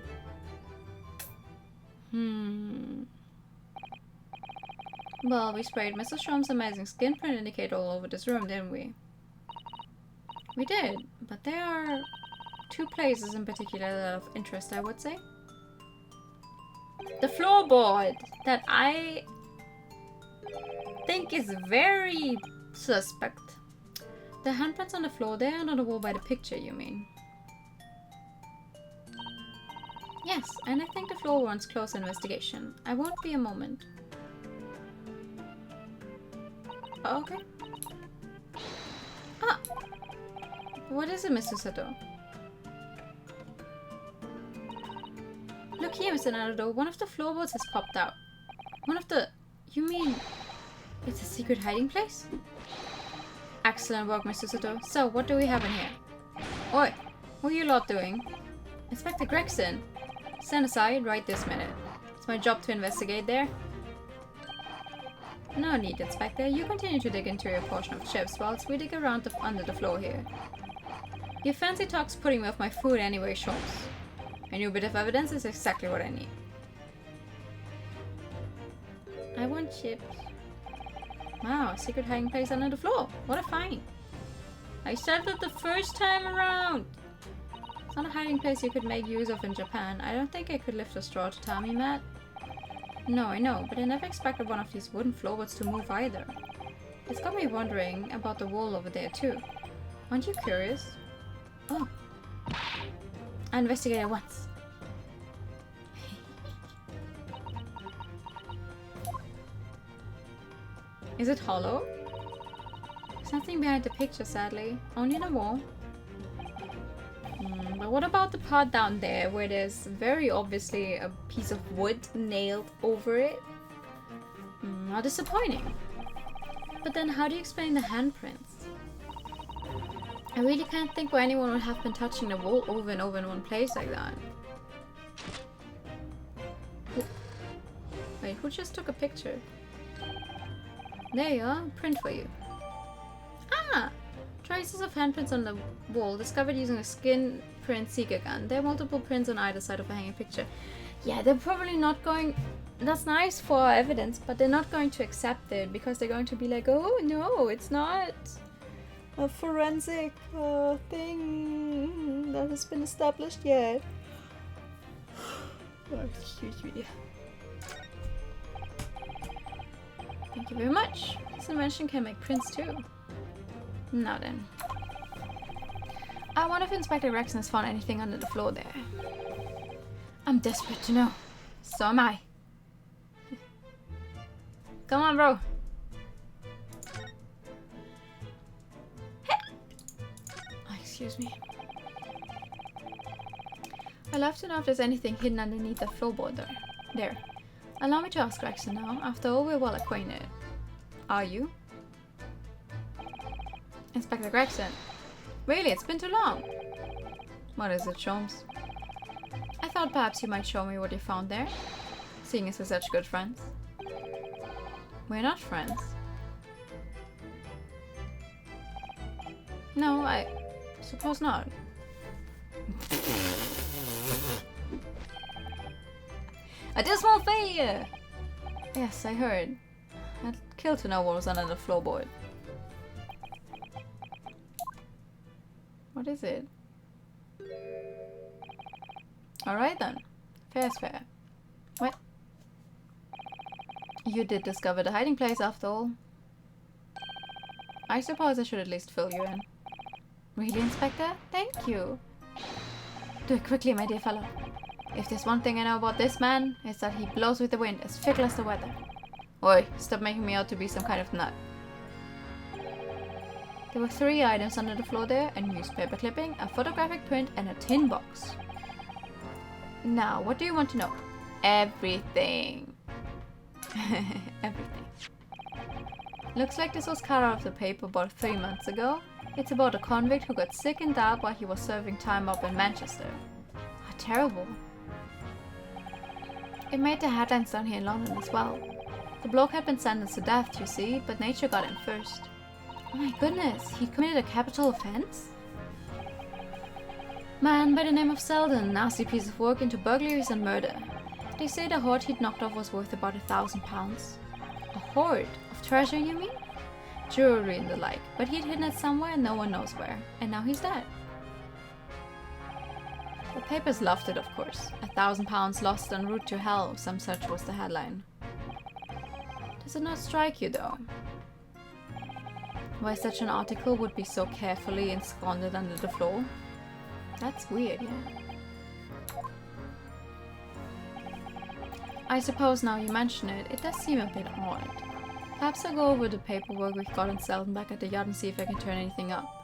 Well, we sprayed Mr. Sholmes' amazing skin print indicator all over this room, didn't we? We did, but there are two places in particular that are of interest, I would say. The floorboard that I think is very suspect. The handprints on the floor, they are on the wall by the picture, you mean? Yes, and I think the floor warrants close investigation. I won't be a moment. Okay. Ah! What is it, Mr. Sato? Look here, Mr. Naruto. One of the floorboards has popped out. One of the... You mean... It's a secret hiding place? Excellent work, Mr. Sato. So, what do we have in here? Oi! What are you lot doing? Inspector Gregson! Stand aside right this minute. It's my job to investigate there. No need, Inspector. You continue to dig into your portion of chips whilst we dig around under the floor here. Your fancy talk's putting me off my food anyway, Sholmes. A new bit of evidence is exactly what I need. I want chips. Wow, a secret hiding place under the floor. What a find. I said that the first time around. It's not a hiding place you could make use of in Japan. I don't think I could lift a straw to tell me, Matt. No, I know, but I never expected one of these wooden floorboards to move either. It's got me wondering about the wall over there too. Aren't you curious? Oh. I'll investigate at once. Is it hollow? There's nothing behind the picture, sadly. Only the wall. But what about the part down there where there's very obviously a piece of wood nailed over it? How disappointing. But then how do you explain the handprints? I really can't think why anyone would have been touching the wall over and over in one place like that. Wait, who just took a picture? There you are, print for you. Ah! Traces of handprints on the wall discovered using a skin print seeker gun. There are multiple prints on either side of a hanging picture. Yeah, they're probably not going... That's nice for evidence, but they're not going to accept it because they're going to be like, oh no, it's not a forensic thing that has been established yet. Oh, excuse me. Thank you very much. This invention can make prints too. Now then. I wonder if Inspector Rexon has found anything under the floor there. I'm desperate to know. So am I. Come on, bro. Oh, excuse me. I'd love to know if there's anything hidden underneath the floorboard there. Allow me to ask Rexon now. After all, we're well acquainted. Are you? Inspector Gregson. Really, it's been too long. What is it, Sholmes? I thought perhaps you might show me what you found there, seeing as we're such good friends. We're not friends. No, I suppose not. A dismal failure! Yes, I heard. I'd kill to know what was under the floorboard. What is it? Alright then. Fair's fair. What? You did discover the hiding place after all. I suppose I should at least fill you in. Really, Inspector? Thank you. Do it quickly, my dear fellow. If there's one thing I know about this man, it's that he blows with the wind as fickle as the weather. Oi, stop making me out to be some kind of nut. There were 3 items under the floor there, a newspaper clipping, a photographic print, and a tin box. Now, what do you want to know? Everything. Everything. Looks like this was cut out of the paper about 3 months ago. It's about a convict who got sick and died while he was serving time up in Manchester. How terrible. It made the headlines down here in London as well. The bloke had been sentenced to death, you see, but nature got him first. Oh my goodness, he committed a capital offense? Man by the name of Selden, nasty piece of work into burglaries and murder. They say the hoard he'd knocked off was worth about £1,000. A hoard? Of treasure, you mean? Jewelry and the like, but he'd hidden it somewhere and no one knows where. And now he's dead. The papers loved it, of course. £1,000 lost en route to hell, some such was the headline. Does it not strike you, though? Why such an article would be so carefully ensconced under the floor? That's weird, yeah. I suppose now you mention it, it does seem a bit odd. Perhaps I'll go over the paperwork we've got on Selden back at the yacht and see if I can turn anything up.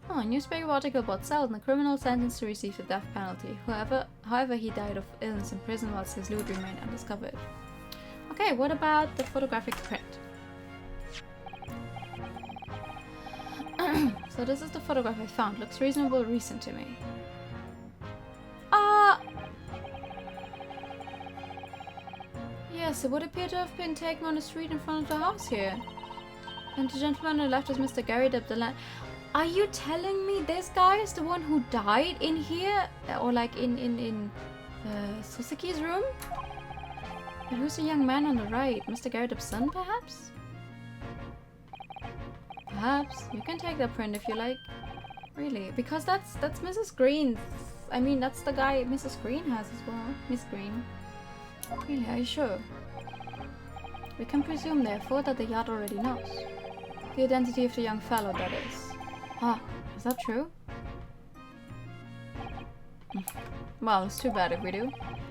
Oh, a newspaper article about Selden, a criminal sentenced to receive the death penalty. However, he died of illness in prison whilst his loot remained undiscovered. Okay, what about the photographic print? So this is the photograph I found. Looks reasonably recent to me. Yes, it would appear to have been taken on the street in front of the house here. And the gentleman on the left is Mr. Gary Debdeland. Are you telling me this guy is the one who died in here? Or like in Suzuki's room? But who's the young man on the right? Mr. Gary Debdeland, perhaps? Perhaps. You can take that print if you like. Really? Because that's Mrs. Green's. I mean, that's the guy Mrs. Green has as well. Miss Green. Really, are you sure? We can presume, therefore, that the yacht already knows. The identity of the young fellow, that is. Ah, is that true? Well, it's too bad if we do.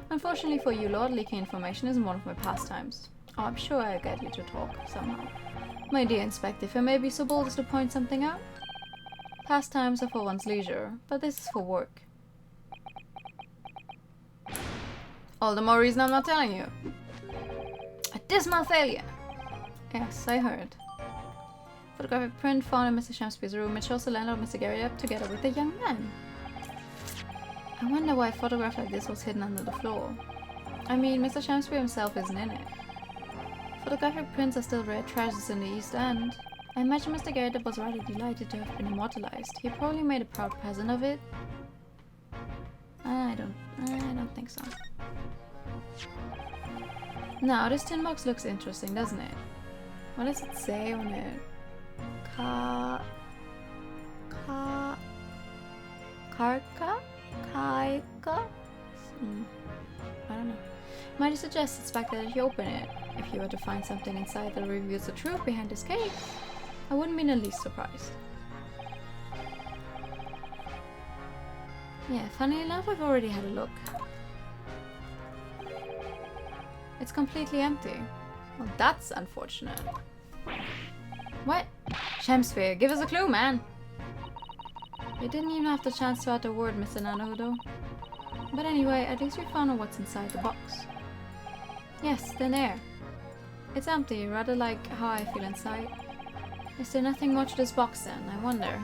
Unfortunately for you, Lord, leaking information isn't one of my pastimes. Oh, I'm sure I'll get you to talk, somehow. My dear Inspector, if I may be so bold as to point something out. Pastimes are for one's leisure, but this is for work. All the more reason I'm not telling you. A dismal failure. Yes, I heard. Photographic print found in Mr. Shamsby's room. It shows the landlord, Mr. Gary, up together with a young man. I wonder why a photograph like this was hidden under the floor. I mean, Mr. Shamsby himself isn't in it. Photographic prints are still rare treasures in the East End. I imagine Mr. Garrett was rather delighted to have been immortalized. He probably made a proud present of it. I don't think so. Now, this tin box looks interesting, doesn't it? What does it say on it? Kaika? I don't know. Might suggest it's back there if you open it. If you were to find something inside that reveals the truth behind this case, I wouldn't be in the least surprised. Yeah, funny enough, I've already had a look. It's completely empty. Well, that's unfortunate. What? Shamsphere, give us a clue, man! You didn't even have the chance to add a word, Mr. Nanahudo. But anyway, at least we found out what's inside the box. Yes, thin air. It's empty, rather like how I feel inside. Is there nothing more to this box then? I wonder.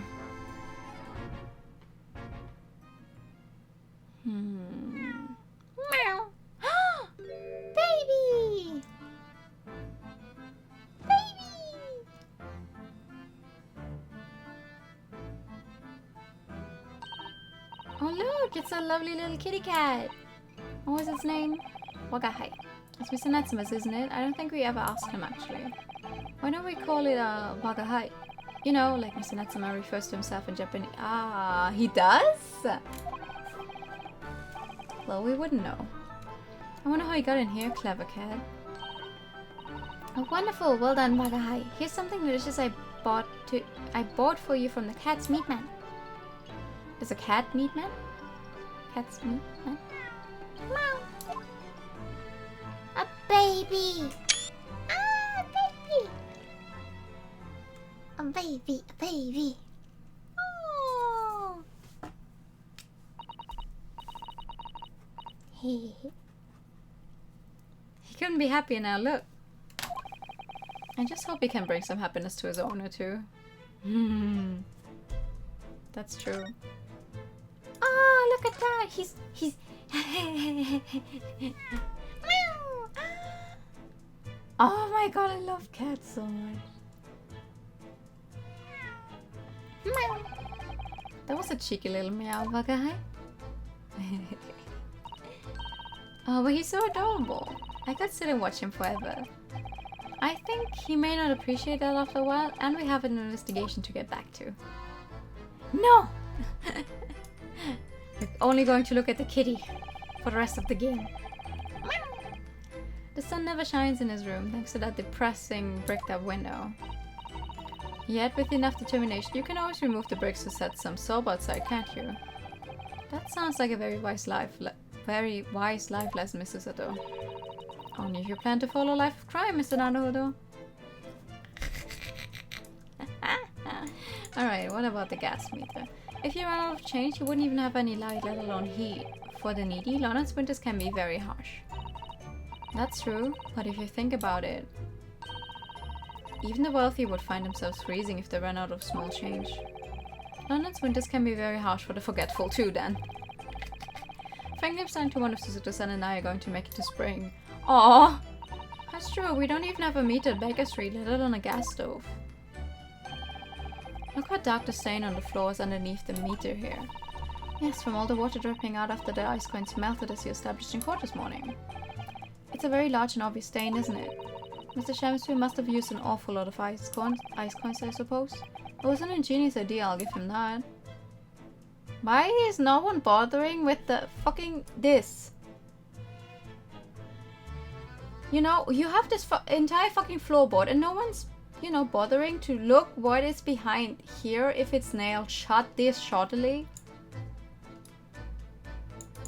Meow. Baby! Baby! Oh look, it's a lovely little kitty cat. What was its name? Wagahai. It's Mr. Netsuma's, isn't it? I don't think we ever asked him actually. Why don't we call it Wagahai? You know, like Mr. Netsuma refers to himself in Japanese. Ah, he does? Well, we wouldn't know. I wonder how he got in here, clever cat. Oh, wonderful. Well done, Wagahai. Here's something delicious I bought for you from the cat's meat man. There's a cat meat man? Cat's meat man? Meow. A baby! Ah, baby! A baby, a baby. Oh. He couldn't be happier now, look. I just hope he can bring some happiness to his owner too. That's true. Oh, look at that! He's Oh my god, I love cats so much. meow. That was a cheeky little meow, Wagahai. Oh, but he's so adorable. I could sit and watch him forever. I think he may not appreciate that after a while, and we have an investigation to get back to. No! We're only going to look at the kitty for the rest of the game. The sun never shines in his room thanks to that depressing bricked-up window. Yet, with enough determination, you can always remove the bricks to set some soap outside, can't you? That sounds like a very wise life lesson, Mr. Sato. Only if you plan to follow a life of crime, Mr. Naruhodo. Alright, what about the gas meter? If you run out of change, you wouldn't even have any light, let alone heat. For the needy, London's winters can be very harsh. That's true, but if you think about it, even the wealthy would find themselves freezing if they ran out of small change. London's winters can be very harsh for the forgetful too, then. Frankly, I'm starting to wonder if Suzuto-san and I are going to make it to spring. Aww! That's true, we don't even have a meter at Baker Street, let alone a gas stove. Look how dark the stain on the floors underneath the meter here. Yes, from all the water dripping out after the ice coins melted as you established in court this morning. It's a very large and obvious stain, isn't it? Mr. Shamsby must have used an awful lot of ice coins, I suppose. It was an ingenious idea, I'll give him that. Why is no one bothering with the fucking this? You know, you have this entire fucking floorboard and no one's, you know, bothering to look what is behind here if it's nailed shut this shoddily.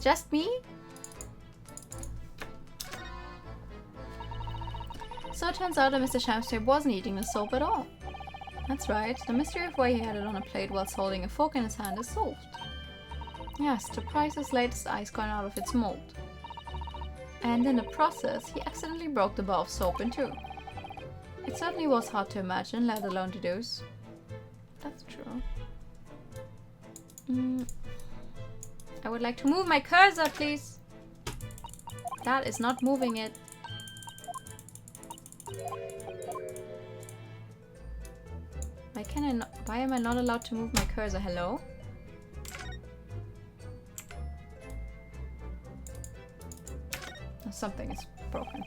Just me? So it turns out that Mr. Shamsby wasn't eating the soap at all. That's right, the mystery of why he had it on a plate whilst holding a fork in his hand is solved. Yes, to prise his latest ice coin out of its mold. And in the process, he accidentally broke the bar of soap in two. It certainly was hard to imagine, let alone deduce. That's true. I would like to move my cursor, please. That is not moving it. Why am I not allowed to move my cursor? Hello? Oh, something is broken.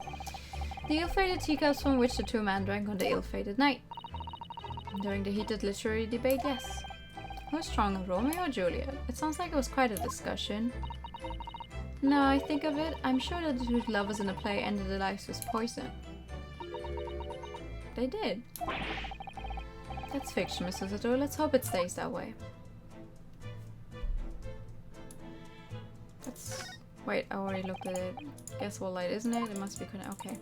The ill-fated teacups from which the two men drank on the ill-fated night. During the heated literary debate, yes. Who's stronger, Romeo or Juliet? It sounds like it was quite a discussion. Now I think of it, I'm sure that the two lovers in the play ended their lives with poison. They did. That's fiction, Mr. Sato. Let's hope it stays that way. That's... Wait, I already looked at it. Guess what light, isn't it? It must be connected. Okay.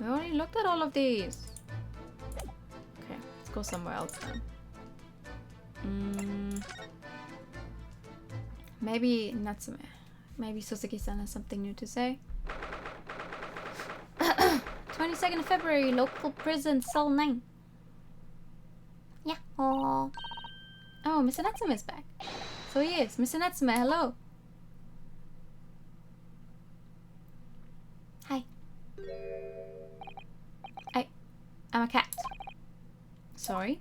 We already looked at all of these. Okay, let's go somewhere else then. Maybe Natsume. Maybe Suzuki-san has something new to say. 22nd of February, local prison, cell 9. Yeah. Oh, Mr. Natsume is back. So he is. Mr. Natsume, hello. Hi. I'm a cat. Sorry?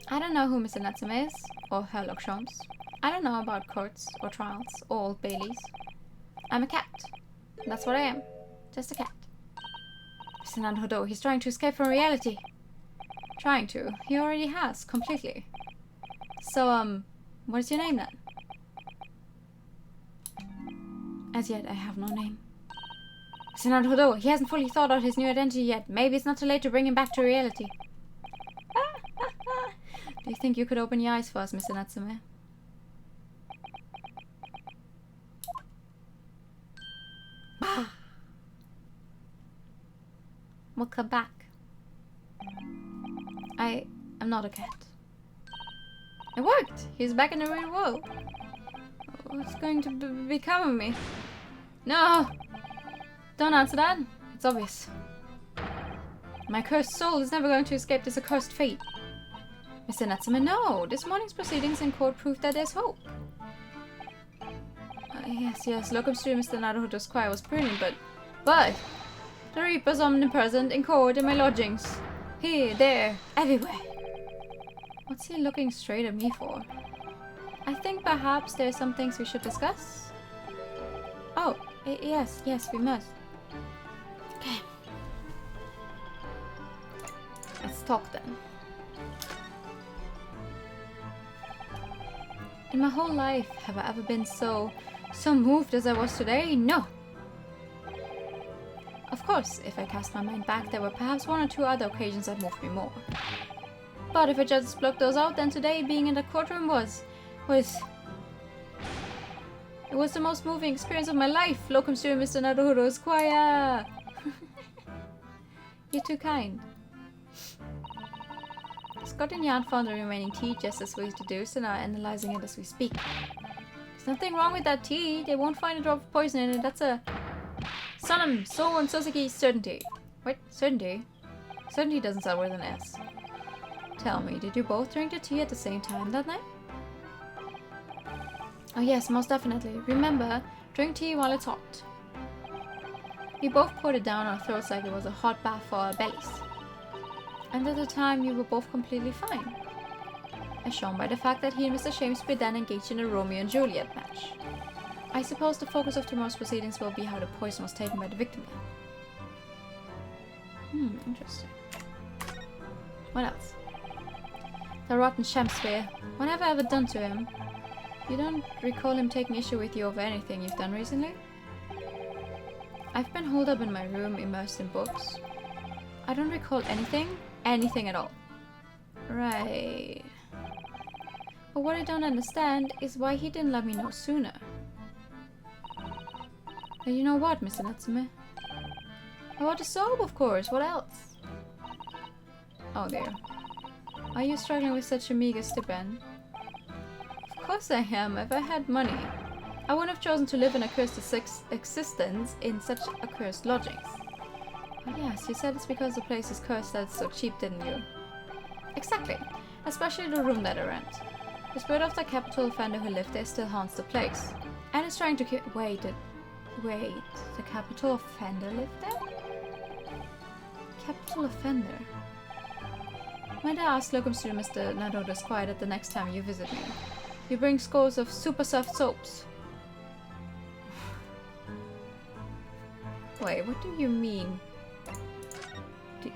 I don't know who Mr. Natsume is, or Sherlock Holmes. I don't know about courts, or trials, or Old Baileys. I'm a cat. That's what I am. Just a cat. Mr. Nanhodo, he's trying to escape from reality. Trying to. He already has, completely. So, what is your name then? As yet, I have no name. Mr. Nanhodo, he hasn't fully thought out his new identity yet. Maybe it's not too late to bring him back to reality. Do you think you could open your eyes for us, Mr. Natsume? We'll come back. I'm not a cat. It worked! He's back in the real world. What's going to become of me? No! Don't answer that. It's obvious. My cursed soul is never going to escape this accursed fate. Mr. Natsume, no! This morning's proceedings in court prove that there's hope. Yes, Locum's to Mr. Naruto's cry was brilliant, but... The Reaper's omnipresent in court in my lodgings. Here, there, everywhere. What's he looking straight at me for? I think perhaps there's some things we should discuss. Oh, yes, we must. Okay. Let's talk then. In my whole life, have I ever been so moved as I was today? No. Of course, if I cast my mind back, there were perhaps one or two other occasions that moved me more. But if I just block those out, then today being in the courtroom was the most moving experience of my life. Locum to Mr. Naruto Esquire. You're too kind. Scott and Jan found the remaining tea just as we deduced and are analyzing it as we speak. There's nothing wrong with that tea. They won't find a drop of poison in it. That's a Sonam, So and Suzuki certainty. What? Certainty? Certainty doesn't start with an S. Tell me, did you both drink the tea at the same time that night? Oh yes, most definitely. Remember, drink tea while it's hot. We both poured it down our throats like it was a hot bath for our bellies. And at the time, we were both completely fine. As shown by the fact that he and Mr. Shamesbury then engaged in a Romeo and Juliet match. I suppose the focus of tomorrow's proceedings will be how the poison was taken by the victim. Interesting. What else? The rotten Shamsphere. What have I ever done to him? You don't recall him taking issue with you over anything you've done recently? I've been holed up in my room, immersed in books. I don't recall anything at all. Right. But what I don't understand is why he didn't let me know sooner. And you know what, Mr. Natsume? About the soap, of course. What else? Oh dear. Are you struggling with such a meager stipend? Of course I am. If I had money, I wouldn't have chosen to live in a cursed existence in such accursed lodgings. Oh yes, you said it's because the place is cursed that it's so cheap, didn't you? Exactly. Especially the room that I rent. The spirit of the capital offender who lived there still haunts the place. And is trying to wait, the capital offender lived there? Capital offender? Might I ask locums to do Mr. Nadoda's quiet at the next time you visit me? You bring scores of super soft soaps. Wait, what do you mean? Wait.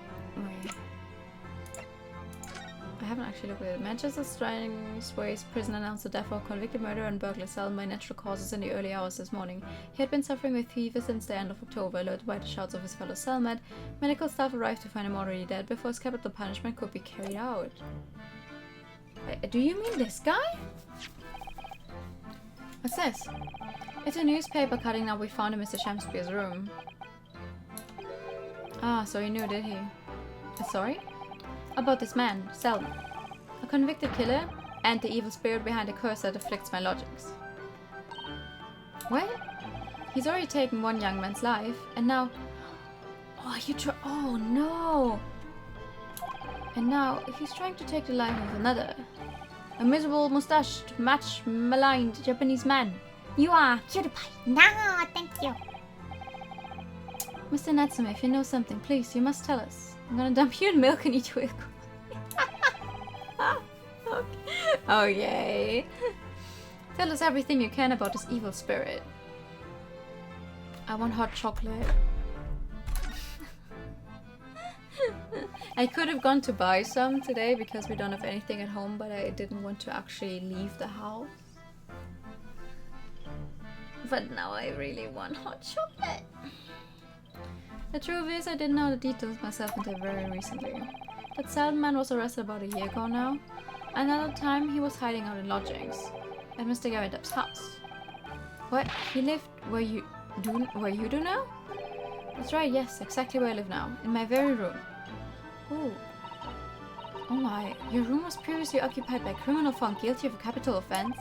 I haven't actually looked at it. Manchester's Strangeways prison announced the death of a convicted murderer and burglar cell by natural causes in the early hours this morning. He had been suffering with fever since the end of October, alerted by the shouts of his fellow cellmate. Medical staff arrived to find him already dead before his capital punishment could be carried out. Wait, do you mean this guy? What's this? It's a newspaper cutting that we found in Mr. Shamspeare's room. Ah, so he knew, did he? Sorry? About this man, Selden. A convicted killer and the evil spirit behind the curse that afflicts my lodgings. What? He's already taken one young man's life, and now... Oh no! And now he's trying to take the life of another. A miserable, mustached, maligned Japanese man. You are cutie pie. No, thank you. Mr. Natsume, if you know something, please, you must tell us. I'm gonna dump you in milk and eat you with. Oh yay. Tell us everything you can about this evil spirit. I want hot chocolate. I could have gone to buy some today because we don't have anything at home, but I didn't want to actually leave the house. But now I really want hot chocolate. The truth is, I didn't know the details myself until very recently. That Selden man was arrested about a year ago now. Another time, he was hiding out in lodgings at Mr. Garridup's house. What? He lived where you do now? That's right, yes, exactly where I live now, in my very room. Ooh. Oh my, your room was previously occupied by a criminal found guilty of a capital offense.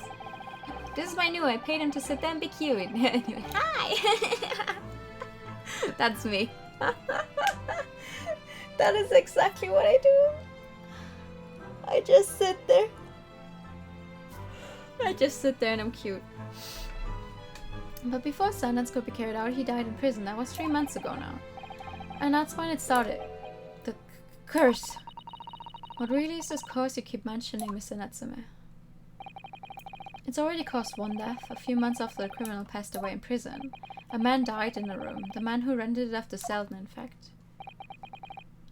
This is my new, I paid him to sit there and be cute. Anyway, hi! That's me. That is exactly what I do. I just sit there. And I'm cute. But before sentence could be carried out, he died in prison. That was 3 months ago now. And that's when it started. The curse. What really is this curse you keep mentioning, Mr. Natsume? It's already caused one death, a few months after the criminal passed away in prison. A man died in the room, the man who rented it after Selden, in fact.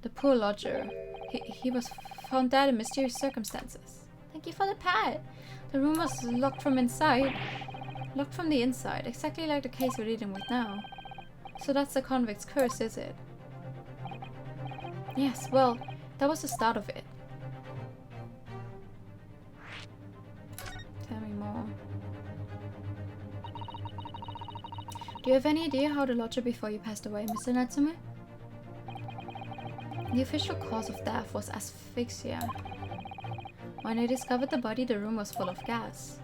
The poor lodger. He was found dead in mysterious circumstances. Thank you for the pad. The room was locked from inside. Locked from the inside, exactly like the case we're dealing with now. So that's the convict's curse, is it? Yes, well, that was the start of it. Tell me more. Do you have any idea how the lodger before you passed away, Mr. Natsume? The official cause of death was asphyxia. When I discovered the body, the room was full of gas.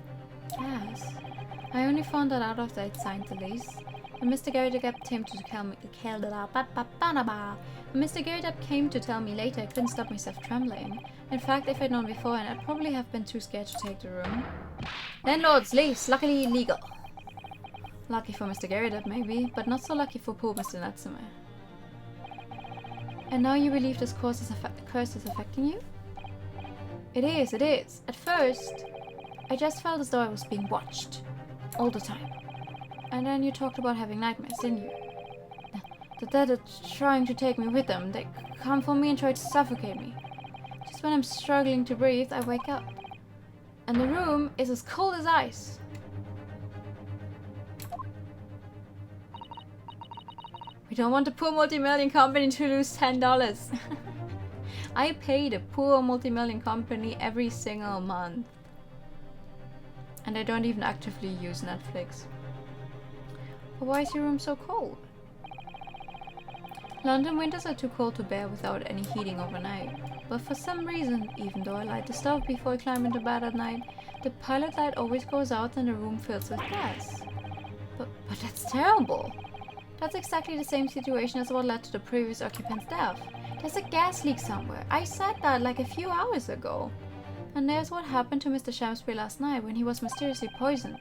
Gas? I only found that out after I'd signed the lease. When Mr. Garridup came to tell me later, I couldn't stop myself trembling. In fact, if I'd known before, I'd probably have been too scared to take the room. Landlord's lease, luckily legal. Lucky for Mr. Garridup, maybe, but not so lucky for poor Mr. Natsume. And now you believe this curse is affecting you? It is. At first, I just felt as though I was being watched. All the time. And then you talked about having nightmares, didn't you? That they're trying to take me with them. They come for me and try to suffocate me. Just when I'm struggling to breathe, I wake up. And the room is as cold as ice. We don't want a poor multi-million company to lose $10. I pay the poor multi-million company every single month. And I don't even actively use Netflix. But why is your room so cold? London winters are too cold to bear without any heating overnight. But for some reason, even though I light the stove before I climb into bed at night, the pilot light always goes out and the room fills with gas. But that's terrible. That's exactly the same situation as what led to the previous occupant's death. There's a gas leak somewhere. I said that like a few hours ago. And there's what happened to Mr. Shamsbury last night when he was mysteriously poisoned.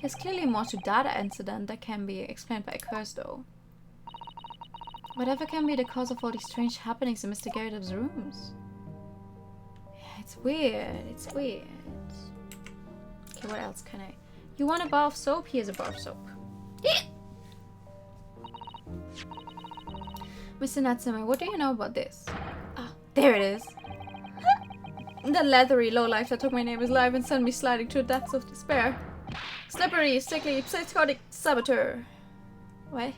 There's clearly more to that incident that can be explained by a curse though. Whatever can be the cause of all these strange happenings in Mr. Garrett's rooms? Yeah, it's weird. It's weird. Okay, what else can I... You want a bar of soap? Here's a bar of soap. Mr. Natsume, what do you know about this? Ah, there it is. The leathery lowlife that took my neighbor's life and sent me sliding to the depths of despair. Slippery, sickly, psychotic saboteur. What?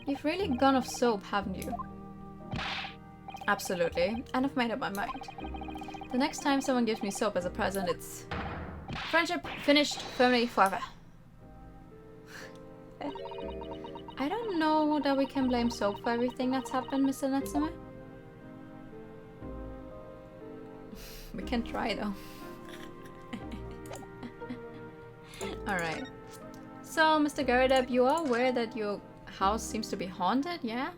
You've really gone off soap, haven't you? Absolutely, and I've made up my mind. The next time someone gives me soap as a present, it's... friendship finished firmly forever. I don't know that we can blame soap for everything that's happened, Mr. Natsume. We can try though. Alright. So, Mr. Garrett, you are aware that your house seems to be haunted, yeah?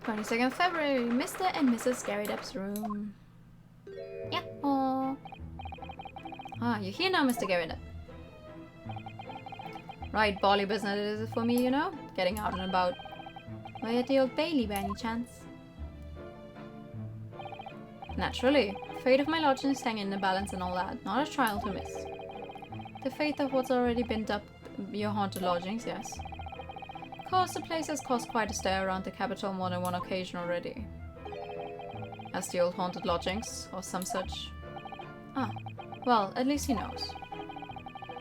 22nd February, Mr. and Mrs. Garrett's room. Yeah. Oh. Ah, you're here now, Mr. Garrett. Right, bally business it is for me, you know? Getting out and about. Were you at the Old Bailey by any chance? Naturally. Fate of my lodgings is hanging in the balance and all that. Not a trial to miss. The fate of what's already been dubbed your haunted lodgings, yes. Of course, the place has caused quite a stir around the capital more than one occasion already. As the old haunted lodgings, or some such. Ah, well, at least he knows.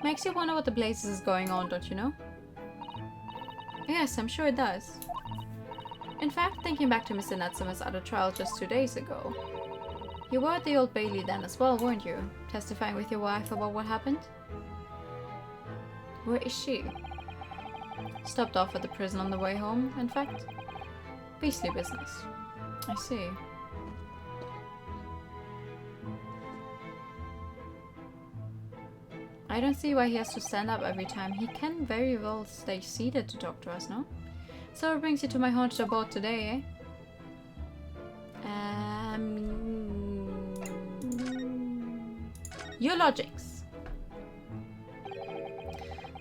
Makes you wonder what the blazes is going on, don't you know? Yes, I'm sure it does. In fact, thinking back to Mr. Natsume's other trial just 2 days ago. You were at the Old Bailey then as well, weren't you? Testifying with your wife about what happened? Where is she? Stopped off at the prison on the way home, in fact. Beastly business. I see. I don't see why he has to stand up every time. He can very well stay seated to talk to us, no? So it brings you to my haunted abode today, eh? Your logics.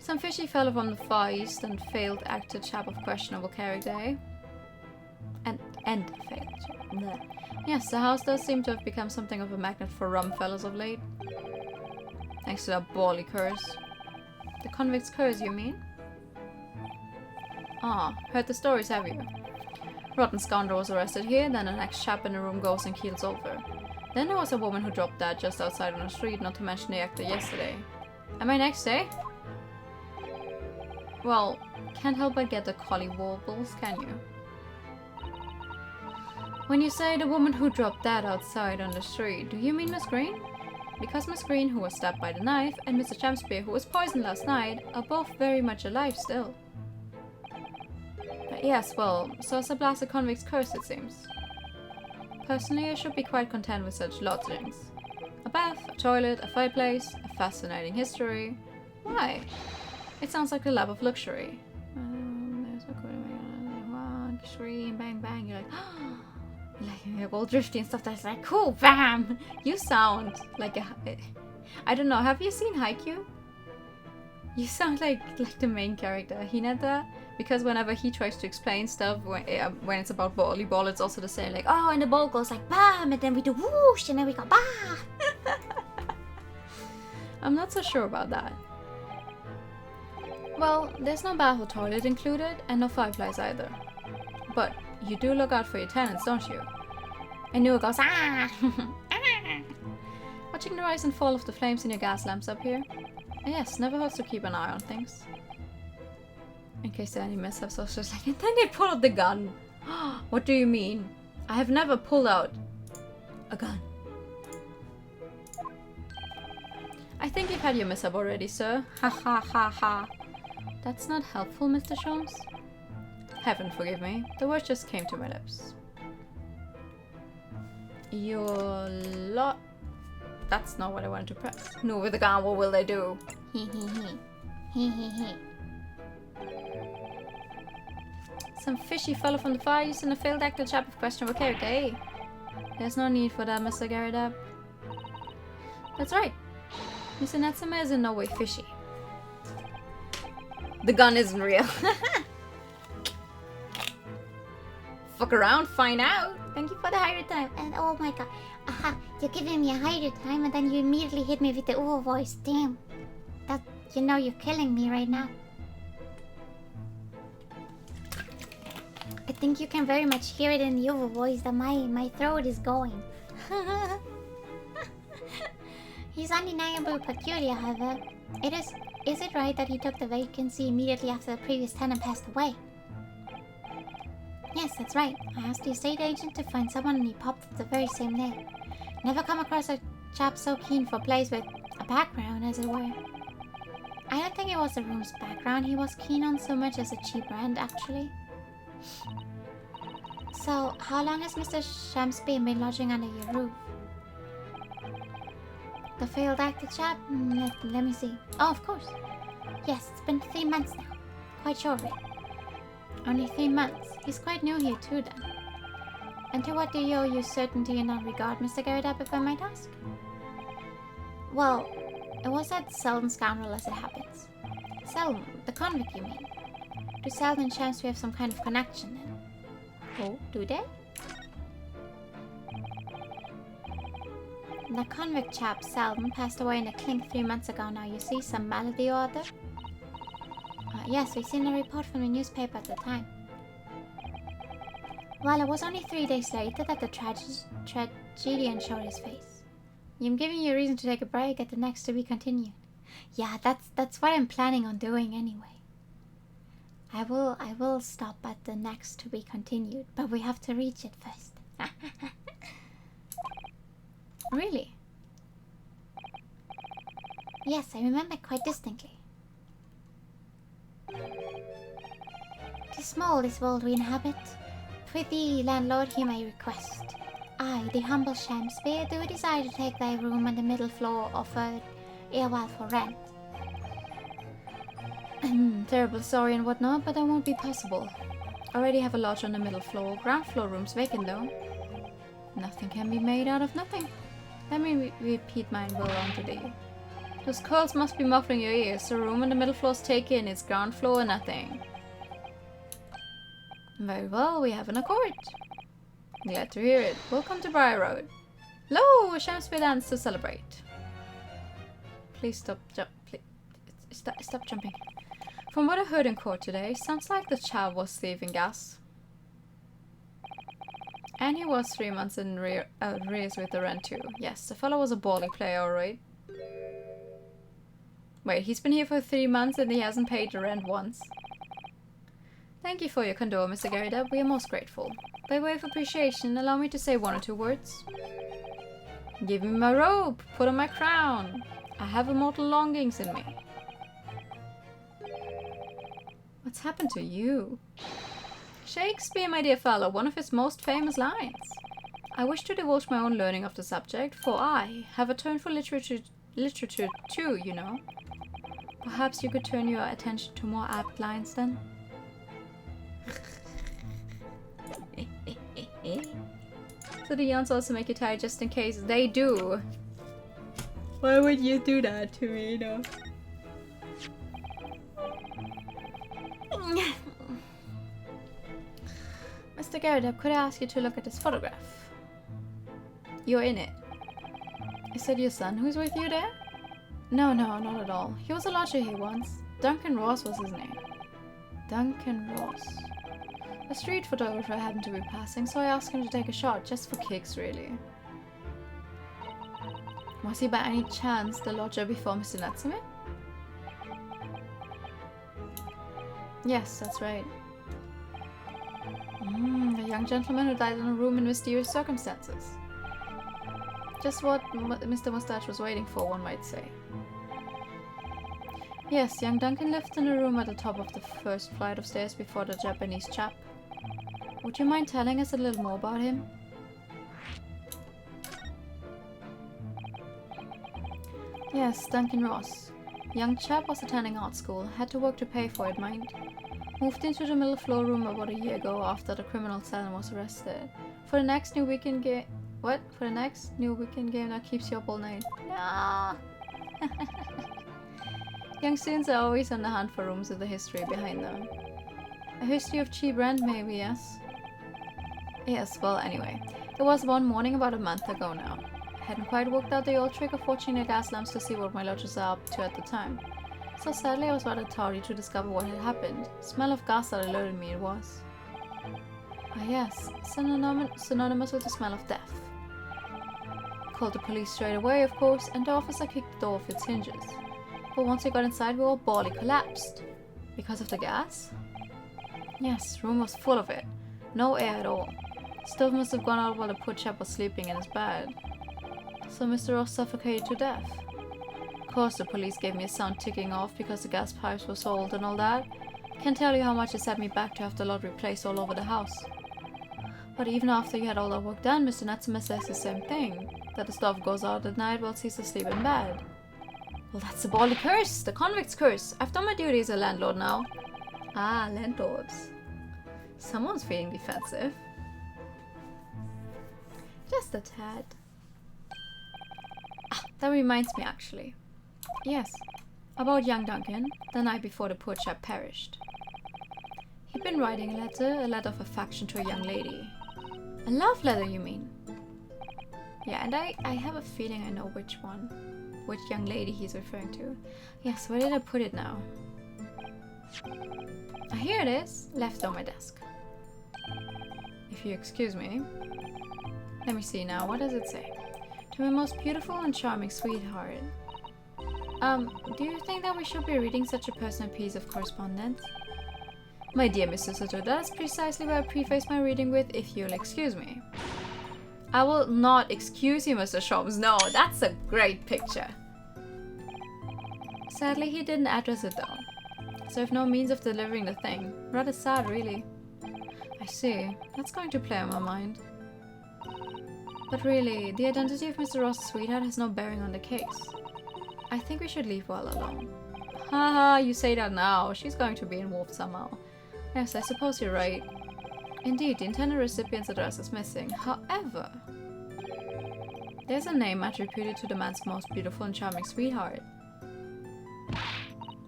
Some fishy fellow from the Far East and failed actor chap of questionable character, eh? And failed. Bleh. Yes, the house does seem to have become something of a magnet for rum fellows of late. Thanks to that bally curse. The convict's curse, you mean? Ah, heard the stories, have you? Rotten scoundrel was arrested here, then an ex-chap in the room goes and keels over. Then there was a woman who dropped dead just outside on the street, not to mention the actor yesterday. Am I next, eh? Well, can't help but get the collie warbles, can you? When you say the woman who dropped dead outside on the street, do you mean Miss Green? Because Miss Green, who was stabbed by the knife, and Mr. Shamsbury, who was poisoned last night, are both very much alive still. Yes, well, so is a blasted convict's curse, it seems. Personally, I should be quite content with such lodgings. A bath, a toilet, a fireplace, a fascinating history. Why? It sounds like a lap of luxury. Scream, bang, bang. You're like, like you're all drifty and stuff. That's like, cool, bam. You sound like a. I don't know. Have you seen Haikyuu? You sound like the main character, Hinata. Because whenever he tries to explain stuff, when it's about volleyball, it's also the same. Like, oh, and the ball goes like bam, and then we do whoosh, and then we go bah. I'm not so sure about that. Well, there's no bath or toilet included, and no fireplace either. But you do look out for your tenants, don't you? And Nua goes, ah! Watching the rise and fall of the flames in your gas lamps up here? Yes, never hurts to keep an eye on things. In case there are any mishaps, I was just like, and then they pull out the gun. What do you mean? I have never pulled out a gun. I think you've had your mishap already, sir. Ha ha ha ha. That's not helpful, Mr. Sholmes. Heaven forgive me. The words just came to my lips. Your lot. That's not what I wanted to press. No, with the gun, what will they do? Some fishy fellow from the far east in a failed actor chap of questionable character, eh? There's no need for that, Mr. Garridab. That's right. Mr. Natsume is in no way fishy. The gun isn't real. Fuck around, find out. Thank you for the higher time. And oh my god. Aha, you're giving me a higher time and then you immediately hit me with the Uvo voice. Damn. That, you know you're killing me right now. I think you can very much hear it in the Uvo voice that my throat is going. He's undeniably peculiar, however. Is it right that he took the vacancy immediately after the previous tenant passed away? Yes, that's right. I asked the estate agent to find someone and he popped up the very same day. Never come across a chap so keen for a place with a background, as it were. I don't think it was the room's background he was keen on so much as a cheap rent, actually. So, how long has Mr. Shamsby been lodging under your roof? The failed actor chap? Let me see. Oh, of course. Yes, it's been 3 months now. Quite sure of it. Only 3 months. He's quite new here too, then. And to what do you owe your certainty in that regard, Mr. Garridab, if I might ask? Well, it was that Selden scoundrel as it happens. Selden, the convict, you mean? Do Selden and Shamsby have some kind of connection, then? Oh, do they? The convict chap, Selden, passed away in a clink 3 months ago now, you see, some malady or other. Yes, we've seen a report from the newspaper at the time. Well, it was only 3 days later that the tragedian showed his face. I'm giving you a reason to take a break at the next to be continued. Yeah, that's what I'm planning on doing anyway. I will stop at the next to be continued, but we have to reach it first. Really? Yes, I remember quite distinctly. 'Tis small, this world we inhabit. Prithee, landlord, hear my request. I, the humble Shamsby, do desire to take thy room on the middle floor offered erewhile for rent. Terrible sorry and whatnot, but that won't be possible. Already have a lodge on the middle floor. Ground floor room's vacant though. Nothing can be made out of nothing. Let me repeat mine will onto thee. Those calls must be muffling your ears. The room on the middle floor's taken. It's ground floor or nothing. Very well, we have an accord. Glad to hear it. Welcome to Briar Road. Lo, a Shamsby dance to celebrate. Please stop jumping. From what I heard in court today, sounds like the child was thieving gas. And he was 3 months in arrears with the rent too. Yes, the fellow was a balling player, alright. Wait, he's been here for 3 months and he hasn't paid the rent once. Thank you for your condole, Mr. Garridab. We are most grateful. By way of appreciation, allow me to say 1 or 2 words. Give me my robe. Put on my crown. I have immortal longings in me. What's happened to you? Shakespeare, my dear fellow, one of his most famous lines. I wish to divulge my own learning of the subject, for I have a turn for literature too, you know. Perhaps you could turn your attention to more apt lines then? So the yawns also make you tired just in case? They do. Why would you do that to me, you know? Mr. Garridab, could I ask you to look at this photograph? You're in it. Is that your son who's with you there? No, not at all. He was a lodger here once. Duncan Ross was his name. Duncan Ross. A street photographer happened to be passing, so I asked him to take a shot, just for kicks, really. Was he by any chance the lodger before Mr. Natsume? Yes, that's right. The young gentleman who died in a room in mysterious circumstances. Just what Mr. Mustache was waiting for, one might say. Yes, young Duncan lived in a room at the top of the first flight of stairs before the Japanese chap. Would you mind telling us a little more about him? Yes, Duncan Ross. Young chap was attending art school, had to work to pay for it, mind. Moved into the middle floor room about a year ago after the criminal cell was arrested. For the next new weekend game... What? For the next new weekend game that keeps you up all night. No! Young students are always on the hunt for rooms with a history behind them. A history of cheap rent, maybe, yes? Yes, well, anyway. It was one morning about a month ago now. I hadn't quite worked out the old trick of watching the gas lamps to see what my lodgers are up to at the time. So sadly I was rather tardy to discover what had happened. Smell of gas that alerted me it was. Ah yes, synonymous with the smell of death. Called the police straight away, of course, and the officer kicked the door off its hinges. But once we got inside, we all barely collapsed. Because of the gas? Yes, room was full of it. No air at all. Stove must have gone out while the poor chap was sleeping in his bed. So Mr. Ross suffocated to death. Of course, the police gave me a sound ticking off because the gas pipes were so old and all that. Can't tell you how much it set me back to have the lot replaced all over the house. But even after you had all that work done, Mr. Natsume says the same thing. That the stove goes out at night while he's asleep in bed. Well, that's the bally curse! The convict's curse! I've done my duty as a landlord now. Ah, landlords. Someone's feeling defensive. Just a tad. Ah, that reminds me actually. Yes, about young Duncan, the night before the poor chap perished. He'd been writing a letter of affection to a young lady. A love letter, you mean? Yeah, and I have a feeling I know which young lady he's referring to. Yes, where did I put it now? Ah, here it is, left on my desk. If you excuse me. Let me see now, what does it say? To my most beautiful and charming sweetheart. Do you think that we should be reading such a personal piece of correspondence? My dear Mr. Soto, that's precisely what I preface my reading with, if you'll excuse me. I will not excuse you, Mr. Sholmes. No, that's a great picture. Sadly, he didn't address it though. So I've no means of delivering the thing. Rather sad, really. I see. That's going to play on my mind. But really, the identity of Mr. Ross's sweetheart has no bearing on the case. I think we should leave well alone. Haha, you say that now. She's going to be involved somehow. Yes, I suppose you're right. Indeed, the intended recipient's address is missing. However, there's a name attributed to the man's most beautiful and charming sweetheart.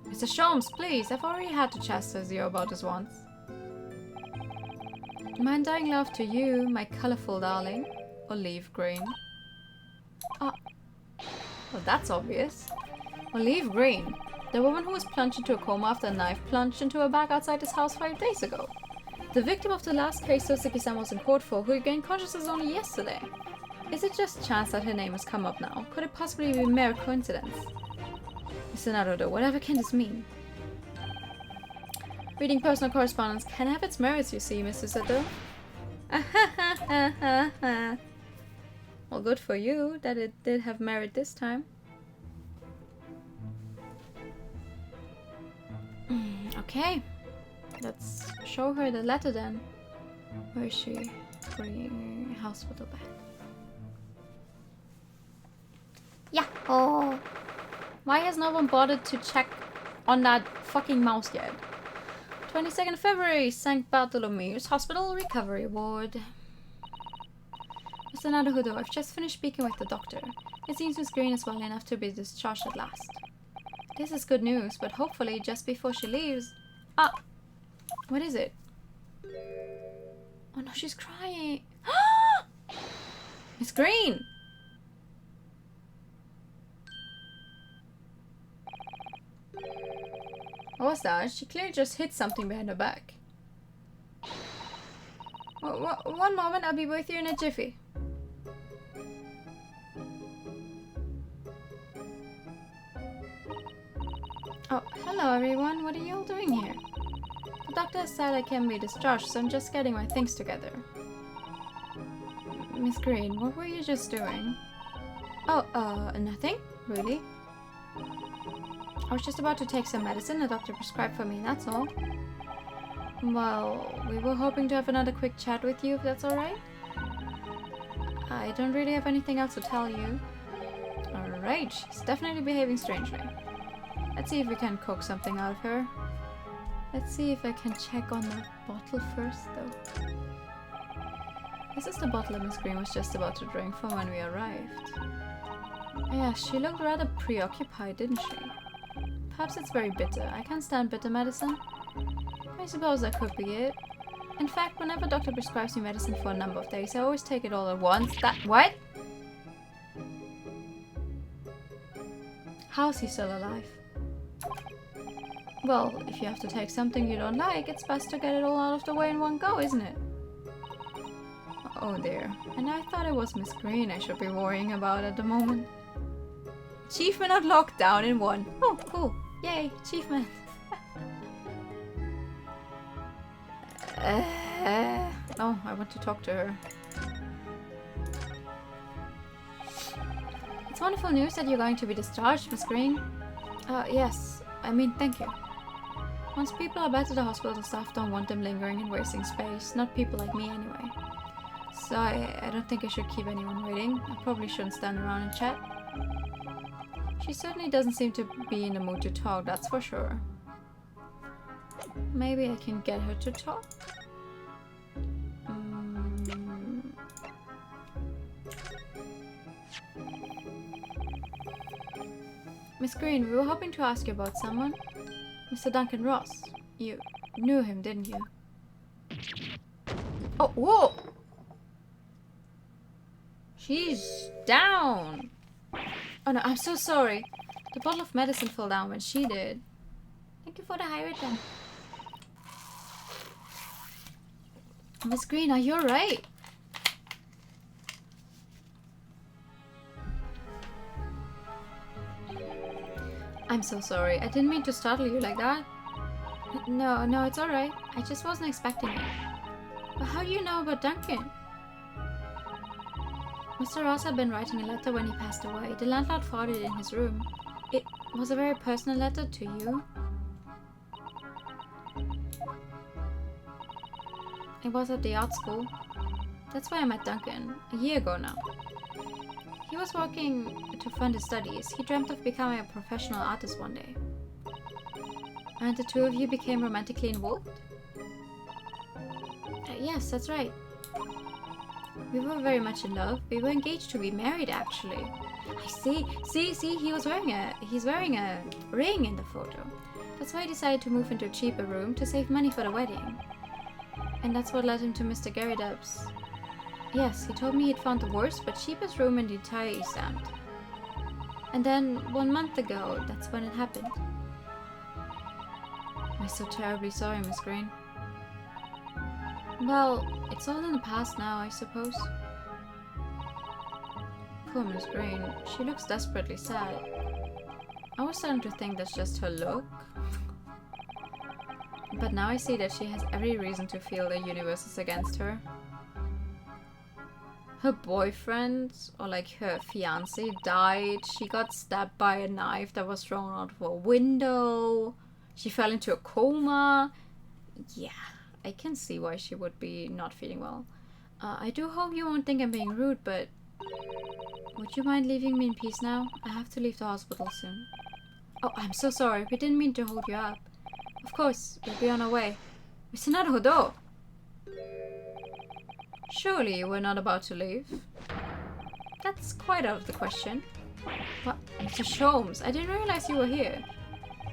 Mr. Sholmes, please, I've already had to chastise you about this once. My undying love to you, my colorful darling. Olive green. Ah, well that's obvious. Olive green. The woman who was plunged into a coma after a knife plunged into her back outside his house 5 days ago. The victim of the last case Soseki-san was in court for, who regained consciousness only yesterday. Is it just chance that her name has come up now? Could it possibly be mere coincidence? Mr. Naruto, whatever can this mean? Reading personal correspondence can have its merits, you see, Mr. Sato. Well, good for you that it did have merit this time. Okay, let's show her the letter then. Where is she? Hospital bed. Yeah. Oh. Why has no one bothered to check on that fucking mouse yet? 22nd February, St. Bartholomew's Hospital Recovery Ward. Mr. Naruto, I've just finished speaking with the doctor. It seems Miss Green is well enough to be discharged at last. This is good news, but hopefully just before she leaves... Ah! What is it? Oh no, she's crying. Miss Green! What was that? She clearly just hit something behind her back. One moment, I'll be with you in a jiffy. Oh, hello everyone. What are you all doing here? The doctor said I can be discharged, so I'm just getting my things together. Miss Green, what were you just doing? Oh, nothing? Really? I was just about to take some medicine the doctor prescribed for me, that's all. Well, we were hoping to have another quick chat with you, if that's alright. I don't really have anything else to tell you. Alright, she's definitely behaving strangely. Let's see if we can coax something out of her. Let's see if I can check on the bottle first, though. This is the bottle that Miss Green was just about to drink from when we arrived. Yeah, she looked rather preoccupied, didn't she? Perhaps it's very bitter. I can't stand bitter medicine. I suppose that could be it. In fact, whenever a doctor prescribes me medicine for a number of days, I always take it all at once. What? How's he still alive? Well, if you have to take something you don't like, it's best to get it all out of the way in one go, isn't it? Oh dear. And I thought it was Miss Green I should be worrying about at the moment. Achievement unlocked down in one. Oh, cool. Yay, achievement. Oh, I want to talk to her. It's wonderful news that you're going to be discharged, Miss Green. Yes. I mean, thank you. Once people are better, the hospital staff don't want them lingering and wasting space. Not people like me, anyway. So I don't think I should keep anyone waiting. I probably shouldn't stand around and chat. She certainly doesn't seem to be in the mood to talk, that's for sure. Maybe I can get her to talk? Miss Green, we were hoping to ask you about someone. Mr. Duncan Ross. You knew him, didn't you? Oh, whoa! She's down! Oh no, I'm so sorry. The bottle of medicine fell down when she did. Thank you for the hydrate. Miss Green, are you alright? I'm so sorry. I didn't mean to startle you like that. No, it's alright. I just wasn't expecting it. But how do you know about Duncan? Mr. Ross had been writing a letter when he passed away. The landlord found it in his room. It was a very personal letter to you. It was at the art school. That's where I met Duncan, a year ago now. He was working to fund his studies. He dreamt of becoming a professional artist one day. And the two of you became romantically involved? Yes, that's right. We were very much in love. We were engaged to be married, actually. I see. See, he's wearing a ring in the photo. That's why he decided to move into a cheaper room to save money for the wedding. And that's what led him to Mr. Gary Dubs. Yes, he told me he'd found the worst but cheapest room in the entire East End. And then, 1 month ago, that's when it happened. I'm so terribly sorry, Miss Green. Well, it's all in the past now, I suppose. Poor Miss Green. She looks desperately sad. I was starting to think that's just her look. But now I see that she has every reason to feel the universe is against her. Her boyfriend, or like her fiancé, died. She got stabbed by a knife that was thrown out of a window. She fell into a coma. Yeah, I can see why she would be not feeling well. I do hope you won't think I'm being rude, but would you mind leaving me in peace now? I have to leave the hospital soon. Oh, I'm so sorry. We didn't mean to hold you up. Of course, we'll be on our way. Mr. Naruhodo! Surely you were not about to leave? That's quite out of the question. What? Mr. Sholmes, I didn't realize you were here.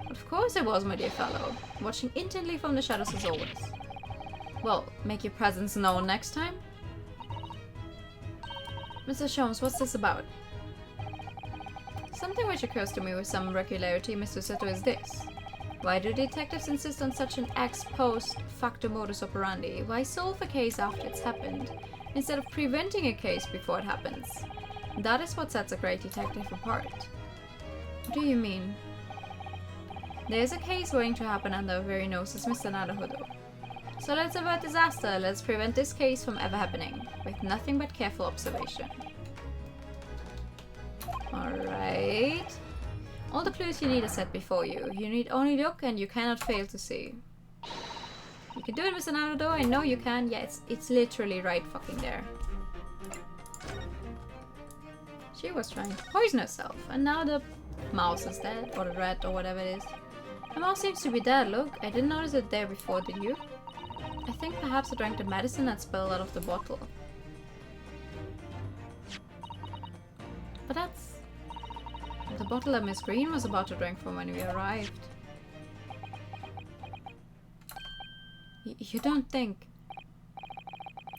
Of course I was, my dear fellow. Watching intently from the shadows as always. Well, make your presence known next time. Mr. Sholmes, what's this about? Something which occurs to me with some regularity, Mr. Seto, is this. Why do detectives insist on such an ex post facto modus operandi? Why solve a case after it's happened, instead of preventing a case before it happens? That is what sets a great detective apart. What do you mean? There's a case waiting to happen under our very noses, Mr. Naruhodo. So let's avert disaster, let's prevent this case from ever happening, with nothing but careful observation. Alright. All the clues you need are set before you. You need only look and you cannot fail to see. You can do it, Mr. Naruto. I know you can. Yeah, it's literally right fucking there. She was trying to poison herself, and now the mouse is dead, or the rat, or whatever it is. The mouse seems to be dead, look. I didn't notice it there before, did you? I think perhaps I drank the medicine that spilled out of the bottle. But that's the bottle that Miss Green was about to drink from when we arrived. You don't think...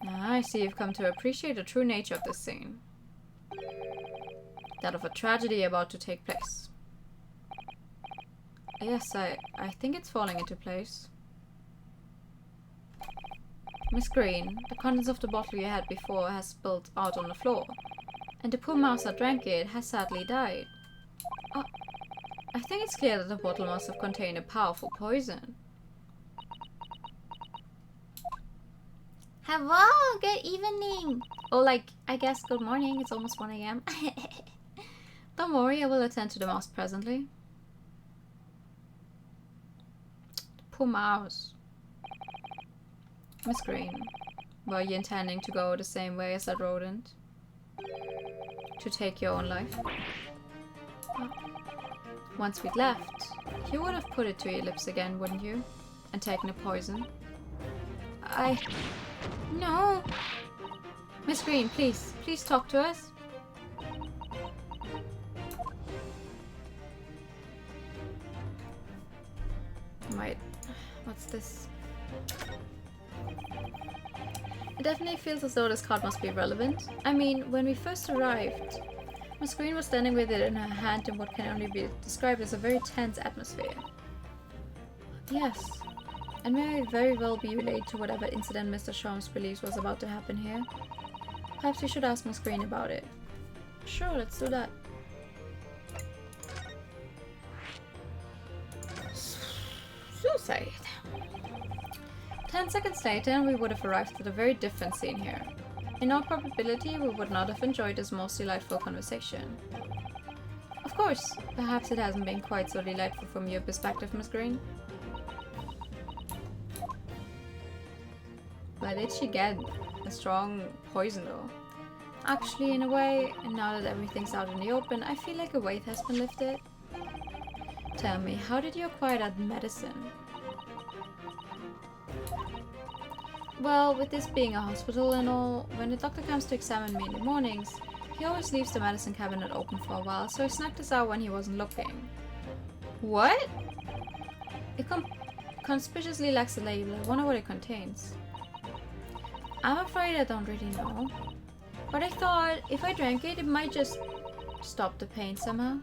I see you've come to appreciate the true nature of this scene. That of a tragedy about to take place. Yes, I think it's falling into place. Miss Green, the contents of the bottle you had before has spilled out on the floor. And the poor mouse that drank it has sadly died. I think it's clear that the bottle must have contained a powerful poison. Hello, good evening. Or like, I guess good morning. It's almost 1 AM. Don't worry, I will attend to the mouse presently. Poor mouse. Miss Green, were you intending to go the same way as that rodent? To take your own life? Once we'd left, you would have put it to your lips again, wouldn't you? And taken the poison? No. Miss Green, please talk to us. Wait, what's this? It definitely feels as though this card must be relevant. I mean, when we first arrived, Miss Green was standing with it in her hand in what can only be described as a very tense atmosphere. Yes, and may very well be related to whatever incident Mr. Sholmes believes was about to happen here. Perhaps we should ask Miss Green about it. Sure, let's do that. Suicide. 10 seconds later and we would have arrived at a very different scene here. In all probability, we would not have enjoyed this most delightful conversation. Of course, perhaps it hasn't been quite so delightful from your perspective, Miss Green. Where did she get a strong poison though? Actually, in a way, and now that everything's out in the open, I feel like a weight has been lifted. Tell me, how did you acquire that medicine? Well, with this being a hospital and all, when the doctor comes to examine me in the mornings, he always leaves the medicine cabinet open for a while, so I snuck this out when he wasn't looking. What? It conspicuously lacks a label. I wonder what it contains. I'm afraid I don't really know. But I thought if I drank it, it might just stop the pain somehow.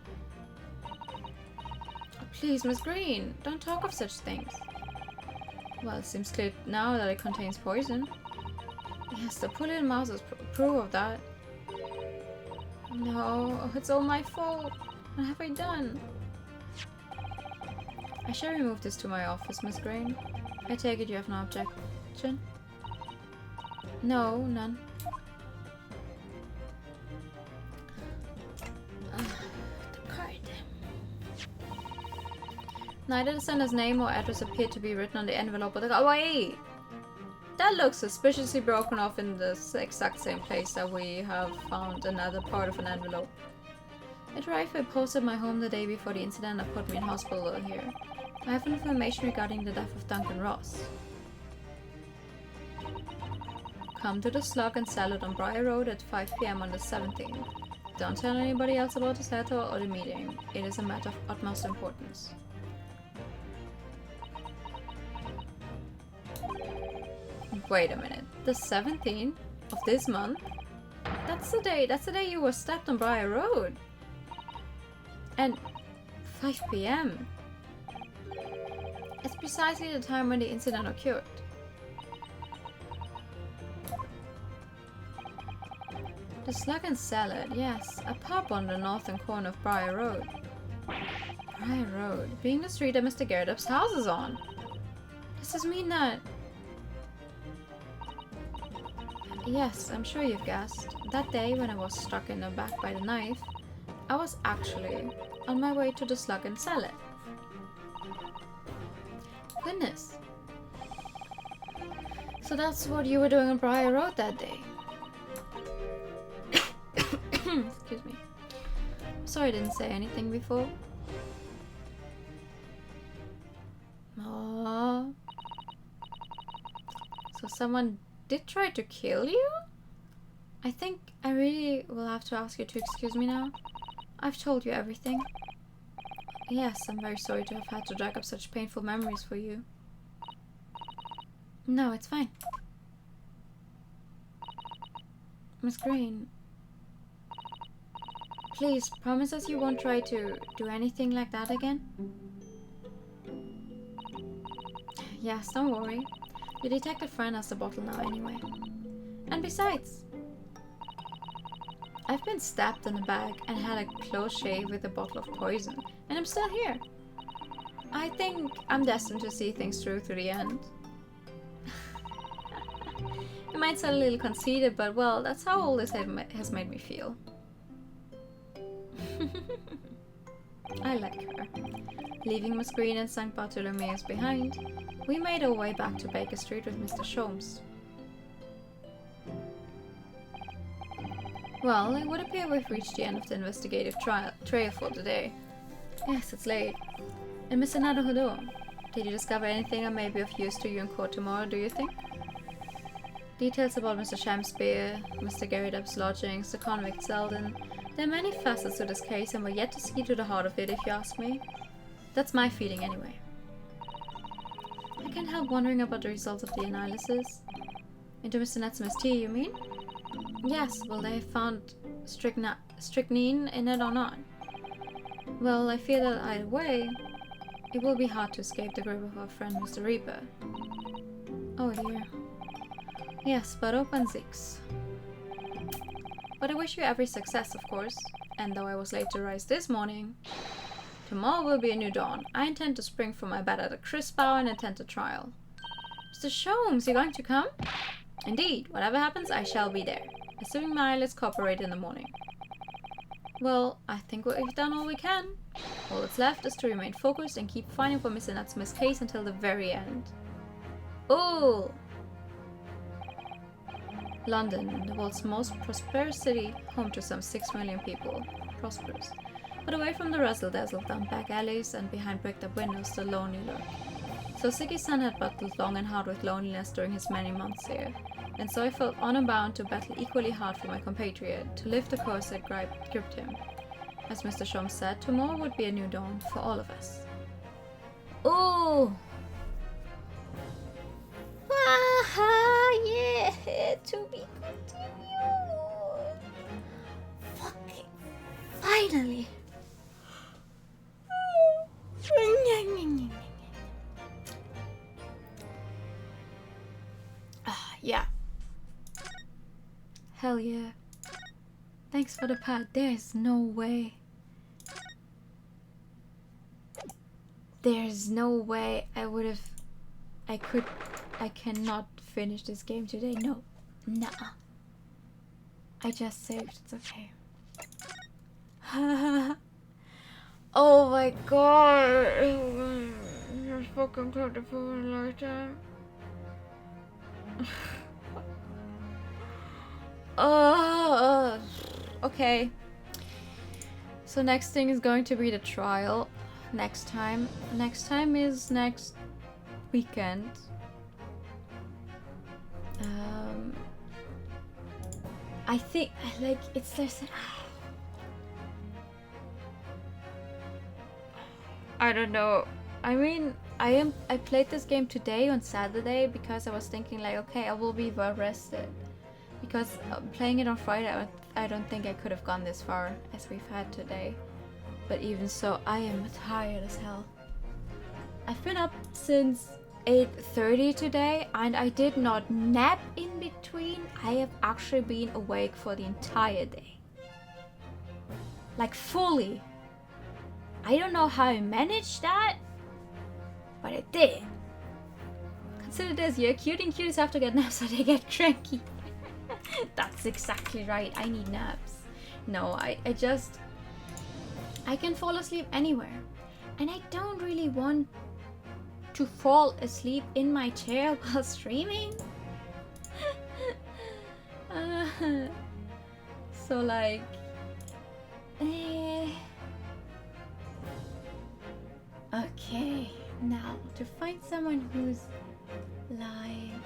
Please, Miss Green, don't talk of such things. Well, it seems clear now that it contains poison. Yes, the poor little mouse is proof of that. No, it's all my fault. What have I done? I shall remove this to my office, Miss Green. I take it you have no objection? No, none. The card. Neither the sender's name or address appeared to be written on the envelope, but oh wait! That looks suspiciously broken off in the exact same place that we have found another part of an envelope. It arrived by post at my home the day before the incident that put me in hospital here. I have information regarding the death of Duncan Ross. Come to the Slug and Salad on Briar Road at 5 PM on the 17th. Don't tell anybody else about this letter or the meeting. It is a matter of utmost importance. Wait a minute. The 17th of this month? That's the day you were stabbed on Briar Road. And 5 PM. It's precisely the time when the incident occurred. The Slug and Salad, yes, a pub on the northern corner of Briar Road. Briar Road, being the street that Mr. Garrett's house is on. Does this mean that... Yes, I'm sure you've guessed. That day when I was struck in the back by the knife, I was actually on my way to the slug and sell it. Goodness. So that's what you were doing on Briar Road that day. Excuse me. Sorry I didn't say anything before. Aww. So someone did try to kill you? I think I really will have to ask you to excuse me now. I've told you everything. Yes, I'm very sorry to have had to drag up such painful memories for you. No, it's fine. Miss Green, please promise us you won't try to do anything like that again? Yes, don't worry. Your detective friend has the bottle now anyway. And besides, I've been stabbed in the back and had a close shave with a bottle of poison, and I'm still here. I think I'm destined to see things through to the end. It might sound a little conceited, but well, that's how all this has made me feel. I like her. Leaving Miss Green and St. Bartholomew's behind, we made our way back to Baker Street with Mr. Sholmes. Well, it would appear we've reached the end of the investigative trail for today. Yes, it's late. And Mr. Naruhodo, did you discover anything that may be of use to you in court tomorrow, do you think? Details about Mr. Shamspeare, Mr. Garridup's lodgings, the convict Selden. There are many facets to this case and we're yet to see to the heart of it, if you ask me. That's my feeling anyway. I can't help wondering about the results of the analysis. Into Mr. Natsum's tea, you mean? Yes, will they have found strychnine in it or not? Well, I fear that either way, it will be hard to escape the grip of our friend Mr. Reaper. Oh dear. Yes, but open six. But I wish you every success, of course. And though I was late to rise this morning, tomorrow will be a new dawn. I intend to spring from my bed at a crisp hour and attend the trial. Mr. Sholmes, you going to come? Indeed, whatever happens, I shall be there. Assuming my eyelids cooperate in the morning. Well, I think we've done all we can. All that's left is to remain focused and keep fighting for Mr. Natsume's case until the very end. Ooh! London, the world's most prosperous city, home to some 6 million people. Prosperous. But away from the razzle-dazzle down back alleys and behind bricked-up windows, the lonely lurk. So Ziggy-san had battled long and hard with loneliness during his many months here, and so I felt honor bound to battle equally hard for my compatriot, to lift the curse that gripped him. As Mr. Sholmes said, tomorrow would be a new dawn for all of us. Ooh! Yeah, to be continued. Fucking finally. Yeah. Hell yeah. Thanks for the pat. There's no way. There's no way I cannot finish this game today. No. Nuh-uh. I just saved. It's okay. Oh my god. Just fucking played it for a lifetime. Okay. So next thing is going to be the trial. Next time is next weekend. I think like it's this. I don't know. I mean, I played this game today on Saturday because I was thinking like, okay, I will be well rested. Because playing it on Friday, I don't think I could have gone this far as we've had today. But even so, I am tired as hell. I've been up since 8:30 today and I did not nap in between. I have actually been awake for the entire day. Like fully. I don't know how I managed that, but I did. Consider this, you're cute and cuties have to get naps so they get cranky. That's exactly right, I need naps. No, I just... I can fall asleep anywhere. And I don't really want to fall asleep in my chair while streaming. So like... Okay, now to find someone who's live,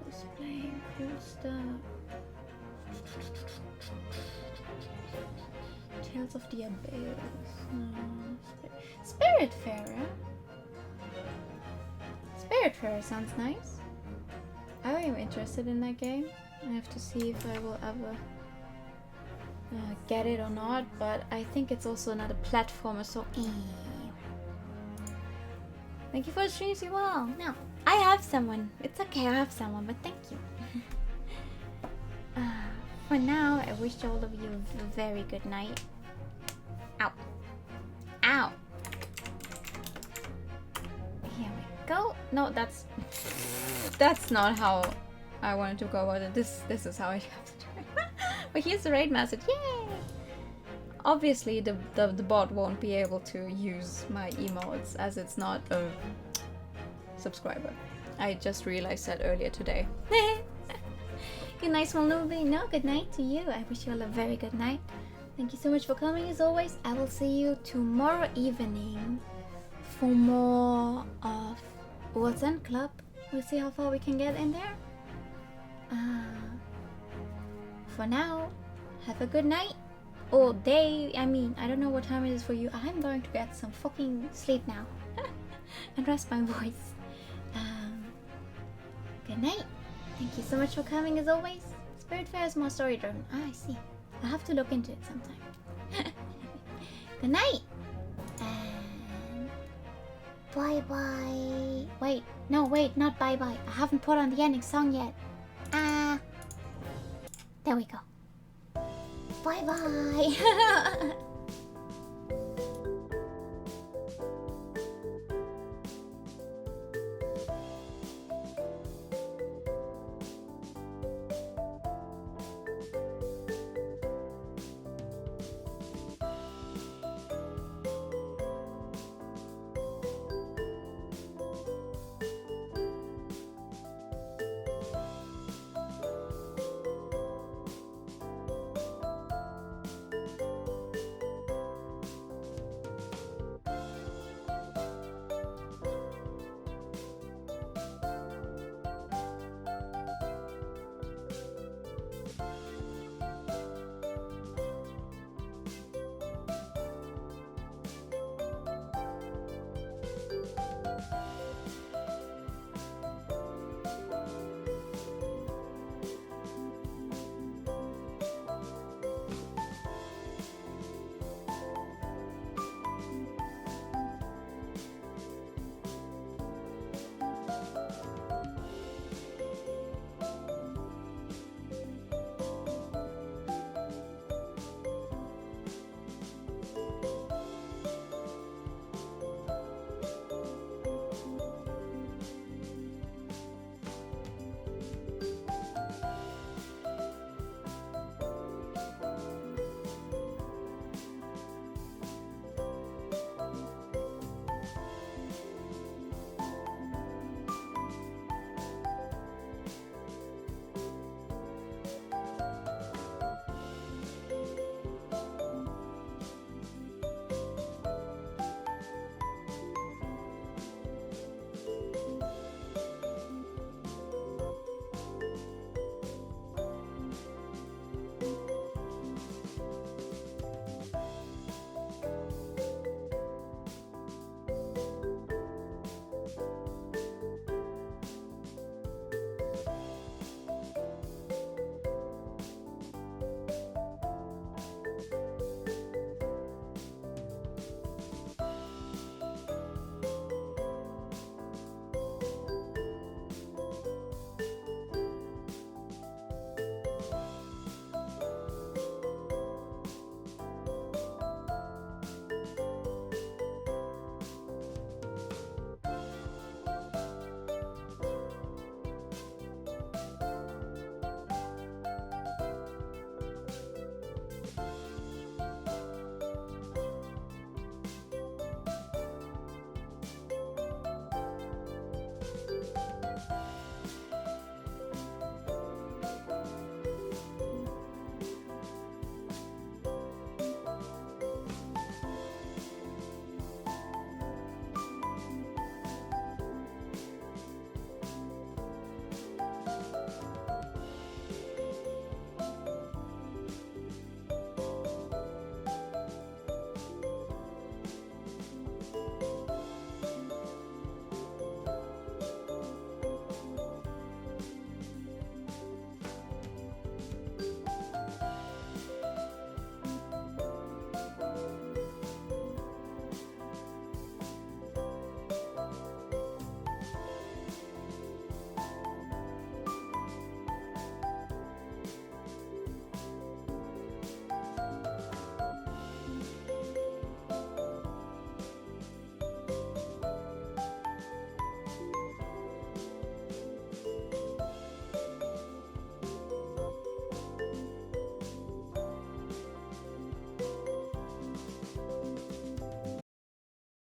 who's playing cool stuff. Tales of the Abyss. No. Spiritfarer. Spiritfarer sounds nice. I am interested in that game. I have to see if I will ever get it or not, but I think it's also another platformer, so Thank you for the streams, you all. No, I have someone. It's okay, I have someone, but thank you. For now, I wish all of you a very good night. Ow. Ow. Here we go. No, that's not how I wanted to go about it. This is how I have to do it. But here's the raid message. Yay! Obviously, the bot won't be able to use my emotes as it's not a subscriber. I just realized that earlier today. Good night, small newbie. No, good night to you. I wish you all a very good night. Thank you so much for coming as always. I will see you tomorrow evening for more of What's in Club. We'll see how far we can get in there. For now, have a good night. Or day, I mean, I don't know what time it is for you. I'm going to get some fucking sleep now. And rest my voice. Good night. Thank you so much for coming as always. Spiritfarer is more story driven. I see. I'll have to look into it sometime. Good night. And bye bye. Wait, no, wait, not bye bye. I haven't put on the ending song yet. There we go. Bye bye.